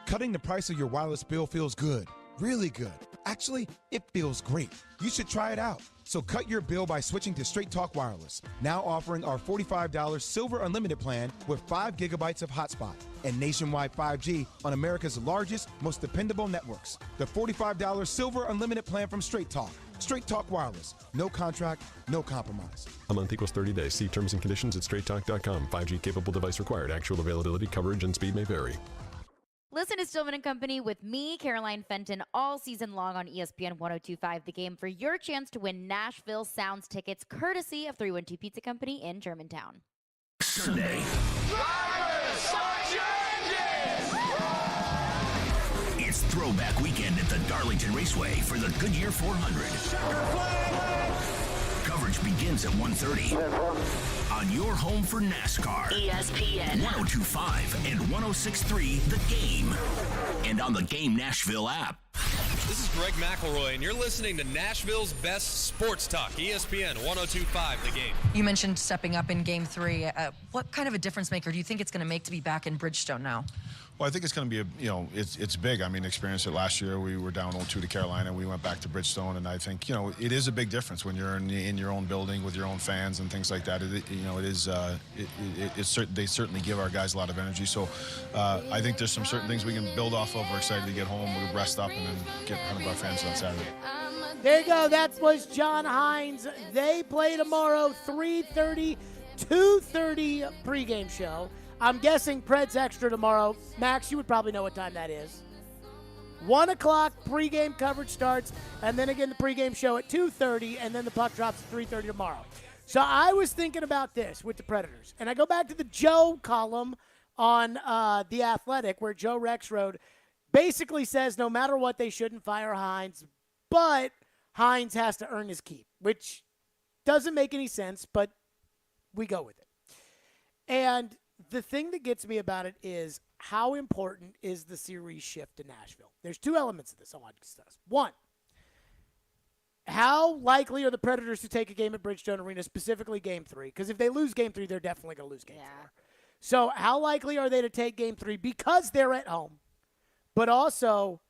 Cutting the price of your wireless bill feels good, really good. Actually, it feels great. You should try it out. So cut your bill by switching to Straight Talk Wireless, now offering our $45 Silver Unlimited plan with 5 gigabytes of hotspot and nationwide 5G on America's largest, most dependable networks. The $45 Silver Unlimited plan from Straight Talk. Straight Talk Wireless. No contract, no compromise. A month equals 30 days. See terms and conditions at straighttalk.com. 5G capable device required. Actual availability, coverage, and speed may vary. Listen to Stillman and Company with me, Caroline Fenton, all season long on ESPN 1025 The Game for your chance to win Nashville Sounds tickets courtesy of 312 Pizza Company in Germantown. Sunday. It's throwback weekend at the Darlington Raceway for the Goodyear 400. Coverage begins at 1:30 on your home for NASCAR. ESPN 1025 and 1063 The Game. And on the Game Nashville app. This is Greg McElroy, and you're listening to Nashville's best sports talk, ESPN 1025 The Game. You mentioned stepping up in Game 3. What kind of a difference maker do you think it's going to make to be back in Bridgestone now? Well, I think it's going to be it's big. I mean, experienced it last year. We were down 0-2 to Carolina. We went back to Bridgestone, and I think, it is a big difference when you're in your own building with your own fans and things like that. They certainly give our guys a lot of energy. So I think there's some certain things we can build off of. We're excited to get home. We'll rest up and then get in front of our fans on Saturday. There you go. That was John Hines. They play tomorrow, 3:30, 2:30 pregame show. I'm guessing Preds Extra tomorrow. Max, you would probably know what time that is. 1 o'clock pregame coverage starts, and then again the pregame show at 2:30, and then the puck drops at 3:30 tomorrow. So I was thinking about this with the Predators, and I go back to the Joe column on The Athletic, where Joe Rexrode basically says no matter what, they shouldn't fire Hines, but Hines has to earn his keep, which doesn't make any sense, but we go with it. And the thing that gets me about it is how important is the series shift to Nashville? There's two elements of this I want to discuss. One, how likely are the Predators to take a game at Bridgestone Arena, specifically Game 3? Because if they lose Game 3, they're definitely going to lose Game 4. So how likely are they to take Game 3 because they're at home? But also,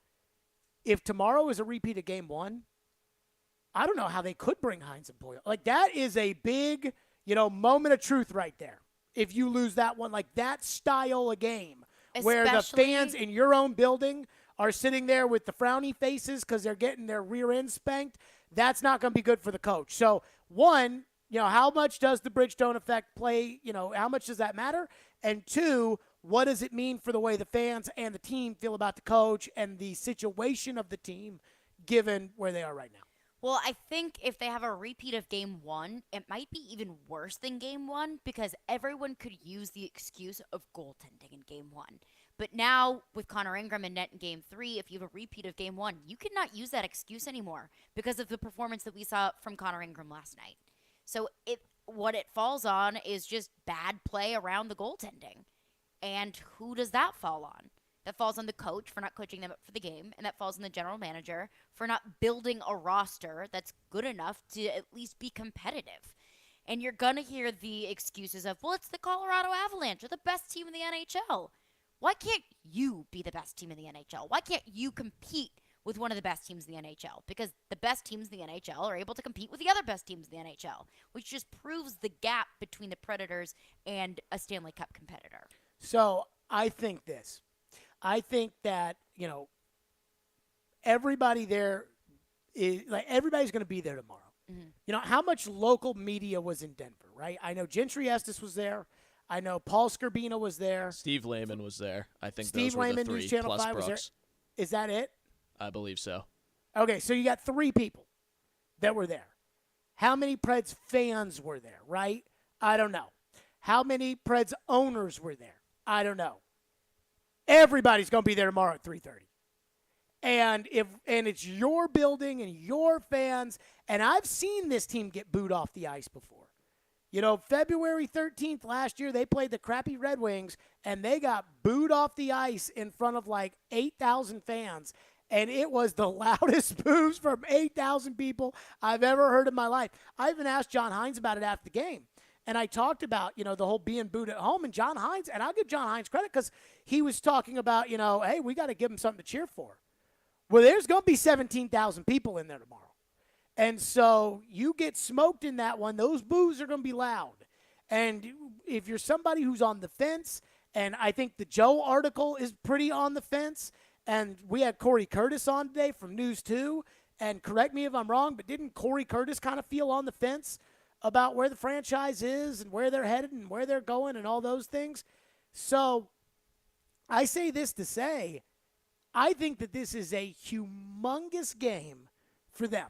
if tomorrow is a repeat of Game 1, I don't know how they could bring Hines and Boyle. Like, that is a big, moment of truth right there. If you lose that one, like that style of game, where the fans in your own building are sitting there with the frowny faces because they're getting their rear end spanked, that's not going to be good for the coach. So, one, how much does the Bridgestone effect play? How much does that matter? And two, what does it mean for the way the fans and the team feel about the coach and the situation of the team given where they are right now? Well, I think if they have a repeat of Game 1, it might be even worse than Game 1 because everyone could use the excuse of goaltending in Game 1. But now, with Connor Ingram and net in Game 3, if you have a repeat of Game 1, you cannot use that excuse anymore because of the performance that we saw from Connor Ingram last night. So what it falls on is just bad play around the goaltending. And who does that fall on? That falls on the coach for not coaching them up for the game, and that falls on the general manager for not building a roster that's good enough to at least be competitive. And you're going to hear the excuses of, well, it's the Colorado Avalanche. They're the best team in the NHL. Why can't you be the best team in the NHL? Why can't you compete with one of the best teams in the NHL? Because the best teams in the NHL are able to compete with the other best teams in the NHL, which just proves the gap between the Predators and a Stanley Cup competitor. So I think this. I think that, everybody there is everybody's going to be there tomorrow. Mm-hmm. How much local media was in Denver, right? I know Gentry Estes was there. I know Paul Scorbina was there. Steve Lehman was there. I think Steve those were Lehman, the three, News Channel plus 5 was there. Brooks. Is that it? I believe so. Okay, so you got 3 people that were there. How many Preds fans were there, right? I don't know. How many Preds owners were there? I don't know. Everybody's going to be there tomorrow at 3:30. And it's your building and your fans, and I've seen this team get booed off the ice before. February 13th last year, they played the crappy Red Wings, and they got booed off the ice in front of like 8,000 fans. And it was the loudest boos from 8,000 people I've ever heard in my life. I even asked John Hines about it after the game. And I talked about, the whole being booed at home. And John Hines, and I'll give John Hines credit because he was talking about, hey, we got to give him something to cheer for. Well, there's going to be 17,000 people in there tomorrow. And so you get smoked in that one. Those boos are going to be loud. And if you're somebody who's on the fence, and I think the Joe article is pretty on the fence, and we had Corey Curtis on today from News 2, And correct me if I'm wrong, but didn't Corey Curtis kind of feel on the fence about where the franchise is and where they're headed and where they're going and all those things? So I say this to say, I think that this is a humongous game for them,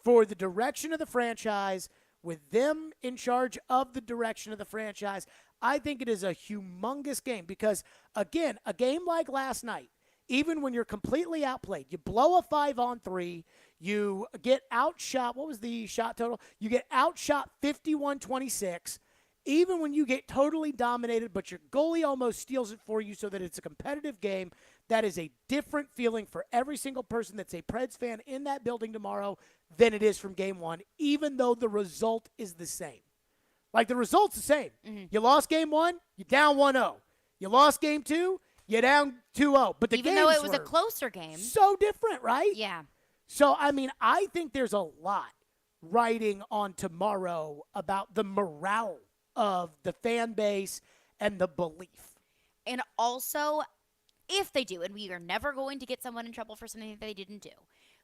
for the direction of the franchise, with them in charge of the direction of the franchise. I think it is a humongous game because, again, a game like last night, even when you're completely outplayed, you blow a 5-on-3, you get outshot. What was the shot total? You get outshot 51-26. Even when you get totally dominated, but your goalie almost steals it for you so that it's a competitive game, that is a different feeling for every single person that's a Preds fan in that building tomorrow than it is from game one, even though the result is the same. Like, the result's the same. Mm-hmm. You lost game one, you're down 1-0. You lost game two, you're down 2-0. But the Even games though it was were a closer game. so different, right? Yeah. So, I mean, I think there's a lot riding on tomorrow about the morale of the fan base and the belief. And also, if they do, and we are never going to get someone in trouble for something that they didn't do,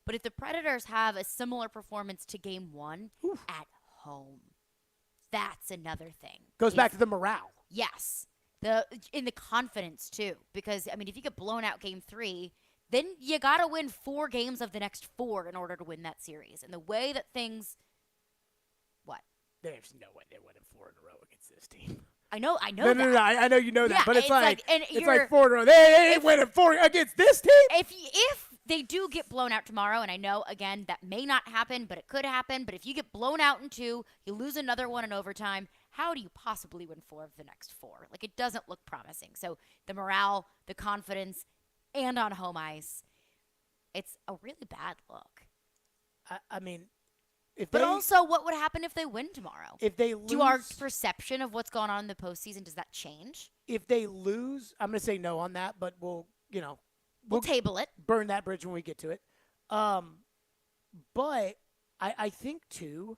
but if the Predators have a similar performance to game one at home, that's another thing. Goes back to the morale. Yes. In the confidence, too. Because, I mean, if you get blown out game three, then you got to win 4 games of the next 4 in order to win that series. And the way that things... What? There's no way they're winning 4 in a row against this team. I know No, that. I know you know that, Yeah, but it's like and it's like 4 in a row. They ain't winning 4 against this team. If they do get blown out tomorrow, and I know, again, that may not happen, but it could happen, but if you get blown out in 2, you lose another one in overtime, how do you possibly win 4 of the next 4? Like, it doesn't look promising. So the morale, the confidence, and on home ice, it's a really bad look. I mean, but also, what would happen if they win tomorrow? If they lose, do our perception of what's going on in the postseason, does that change? If they lose, I'm going to say no on that, but we'll table it. Burn that bridge when we get to it. But I think, too,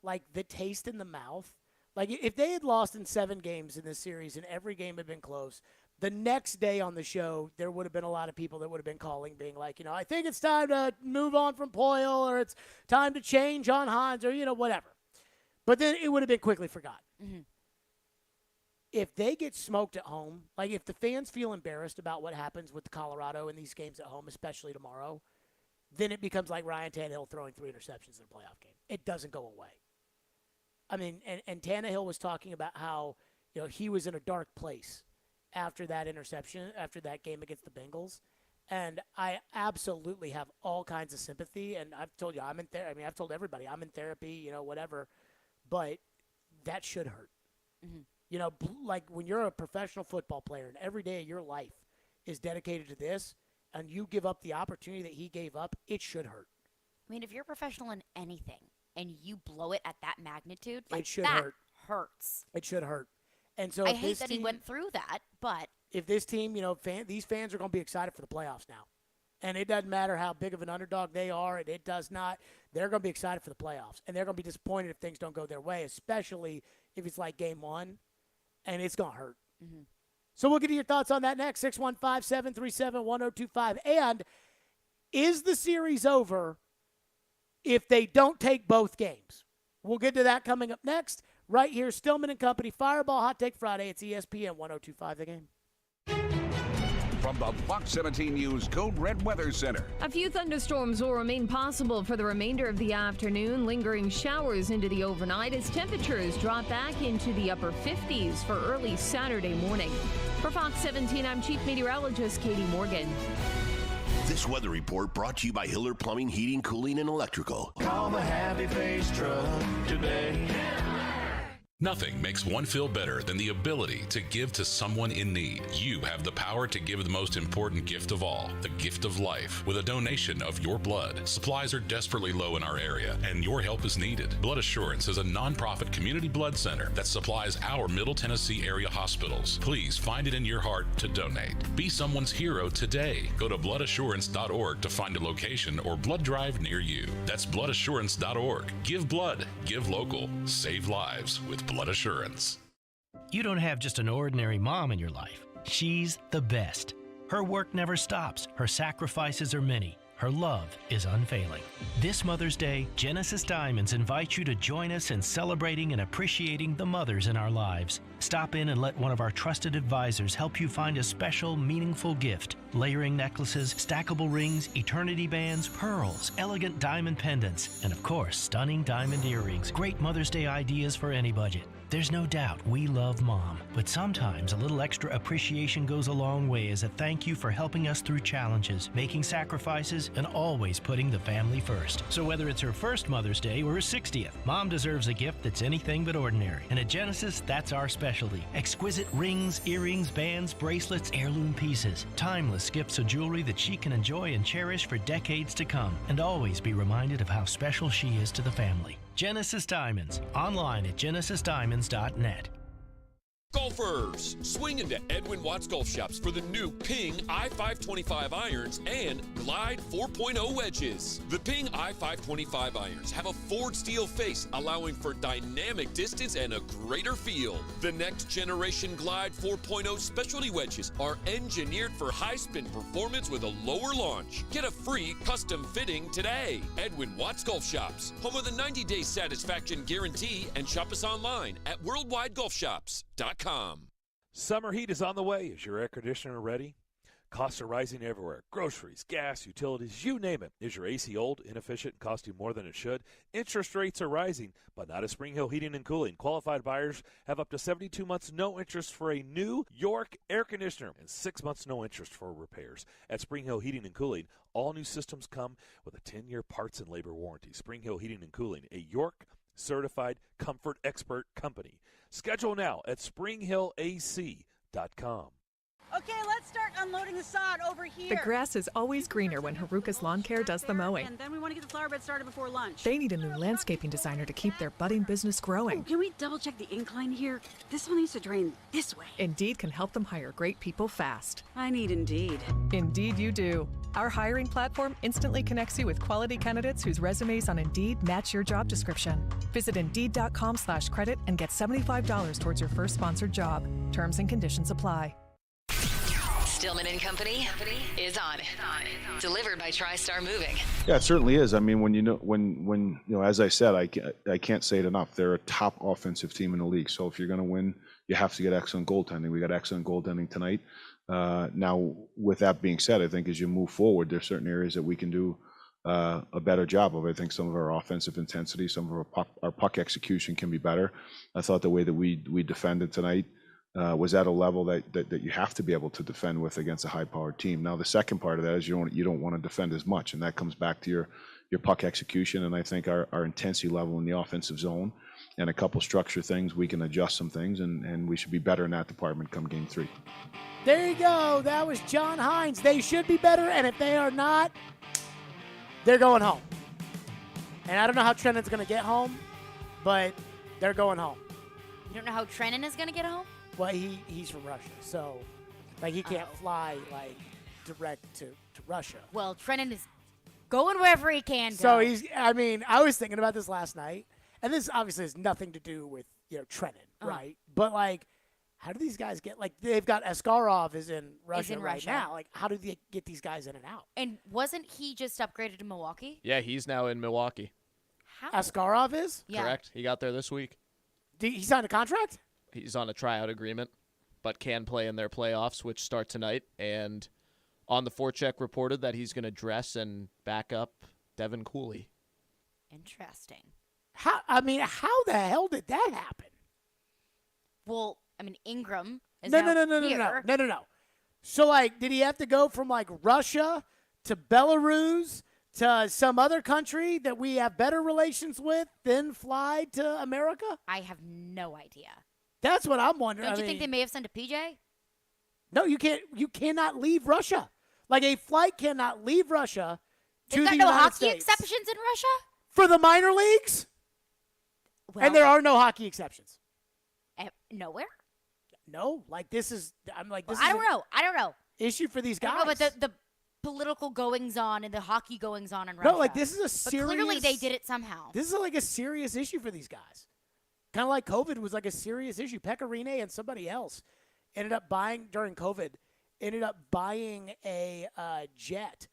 like, the taste in the mouth. Like, if they had lost in 7 games in this series and every game had been close, the next day on the show, there would have been a lot of people that would have been calling, being like, I think it's time to move on from Poyle, or it's time to change on Hines, or, whatever. But then it would have been quickly forgotten. Mm-hmm. If they get smoked at home, like if the fans feel embarrassed about what happens with Colorado in these games at home, especially tomorrow, then it becomes like Ryan Tannehill throwing 3 interceptions in a playoff game. It doesn't go away. I mean, and Tannehill was talking about how, he was in a dark place after that interception, after that game against the Bengals. And I absolutely have all kinds of sympathy. And I've told you, I'm in therapy. I mean, I've told everybody I'm in therapy, whatever. But that should hurt. Mm-hmm. Like when you're a professional football player and every day of your life is dedicated to this, and you give up the opportunity that he gave up, it should hurt. I mean, if you're a professional in anything and you blow it at that magnitude, it should that hurt. Hurts. It should hurt. And so I hate that he went through that, but if this team, these fans are going to be excited for the playoffs now. And it doesn't matter how big of an underdog they are, and it does not. They're going to be excited for the playoffs. And they're going to be disappointed if things don't go their way, especially if it's like game 1, and it's going to hurt. Mm-hmm. So we'll get to your thoughts on that next, 615-737-1025. And is the series over if they don't take both games? We'll get to that coming up next. Right here, Stillman and Company, Fireball Hot Take Friday. It's ESPN 1025 The Game. From the Fox 17 News Code Red Weather Center. A few thunderstorms will remain possible for the remainder of the afternoon, lingering showers into the overnight as temperatures drop back into the upper 50s for early Saturday morning. For Fox 17, I'm Chief Meteorologist Katie Morgan. This weather report brought to you by Hiller Plumbing, Heating, Cooling, and Electrical. Call the Happy Face Truck today. Nothing makes one feel better than the ability to give to someone in need. You have the power to give the most important gift of all, the gift of life, with a donation of your blood. Supplies are desperately low in our area, and your help is needed. Blood Assurance is a nonprofit community blood center that supplies our Middle Tennessee area hospitals. Please find it in your heart to donate. Be someone's hero today. Go to bloodassurance.org to find a location or blood drive near you. That's bloodassurance.org. Give blood, give local, save lives with Blood Assurance. You don't have just an ordinary mom in your life. She's the best. Her work never stops. Her sacrifices are many. her love is unfailing. This Mother's Day, Genesis Diamonds invites you to join us in celebrating and appreciating the mothers in our lives. Stop in and let one of our trusted advisors help you find a special, meaningful gift. Layering necklaces, stackable rings, eternity bands, pearls, elegant diamond pendants, and of course, stunning diamond earrings. Great Mother's Day ideas for any budget. There's no doubt we love Mom, but sometimes a little extra appreciation goes a long way as a thank you for helping us through challenges, making sacrifices, and always putting the family first. So whether it's her first Mother's Day or her 60th, Mom deserves a gift that's anything but ordinary. And at Genesis, that's our specialty. Exquisite rings, earrings, bands, bracelets, heirloom pieces. Timeless gifts of jewelry that she can enjoy and cherish for decades to come, and always be reminded of how special she is to the family. Genesis Diamonds, online at genesisdiamonds.net. Golfers, swing into Edwin Watts Golf Shops for the new Ping I-525 irons and Glide 4.0 wedges. The Ping I-525 irons have a forward steel face, allowing for dynamic distance and a greater feel. The next generation Glide 4.0 specialty wedges are engineered for high spin performance with a lower launch. Get a free custom fitting today. Edwin Watts Golf Shops, home of the 90-day satisfaction guarantee, and shop us online at worldwidegolfshops.com. Summer heat is on the way. Is your air conditioner ready? Costs are rising everywhere. Groceries, gas, utilities, you name it. Is your AC old, inefficient, and costing more than it should? Interest rates are rising, but not at Spring Hill Heating and Cooling. Qualified buyers have up to 72 months no interest for a new York air conditioner and 6 months no interest for repairs. At Spring Hill Heating and Cooling, all new systems come with a 10-year parts and labor warranty. Spring Hill Heating and Cooling, a York certified comfort expert company. Schedule now at springhillac.com. Okay, let's start unloading the sod over here. The grass is always greener when Haruka's Lawn Care does the mowing. And then we want to get the flower bed started before lunch. They need a new landscaping designer to keep their budding business growing. Oh, can we double check the incline here? This one needs to drain this way. Indeed can help them hire great people fast. I need Indeed. Indeed you do. Our hiring platform instantly connects you with quality candidates whose resumes on Indeed match your job description. Visit Indeed.com/credit and get $75 towards your first sponsored job. Terms and conditions apply. Stillman and Company is on it. Delivered by TriStar Moving. Yeah, it certainly is. I mean, when as I said, I can't say it enough. They're a top offensive team in the league. So if you're going to win, you have to get excellent goaltending. We got excellent goaltending tonight. Now, with that being said, I think as you move forward, there's certain areas that we can do a better job of. I think some of our offensive intensity, some of our puck execution can be better. I thought the way that we defended tonight was at a level that you have to be able to defend with against a high-powered team. Now, the second part of that is you don't want to defend as much, and that comes back to your puck execution. And I think our intensity level in the offensive zone and a couple structure things, we can adjust some things, and we should be better in that department come Game 3. There you go. That was John Hines. They should be better, and if they are not, they're going home. And I don't know how Trennan's going to get home, but they're going home. You don't know how Trennan is going to get home? Well, he's from Russia, so he can't fly direct to Russia. Well, Trennan is going wherever he can go. So I was thinking about this last night, and this obviously has nothing to do with Trennan, right? But how do these guys get they've got Askarov is in Russia right now? How do they get these guys in and out? And wasn't he just upgraded to Milwaukee? Yeah, he's now in Milwaukee. How? Askarov is? Yeah. Correct. He got there this week. He signed a contract? He's on a tryout agreement, but can play in their playoffs, which start tonight. And on the forecheck reported that he's going to dress and back up Devin Cooley. Interesting. How the hell did that happen? Well, Ingram is No. So, did he have to go from, Russia to Belarus to some other country that we have better relations with, then fly to America? I have no idea. That's what I'm wondering. Don't you think they may have sent a PJ? No, you can't. You cannot leave Russia. A flight cannot leave Russia to the United They've got no hockey States. exceptions in Russia? For the minor leagues? Well, and there are no hockey exceptions. Nowhere? No. This is. I don't know. Issue for these guys. I don't know, but the political goings-on and the hockey goings-on in Russia. No, this is a serious. But clearly they did it somehow. This is a serious issue for these guys. Kind of like COVID was a serious issue. Pecorine and somebody else ended up buying a jet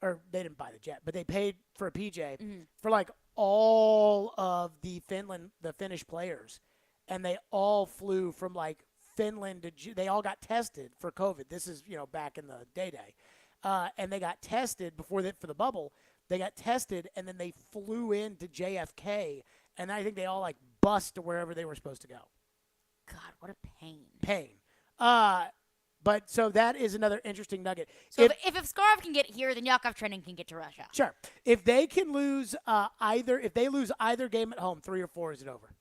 or they didn't buy the jet, but they paid for a PJ for like all of the Finnish players, and they all flew from like Finland to. They all got tested for COVID. This is back in the day, and they got tested for the bubble. They got tested, and then they flew into JFK, and I think they all like bust to wherever they were supposed to go. God, what a pain. But so that is another interesting nugget. So if Askarov can get here, then Yakov Trenin can get to Russia. Sure. If they can lose if they lose either game at home, 3 or 4, is it over?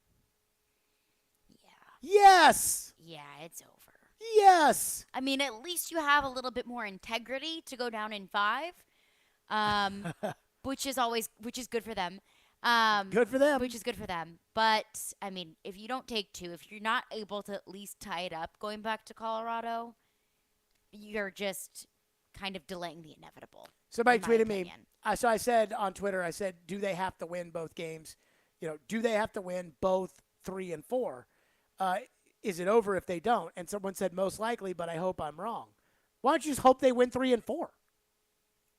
Yeah. Yes. Yeah, it's over. Yes. I mean, at least you have a little bit more integrity to go down in 5, which is good for them. Good for them. Which is good for them. But, I mean, if you don't take 2, if you're not able to at least tie it up going back to Colorado, you're just kind of delaying the inevitable. Somebody tweeted me. So I said on Twitter, do they have to win both games? Do they have to win both 3 and 4? Is it over if they don't? And someone said most likely, but I hope I'm wrong. Why don't you just hope they win 3 and 4?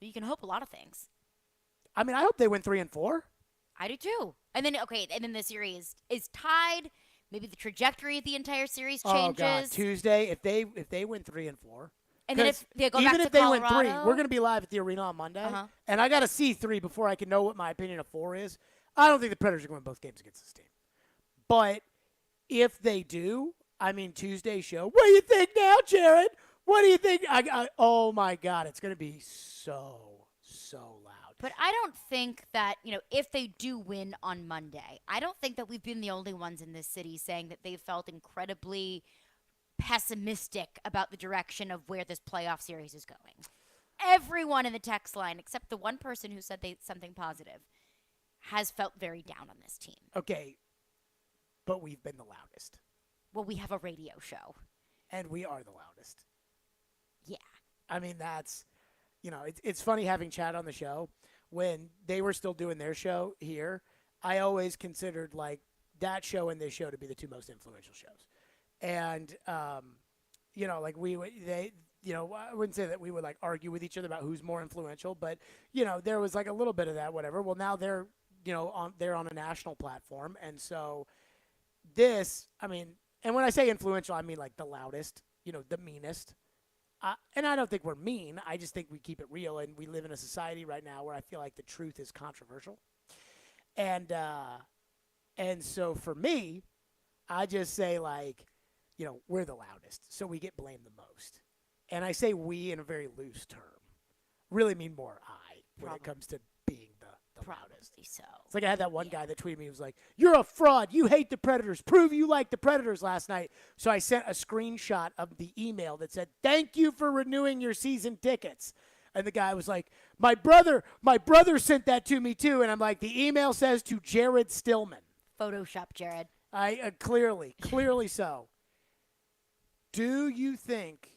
You can hope a lot of things. I mean, I hope they win 3 and 4. I do too. And then the series is tied. Maybe the trajectory of the entire series changes. Oh God, Tuesday if they win 3 and 4. And then if they go even back if to they Colorado, win 3, we're going to be live at the arena on Monday, and I got to see 3 before I can know what my opinion of 4 is. I don't think the Predators are going to win both games against this team, but if they do, I mean Tuesday's show. What do you think now, Jared? What do you think? Oh my God, it's going to be so loud. But I don't think that, if they do win on Monday, I don't think that we've been the only ones in this city saying that they felt incredibly pessimistic about the direction of where this playoff series is going. Everyone in the text line, except the one person who said something positive, has felt very down on this team. Okay, but we've been the loudest. Well, we have a radio show. And we are the loudest. Yeah. I mean, that's, it's funny having Chad on the show. When they were still doing their show here, I always considered like that show and this show to be the 2 most influential shows. And, like I wouldn't say that we would like argue with each other about who's more influential, but, there was like a little bit of that, whatever. Well, now they're, they're on a national platform. And so this, I mean, and when I say influential, I mean like the loudest, the meanest. And I don't think we're mean. I just think we keep it real, and we live in a society right now where I feel like the truth is controversial. And so for me, I just say like, we're the loudest, so we get blamed the most. And I say we in a very loose term. Really mean more I when it comes to being the loudest. So. It's like I had that one guy that tweeted me. He was like, "You're a fraud. You hate the Predators. Prove you like the Predators last night." So I sent a screenshot of the email that said, "Thank you for renewing your season tickets." And the guy was like, my brother sent that to me too. And I'm like, the email says to Jared Stillman. Photoshop Jared. I clearly so. Do you think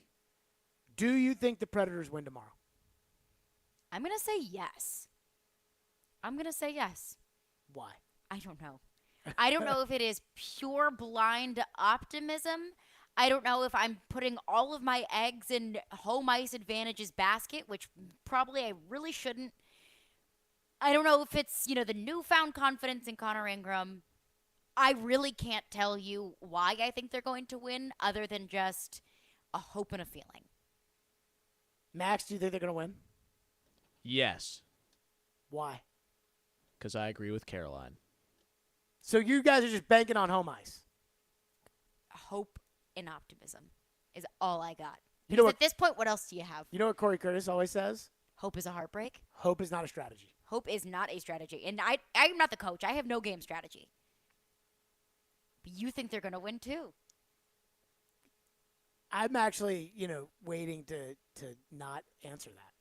the Predators win tomorrow? I'm going to say yes. Why? I don't know. I don't know if it is pure blind optimism. I don't know if I'm putting all of my eggs in home ice advantage's basket, which probably I really shouldn't. I don't know if it's, the newfound confidence in Connor Ingram. I really can't tell you why I think they're going to win other than just a hope and a feeling. Max, do you think they're going to win? Yes. Why? Because I agree with Caroline. So you guys are just banking on home ice? Hope and optimism is all I got. At this point, what else do you have? You know what Corey Curtis always says? Hope is a heartbreak. Hope is not a strategy. Hope is not a strategy. And I'm not the coach. I have no game strategy. But you think they're going to win too. I'm actually, waiting to not answer that.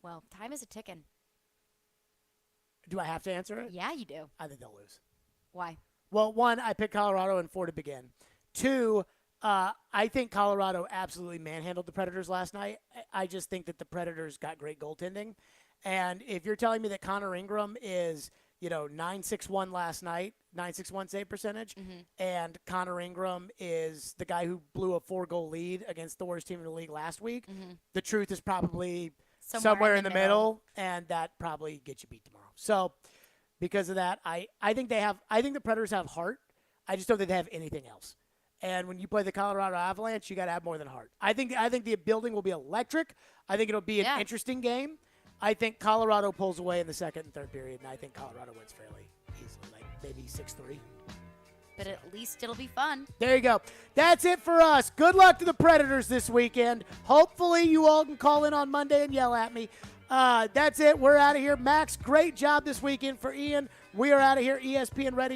Well, time is a ticking. Do I have to answer it? Yeah, you do. I think they'll lose. Why? Well, 1, I picked Colorado in 4 to begin. 2, I think Colorado absolutely manhandled the Predators last night. I just think that the Predators got great goaltending. And if you're telling me that Connor Ingram is, 961 last night, 961 save percentage, and Connor Ingram is the guy who blew a 4-goal lead against the worst team in the league last week, the truth is probably somewhere in the middle, and that probably gets you beat tomorrow. So because of that, I think the Predators have heart. I just don't think they have anything else. And when you play the Colorado Avalanche, you got to have more than heart. I think the building will be electric. I think it'll be an interesting game. I think Colorado pulls away in the second and third period, and I think Colorado wins fairly easily, like maybe 6-3. But at least it'll be fun. There you go. That's it for us. Good luck to the Predators this weekend. Hopefully you all can call in on Monday and yell at me. That's it. We're out of here. Max, great job this weekend for Ian. We are out of here. ESPN Ready.